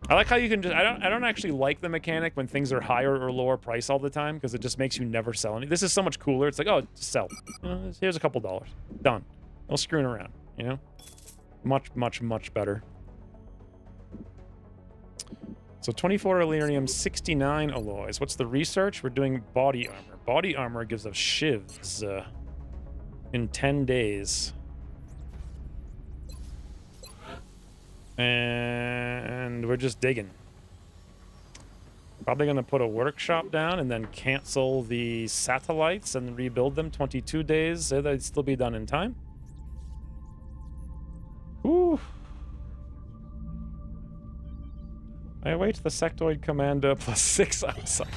I like how you can just... I don't actually like the mechanic when things are higher or lower price all the time, because it just makes you never sell any. This is so much cooler. It's like, oh, just sell. You know, here's a couple dollars. Done. No screwing around, you know? Much, much, much better. So 24 Elerium, 69 alloys. What's the research? We're doing body armor. Body armor gives us shivs in 10 days. And we're just digging. Probably going to put a workshop down and then cancel the satellites and rebuild them 22 days. So they'd still be done in time. Ooh. I await the sectoid commander plus 6 outside.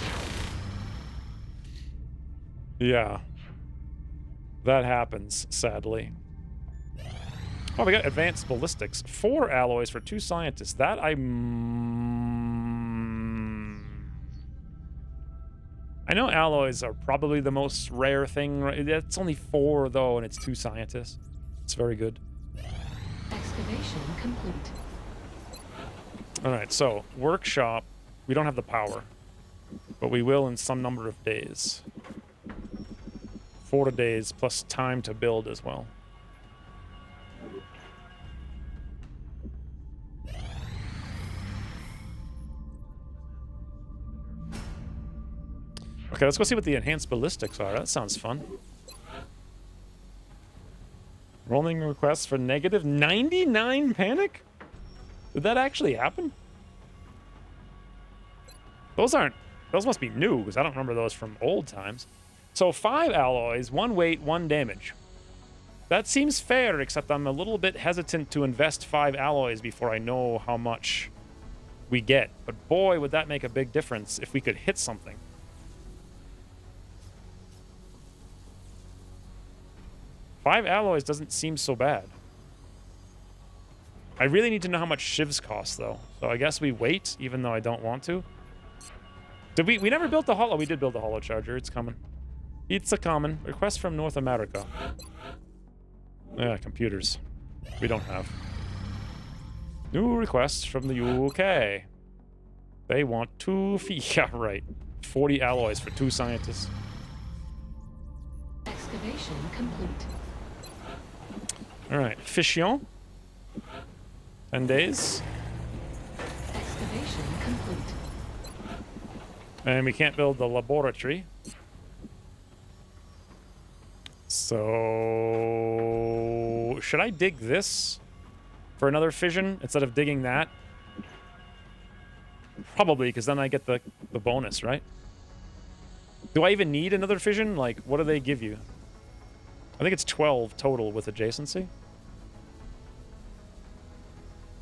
Yeah. That happens, sadly. Oh, we got advanced ballistics. 4 alloys for 2 scientists. That I know alloys are probably the most rare thing. Right? It's only 4, though, and it's 2 scientists. It's very good. Excavation complete. All right, so workshop. We don't have the power, but we will in some number of days. 4 days plus time to build as well. Okay, let's go see what the enhanced ballistics are. That sounds fun. Rolling requests for negative 99 panic? Did that actually happen? Those must be new, because I don't remember those from old times. So 5 alloys, 1 weight, 1 damage. That seems fair, except I'm a little bit hesitant to invest 5 alloys before I know how much we get. But boy, would that make a big difference if we could hit something. Five alloys doesn't seem so bad. I really need to know how much shivs cost, though. So I guess we wait, even though I don't want to. Did we never built the holo? We did build the holo charger. It's coming. It's a common request from North America. Yeah, computers. We don't have. New requests from the UK. They want 2 yeah, right. 40 alloys for 2 scientists. Excavation complete. All right, fission. 10 days. Excavation complete. And we can't build the laboratory. So... should I dig this for another fission instead of digging that? Probably, because then I get the bonus, right? Do I even need another fission? Like, what do they give you? I think it's 12 total with adjacency.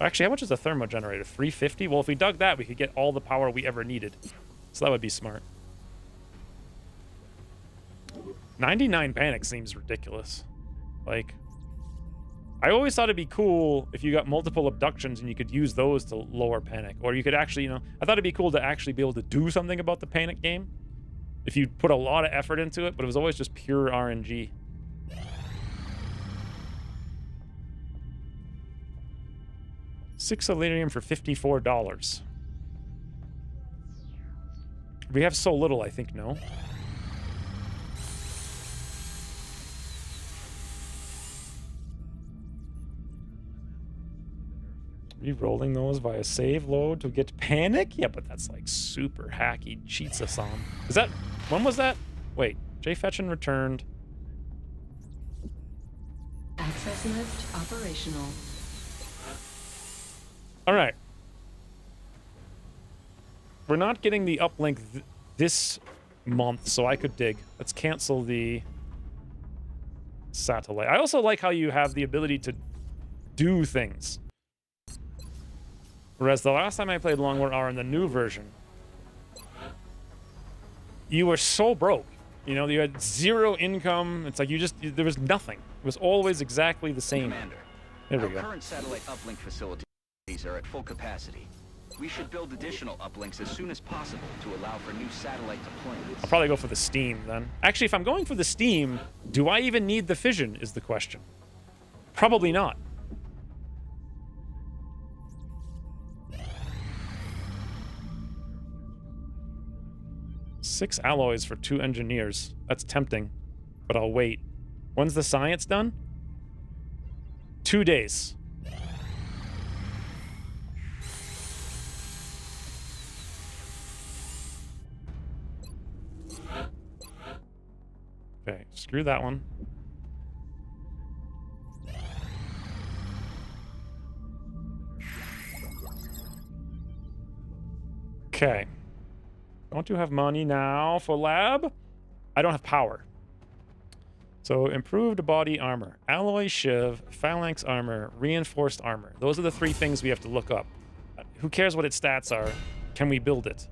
Actually, how much is a thermo generator? 350? Well, if we dug that, we could get all the power we ever needed. So that would be smart. 99 panic seems ridiculous. Like, I always thought it'd be cool if you got multiple abductions and you could use those to lower panic. Or you could actually, I thought it'd be cool to actually be able to do something about the panic game. If you put a lot of effort into it, but it was always just pure RNG. $6 Elerium for $54. We have so little, I think, no? Re-rolling those via save load to get panic? Yeah, but that's like super hacky. Cheats us on. Is that... When was that? Wait. J Fetchin returned. Access lift operational. Alright. We're not getting the uplink this month, so I could dig. Let's cancel the satellite. I also like how you have the ability to do things. Whereas the last time I played Long War R in the new version, you were so broke. You know, you had zero income. It's like there was nothing. It was always exactly the same. Commander, there we our go. Current satellite uplink facilities are at full capacity. We should build additional uplinks as soon as possible to allow for new satellite deployments. I'll probably go for the Steam then. Actually, if I'm going for the Steam, do I even need the fission is the question. Probably not. Six alloys for 2 engineers. That's tempting, but I'll wait. When's the science done? 2 days. Okay, screw that one. Okay. Don't you have money now for lab? I don't have power. So improved body armor, alloy shiv, phalanx armor, reinforced armor. Those are the 3 things we have to look up. Who cares what its stats are? Can we build it?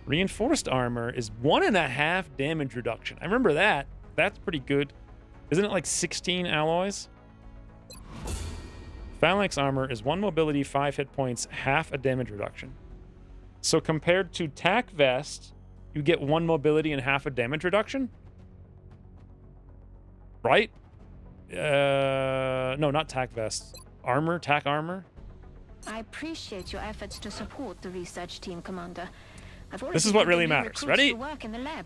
Reinforced armor is 1.5 damage reduction. I remember that. That's pretty good. Isn't it like 16 alloys? Phalanx armor is 1 mobility, 5 hit points, half a damage reduction. So compared to tac vest, you get 1 mobility and half a damage reduction? Right? No, not tac vest. Armor, tac armor. I appreciate your efforts to support the research team, Commander. This is what really matters. Ready? Work in the lab.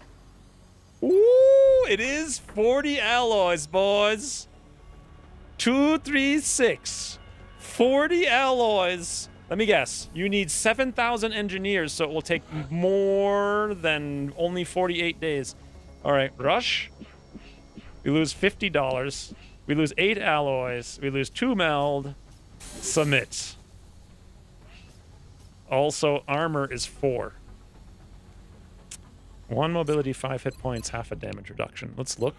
Ooh, it is 40 alloys, boys. 236. 40 alloys. Let me guess. You need 7,000 engineers, so it will take more than only 48 days. All right, rush. We lose $50. We lose 8 alloys. We lose 2 meld. Submit. Also, armor is 4. 1 mobility, 5 hit points, half a damage reduction. Let's look.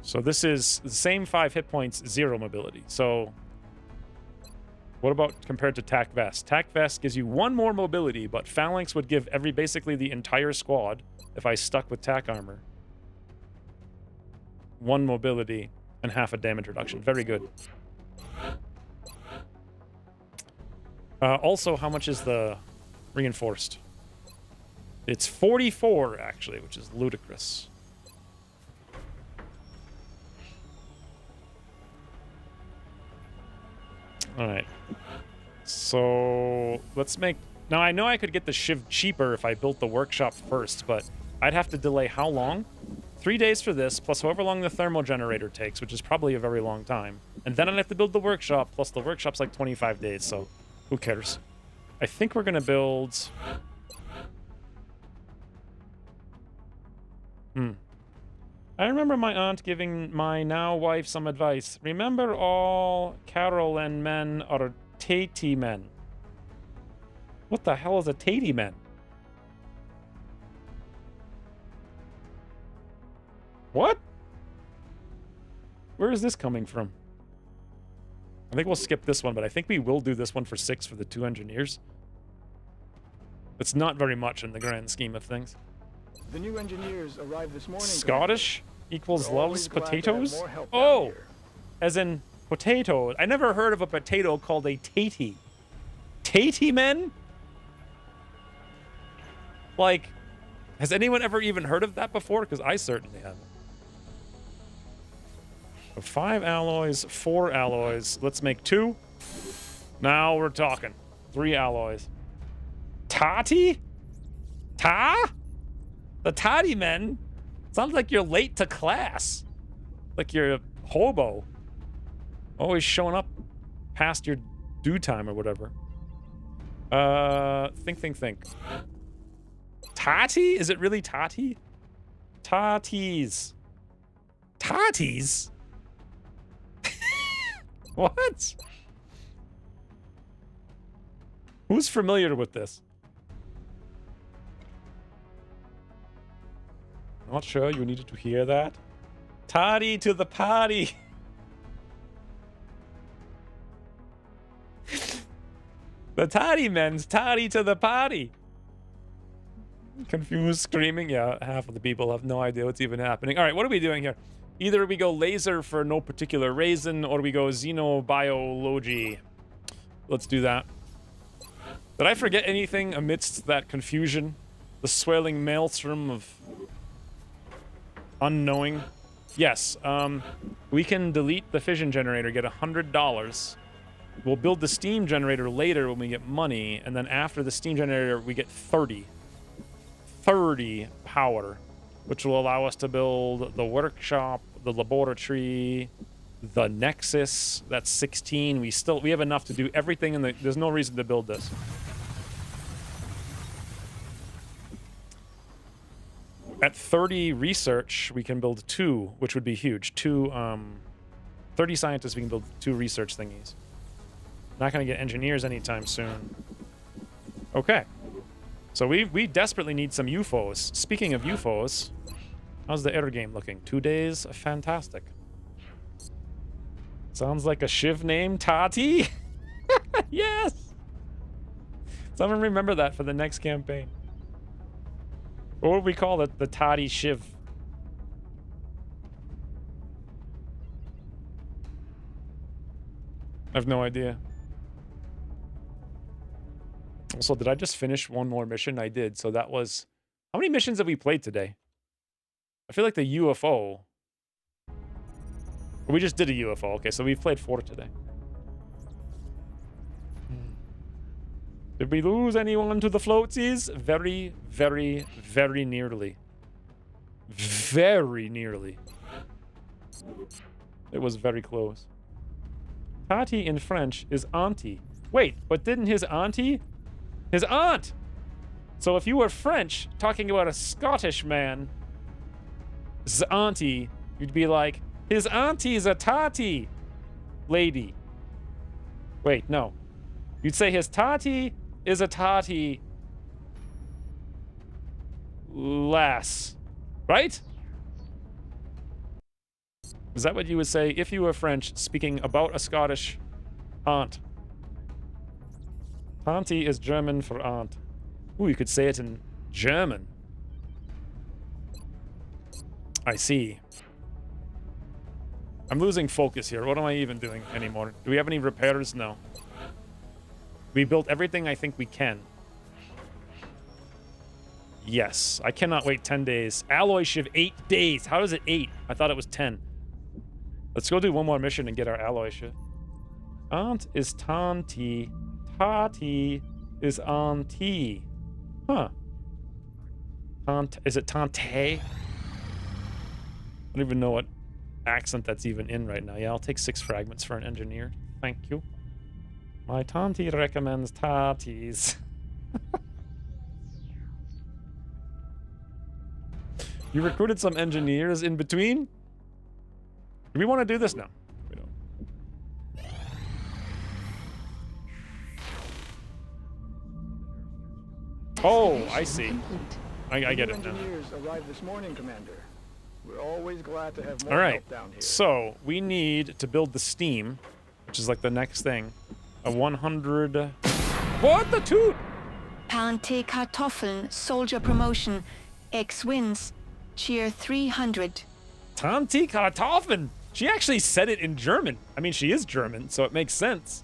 So this is the same 5 hit points, 0 mobility. So what about compared to tac vest? Tac vest gives you 1 more mobility, but phalanx would give basically the entire squad, if I stuck with tac armor, 1 mobility and half a damage reduction. Very good. Also, how much is the reinforced? It's 44, actually, which is ludicrous. All right. So let's make... Now, I know I could get the shiv cheaper if I built the workshop first, but I'd have to delay how long? 3 days for this, plus however long the thermal generator takes, which is probably a very long time. And then I'd have to build the workshop, plus the workshop's like 25 days, so who cares? I think we're going to build... I remember my aunt giving my now wife some advice. Remember, all Carolan men are Tatey men. What the hell is a Tatey man? What? Where is this coming from? I think we'll skip this one, but I think we will do this one for 6 for the 2 engineers. It's not very much in the grand scheme of things. The new engineers arrived this morning. Scottish equals We're always loves glad to have potatoes? more help down Oh! here. As in potatoes. I never heard of a potato called a tatey. Tatey men? Like, has anyone ever even heard of that before? Because I certainly haven't. So 5 alloys, 4 alloys. Let's make 2. Now we're talking. 3 alloys. Tati? Ta? The Toddy men? Sounds like you're late to class. Like you're a hobo. Always showing up past your due time or whatever. Think. Tati? Is it really Tati? Tatis. Tatis? What? Who's familiar with this? Not sure you needed to hear that. Toddy to the party. The Toddy men's toddy to the party. Confused, screaming. Yeah, half of the people have no idea what's even happening. All right, what are we doing here? Either we go laser for no particular reason, or we go xenobiology. Let's do that. Did I forget anything amidst that confusion? The swirling maelstrom of unknowing? Yes, we can delete the fission generator, get $100. We'll build the steam generator later when we get money, and then after the steam generator, we get 30 power, which will allow us to build the workshop, the laboratory, the nexus. That's 16. We have enough to do everything, and there's no reason to build this. At 30 research, we can build 2, which would be huge. 30 scientists, we can build 2 research thingies. Not going to get engineers anytime soon. Okay. So we desperately need some UFOs. Speaking of UFOs, how's the air game looking? 2 days? Fantastic. Sounds like a Shiv name, Tati? Yes! Someone remember that for the next campaign. What would we call it? The Toddy Shiv. I have no idea. Also, did I just finish one more mission? I did. So that was... How many missions have we played today? I feel like the UFO... We just did a UFO. Okay, so we've played 4 today. Did we lose anyone to the floatsies? Very, very, very nearly. Very nearly. It was very close. Tati in French is auntie. Wait, but didn't his auntie? His aunt! So if you were French, talking about a Scottish man's auntie, you'd be like, his auntie's a Tati lady. Wait, no. You'd say his Tati is a Tati lass. Right? Is that what you would say if you were French speaking about a Scottish aunt? Tanti is German for aunt. Ooh, you could say it in German. I see. I'm losing focus here. What am I even doing anymore? Do we have any repairs? No. We built everything I think we can. Yes. I cannot wait 10 days. Alloy shiv 8 days. How is it 8? I thought it was 10. Let's go do one more mission and get our alloy shiv. Aunt is Tanti. Tati is auntie. Huh. Is it Tante? I don't even know what accent that's even in right now. Yeah, I'll take 6 fragments for an engineer. Thank you. My Tanti recommends Tatis. You recruited some engineers in between? Do we want to do this now? We don't. Oh, I see. I get it now. Engineers arrived this morning, Commander. We're always glad to have more All right. help down here. So we need to build the steam, which is like the next thing. A 100. What the toot? Pante Kartoffeln, soldier promotion. X wins. Cheer 300. Tanti Kartoffeln. She actually said it in German. I mean, she is German, so it makes sense.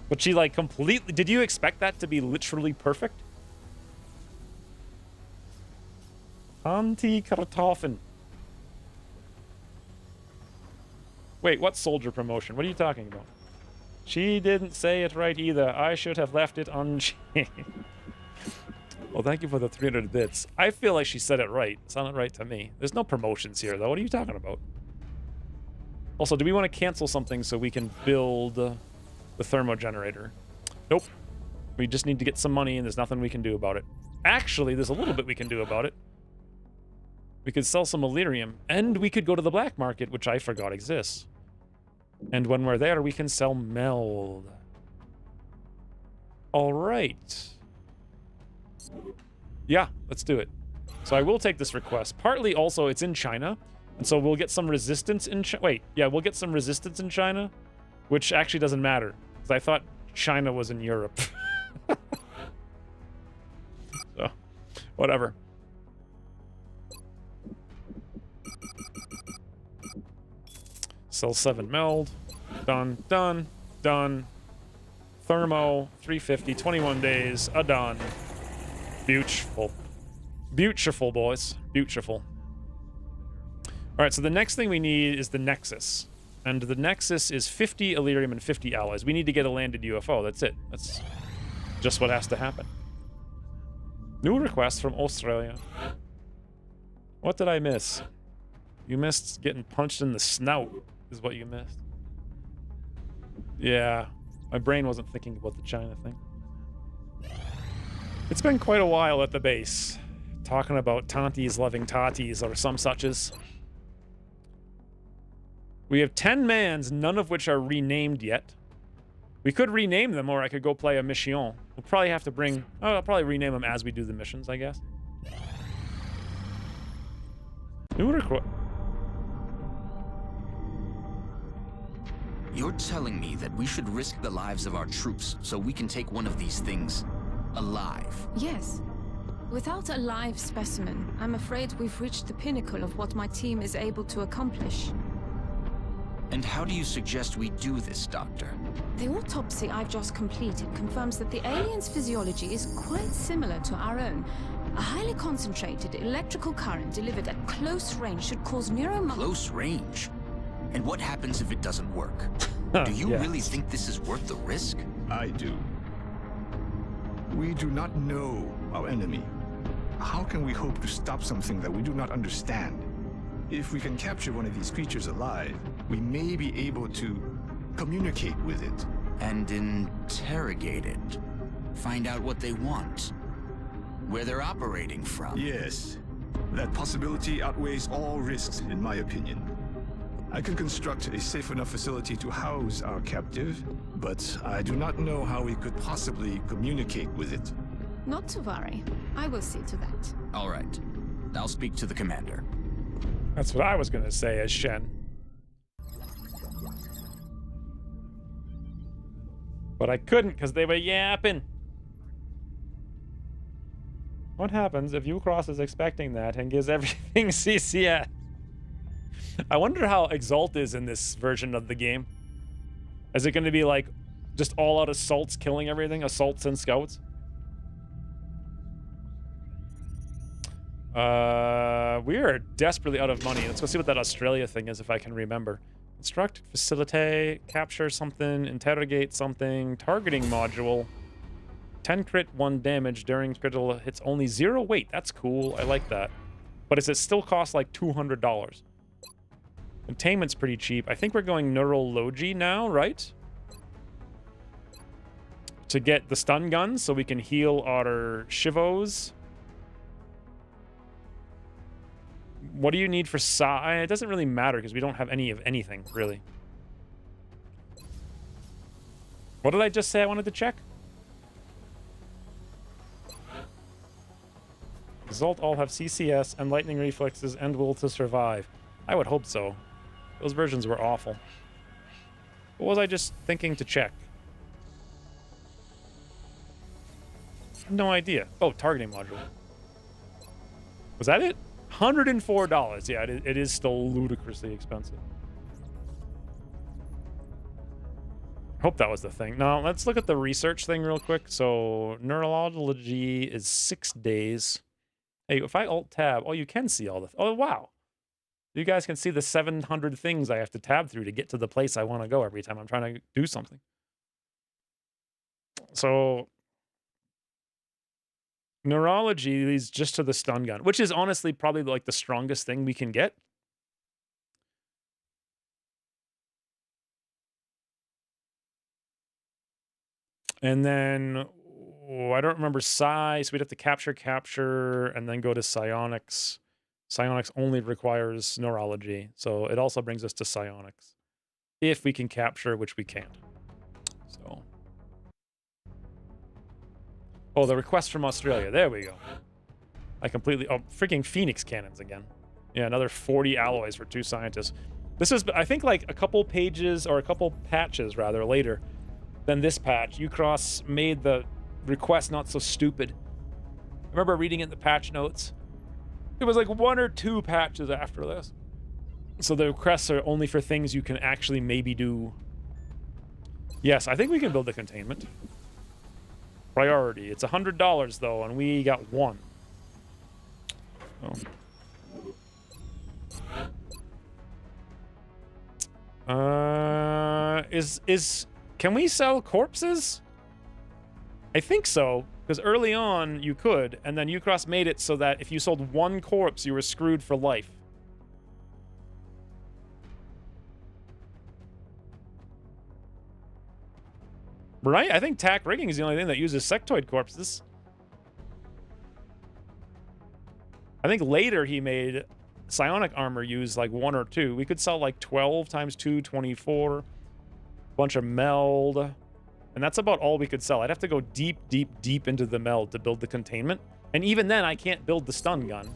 But she like completely. Did you expect that to be literally perfect? Tanti Kartoffeln. Wait, what soldier promotion? What are you talking about? She didn't say it right either. I should have left it unchanged. Well, thank you for the 300 bits. I feel like she said it right. It sounded right to me. There's no promotions here, though. What are you talking about? Also, do we want to cancel something so we can build the thermogenerator? Nope. We just need to get some money, and there's nothing we can do about it. Actually, there's a little bit we can do about it. We could sell some Illyrium, and we could go to the black market, which I forgot exists. And when we're there, we can sell meld. All right. Yeah, let's do it. So I will take this request. Partly also, it's in China, and so we'll get some resistance in China. Wait, yeah, we'll get some resistance in China, which actually doesn't matter, because I thought China was in Europe. So, whatever. Sell 7 meld. Done, done, done. Thermo, 350, 21 days, a done. Beautiful. Beautiful, boys. Beautiful. All right, so the next thing we need is the Nexus. And the Nexus is 50 Illyrium and 50 alloys. We need to get a landed UFO. That's it. That's just what has to happen. New request from Australia. What did I miss? You missed getting punched in the snout, is what you missed. Yeah, my brain wasn't thinking about the China thing. It's been quite a while at the base, talking about Tantis loving Tatis or some suches. We have 10 mans, none of which are renamed yet. We could rename them, or I could go play a mission. We'll probably have to bring... Oh, I'll probably rename them as we do the missions, I guess. New request. You're telling me that we should risk the lives of our troops so we can take one of these things alive? Yes. Without a live specimen, I'm afraid we've reached the pinnacle of what my team is able to accomplish. And how do you suggest we do this, Doctor? The autopsy I've just completed confirms that the alien's physiology is quite similar to our own. A highly concentrated electrical current delivered at close range should cause Close range? And what happens if it doesn't work? Do you really think this is worth the risk? I do. We do not know our enemy. How can we hope to stop something that we do not understand? If we can capture one of these creatures alive, we may be able to communicate with it. And interrogate it. Find out what they want. Where they're operating from. Yes. That possibility outweighs all risks, in my opinion. I can construct a safe enough facility to house our captive, but I do not know how we could possibly communicate with it. Not to worry. I will see to that. All right. I'll speak to the commander. That's what I was going to say as Shen. But I couldn't because they were yapping. What happens if Ucross is expecting that and gives everything CCS? I wonder how Exalt is in this version of the game. Is it going to be like just all out assaults killing everything? Assaults and scouts? We are desperately out of money. Let's go see what that Australia thing is if I can remember. Instruct, facilitate, capture something, interrogate something, targeting module. 10 crit, 1 damage during critical hits, only 0 weight. That's cool. I like that. But does it still cost like $200? Containment's pretty cheap. I think we're going Neurology now, right? To get the stun guns so we can heal our Shivos. What do you need for Psi? It doesn't really matter because we don't have any of anything, really. What did I just say I wanted to check? Result all have CCS and lightning reflexes and will to survive. I would hope so. Those versions were awful. What was I just thinking to check? No idea. Oh, targeting module. Was that it? $104. Yeah, it is still ludicrously expensive. Hope that was the thing. Now, let's look at the research thing real quick. So, neurology is 6 days. Hey, if I alt-tab, oh, you can see all the... Oh, wow. You guys can see the 700 things I have to tab through to get to the place I want to go every time I'm trying to do something. So, neurology leads just to the stun gun, which is honestly probably like the strongest thing we can get. And then, oh, I don't remember psi, so we'd have to capture, and then go to psionics. Psionics only requires neurology, so it also brings us to psionics. If we can capture, which we can't. So. Oh, the request from Australia. There we go. I completely... Oh, freaking Phoenix cannons again. Yeah, another 40 alloys for 2 scientists. This is, I think, like a couple pages, or a couple patches, rather, later than this patch. Ucross made the request not so stupid. I remember reading it in the patch notes. It was like 1 or 2 patches after this. So the requests are only for things you can actually maybe do. Yes, I think we can build the containment. Priority. It's $100 though, and we got 1. Oh. Can we sell corpses? I think so, because early on you could, and then Ucross made it so that if you sold 1 corpse, you were screwed for life. Right? I think TAC rigging is the only thing that uses sectoid corpses. I think later he made psionic armor use like 1 or 2. We could sell like 12 times 2, 24. Bunch of meld. And that's about all we could sell. I'd have to go deep, deep, deep into the meld to build the containment. And even then, I can't build the stun gun.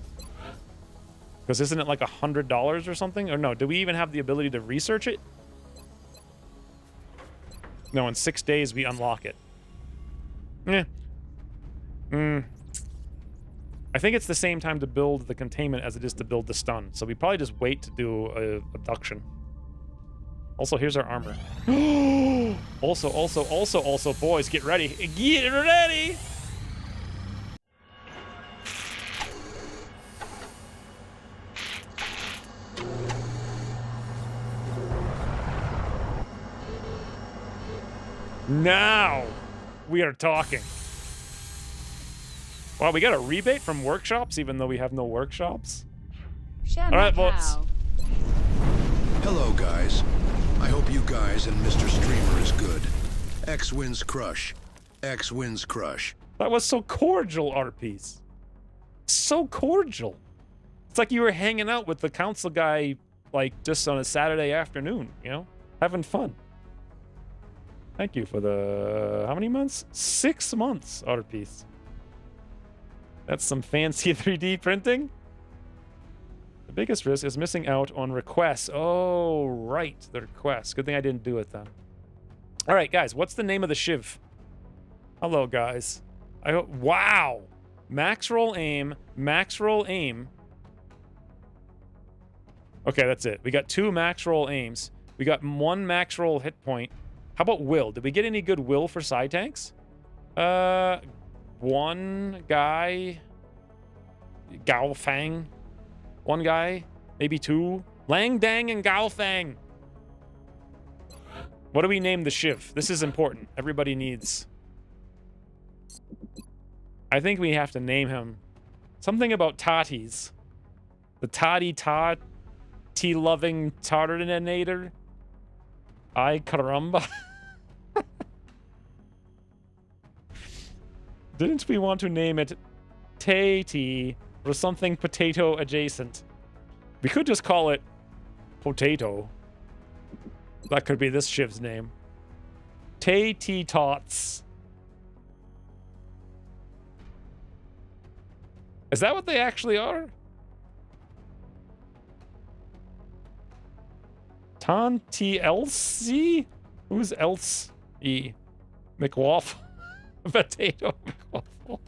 Because isn't it like $100 or something? Or no, do we even have the ability to research it? No, in 6 days we unlock it. I think it's the same time to build the containment as it is to build the stun. So we probably just wait to do a abduction. Also, here's our armor. Also, boys, get ready. Get ready! Now we are talking. Wow, we got a rebate from workshops, even though we have no workshops. All right, boys. Hello, guys. I hope you guys and Mr. Streamer is good. X wins crush. X wins crush. That was so cordial, RPs. So cordial. It's like you were hanging out with the council guy, like, just on a Saturday afternoon, you know? Having fun. Thank you for the... How many months? 6 months, RPs. That's some fancy 3D printing. The biggest risk is missing out on requests. Oh, right. The requests. Good thing I didn't do it then. All right, guys. What's the name of the shiv? Hello, guys. Wow. Max roll aim. Max roll aim. Okay, that's it. We got 2 max roll aims. We got 1 max roll hit point. How about will? Did we get any good will for side tanks? 1 guy. Gao Fang. 1 guy, maybe 2. Lang Dang and Gao Fang. What do we name the shiv? This is important. Everybody needs... I think we have to name him something about Tatis. The Tea-loving Tartinator. Ay caramba. Didn't we want to name it Tay-Tea? Or something potato adjacent. We could just call it Potato. That could be this shiv's name. Tay-Tea Tots. Is that what they actually are? Tonti Elsie? Who's else? E. McWaffle. Potato McWaffle.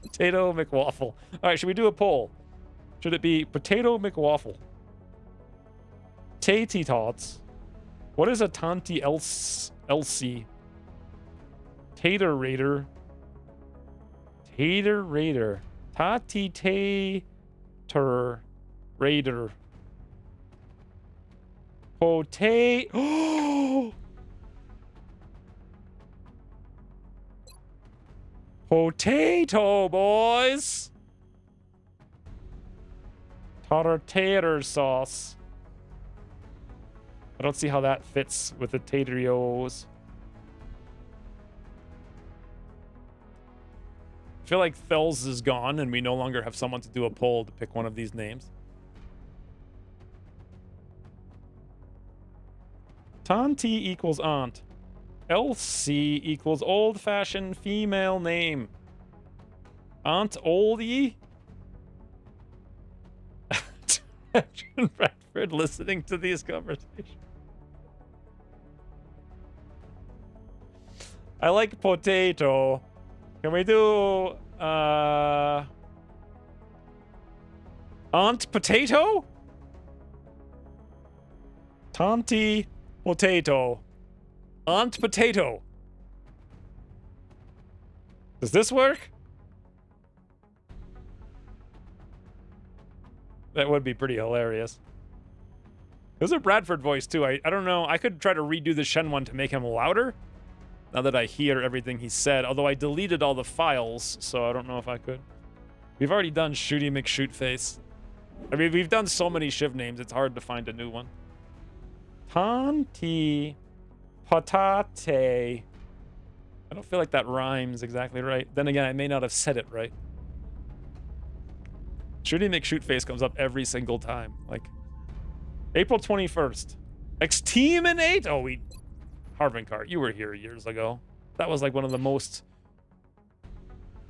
Potato McWaffle. All right, should we do a poll? Should it be Potato McWaffle? Tatey Tots. What is a Tonti Elsie? Tater Raider. Tater Raider. Tati Tater Raider. Potato. Potato, boys. Tater sauce. I don't see how that fits with the taterios. I feel like Thels is gone and we no longer have someone to do a poll to pick one of these names. Tonti equals aunt. Elsie equals old-fashioned female name. Aunt Oldie? Bradford listening to these conversations. I like potato. Can we do Aunt Potato? Tonti Potato. Aunt Potato. Does this work? That would be pretty hilarious. There's a Bradford voice too. I don't know. I could try to redo the Shen one to make him louder. Now that I hear everything he said. Although I deleted all the files, so I don't know if I could. We've already done Shooty McShootface. I mean, we've done so many Shiv names, it's hard to find a new one. Tonti Patate. I don't feel like that rhymes exactly right. Then again, I may not have said it right. Shooty McShootface comes up every single time. Like, April 21st. X-Team and 8. Oh, we... Harvinkar, you were here years ago. That was like one of the most...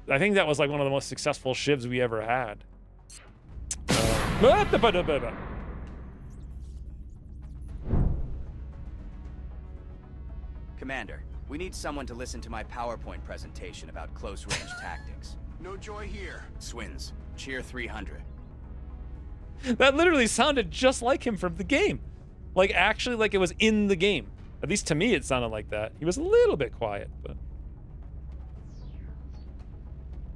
I think that was like one of the most successful Shivs we ever had. Commander, we need someone to listen to my PowerPoint presentation about close-range tactics. No joy here. Swins, cheer 300. That literally sounded just like him from the game. Like, actually, like it was in the game. At least to me, it sounded like that. He was a little bit quiet, but...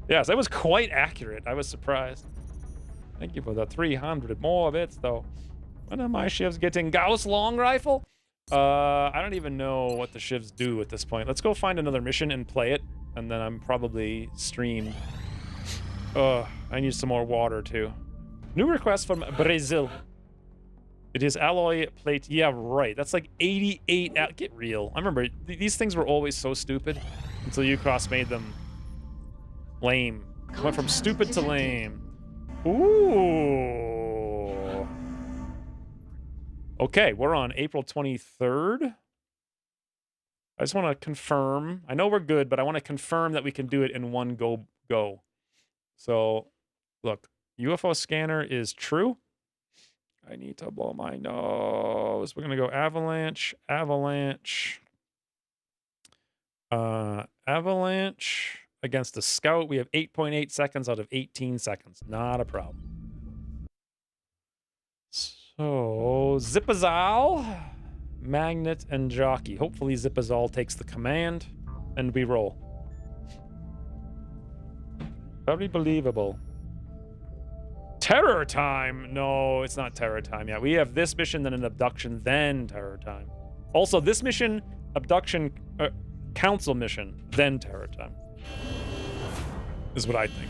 Yes, that was quite accurate. I was surprised. Thank you for the 300 more bits, though. When are my Shivs getting Gauss long rifle? I don't even know what the Shivs do at this point. Let's go find another mission and play it, and then I'm probably streamed. I need some more water, too. New request from Brazil. It is alloy plate. Yeah, right. That's like 88. Get real. I remember these things were always so stupid until Ucross made them lame. Went from stupid to lame. Ooh. Okay, we're on April 23rd. I just want to confirm. I know we're good, but I want to confirm that we can do it in one go. So, look, UFO scanner is true. I need to blow my nose. We're going to go avalanche, avalanche. Avalanche against a scout. We have 8.8 seconds out of 18 seconds. Not a problem. So, Zipazal, Magnet, and Jockey. Hopefully Zipazal takes the command, and we roll. Very believable. Terror time? No, it's not terror time yet. We have this mission, then an abduction, then terror time. Also, this mission, abduction, council mission, then terror time. Is what I think.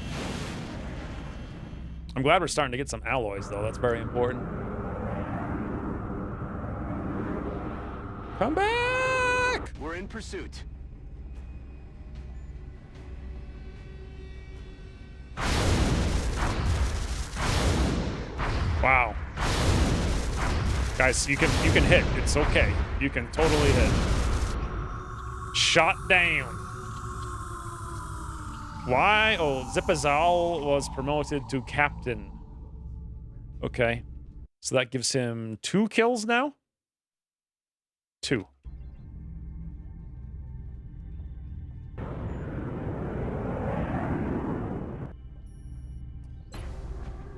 I'm glad we're starting to get some alloys, though. That's very important. Come back! We're in pursuit. Wow. Guys, you can hit. It's okay. You can totally hit. Shot down. Why? Oh, Zipazal was promoted to captain. Okay. So that gives him 2 kills now? 2.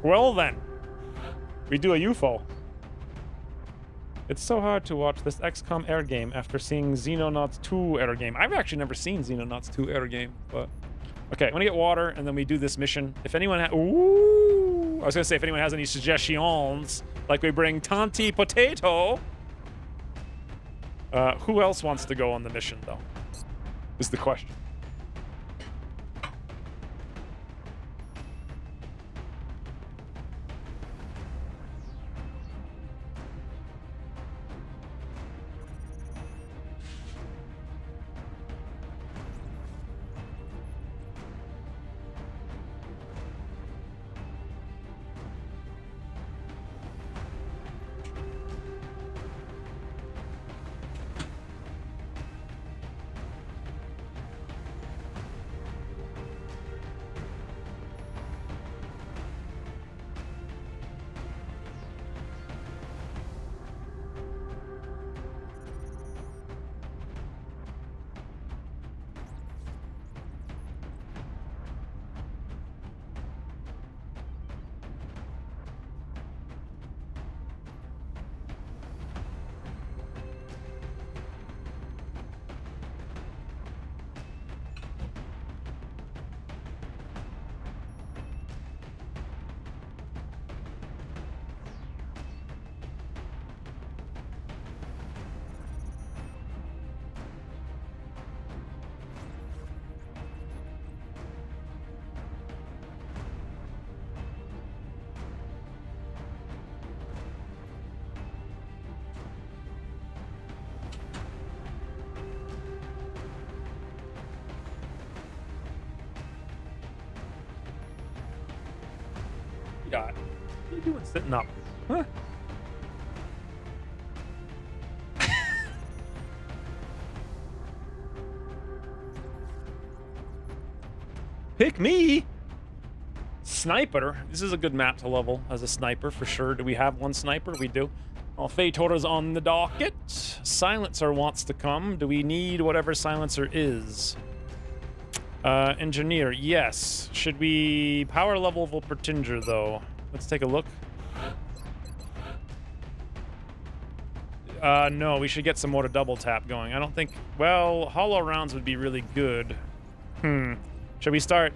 Well then. We do a UFO. It's so hard to watch this XCOM air game after seeing Xenonauts 2 air game. I've actually never seen Xenonauts 2 air game, but... Okay, I'm gonna get water, and then we do this mission. If anyone Ooh! I was gonna say, if anyone has any suggestions, like we bring Tanti Potato. Who else wants to go on the mission, though? Is the question. God. What are you doing sitting up? Huh? Pick me! Sniper. This is a good map to level as a sniper for sure. Do we have one sniper? We do. Well, Fator's on the docket. Silencer wants to come. Do we need whatever Silencer is? Engineer, yes. Should we power level Volpertinger, though? Let's take a look. No, we should get some more to double tap going. I don't think... Well, hollow rounds would be really good. Should we start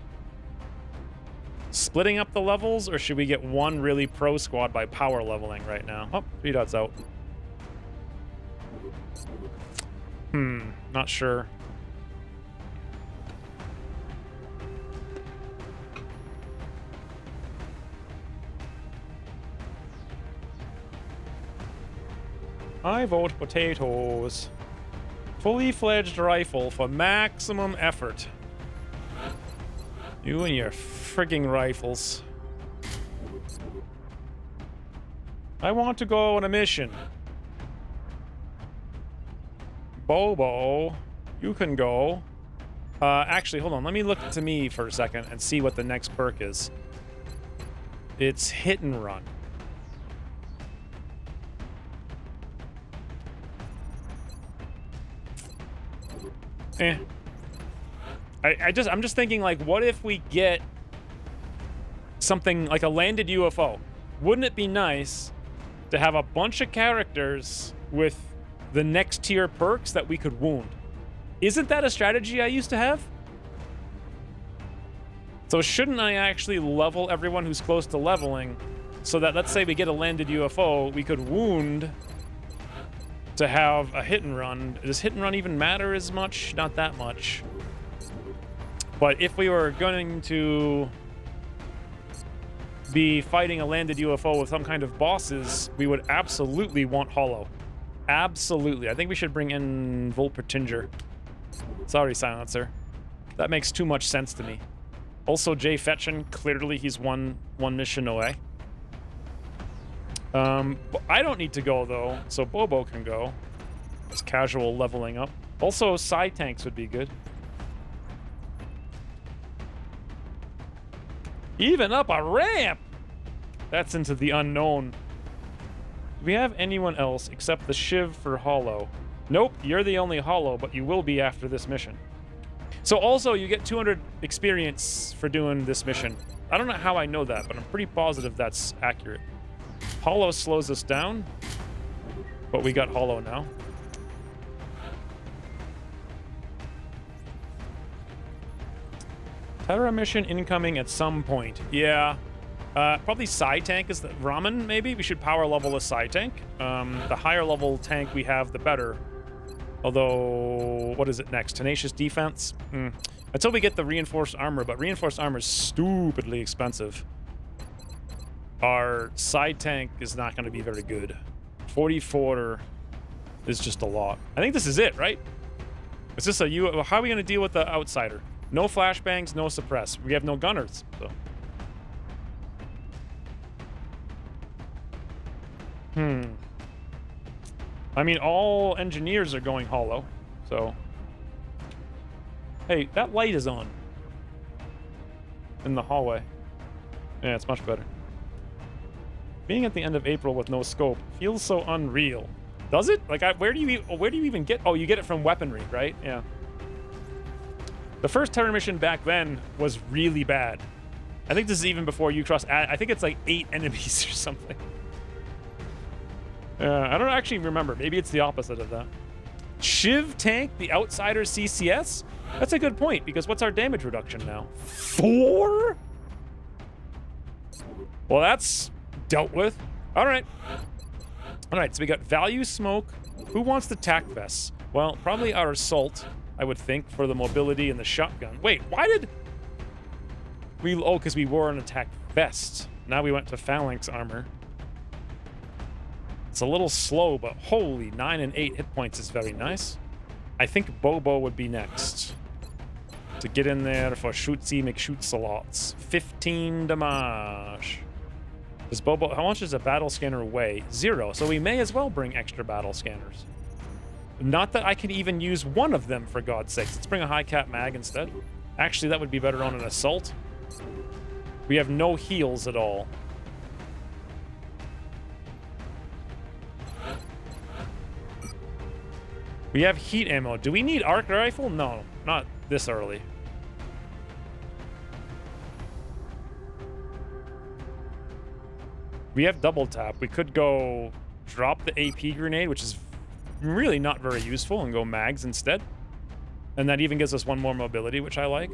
splitting up the levels, or should we get one really pro squad by power leveling right now? Oh, 3 dots out. Not sure. I vote potatoes. Fully fledged rifle for maximum effort. You and your frigging rifles. I want to go on a mission. Bobo, you can go. Actually, hold on. Let me look to me for a second and see what the next perk is. It's hit and run. I'm just thinking, like, what if we get something like a landed UFO? Wouldn't it be nice to have a bunch of characters with the next tier perks that we could wound? Isn't that a strategy I used to have? So shouldn't I actually level everyone who's close to leveling so that, let's say we get a landed UFO, we could wound to have a hit and run. Does hit and run even matter as much? Not that much. But if we were going to be fighting a landed UFO with some kind of bosses, we would absolutely want Hollow. Absolutely. I think we should bring in Volpertinger. Sorry, Silencer. That makes too much sense to me. Also, Jay Fetchin, clearly he's one mission away. I don't need to go, though, so Bobo can go. It's casual leveling up. Also, side tanks would be good. Even up a ramp! That's into the unknown. Do we have anyone else except the Shiv for Hollow? Nope, you're the only Hollow, but you will be after this mission. So also, you get 200 experience for doing this mission. I don't know how I know that, but I'm pretty positive that's accurate. Hollow slows us down, but we got Hollow now. Terra mission incoming at some point. Yeah. Probably Psi Tank is the Ramen, maybe? We should power level a Psi Tank. The higher level tank we have, the better. Although, what is it next? Tenacious Defense? Until we get the Reinforced Armor, but Reinforced Armor is stupidly expensive. Our Psi Tank is not going to be very good. 44 is just a lot. I think this is it, right? Is this a U? How are we going to deal with the Outsider? No flashbangs, no suppress. We have no gunners, so. I mean, all engineers are going Hollow, so. Hey, that light is on. In the hallway. Yeah, it's much better. Being at the end of April with no scope feels so unreal. Does it? Like, where do you even get? Oh, you get it from weaponry, right? Yeah. The first Terra mission back then was really bad. I think this is even before you cross. I think it's like 8 enemies or something. I don't actually remember. Maybe it's the opposite of that. Shiv tank, the Outsider CCS? That's a good point, because what's our damage reduction now? 4? Well, that's dealt with. All right. All right, so we got value smoke. Who wants the tac vests? Well, probably our assault, I would think, for the mobility and the shotgun. Wait, why did we... Oh, because we wore an attack vest. Now we went to phalanx armor. It's a little slow, but holy, 9 and 8 hit points is very nice. I think Bobo would be next. To get in there for Shootsy McShoot-Salots. 15 damage. Does Bobo... How much does a battle scanner weigh? 0. So we may as well bring extra battle scanners. Not that I can even use one of them, for God's sakes. Let's bring a high-cap mag instead. Actually, that would be better on an assault. We have no heals at all. We have heat ammo. Do we need arc rifle? No, not this early. We have double tap. We could go drop the AP grenade, which is really not very useful, and go mags instead. And that even gives us one more mobility, which I like.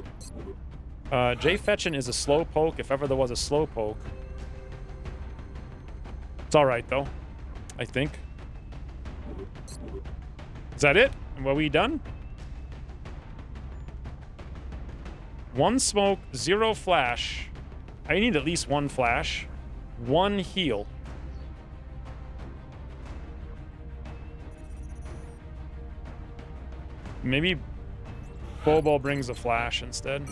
J Fetchin is a slow poke, if ever there was a slow poke. It's alright, though. I think. Is that it? Were we done? 1 smoke, 0 flash. I need at least 1 flash. 1 heal. Maybe Bobo brings a flash instead.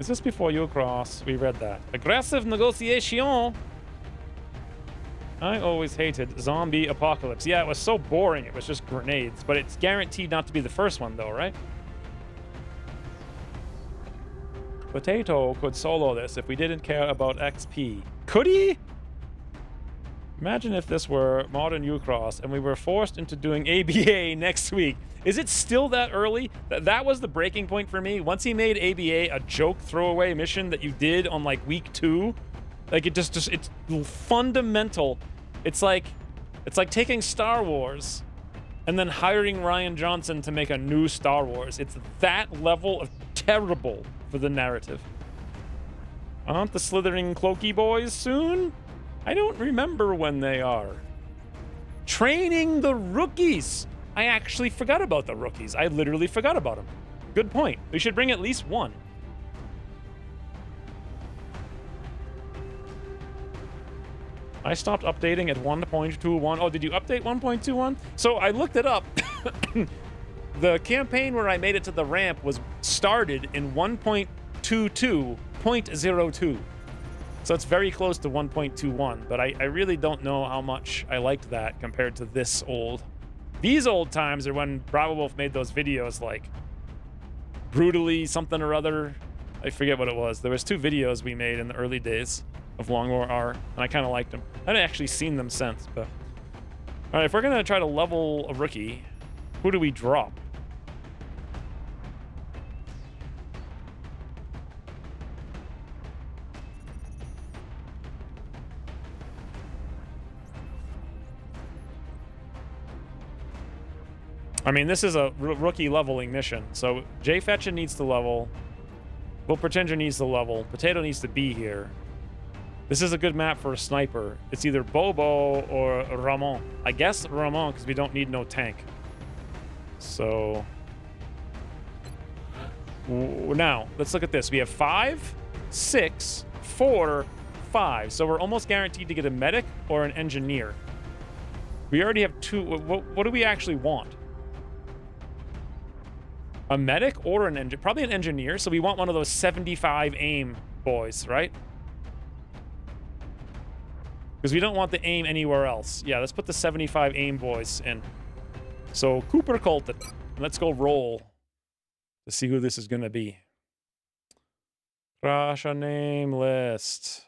Is this before you cross? We read that. Aggressive negotiation. I always hated zombie apocalypse. Yeah, it was so boring. It was just grenades. But it's guaranteed not to be the first one, though, right? Potato could solo this if we didn't care about XP. Could he? Imagine if this were Modern Ucross and we were forced into doing ABA next week. Is it still that early? That was the breaking point for me. Once he made ABA a joke throwaway mission that you did on like week 2, like it just it's fundamental. It's like taking Star Wars and then hiring Rian Johnson to make a new Star Wars. It's that level of terrible for the narrative. Aren't the slithering cloaky boys soon? I don't remember when they are. Training the rookies. I actually forgot about the rookies. I literally forgot about them. Good point. We should bring at least 1. I stopped updating at 1.21. Oh, did you update 1.21? So I looked it up. The campaign where I made it to the ramp was started in 1.22.02. So it's very close to 1.21, but I really don't know how much I liked that compared to this old These old times are when Bravo Wolf made those videos like brutally something or other. I forget what it was. There was 2 videos we made in the early days of Long War R, and I kind of liked them. I haven't actually seen them since, but... All right, if we're going to try to level a rookie, who do we drop? I mean, this is a rookie leveling mission. So Jay Fetchin needs to level. Will Pretender needs to level. Potato needs to be here. This is a good map for a sniper. It's either Bobo or Ramon. I guess Ramon, because we don't need no tank. So... now, let's look at this. We have 5, 6, 4, 5. So we're almost guaranteed to get a medic or an engineer. We already have 2. What do we actually want? A medic or an engineer? Probably an engineer, so we want one of those 75 aim boys, right? Because we don't want the aim anywhere else. Yeah, let's put the 75 aim boys in. So, Cooper Colton. Let's go roll to see who this is going to be. Rasha name list.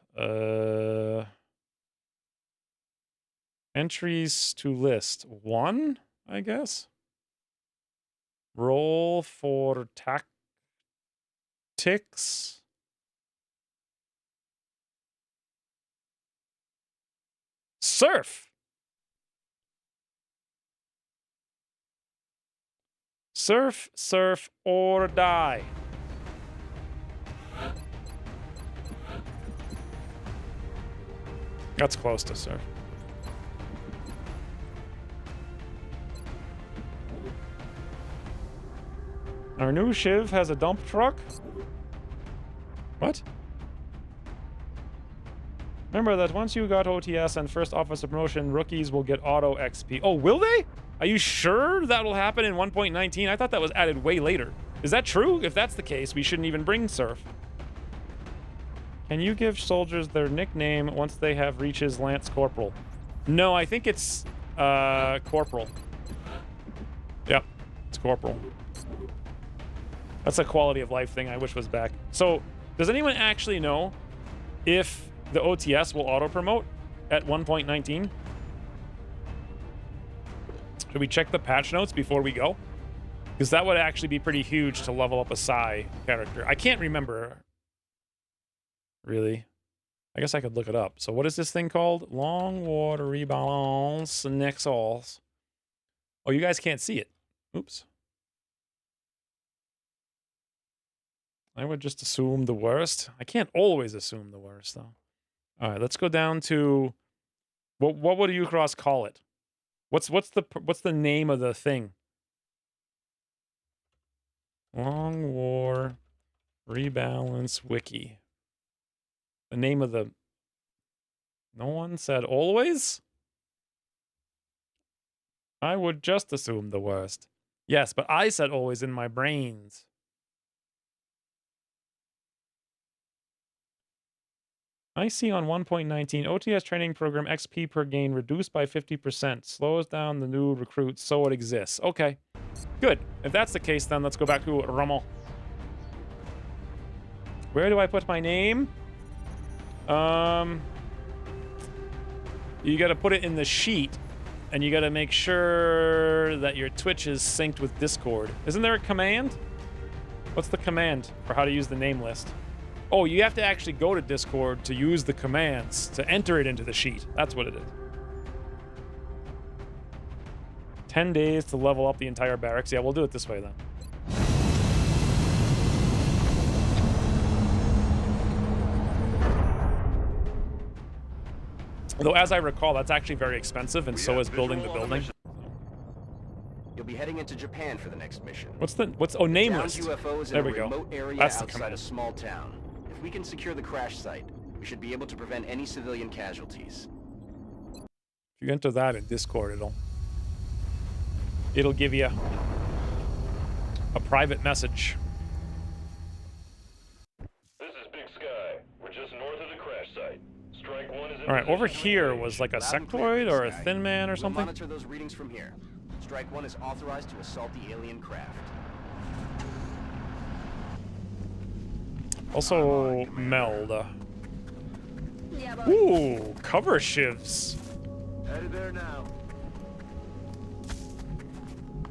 Entries to list. 1, I guess? Roll for tactics. Surf. Surf, surf, or die. That's close to surf. Our new Shiv has a dump truck? What? Remember that once you got OTS and first officer promotion, rookies will get auto XP. Oh, will they? Are you sure that will happen in 1.19? I thought that was added way later. Is that true? If that's the case, we shouldn't even bring Surf. Can you give soldiers their nickname once they have reaches Lance Corporal? No, I think it's Corporal. Yep, it's Corporal. That's a quality of life thing I wish was back. So, does anyone actually know if the OTS will auto-promote at 1.19? Should we check the patch notes before we go? Because that would actually be pretty huge to level up a Psy character. I can't remember. Really? I guess I could look it up. So what is this thing called? Long War Rebalance Nexals. Oh, you guys can't see it. Oops. I would just assume the worst. I can't always assume the worst, though. All right, let's go down to what would Ucross call it? What's the name of the thing? Long War Rebalance Wiki. The name of the... No one said always? I would just assume the worst. Yes, but I said always in my brains. I see on 1.19, OTS training program XP per gain reduced by 50%. Slows down the new recruits, so it exists. Okay, good. If that's the case, then let's go back to Ramon. Where do I put my name? You gotta put it in the sheet, and you gotta make sure that your Twitch is synced with Discord. Isn't there a command? What's the command for how to use the name list? Oh, you have to actually go to Discord to use the commands to enter it into the sheet. That's what it is. 10 days to level up the entire barracks. Yeah, we'll do it this way then. Though, as I recall, that's actually very expensive, and so is building the building. You'll be heading into Japan for the next mission. Oh, name list. UFOs There in we a go. remote area That's the outside command. a small town. If we can secure the crash site, we should be able to prevent any civilian casualties. If you enter that in Discord, it'll give you a private message. This is Big Sky. We're just north of the crash site. Strike 1 is in All right, over position. here was like a sectoid or a thin man or We'll something. monitor those readings from here. Strike 1 is authorized to assault the alien craft. Also, meld. Ooh, cover shifts. Headed there now.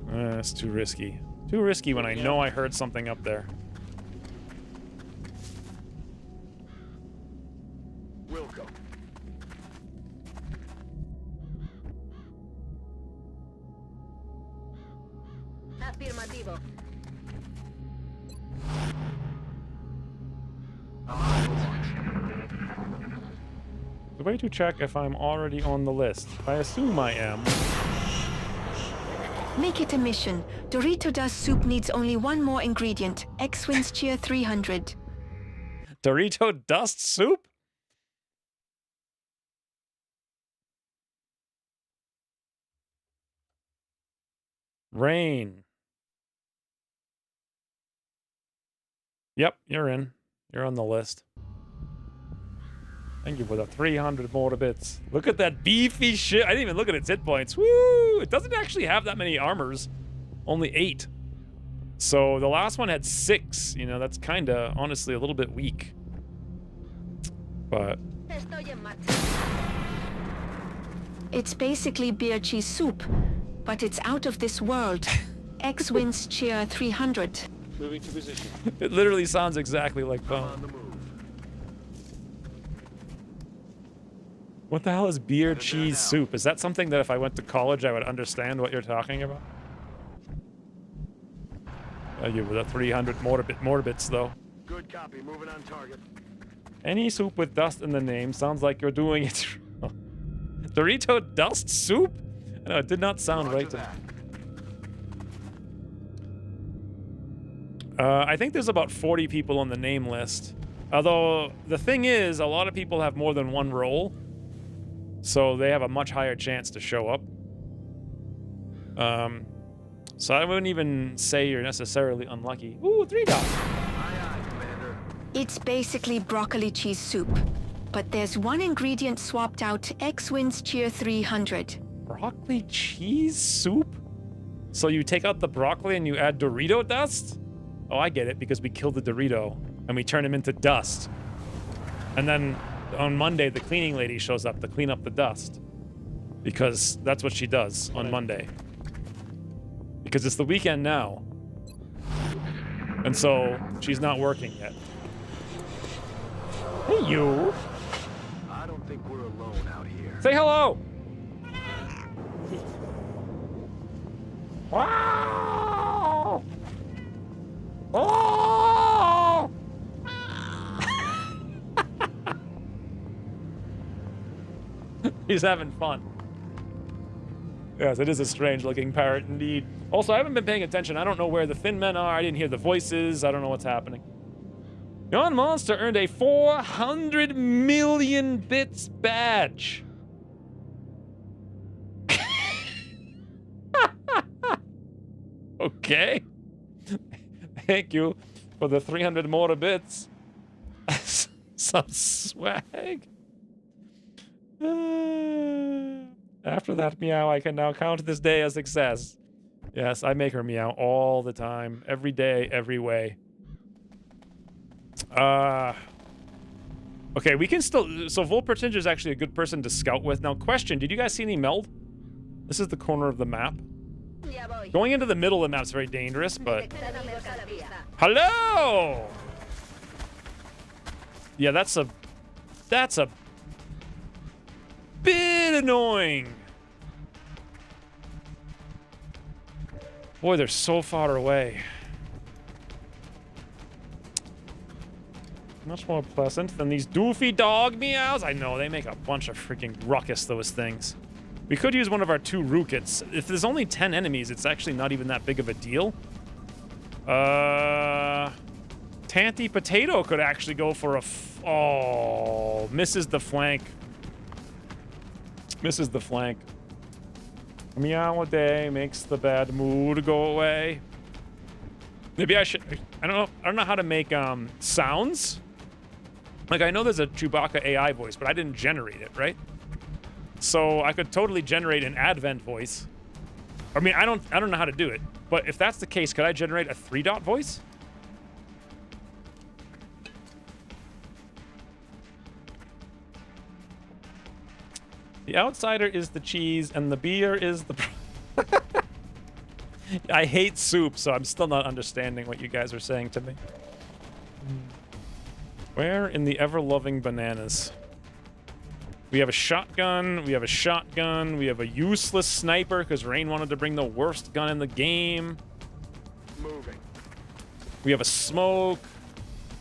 That's too risky. Too risky when I know I heard something up there. Wilco. Afirmativo. The way to check if I'm already on the list. I assume I am. Make it a mission. Dorito dust soup needs only one more ingredient. X-Wings Cheer 300. Dorito dust soup? Rain. Yep, you're in. You're on the list. Thank you for the 300 more bits. Look at that beefy shit. I didn't even look at its hit points. Woo! It doesn't actually have that many armors. Only 8. So the last one had 6. You know, that's kind of, honestly, a little bit weak. But... It's basically beer cheese soup, but it's out of this world. X-Wings Cheer 300. Moving to position. It literally sounds exactly like phone. What the hell is beer cheese soup? Is that something that if I went to college I would understand what you're talking about? Thank you for the 300 more bits though. Good copy. Moving on target. Any soup with dust in the name sounds like you're doing it. Dorito dust soup? No, it did not sound right to me. I think there's about 40 people on the name list. Although, the thing is, a lot of people have more than one role. So they have a much higher chance to show up. So I wouldn't even say you're necessarily unlucky. Ooh, 3 dots. It's basically broccoli cheese soup, but there's one ingredient swapped out. X-Wings Cheer 300. Broccoli cheese soup? So you take out the broccoli and you add Dorito dust? Oh, I get it, because we killed the Dorito and we turn him into dust. And then on Monday, the cleaning lady shows up to clean up the dust. Because that's what she does on Monday. Because it's the weekend now. And so she's not working yet. Hey, you. I don't think we're alone out here. Say hello. Wow. Oh! He's having fun. Yes, it is a strange-looking parrot indeed. Also, I haven't been paying attention. I don't know where the thin men are. I didn't hear the voices. I don't know what's happening. Yon Monster earned a 400 million bits badge. Okay. Thank you for the 300 more bits. Some swag. After that meow, I can now count this day a success. Yes, I make her meow all the time. Every day, every way. Okay, we can still... So Volpertinger is actually a good person to scout with. Now, question, did you guys see any meld? This is the corner of the map. Going into the middle of the map is very dangerous, but... Hello! Yeah, that's a bit annoying. Boy, they're so far away. Much more pleasant than these doofy dog meows. I know, they make a bunch of freaking ruckus, those things. We could use one of our 2 rookets. If there's only 10 enemies, it's actually not even that big of a deal. Tanty Potato could actually go for a... Oh, misses the flank. Misses the flank. A meow a day makes the bad mood go away. Maybe I should... I don't know how to make sounds. Like, I know there's a Chewbacca AI voice, but I didn't generate it, right? So I could totally generate an Advent voice I mean, I don't know how to do it. But if that's the case, could I generate a 3-dot voice? The outsider is the cheese, and the beer is the... I hate soup, so I'm still not understanding what you guys are saying to me. Where in the ever-loving bananas? We have a shotgun, we have a shotgun, we have a useless sniper, because Rain wanted to bring the worst gun in the game. Moving. We have a smoke,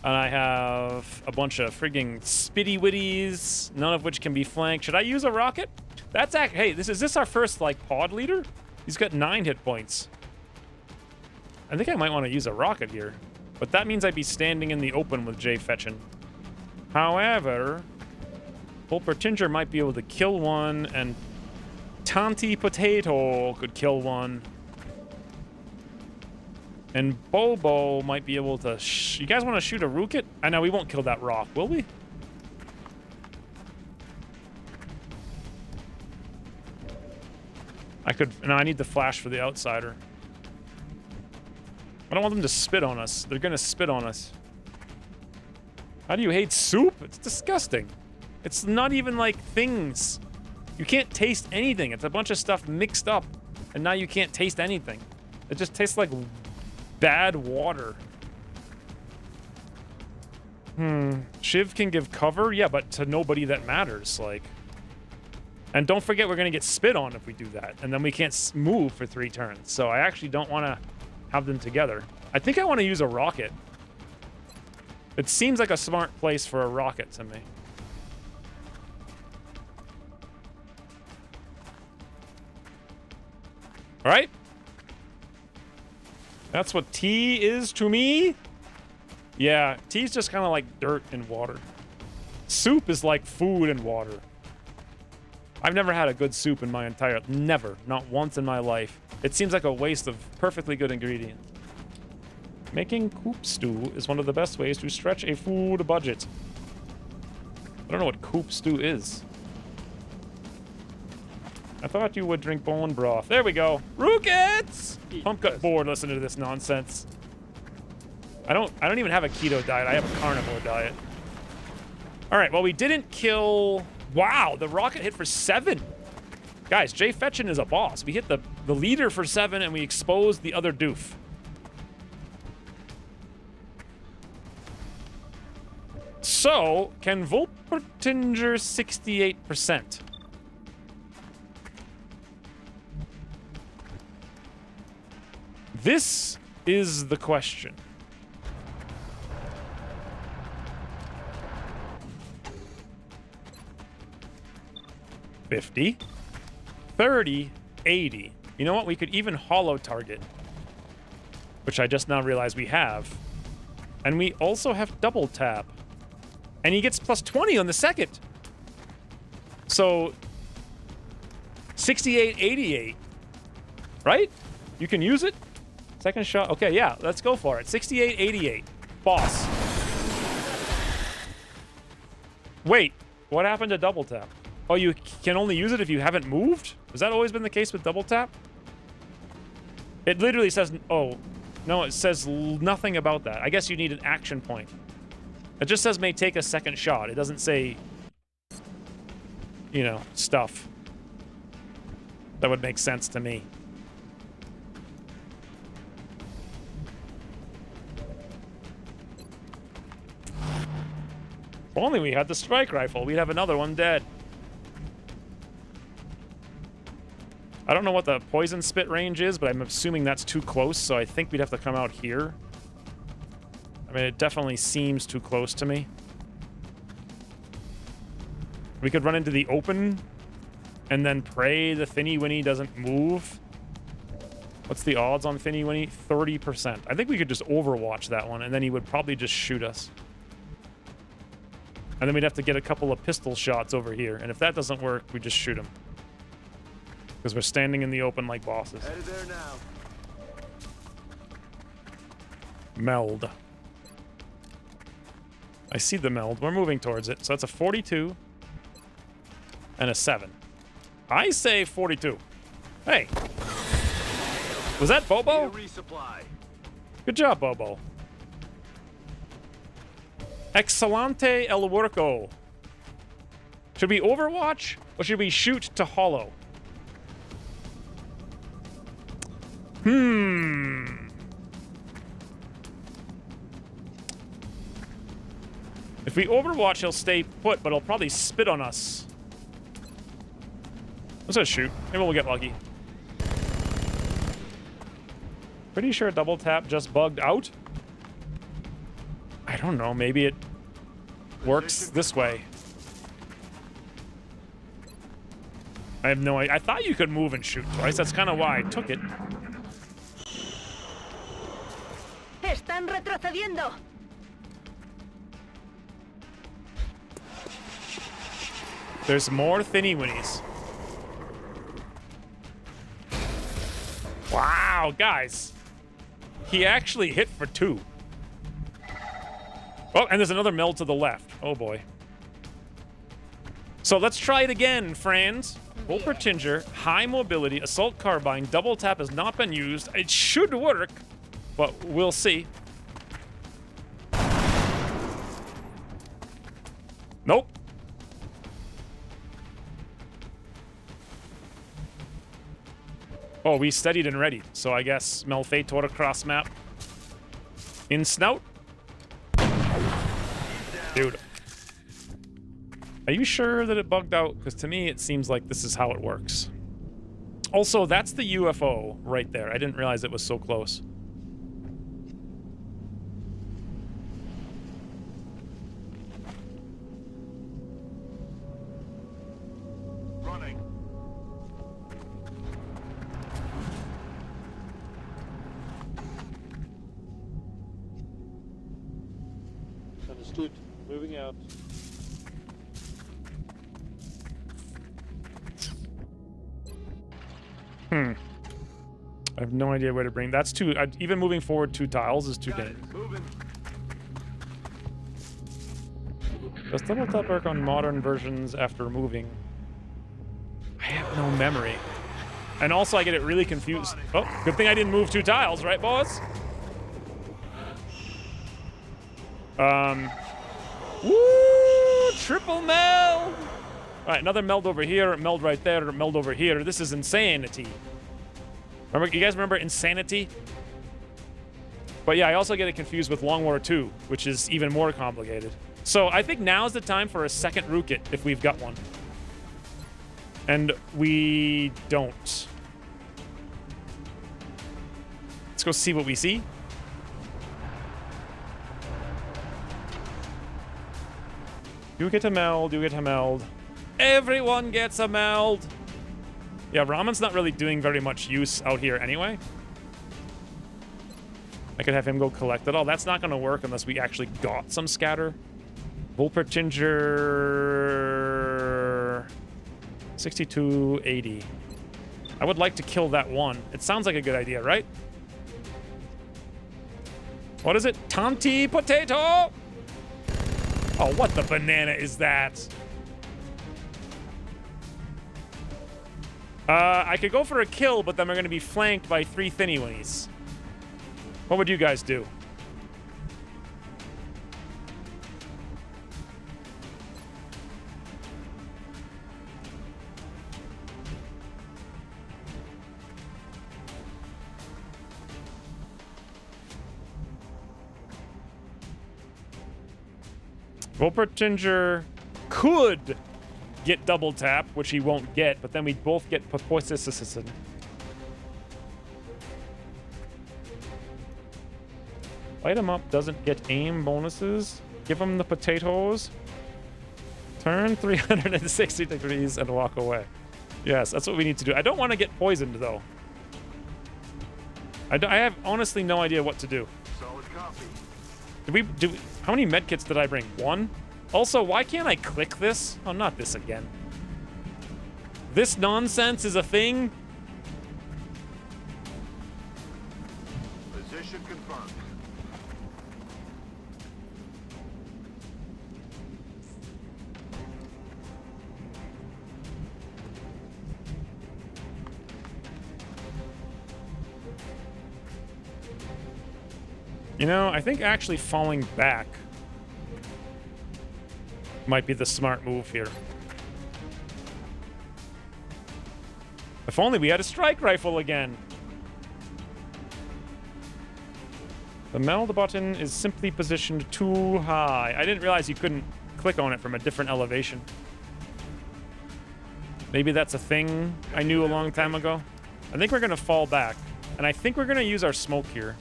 and I have a bunch of frigging spitty-witties, none of which can be flanked. Should I use a rocket? That's hey, is this our first, like, pod leader? He's got 9 hit points. I think I might want to use a rocket here. But that means I'd be standing in the open with Jay Fetchin. However, Pulpertinger might be able to kill one, and Tanty Potato could kill one. And Bobo might be able to... You guys want to shoot a rocket? I know we won't kill that rock, will we? I could... No, I need the flash for the outsider. I don't want them to spit on us. They're gonna spit on us. How do you hate soup? It's disgusting. It's not even like things. You can't taste anything. It's a bunch of stuff mixed up. And now you can't taste anything. It just tastes like bad water. Shiv can give cover? Yeah, but to nobody that matters, like. And don't forget we're gonna get spit on if we do that. And then we can't move for 3 turns. So I actually don't want to have them together. I think I want to use a rocket. It seems like a smart place for a rocket to me. All right? That's what tea is to me. Yeah, tea's just kind of like dirt and water. Soup is like food and water. I've never had a good soup in my entire... Never. Not once in my life. It seems like a waste of perfectly good ingredients. Making coop stew is one of the best ways to stretch a food budget. I don't know what coop stew is. I thought you would drink bone broth. There we go. Rookets! Pump got bored listening to this nonsense. I don't even have a keto diet. I have a carnivore diet. All right, well, we didn't kill... Wow, the rocket hit for 7. Guys, Jay Fetchin is a boss. We hit the leader for 7, and we exposed the other doof. So, can Volpertinger 68%? This is the question. 50, 30, 80. You know what? We could even hollow target, which I just now realized we have. And we also have double tap. And he gets plus 20 on the second. So 68, 88. Right? You can use it. Second shot. Okay, yeah, let's go for it. 68, 88. Boss. Wait, what happened to double tap? Oh, you can only use it if you haven't moved? Has that always been the case with double tap? It literally says, oh, no, it says nothing about that. I guess you need an action point. It just says may take a second shot. It doesn't say, you know, stuff. That would make sense to me. If only we had the strike rifle, we'd have another one dead. I don't know what the poison spit range is, but I'm assuming that's too close, so I think we'd have to come out here. I mean, it definitely seems too close to me. We could run into the open and then pray the Finny Winnie doesn't move. What's the odds on Finny Winnie? 30%. I think we could just overwatch that one, and then he would probably just shoot us. And then we'd have to get a couple of pistol shots over here, and if that doesn't work, we just shoot him. Because we're standing in the open like bosses. Headed there now. Meld. I see the meld. We're moving towards it. So that's a 42 and a 7. I say 42. Hey. Was that Bobo? Good job, Bobo. Excelente el worko. Should we overwatch or should we shoot to hollow? If we overwatch, he'll stay put, but he'll probably spit on us. Let's just shoot. Maybe we'll get lucky. Pretty sure double tap just bugged out. I don't know. Maybe it works this way. I have no idea. I thought you could move and shoot twice. That's kind of why I took it. Están retrocediendo. There's more thinny winnies. Wow, guys. He actually hit for 2. Oh, and there's another meld to the left. Oh, boy. So let's try it again, friends. Wolpertinger, high mobility, assault carbine, double tap has not been used. It should work, but we'll see. Nope. Oh, we steadied and readied. So I guess Malfeitor cross map. In snout. Dude. Are you sure that it bugged out? Because to me, it seems like this is how it works. Also, that's the UFO right there. I didn't realize it was so close. Running. Understood. Moving out. I have no idea where to bring. That's too. Even moving forward 2 tiles is too dangerous. Does double tap work on modern versions after moving? I have no memory. And also, I get it really confused. Oh, good thing I didn't move 2 tiles, right, boys? Woo! Triple meld! All right, another meld over here, meld right there, meld over here. This is insanity. Remember, you guys remember Insanity? But yeah, I also get it confused with Long War 2, which is even more complicated. So I think now's the time for a second rookit, if we've got one. And we don't. Let's go see what we see. You get a meld, you get a meld. Everyone gets a meld. Yeah, Ramen's not really doing very much use out here anyway. I could have him go collect it all. That's not going to work unless we actually got some scatter. Wolpertinger 6280. I would like to kill that one. It sounds like a good idea, right? What is it? Tanti potato? Oh, what the banana is that? I could go for a kill, but then we're going to be flanked by 3 thinny winnies. What would you guys do? Wolpertinger could get double tap, which he won't get, but then we both get poison. Light him up doesn't get aim bonuses. Give him the potatoes. Turn 360 degrees and walk away. Yes, that's what we need to do. I don't want to get poisoned, though. I have honestly no idea what to do. Solid copy. How many medkits did I bring? 1? Also, why can't I click this? Oh, not this again. This nonsense is a thing? Position confirmed. You know, I think actually falling back might be the smart move here. If only we had a strike rifle again. The meld button is simply positioned too high. I didn't realize you couldn't click on it from a different elevation. Maybe that's a thing I knew a long time ago. I think we're gonna fall back. And I think we're gonna use our smoke here.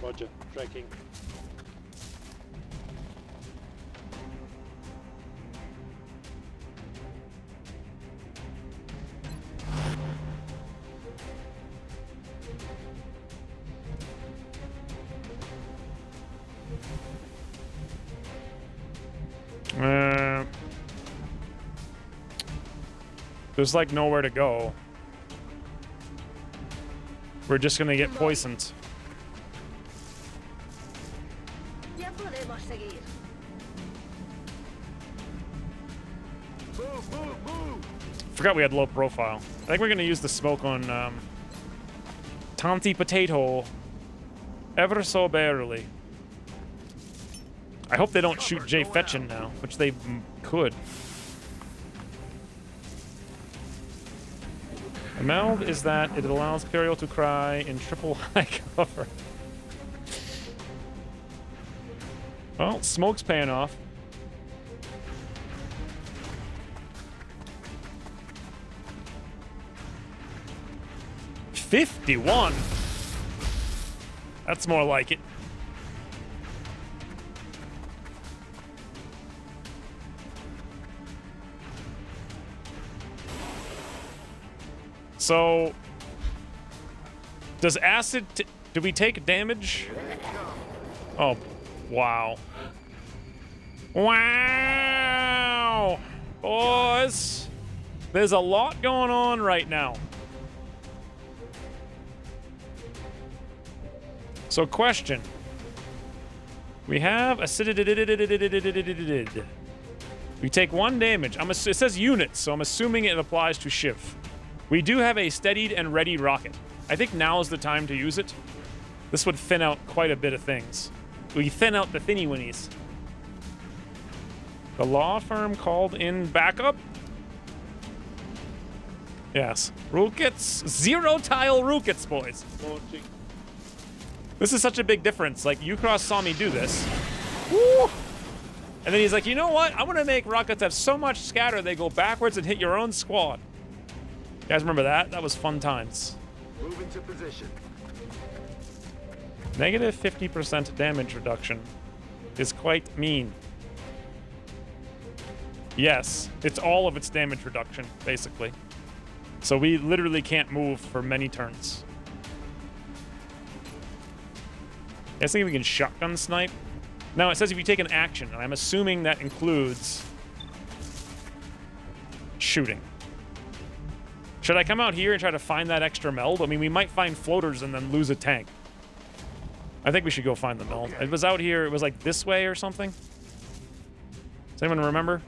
Roger, tracking. There's like nowhere to go. We're just gonna get poisoned. Ya podemos seguir. Forgot we had low profile. I think we're gonna use the smoke on Tonti Potato ever so barely. I hope they don't shoot Jay Fetchin now, which they could. The meld is that it allows Periel to cry in triple high cover. Well, smoke's paying off. $51. That's more like it. So, does acid... do we take damage? Oh, wow. Wow! Boys, there's a lot going on right now. So, question. We have a... we take 1 damage. It says units, so I'm assuming it applies to Shiv. We do have a steadied and ready rocket. I think now is the time to use it. This would thin out quite a bit of things. We thin out the thinny winnies. The law firm called in backup? Yes. Rookets. 0 tile rookets, boys. Launching. This is such a big difference. Like, Ukross saw me do this. Woo! And then he's like, you know what? I want to make rockets have so much scatter they go backwards and hit your own squad. You guys remember that? That was fun times. Move into position. Negative 50% damage reduction is quite mean. Yes, it's all of its damage reduction, basically. So we literally can't move for many turns. I think we can shotgun snipe. Now it says if you take an action, and I'm assuming that includes shooting. Should I come out here and try to find that extra meld? I mean, we might find floaters and then lose a tank. I think we should go find the meld. It was out here. It was like this way or something. Does anyone remember?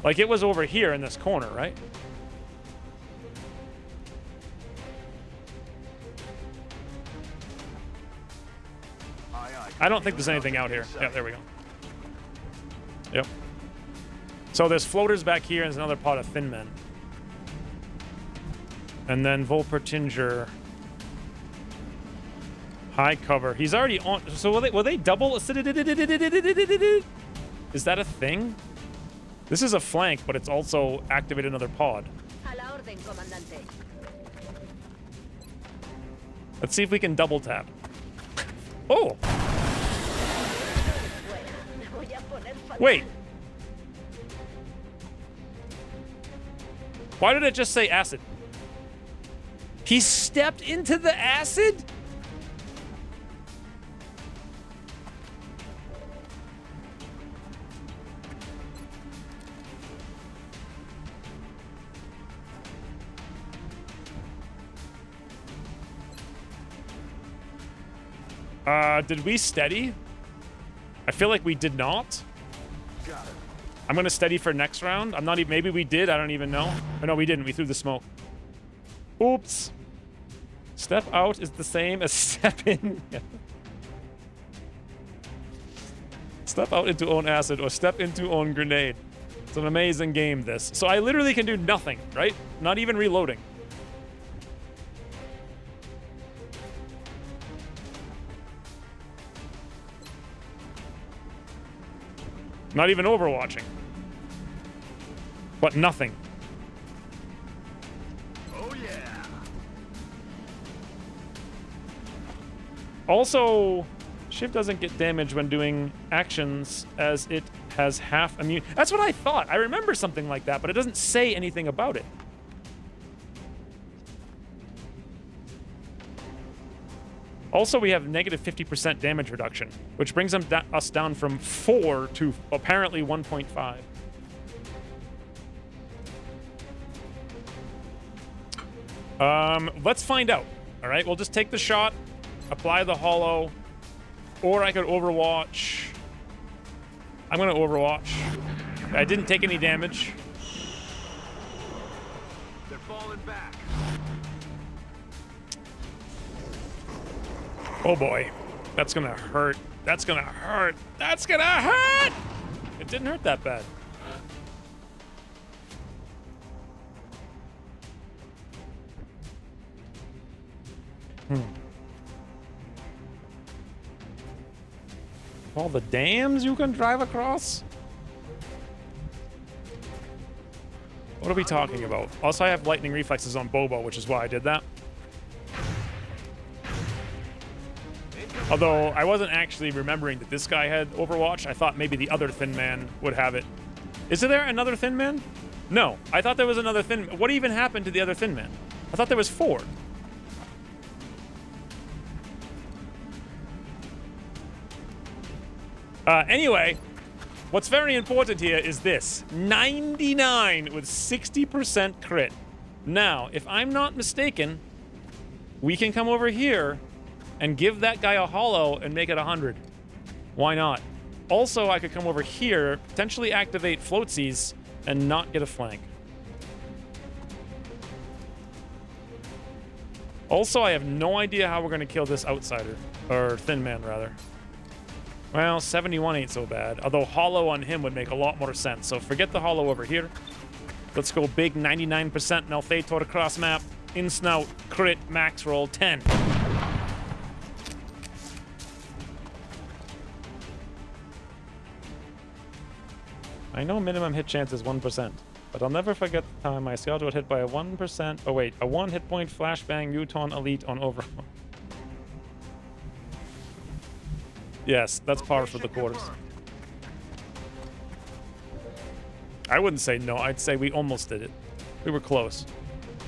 Like it was over here in this corner, right? I don't think there's anything out here. Yeah, there we go. Yep. So there's floaters back here, and there's another pot of thin men. And then Volpertinger. High cover. He's already on. So will they double? Is that a thing? This is a flank, but it's also activate another pod. Let's see if we can double tap. Oh! Wait. Why did it just say acid? He stepped into the acid? Got Did we steady? I feel like we did not. it. I'm going to steady for next round. I'm not even... Maybe we did. I don't even know. Oh, no, we didn't. We threw the smoke. Oops. Step out is the same as step in. Step out into own acid or step into own grenade. It's an amazing game, this. So I literally can do nothing, right? Not even reloading. Not even overwatching. But nothing. Oh yeah. Also, Shiv doesn't get damage when doing actions as it has half immune. That's what I thought. I remember something like that, but it doesn't say anything about it. Also, we have negative 50% damage reduction, which brings us down from 4 to apparently 1.5. Let's find out. All right, we'll just take the shot, apply the holo, or I could overwatch. I'm gonna overwatch. I didn't take any damage. They're falling back. Oh boy, that's gonna hurt. That's gonna hurt. That's gonna hurt! It didn't hurt that bad. All the dams you can drive across? What are we talking about? Also, I have lightning reflexes on Bobo, which is why I did that. Although, I wasn't actually remembering that this guy had Overwatch. I thought maybe the other Thin Man would have it. Is there another Thin Man? No. I thought there was another Thin Man. What even happened to the other Thin Man? I thought there was 4. Anyway, what's very important here is this. 99 with 60% crit. Now, if I'm not mistaken, we can come over here and give that guy a holo and make it 100. Why not? Also, I could come over here, potentially activate floatsies, and not get a flank. Also, I have no idea how we're going to kill this outsider. Or Thin Man, rather. Well, 71 ain't so bad. Although holo on him would make a lot more sense. So forget the holo over here. Let's go big 99% Malthator cross map. In snout, crit, max roll, 10. I know minimum hit chance is 1%, but I'll never forget the time my scout got hit by a 1%. Oh wait, a 1 hit point flashbang Muton Elite on over. Yes, that's par for the quarters. I wouldn't say no, I'd say we almost did it. We were close.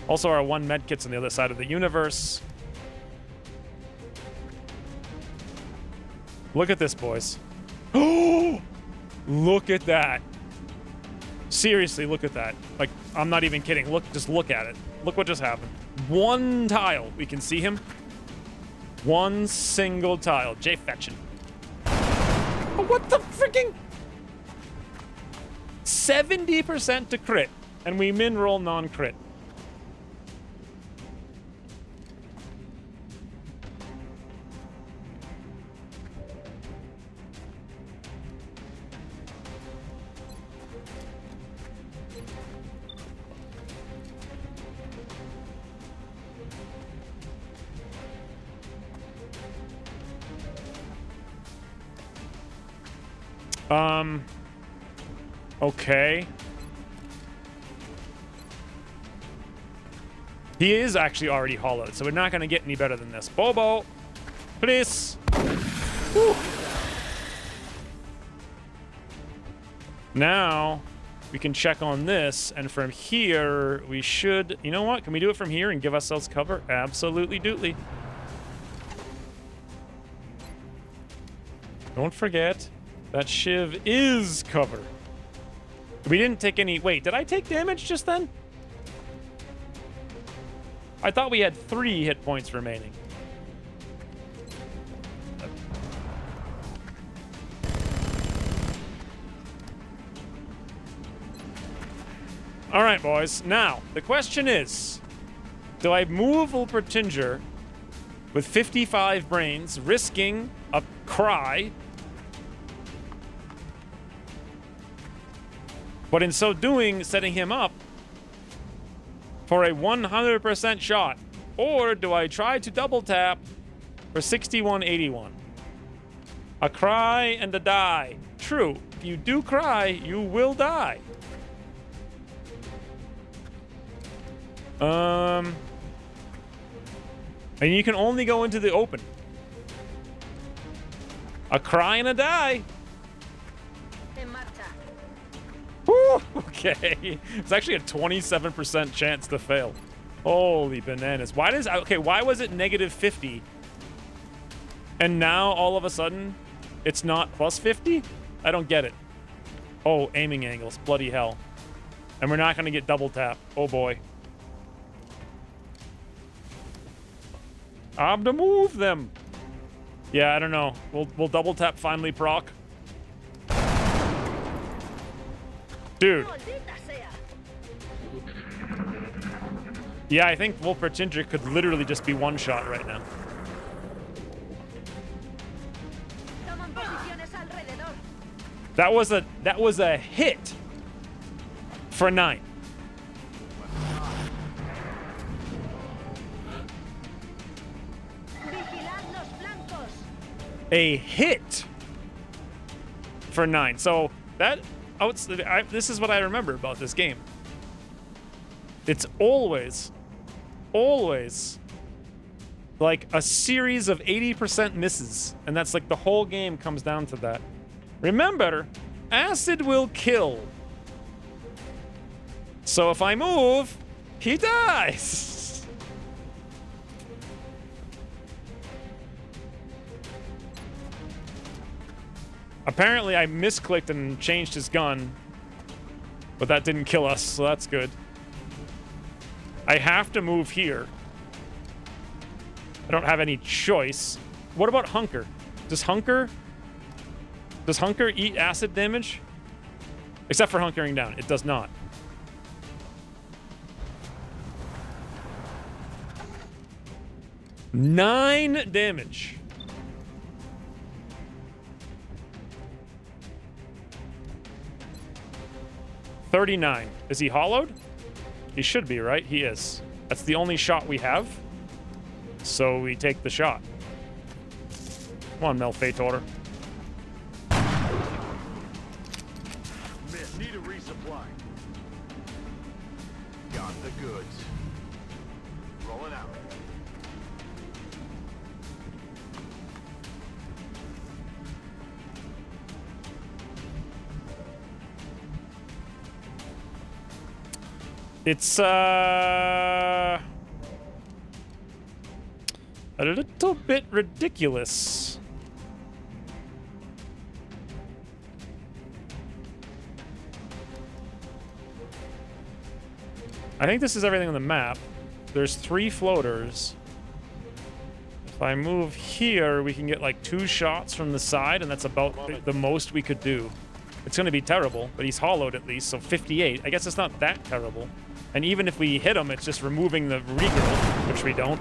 Also, our 1 medkit's on the other side of the universe. Look at this, boys. Oh! Look at that. Seriously, look at that. Like, I'm not even kidding. Look, just look at it. Look what just happened. 1 tile. We can see him. 1 single tile. Jay fetching. Oh, what the freaking? 70% to crit. And we min roll non-crit. Okay. He is actually already hollowed, so we're not going to get any better than this. Bobo, please. Whew. Now, we can check on this, and from here, we should... You know what? Can we do it from here and give ourselves cover? Absolutely dootly. Don't forget that Shiv is cover. We didn't take any... Wait, did I take damage just then? I thought we had 3 hit points remaining. All right, boys. Now, the question is, do I move Ulpertinger with 55 brains, risking a cry, but in so doing, setting him up for a 100% shot? Or do I try to double tap for 6181? A cry and a die. True, if you do cry, you will die. And you can only go into the open. A cry and a die. Woo, okay. It's actually a 27% chance to fail. Holy bananas. Why was it negative 50? And now all of a sudden it's not plus 50? I don't get it. Oh, aiming angles. Bloody hell. And we're not going to get double tap. Oh boy. I'm to move them. Yeah, I don't know. We'll double tap finally proc. Dude. Yeah, I think Wolpertinger could literally just be one shot right now. That was a hit for 9. A hit for 9. So that this is what I remember about this game. It's always like a series of 80% misses, and that's like the whole game comes down to that. Remember, acid will kill. So if I move, he dies. Apparently, I misclicked and changed his gun, but that didn't kill us, so that's good. I have to move here. I don't have any choice. What about Hunker? Does Hunker eat acid damage? Except for hunkering down. It does not. Nine damage. $39. Is he hollowed? He should be, right? He is. That's the only shot we have. So we take the shot. Come on, Malfeitor. Need a resupply. Got the goods. Rolling out. It's a little bit ridiculous. I think this is everything on the map. There's 3 floaters. If I move here, we can get like 2 shots from the side, and that's about the most we could do. It's going to be terrible, but he's hollowed at least, so 58. I guess it's not that terrible. And even if we hit him, it's just removing the regrowth, which we don't.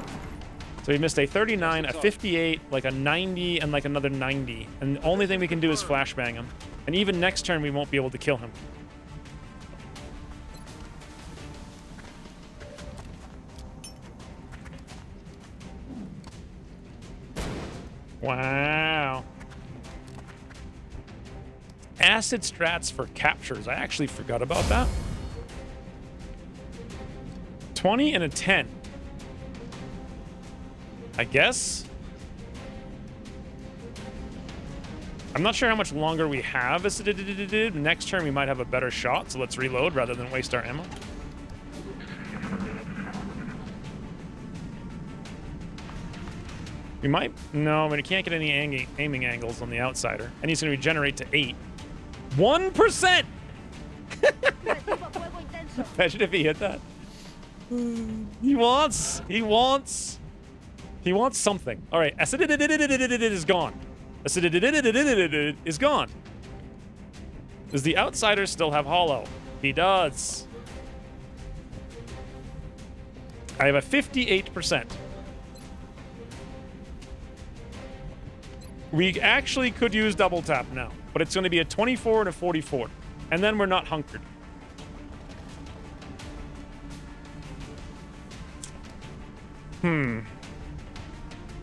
So we missed a 39, a 58, like a 90, and like another 90. And the only thing we can do is flashbang him. And even next turn, we won't be able to kill him. Wow. Acid strats for captures. I actually forgot about that. 20 and a 10. I guess. I'm not sure how much longer we have. Next turn we might have a better shot, so let's reload rather than waste our ammo. We might... No, but he can't get any aiming angles on the outsider. And he's going to regenerate to 8. 1%! Imagine if he hit that. He wants something. All right, is gone. Is gone. Does the outsider still have hollow? He does. I have a 58%. We actually could use double tap now, but it's going to be a 24 and a 44. And then we're not hunkered.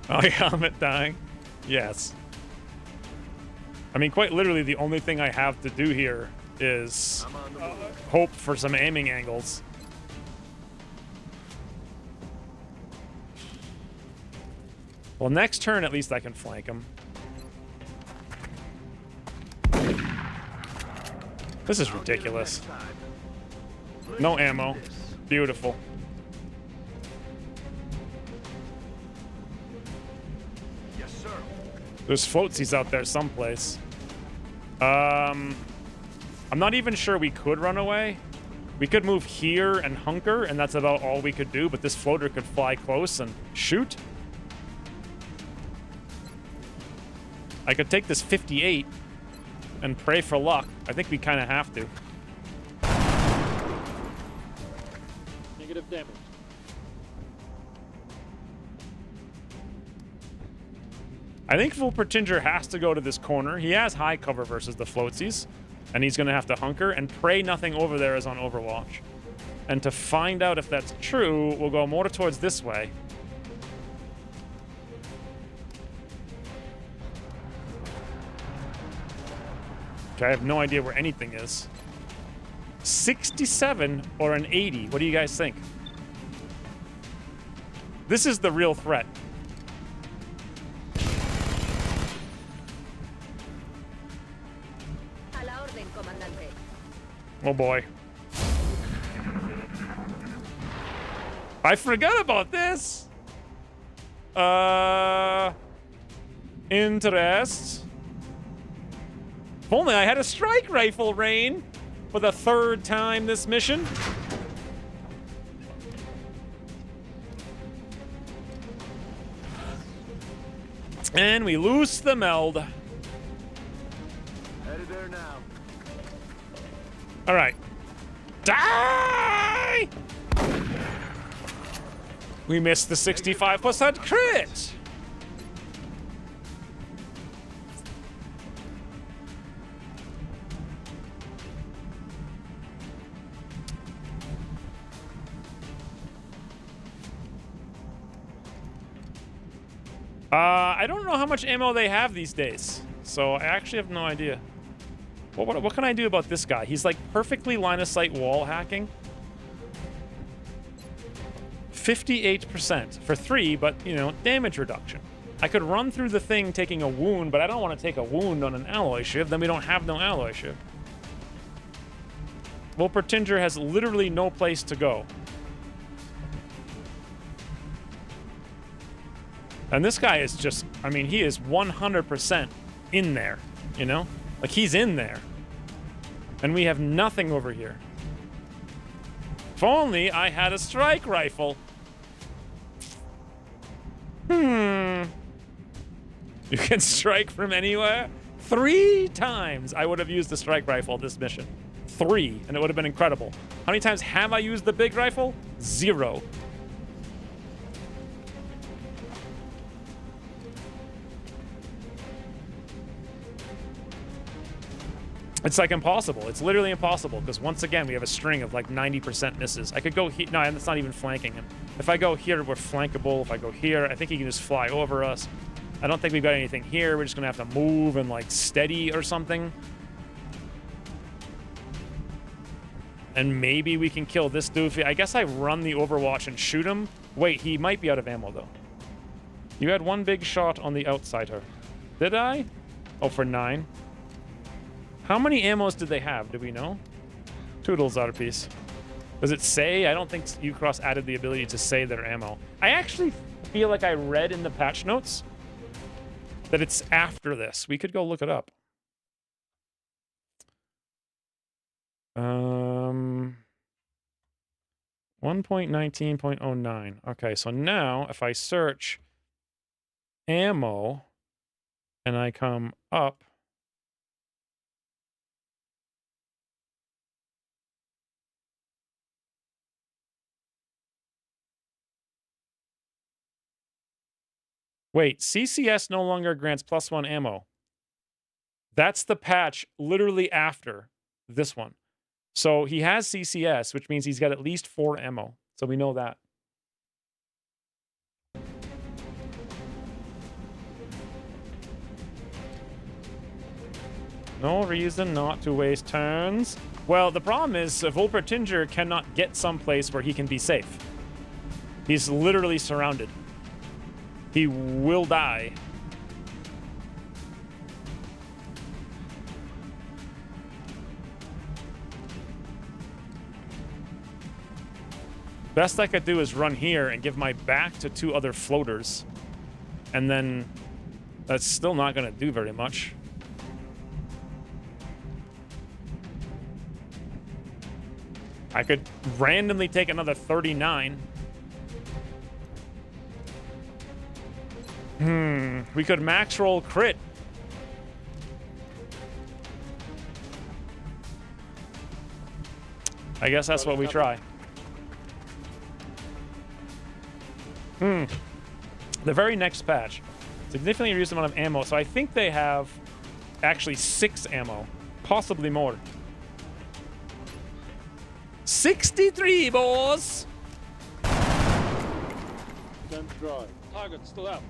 Oh, yeah, I'm at dying. Yes. I mean, quite literally, the only thing I have to do here is hope for some aiming angles. Well, next turn, at least I can flank him. This is ridiculous. No ammo. Beautiful. Yes, sir. There's floatsies out there someplace. I'm not even sure we could run away. We could move here and hunker, and that's about all we could do, but this floater could fly close and shoot. I could take this 58 and pray for luck. I think we kind of have to. Negative damage. I think Volpertinger has to go to this corner. He has high cover versus the floatsies, and he's going to have to hunker and pray nothing over there is on Overwatch. And to find out if that's true, we'll go more towards this way. Okay, I have no idea where anything is. 67 or an 80? What do you guys think? This is the real threat. Oh boy. I forgot about this. Interest. If only I had a strike rifle, Rain, for the third time this mission. And we loose the meld. Headed there now. All right. Die! We missed the 65% crit. I don't know how much ammo they have these days, so I actually have no idea. What can I do about this guy? He's like perfectly line of sight wall hacking. 58% for 3, but you know, damage reduction. I could run through the thing taking a wound, but I don't want to take a wound on an alloy shiv, then we don't have no alloy shiv. Volpertinger has literally no place to go. And this guy is just, I mean, he is 100% in there, you know? Like, he's in there. And we have nothing over here. If only I had a strike rifle. You can strike from anywhere? 3 times I would have used the strike rifle this mission. 3, and it would have been incredible. How many times have I used the big rifle? 0. It's like impossible. It's literally impossible because once again, we have a string of like 90% misses. I could go here. No, that's not even flanking him. If I go here, we're flankable. If I go here, I think he can just fly over us. I don't think we've got anything here. We're just going to have to move and like steady or something. And maybe we can kill this doofy. I guess I run the Overwatch and shoot him. Wait, he might be out of ammo though. You had one big shot on the outsider. Did I? Oh, for 9. How many ammos did they have? Do we know? Toodles out of piece. Does it say? I don't think Ucross added the ability to say their ammo. I actually feel like I read in the patch notes that it's after this. We could go look it up. 1.19.09. Okay, so now if I search ammo and I come up, Wait, CCS no longer grants +1 ammo. That's the patch literally after this one. So he has CCS, which means he's got at least 4 ammo. So we know that. No reason not to waste turns. Well, the problem is Volpertinger cannot get someplace where he can be safe. He's literally surrounded. He will die. Best I could do is run here and give my back to 2 other floaters. And then that's still not going to do very much. I could randomly take another 39. We could max roll crit. I guess that's what we try. The very next patch. Significantly reduced amount of ammo. So I think they have actually 6 ammo. Possibly more. 63, boys! Don't drive. Target still out.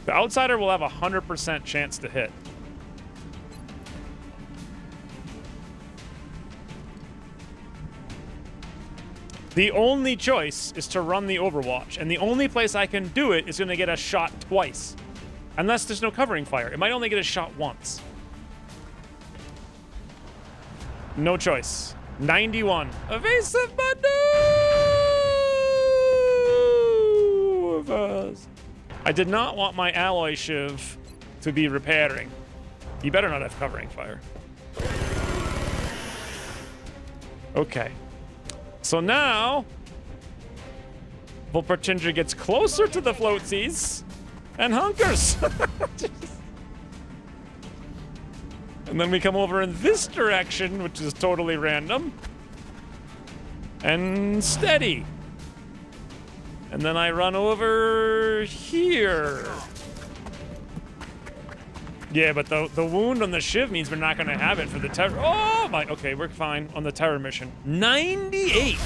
The outsider will have a 100% chance to hit. The only choice is to run the Overwatch, and the only place I can do it is going to get a shot twice. Unless there's no covering fire. It might only get a shot once. No choice. 91. Evasive maneuvers. I did not want my alloy shiv to be repairing. You better not have covering fire. Okay. So now, Volpertinger gets closer to the floatsies and hunkers. And then we come over in this direction, which is totally random. And steady. And then I run over here. Yeah, but the wound on the shiv means we're not going to have it for the terror. Oh my, okay, we're fine on the terror mission. 98.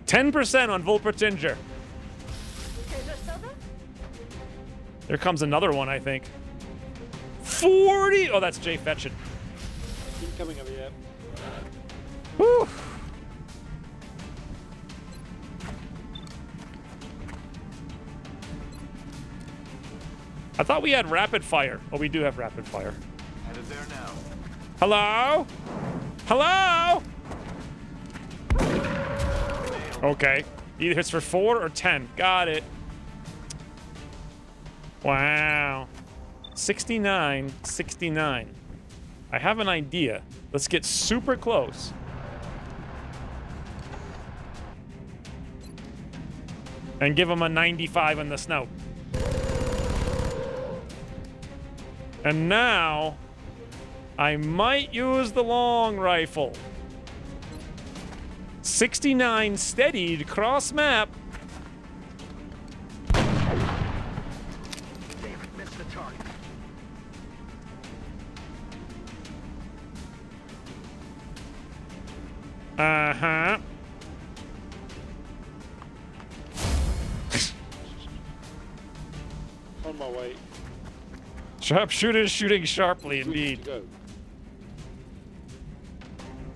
%10 on Volpertinger. There comes another one, I think. 40. Oh, that's Jay Fetchin. Incoming over here. Whew. I thought we had rapid fire. Oh, we do have rapid fire. Headed there now. Hello? Hello? Okay. Either hits for 4 or 10. Got it. Wow. 69, 69. I have an idea. Let's get super close. And give him a 95 in the snout. And now, I might use the long rifle. 69 steadied cross map. Damn it, missed the target. Uh-huh. On my way. Sharpshooters shooting sharply, indeed.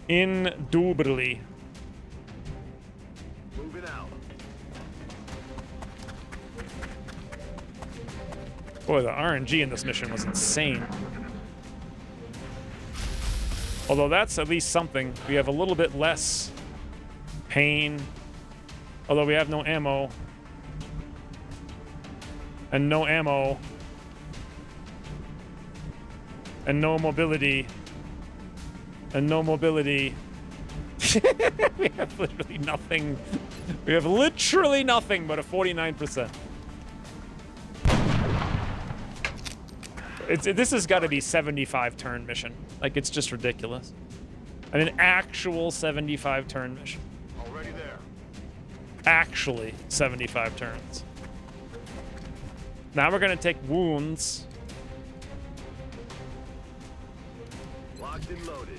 Indubitably. Moving out. Boy, the RNG in this mission was insane. Although that's at least something. We have a little bit less pain. Although we have no ammo. And no ammo. And no mobility. And no mobility. We have literally nothing. We have literally nothing but a 49%. This has got to be 75 turn mission. Like, it's just ridiculous. And an actual 75 turn mission. Already there. Actually 75 turns. Now we're going to take wounds. Locked and loaded.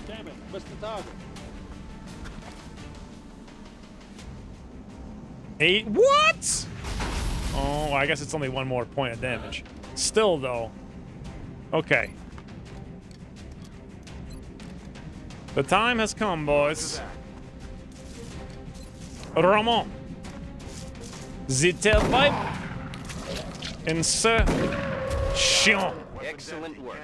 Damn it, missed the target. 8. What? Oh, I guess it's only one more point of damage. Still, though. Okay. The time has come, boys. Ramon. The tailpipe. Insertion. Excellent work.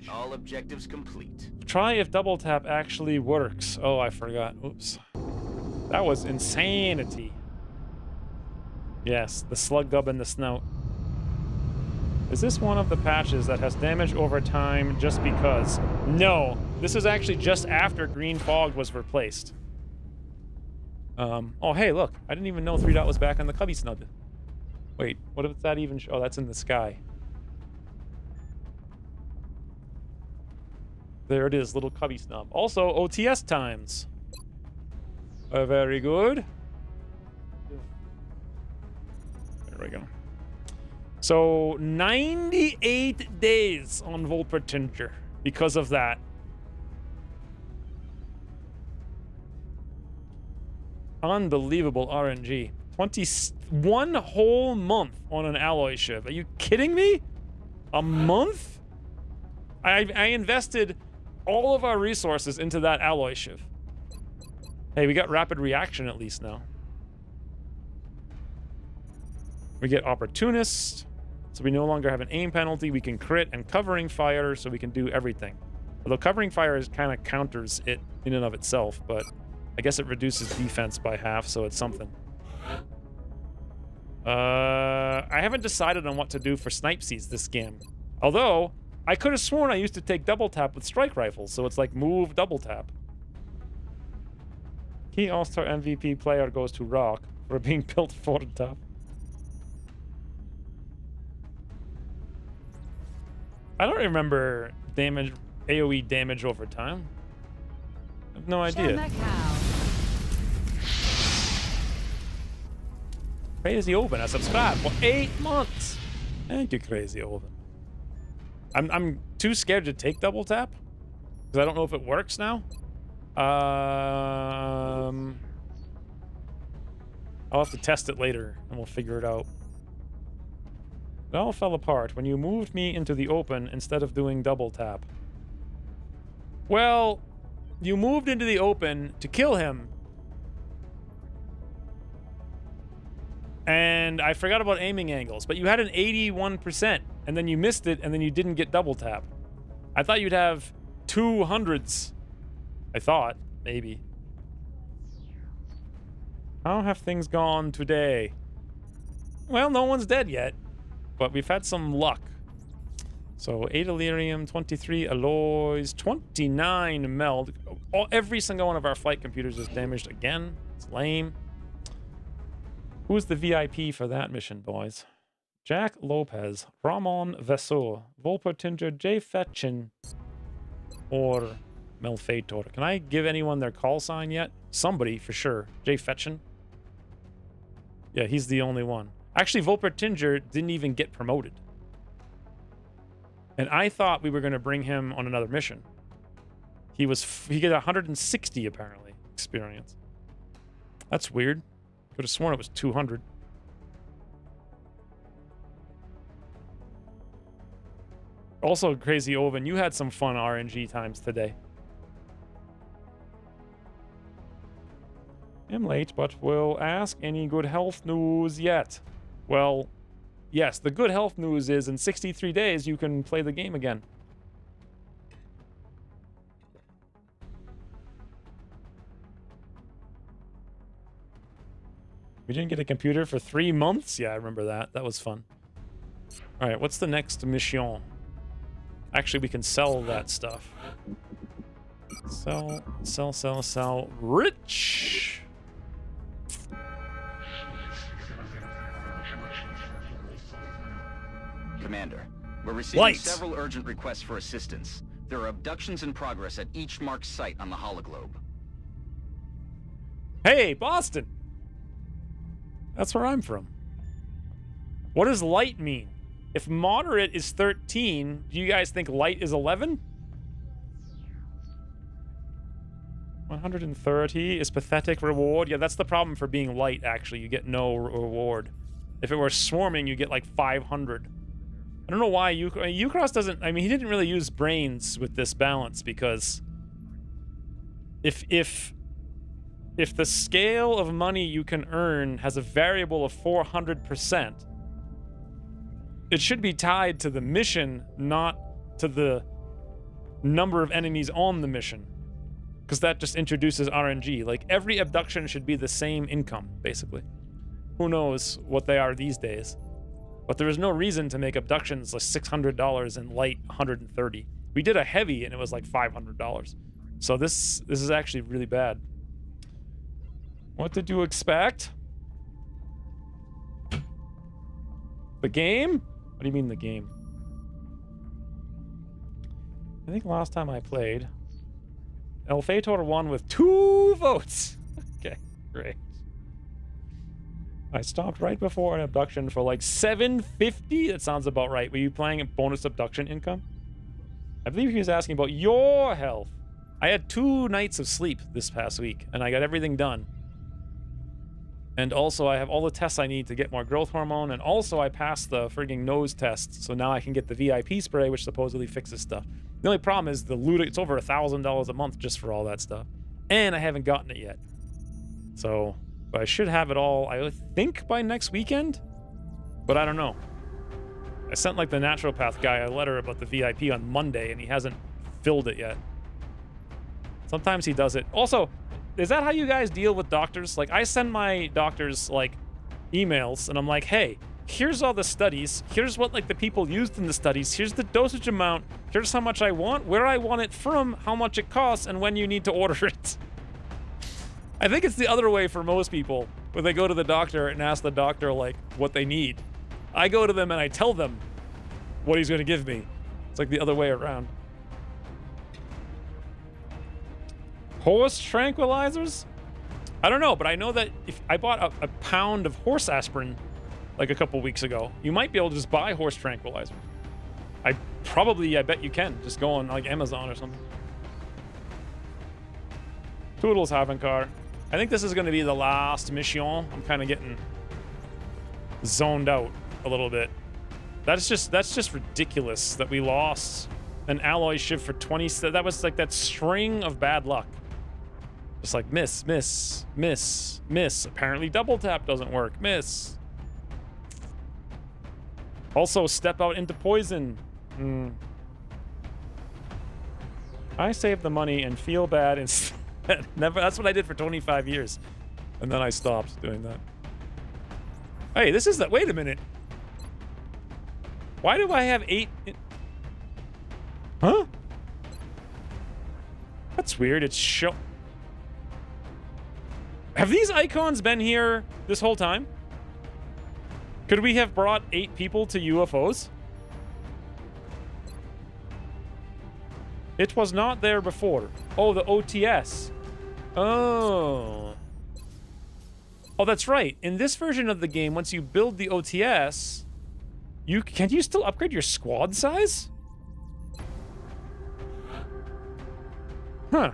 All objectives complete. Try if double tap actually works. Oh, I forgot. Oops. That was insanity. Yes, the slug gub in the snout. Is this one of the patches that has damage over time just because? No, this is actually just after green fog was replaced. Oh, hey, look. I didn't even know 3 Dot was back on the cubby snub. Wait, what if that even... Oh, that's in the sky. There it is, little cubby snub. Also, OTS times. Very good. There we go. So, 98 days on Volpertinger because of that. Unbelievable RNG. 21 whole month on an alloy ship. Are you kidding me? A month? I invested all of our resources into that alloy ship. Hey, we got rapid reaction at least now. We get opportunist, so we no longer have an aim penalty. We can crit and covering fire, so we can do everything. Although covering fire is kind of counters it in and of itself, but I guess it reduces defense by half, so it's something. I haven't decided on what to do for snipe seeds this game. Although, I could have sworn I used to take double tap with strike rifles, so it's like move, double tap. Key All-Star MVP player goes to Rock for being built forward top. I don't remember damage, AoE damage over time. I have no idea. Crazy Oven, I subscribed for 8 months. Thank you, Crazy Oven. I'm too scared to take double tap because I don't know if it works now. I'll have to test it later and we'll figure it out. It all fell apart when you moved me into the open instead of doing double tap. Well, you moved into the open to kill him. And I forgot about aiming angles, but you had an 81%, and then you missed it, and then you didn't get double tap. I thought you'd have 200s. I thought, maybe. How have things gone today? Well, no one's dead yet, but we've had some luck. So 8 Elerium, 23 alloys, 29 meld. Every single one of our flight computers is damaged again. It's lame. Who's the VIP for that mission, boys? Jack Lopez, Ramon Vasseur, Volpertinger, Jay Fetchin, or Melfator. Can I give anyone their call sign yet? Somebody, for sure. Jay Fetchin? Yeah, he's the only one. Actually, Volpertinger didn't even get promoted. And I thought we were going to bring him on another mission. He got 160, apparently, experience. That's weird. Could have sworn it was 200. Also, Crazy Oven, you had some fun RNG times today. I'm late, but will ask any good health news yet? Well, yes, the good health news is in 63 days you can play the game again. We didn't get a computer for 3 months? Yeah, I remember that. That was fun. Alright, what's the next mission? Actually, we can sell that stuff. Sell. Rich! Commander, we're receiving Light. several urgent requests for assistance. There are abductions in progress at each marked site on the hologlobe. Hey, Boston! That's where I'm from. What does light mean? If moderate is 13, do you guys think light is 11? 130 is pathetic reward. Yeah, that's the problem for being light, actually. You get no reward. If it were swarming, you get like 500. I don't know why Ucross doesn't... I mean, he didn't really use brains with this balance because... If the scale of money you can earn has a variable of 400%, it should be tied to the mission, not to the number of enemies on the mission. Because that just introduces RNG. Like, every abduction should be the same income, basically. Who knows what they are these days. But there is no reason to make abductions like $600 and light $130. We did a heavy and it was like $500. So this is actually really bad. What did you expect? The game? What do you mean the game? I think last time I played, El Fator won with 2 votes. Okay, great. I stopped right before an abduction for like $750. That sounds about right. Were you playing bonus abduction income? I believe he was asking about your health. I had 2 nights of sleep this past week, and I got everything done. And also, I have all the tests I need to get more growth hormone, and also I passed the frigging nose test, so now I can get the VIP spray, which supposedly fixes stuff. The only problem is the loot, it's over $1,000 a month just for all that stuff. And I haven't gotten it yet. So, but I should have it all, I think, by next weekend? But I don't know. I sent, like, the naturopath guy a letter about the VIP on Monday, and he hasn't filled it yet. Sometimes he does it. Also, is that how you guys deal with doctors? Like, I send my doctors, like, emails, and I'm like, hey, here's all the studies. Here's what, like, the people used in the studies. Here's the dosage amount. Here's how much I want, where I want it from, how much it costs, and when you need to order it. I think it's the other way for most people, where they go to the doctor and ask the doctor, like, what they need. I go to them and I tell them what he's going to give me. It's like the other way around. Horse tranquilizers? I don't know, but I know that if I bought a pound of horse aspirin like a couple weeks ago, you might be able to just buy horse tranquilizers. I bet you can. Just go on like Amazon or something. Toodles Havenkar. I think this is going to be the last mission. I'm kind of getting zoned out a little bit. That's just ridiculous that we lost an alloy shiv for 20. That was like that string of bad luck. Just like miss, miss, miss, miss. Apparently double tap doesn't work. Miss. Also, step out into poison. I saved the money and feel bad instead. That's what I did for 25 years. And then I stopped doing that. Hey, this is that. Wait a minute. Why do I have 8? Huh? That's weird. It's show. Have these icons been here this whole time? Could we have brought 8 people to UFOs? It was not there before. Oh, the OTS. Oh. Oh, that's right. In this version of the game, once you build the OTS, can you still upgrade your squad size? Huh.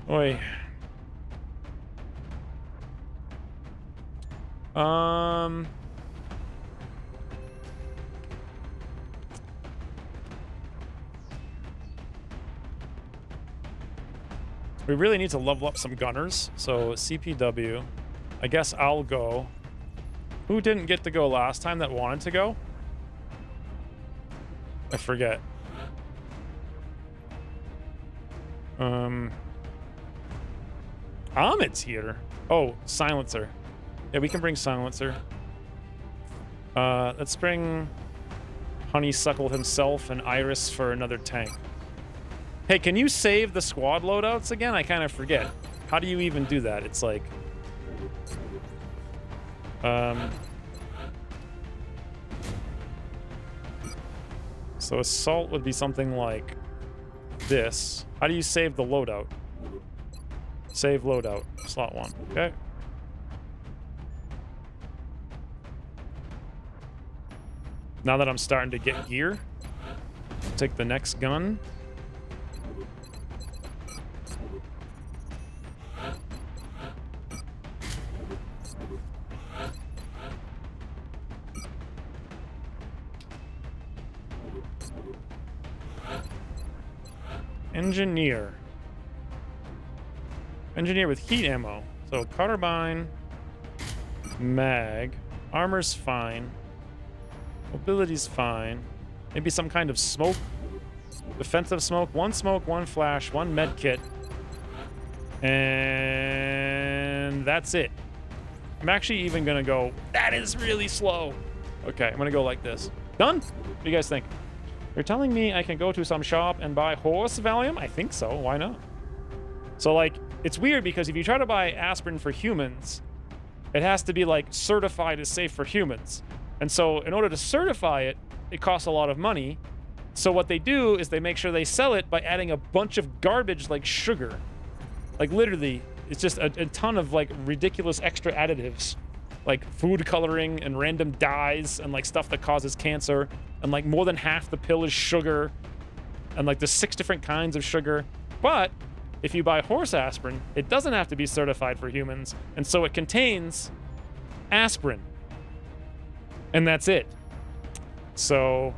Oi. We really need to level up some gunners. So CPW. I guess I'll go. Who didn't get to go last time that wanted to go? I forget. Ahmed's here. Oh, silencer. Yeah, we can bring silencer. Let's bring Honeysuckle himself and Iris for another tank. Hey, can you save the squad loadouts again? I kind of forget. How do you even do that? It's like... So assault would be something like this. How do you save the loadout? Save loadout. Slot 1. Okay. Now that I'm starting to get gear, take the next gun. Engineer. Engineer with heat ammo. So carbine, mag, armor's fine, mobility's fine. Maybe some kind of smoke, defensive smoke, one flash, one med kit, and that's it. I'm actually even gonna go, that is really slow. Okay, I'm gonna go like this. Done? What do you guys think? You're telling me I can go to some shop and buy horse Valium? I think so. Why not? So, like, it's weird because if you try to buy aspirin for humans, it has to be, like, certified as safe for humans. And so, in order to certify it, it costs a lot of money. So what they do is they make sure they sell it by adding a bunch of garbage like sugar. Like, literally, it's just a ton of, like, ridiculous extra additives. Like food coloring and random dyes and like stuff that causes cancer, and like more than half the pill is sugar, and like there's 6 different kinds of sugar. But if you buy horse aspirin, it doesn't have to be certified for humans, and so it contains aspirin, and that's it. So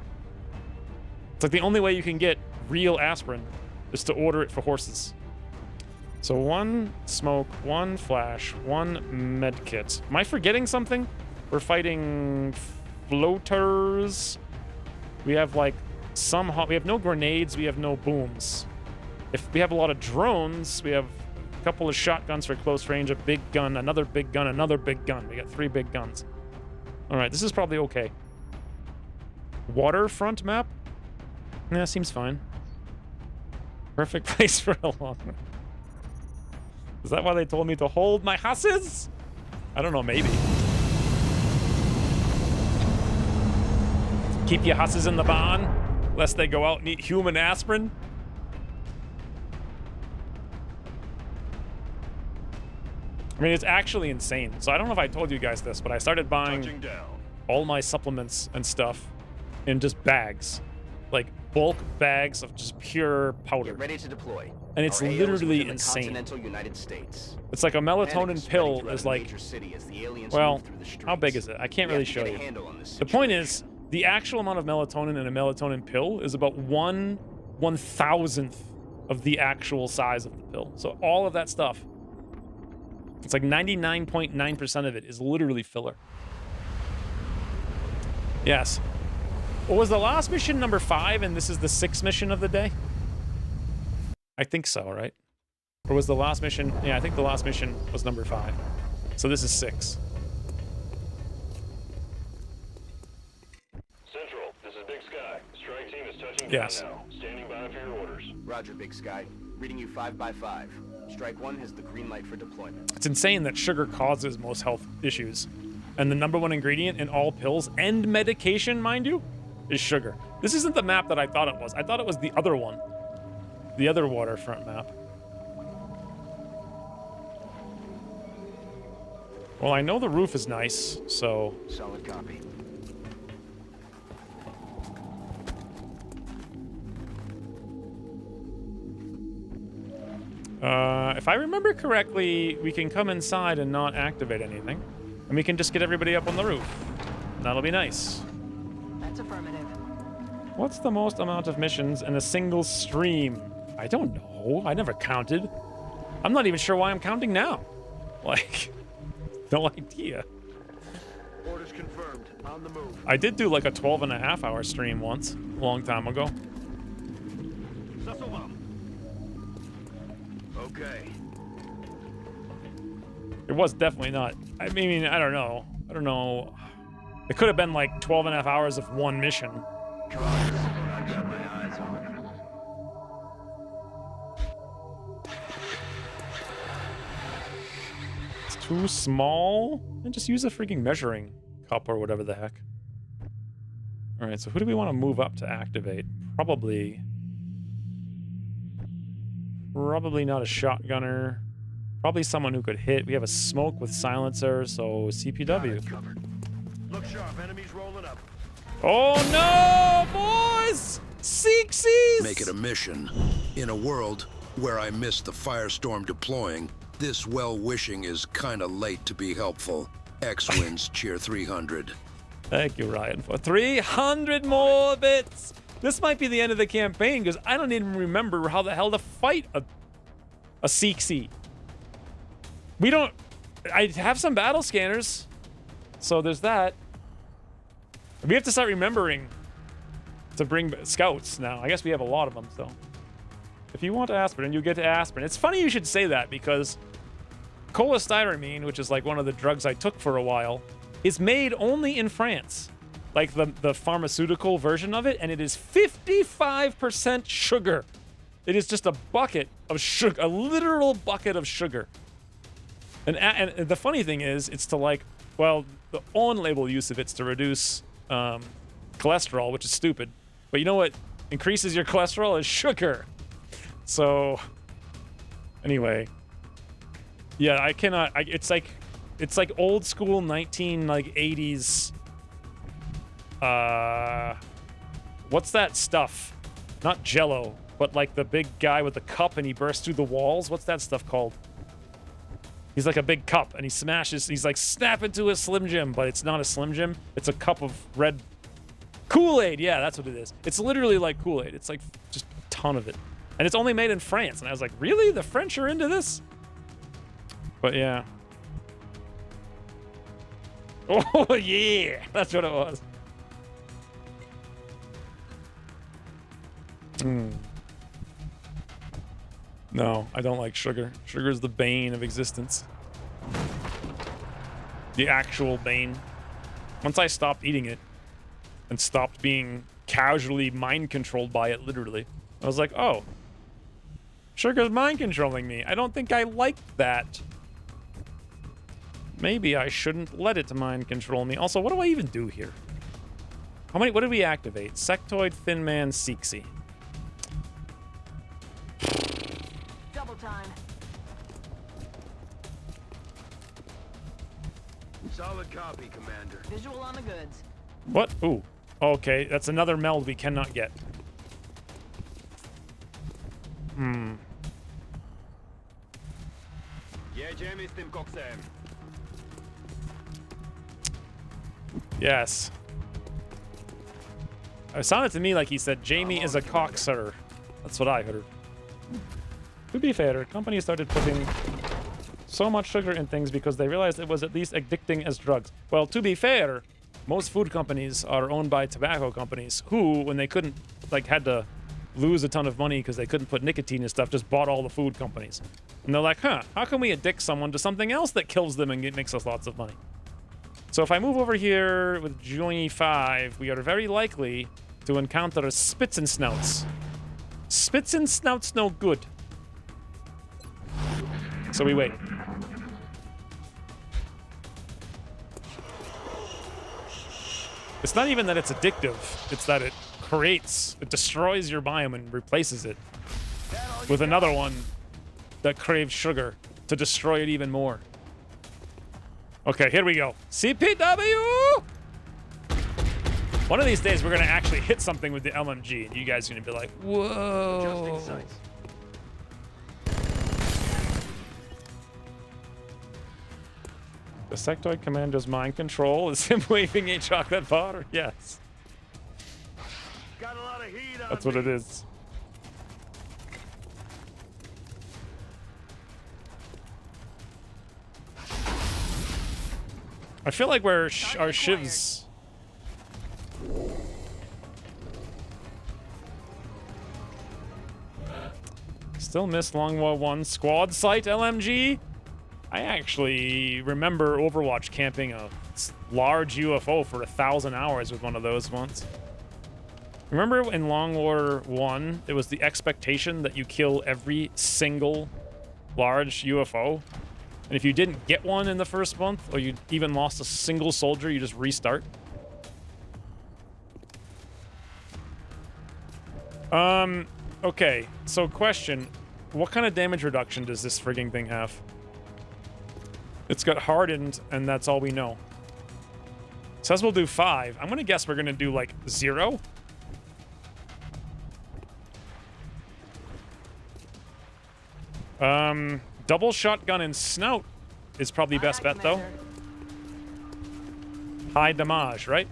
it's like the only way you can get real aspirin is to order it for horses. So 1 smoke, 1 flash, 1 med kit. Am I forgetting something? We're fighting floaters. We have like we have no grenades, we have no booms. If we have a lot of drones, we have a couple of shotguns for close range, a big gun, another big gun, another big gun. We got 3 big guns. All right, this is probably okay. Waterfront map? Yeah, seems fine. Perfect place for a long run. Is that why they told me to hold my horses? I don't know, maybe. Keep your horses in the barn, lest they go out and eat human aspirin. I mean, it's actually insane. So I don't know if I told you guys this, but I started buying all my supplements and stuff in just bags. Like bulk bags of just pure powder. Get ready to deploy. And it's literally insane. United States. It's like a melatonin pill is like, well, how big is it? I can't really show you. The point is, the actual amount of melatonin in a melatonin pill is about 1/1000th of the actual size of the pill. So all of that stuff, it's like 99.9% of it is literally filler. Yes. What was the last mission, number 5, and this is the 6th mission of the day? I think so, right? Or was the last mission... Yeah, I think the last mission was number 5. So this is 6. Central, this is Big Sky. Strike team is touching yes. down now. Standing by for your orders. Roger, Big Sky. Reading you 5x5. Strike 1 has the green light for deployment. It's insane that sugar causes most health issues. And the number 1 ingredient in all pills and medication, mind you, is sugar. This isn't the map that I thought it was. I thought it was the other one. The other waterfront map. Well, I know the roof is nice, so... Solid copy. If I remember correctly, we can come inside and not activate anything. And we can just get everybody up on the roof. That'll be nice. That's affirmative. What's the most amount of missions in a single stream? I don't know. I never counted. I'm not even sure why I'm counting now. Like, no idea. Orders confirmed. On the move. I did do like a 12.5-hour stream once, a long time ago. Okay. It was definitely not. I mean, I don't know. I don't know. It could have been like 12.5 hours of one mission. Come on. I got my eyes on it. It's too small. And just use a freaking measuring cup or whatever the heck. All right, so who do we want to move up to activate? Probably not a shotgunner. Probably someone who could hit. We have a smoke with silencer, so CPW. Look sharp, enemies rolling up. Oh no, boys! Seeksies! Make it a mission. In a world where I missed the firestorm deploying, this well-wishing is kinda late to be helpful. X-Wins cheer 300. Thank you, Ryan, for 300 more bits. This might be the end of the campaign because I don't even remember how the hell to fight a Seeksy. We don't... I have some battle scanners, so there's that. We have to start remembering to bring scouts now. I guess we have a lot of them, so. If you want aspirin, you get aspirin. It's funny you should say that because cholestyramine, which is like one of the drugs I took for a while, is made only in France. Like the pharmaceutical version of it, and it is 55% sugar. It is just a bucket of sugar, a literal bucket of sugar. And the funny thing is, it's to like, well, the on-label use of it's to reduce cholesterol, which is stupid. But you know what increases your cholesterol is sugar. So, anyway, yeah, I cannot. It's like old school 1980s. What's that stuff? Not Jello, but like the big guy with the cup and he bursts through the walls. What's that stuff called? He's like a big cup and he smashes. He's like snap into a Slim Jim, but it's not a Slim Jim. It's a cup of red Kool-Aid. Yeah, that's what it is. It's literally like Kool-Aid. It's like just a ton of it. And it's only made in France. And I was like, really? The French are into this? But yeah. Oh, yeah. That's what it was. No, I don't like sugar. Sugar is the bane of existence. The actual bane. Once I stopped eating it and stopped being casually mind controlled by it, literally, I was like, oh, sugar's mind controlling me. I don't think I like that. Maybe I shouldn't let it mind control me. Also, what do I even do here? What did we activate? Sectoid, Thin Man, Seeksy. Double time. Solid copy, Commander. Visual on the goods. What? Ooh. Okay, that's another meld we cannot get. Yes. It sounded to me like he said Jamie is a cocksucker. That's what I heard. To be fair, companies started putting so much sugar in things because they realized it was at least addicting as drugs. Well, to be fair, most food companies are owned by tobacco companies who, when they couldn't, like, had to lose a ton of money because they couldn't put nicotine and stuff, just bought all the food companies. And they're like, huh, how can we addict someone to something else that kills them and makes us lots of money? So if I move over here with Johnny 5, we are very likely to encounter Spitzensnouts. Spitzensnouts no good. So we wait. It's not even that it's addictive, it's that it destroys your biome and replaces it with another one that craves sugar to destroy it even more. Okay, here we go. CPW! One of these days, we're going to actually hit something with the LMG, and you guys are going to be like, whoa. Adjusting sights. The sectoid commander's mind control is him waving a chocolate bar? Yes. Got a lot of heat on That's what it is. I feel like our shivs... Still miss Long War 1. Squad site LMG? I actually remember Overwatch camping a large UFO for 1,000 hours with one of those once. Remember in Long War 1, it was the expectation that you kill every single large UFO? And if you didn't get one in the first month, or you even lost a single soldier, you just restart? Okay, so question. What kind of damage reduction does this frigging thing have? It's got hardened, and that's all we know. It says we'll do 5. I'm gonna guess we're gonna do, like, 0? Double shotgun and snout is probably best bet, though. High damage, right?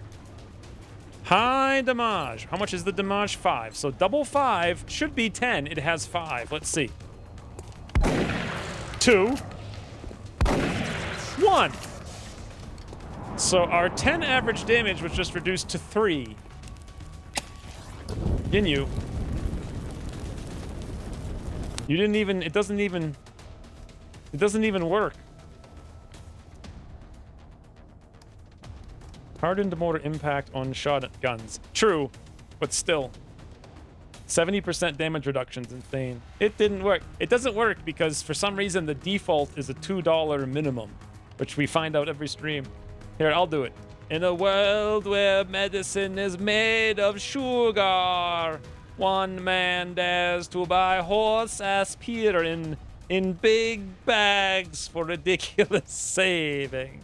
High damage. How much is the damage? 5. So double 5 should be 10. It has 5. Let's see. 2. 1. So our 10 average damage was just reduced to 3. Ginyu. You didn't even... It doesn't even work. Hardened mortar impact on shotguns. True, but still. 70% damage reduction is insane. It didn't work. It doesn't work because for some reason the default is a $2 minimum, which we find out every stream. Here, I'll do it. In a world where medicine is made of sugar, one man dares to buy horse aspirin in big bags for ridiculous saving.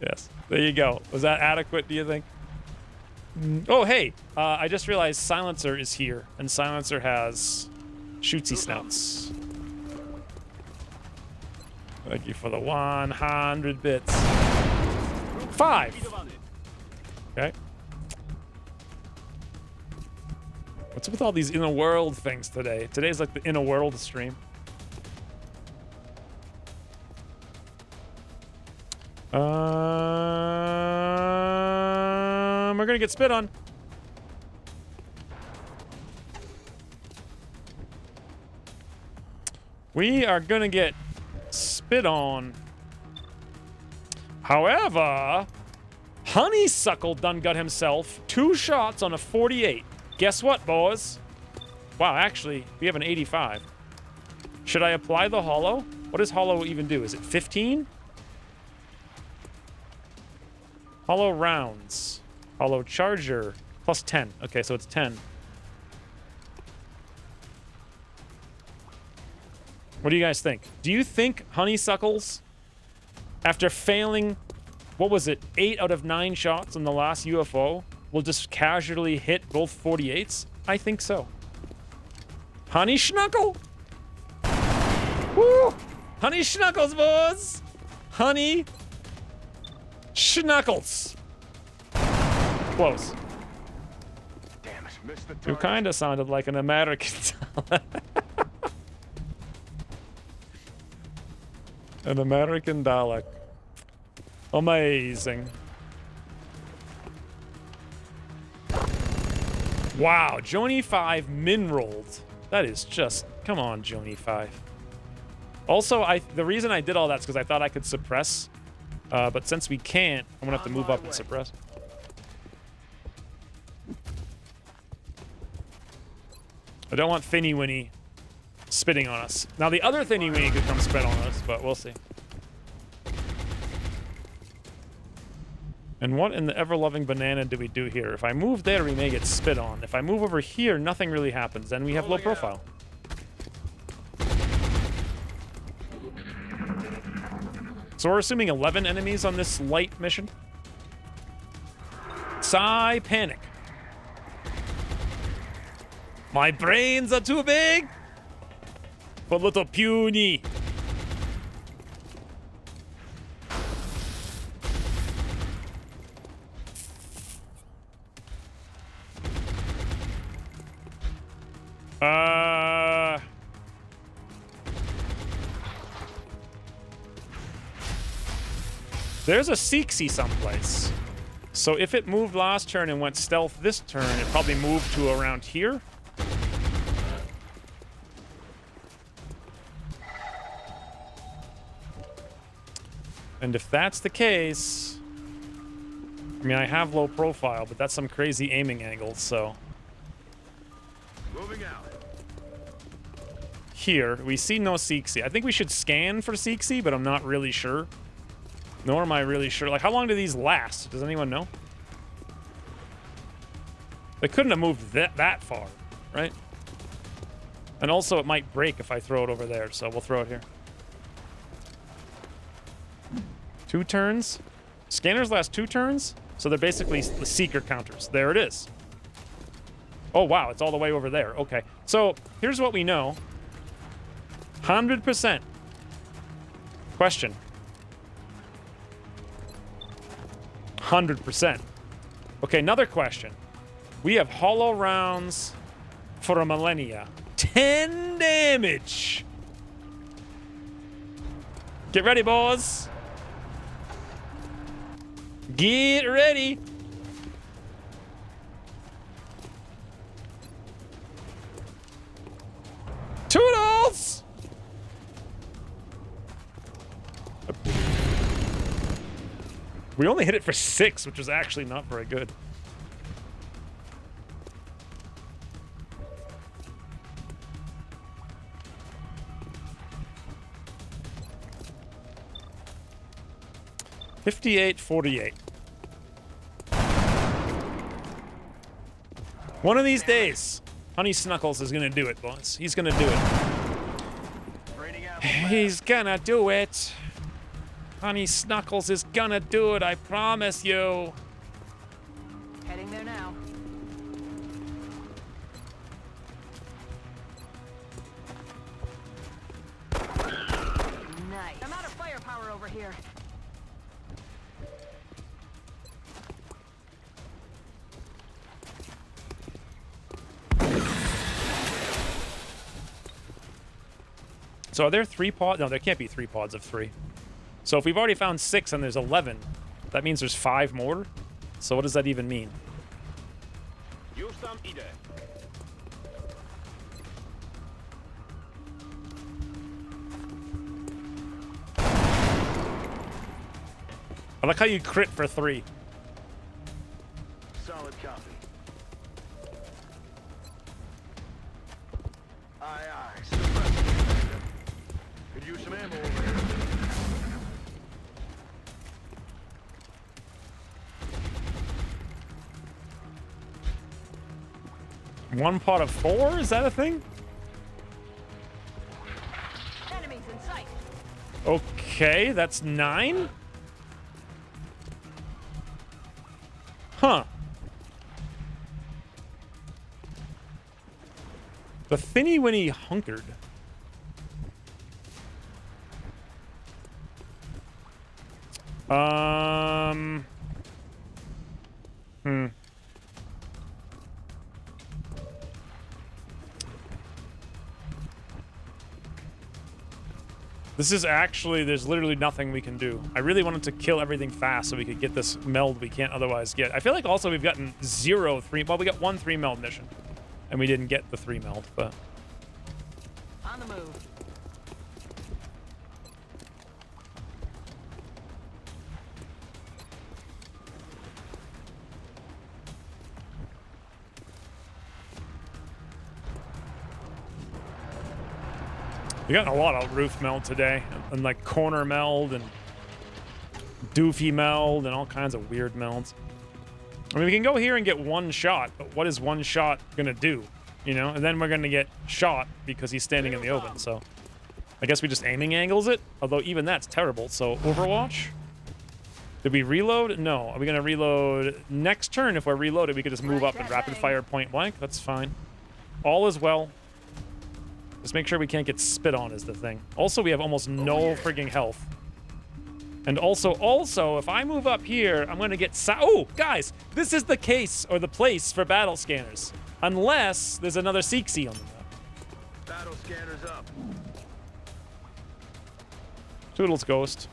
Yes, there you go. Was that adequate, do you think? Oh, hey, I just realized Silencer is here, and Silencer has shootsy snouts. Thank you for the 100 bits. 5. Okay. What's with all these inner world things today? Today's like the inner world stream. We're gonna get spit on. We are gonna get spit on. However, Honeysuckle done got himself 2 shots on a 48. Guess what, boys? Wow, actually, we have an 85. Should I apply the holo? What does holo even do? Is it 15? Holo rounds. Holo charger. Plus 10. Okay, so it's 10. What do you guys think? Do you think honeysuckles, after failing, what was it, 8 out of 9 shots on the last UFO, will just casually hit both 48s? I think so. Honey Schnuckle! Woo! Honey Schnuckles, boys! Honey Schnuckles. Close. Damn it, missed the You target. kind of sounded like an American. An American Dalek. Amazing. Wow, Joni 5 min-rolled. That is just... Come on, Joni 5. Also, the reason I did all that is because I thought I could suppress. But since we can't, I'm going to have to move up and suppress. I don't want Thinny Winnie spitting on us. Now, the other Thinny Winnie could come spit on us, but we'll see. And what in the ever-loving banana do we do here? If I move there, we may get spit on. If I move over here, nothing really happens. Then we have low profile. So we're assuming 11 enemies on this light mission. Psy panic. My brains are too big for little puny. There's a Seeksy someplace. So if it moved last turn and went stealth this turn, it probably moved to around here. And if that's the case, I mean, I have low profile, but that's some crazy aiming angle, so. Moving out. Here, we see no Seeksy. I think we should scan for Seeksy, but I'm not really sure. Nor am I really sure. Like, how long do these last? Does anyone know? They couldn't have moved that far, right? And also, it might break if I throw it over there, so we'll throw it here. 2 turns. Scanners last 2 turns, so they're basically the seeker counters. There it is. Oh, wow, it's all the way over there. Okay, so here's what we know. 100%. Question. 100%. Okay, another question. We have hollow rounds for a millennia. 10 damage. Get ready, boys. Get ready. Toodles! We only hit it for 6, which was actually not very good. $58.48. One of these days, Honey Snuckles is gonna do it, boys. He's gonna do it. He's gonna do it. Honey Snuckles is gonna do it, I promise you. Heading there now. Nice. I'm out of firepower over here. So are there 3 pods? No, there can't be 3 pods of 3. So if we've already found 6 and there's 11, that means there's 5 more. So what does that even mean? I like how you crit for 3. Solid copy. Aye, aye. Suppressing. Could use some ammo over here. One pot of 4? Is that a thing? Enemies in sight. Okay, that's 9? Huh. The Thinny Winny hunkered. This is actually, there's literally nothing we can do. I really wanted to kill everything fast so we could get this meld we can't otherwise get. I feel like also we've gotten 0 3, well, we got 1 3 meld mission. And we didn't get the 3 meld, but. On the move. We got a lot of roof meld today, and like corner meld and doofy meld and all kinds of weird melds. I mean, we can go here and get 1 shot, but what is 1 shot gonna do? You know, and then we're gonna get shot because he's standing in the open. So I guess we just aiming angles it. Although even that's terrible. So Overwatch. Did we reload? No. Are we gonna reload next turn? If we're reloaded, we could just move up and rapid fire point blank. That's fine. All is well. Just make sure we can't get spit on is the thing. Also, we have almost no frigging health. And also, if I move up here, I'm going to get... Oh, guys, this is the case or the place for battle scanners. Unless there's another Seeksy on the map. Battle scanners up. Toodles Ghost.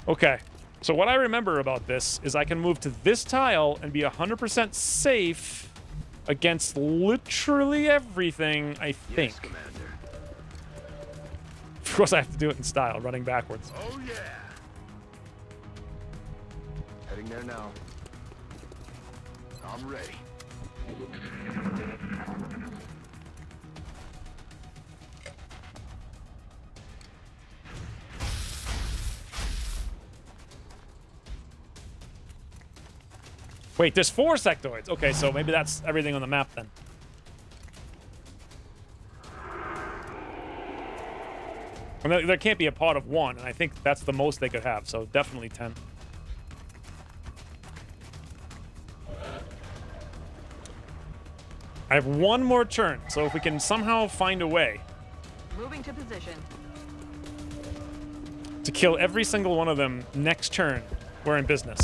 Okay. So what I remember about this is I can move to this tile and be 100% safe against literally everything, I think. Yes, Commander. Of course, I have to do it in style, running backwards. Oh, yeah. Heading there now. I'm ready. Wait, there's 4 sectoids. Okay, so maybe that's everything on the map then. And there can't be a pod of 1, and I think that's the most they could have, so definitely 10. I have 1 more turn, so if we can somehow find a way Moving to position. to kill every single one of them next turn, we're in business.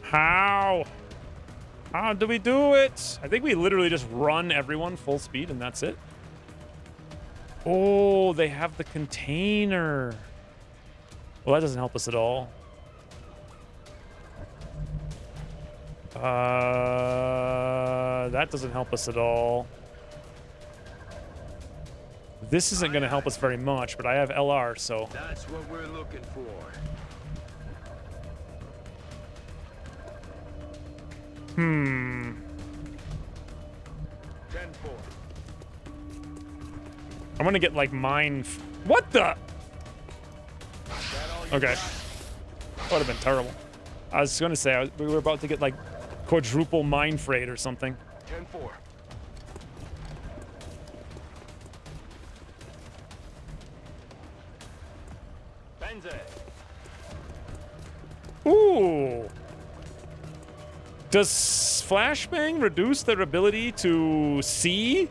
How? How do we do it? I think we literally just run everyone full speed and that's it. Oh, they have the container. Well, that doesn't help us at all. That doesn't help us at all. This isn't going to help us very much, but I have LR, so... That's what we're looking for. Hmm. 10-4. I'm gonna get like mine. What the? Okay. That would have been terrible. I was gonna say we were about to get like quadruple mine freight or something. 10-4. Ooh. Does flashbang reduce their ability to see?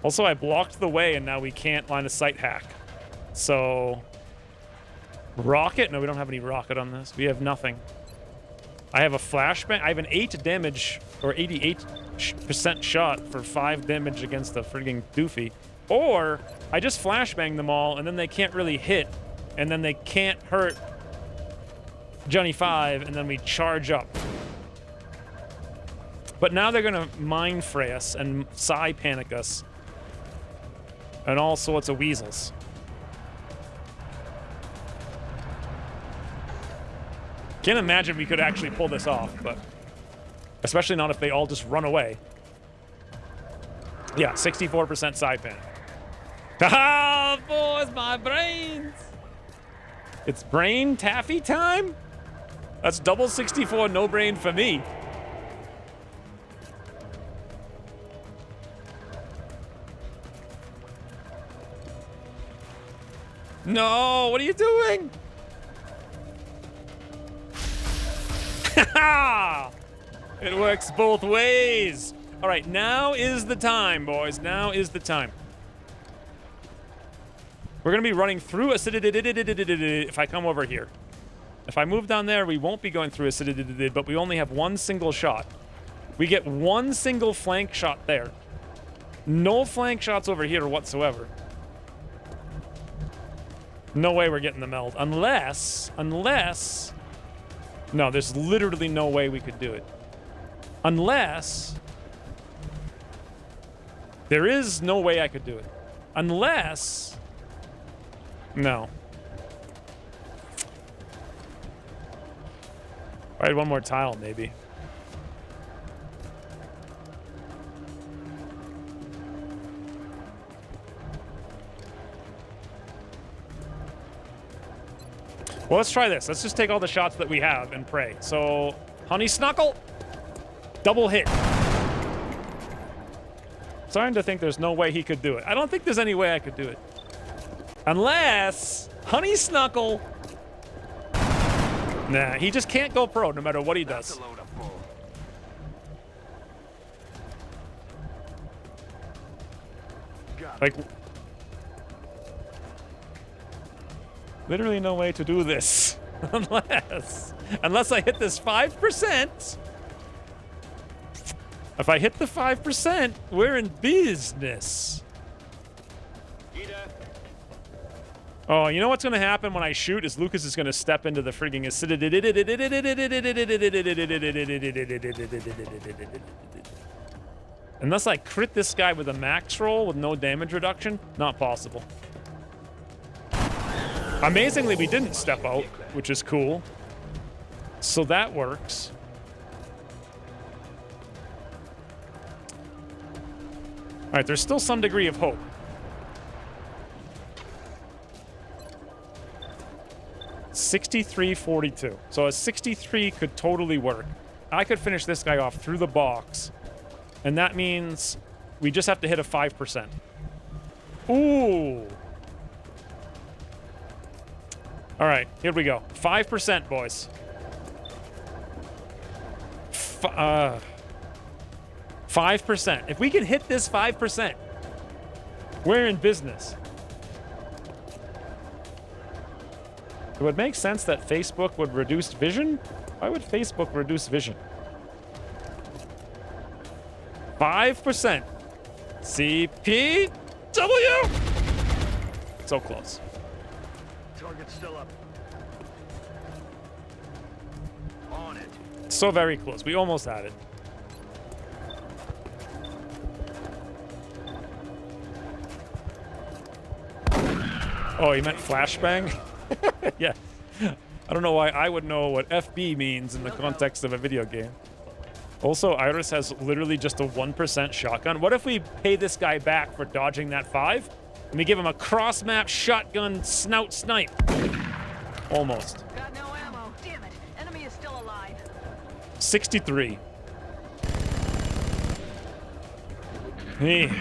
Also, I blocked the way and now we can't line of sight hack. So... rocket? No, we don't have any rocket on this. We have nothing. I have a flashbang. I have an 8 damage, or 88% shot for 5 damage against the frigging doofy. Or, I just flashbang them all and then they can't really hit. And then they can't hurt Johnny 5, and then we charge up. But now they're gonna mind fray us and psi panic us. And all sorts of weasels. Can't imagine we could actually pull this off, but... especially not if they all just run away. Yeah, 64% psi panic. Ah, boys, my brains! It's brain taffy time? That's double 64 no brain for me. No, what are you doing? It works both ways. All right, now is the time, boys. Now is the time. We're going to be running through a if I come over here. If I move down there, we won't be going through a but we only have 1 single shot. We get 1 single flank shot there. No flank shots over here whatsoever. No way we're getting the meld. Unless... no, there's literally no way we could do it. Unless... there is no way I could do it. Unless... no. I had 1 more tile, maybe. Well, let's try this. Let's just take all the shots that we have and pray. So, Honey Snuckle, double hit. Starting to think there's no way he could do it. I don't think there's any way I could do it. Unless Honey Snuckle. Nah, he just can't go pro no matter what he does. job. Like, literally no way to do this unless I hit this 5%. If I hit the 5%, we're in business. Oh, you know what's going to happen when I shoot is Lucas is going to step into the frigging acidity. Unless I crit this guy with a max roll with no damage reduction, not possible. Amazingly, we didn't step out, which is cool. So that works. All right, there's still some degree of hope. $63.42. So a 63 could totally work. I could finish this guy off through the box, and that means we just have to hit a 5%. Ooh. All right, here we go. 5%, boys. 5%. If we can hit this 5%, we're in business. It would make sense that Facebook would reduce vision. Why would Facebook reduce vision? 5%. CPW. So close. Target's still up. On it. So very close. We almost had it. Oh, you meant flashbang? Yeah. I don't know why I would know what FB means in the context of a video game. Also, Iris has literally just a 1% shotgun. What if we pay this guy back for dodging that 5? And we give him a cross-map shotgun snout snipe. Almost. Got no ammo. Damn it. Enemy is still alive. 63. Hey.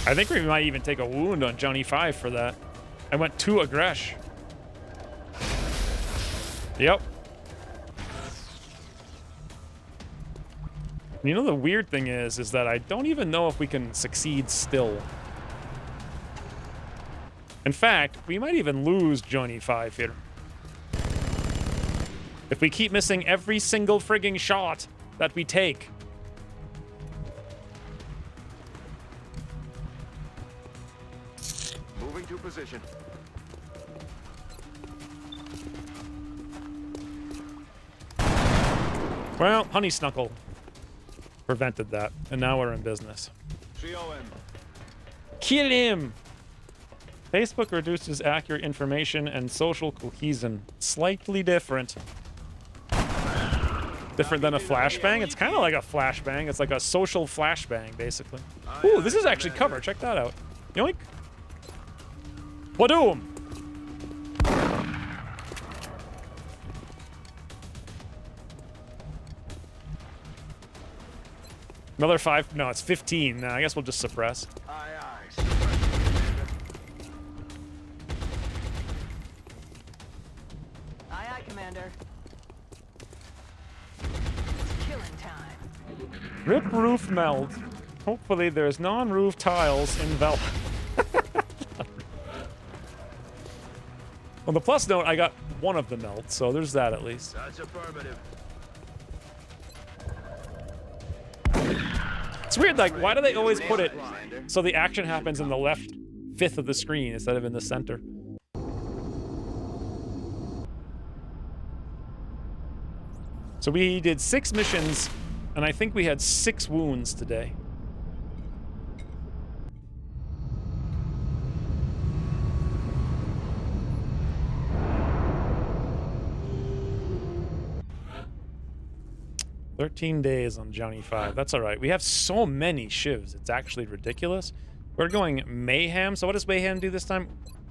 I think we might even take a wound on Johnny 5 for that. I went 2 aggresh. Yep. You know, the weird thing is that I don't even know if we can succeed still. In fact, we might even lose Johnny 5 here. If we keep missing every single frigging shot that we take. Moving to position. Well, Honey Snuckle prevented that, and now we're in business. COM. Kill him! Facebook reduces accurate information and social cohesion. Slightly different. Different than a flashbang? It's kind of like a flashbang. It's like a social flashbang, basically. Ooh, this is actually cover. Check that out. Yoink. Wadoom! Another 5. No, it's 15. I guess we'll just suppress. Aye, aye. Aye, aye, Commander. It's killing time. Rip roof meld. Hopefully there's non-roof tiles in Vel. On the plus note, I got one of the melts, so there's that at least. That's affirmative. It's weird, like, why do they always put it so the action happens in the left fifth of the screen instead of in the center? So we did 6 missions, and I think we had 6 wounds today. $13 days on Johnny 5. That's all right. We have so many shivs. It's actually ridiculous. We're going Mayhem. So what does Mayhem do this time?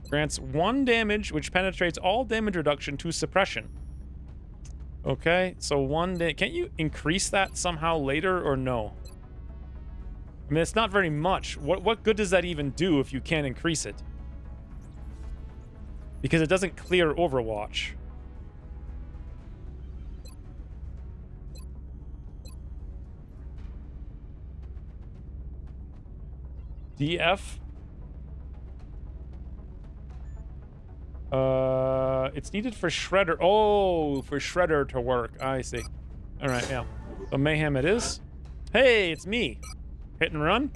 Grants 1 damage, which penetrates all damage reduction to suppression. Okay, so 1 day. Can't you increase that somehow later or no? I mean, it's not very much. What good does that even do if you can't increase it? Because it doesn't clear Overwatch. DF. It's needed for Shredder. Oh, for Shredder to work. I see. All right, yeah. So Mayhem it is. Hey, it's me. Hit and run.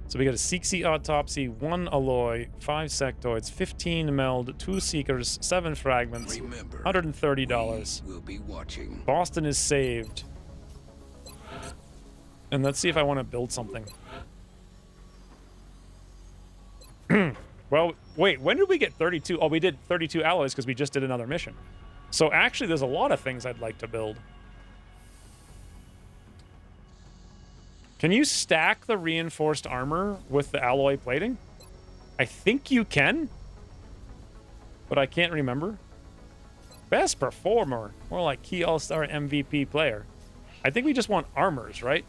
So we got a Seeksy Autopsy, 1 Alloy, 5 Sectoids, 15 Meld, 2 Seekers, 7 Fragments, Remember, $130. we'll be watching. Boston is saved. And let's see if I want to build something. Well, wait, when did we get 32? Oh, we did 32 alloys because we just did another mission. So actually, there's a lot of things I'd like to build. Can you stack the reinforced armor with the alloy plating? I think you can, but I can't remember. Best performer, more like key all-star MVP player. I think we just want armors, right?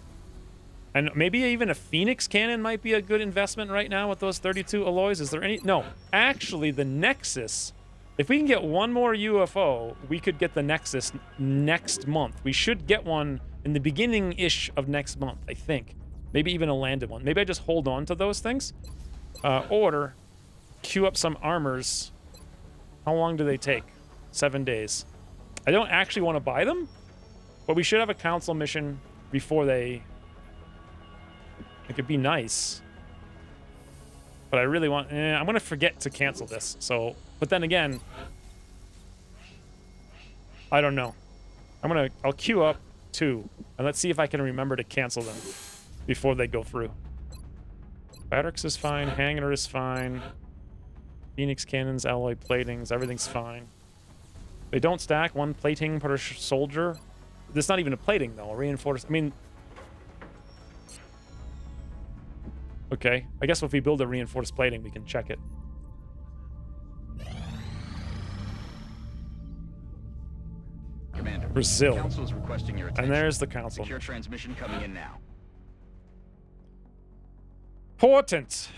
And maybe even a Phoenix cannon might be a good investment right now with those 32 alloys. Is there any? No, actually the Nexus, if we can get one more UFO, we could get the Nexus next month. We should get one in the beginning-ish of next month, I think. Maybe even a landed one. Maybe I just hold on to those things. Or queue up some armors. How long do they take? 7 days. I don't actually want to buy them, but we should have a council mission before they... It could be nice. But I really want... I'm going to forget to cancel this. So, but then again... I don't know. I'll queue up 2. And let's see if I can remember to cancel them before they go through. Barracks is fine. Hangar is fine. Phoenix cannons, alloy platings, everything's fine. They don't stack. 1 plating per soldier. There's not even a plating, though. A reinforced... I mean... Okay. I guess if we build a reinforced plating, we can check it. Commander, Brazil. The council is requesting your attention. And there's the council. Secure transmission coming in now. Portent.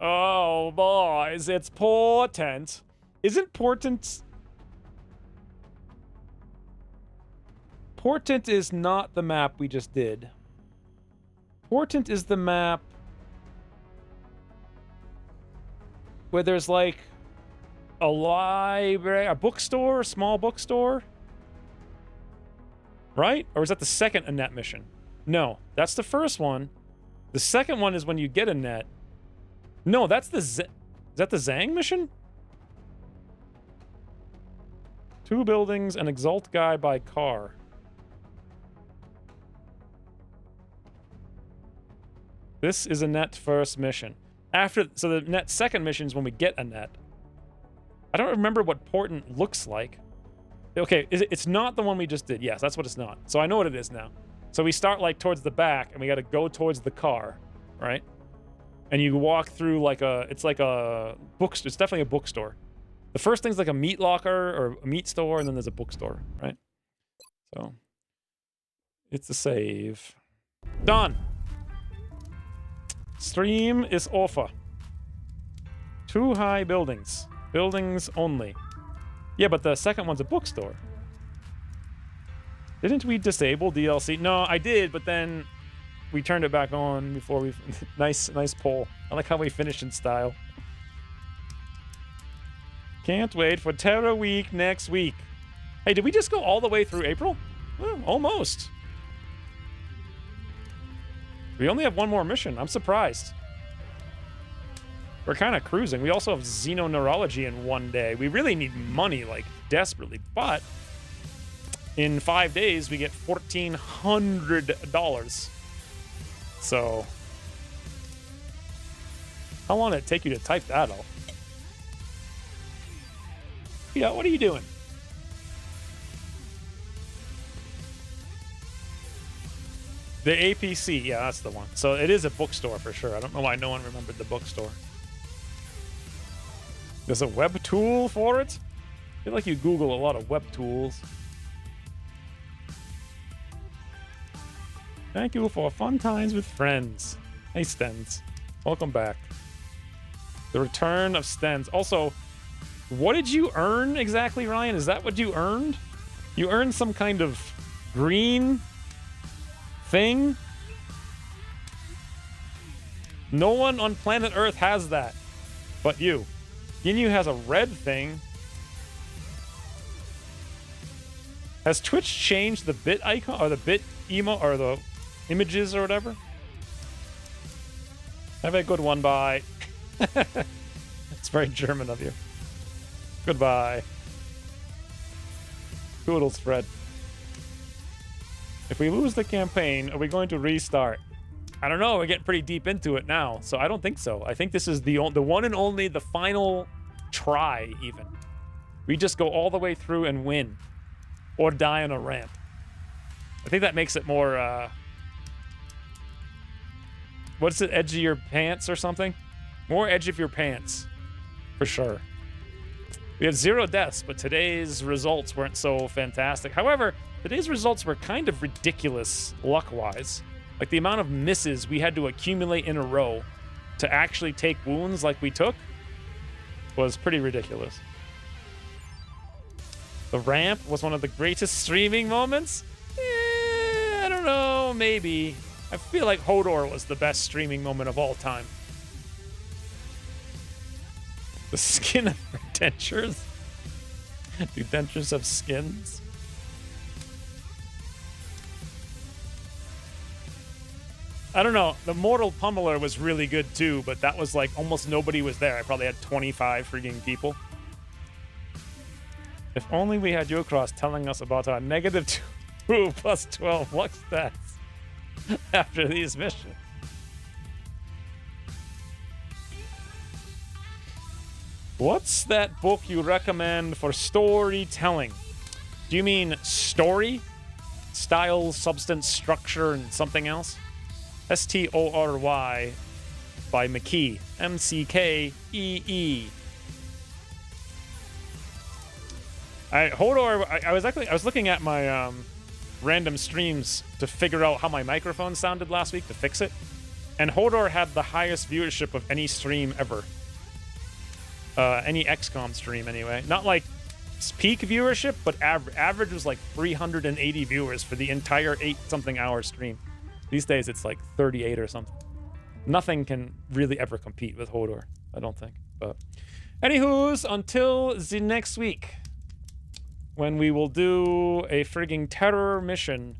Oh, boys, it's Portent. Isn't Portent... Portent is not the map we just did. Portent is the map where there's like a library, a bookstore, a small bookstore. Right? Or is that the second Annette mission? No, that's the first one. The second one is when you get a net. No, that's the is that the Zhang mission? 2 buildings, an Exalt guy by car. This is a net first mission. So the net second mission is when we get a net. I don't remember what Portent looks like. Okay, it's not the one we just did. Yes, that's what it's not. So I know what it is now. So we start like towards the back and we got to go towards the car, right? And you walk through like it's like a bookstore. It's definitely a bookstore. The first thing's like a meat locker or a meat store, and then there's a bookstore, right? So it's a save. Done. Stream is over. 2 high buildings. Buildings only. Yeah, but the second one's a bookstore. Didn't we disable DLC? No, I did, but then we turned it back on before we... nice poll. I like how we finished in style. Can't wait for Terror Week next week. Hey, did we just go all the way through April? Well, almost. We only have 1 more mission. I'm surprised. We're kind of cruising. We also have Xenoneurology in 1 day. We really need money, like, desperately. But in 5 days, we get $1,400. So how long did it take you to type that out? Yeah, what are you doing? The APC, yeah, that's the one. So it is a bookstore for sure. I don't know why no one remembered the bookstore. There's a web tool for it? I feel like you Google a lot of web tools. Thank you for fun times with friends. Hey, Stens. Welcome back. The return of Stens. Also, what did you earn exactly, Ryan? Is that what you earned? You earned some kind of green thing? No one on planet Earth has that. But you. Ginyu has a red thing. Has Twitch changed the bit icon or the bit emo or the images or whatever? Have a good one, bye. It's very German of you. Goodbye. Toodles, Fred. If we lose the campaign, are we going to restart? I don't know. We're getting pretty deep into it now, so I don't think so. I think this is the one and only, the final try, even. We just go all the way through and win. Or die on a ramp. I think that makes it more, what's it, edge of your pants or something? More edge of your pants. For sure. We had 0 deaths, but today's results weren't so fantastic. However, today's results were kind of ridiculous luck-wise. Like, the amount of misses we had to accumulate in a row to actually take wounds like we took was pretty ridiculous. The ramp was one of the greatest streaming moments? I don't know, maybe. I feel like Hodor was the best streaming moment of all time. The skin of her dentures? Do dentures have skins? I don't know. The Mortal Pummeler was really good too, but that was like almost nobody was there. I probably had 25 freaking people. If only we had Yocross telling us about our -2 plus 12 luck stats after these missions. What's that book you recommend for storytelling? Do you mean story? Style, substance, structure, and something else? STORY by McKee. MCKEE. Hodor, I was looking at my random streams to figure out how my microphone sounded last week to fix it. And Hodor had the highest viewership of any stream ever. Any XCOM stream, anyway. Not like peak viewership, but average was like 380 viewers for the entire 8-something hour stream. These days, it's like 38 or something. Nothing can really ever compete with Hodor, I don't think. But anywho's, until the next week, when we will do a frigging terror mission.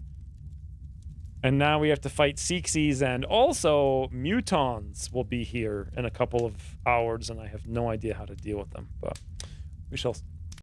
And now we have to fight Seeksies, and also Mutons will be here in a couple of hours, and I have no idea how to deal with them. But we shall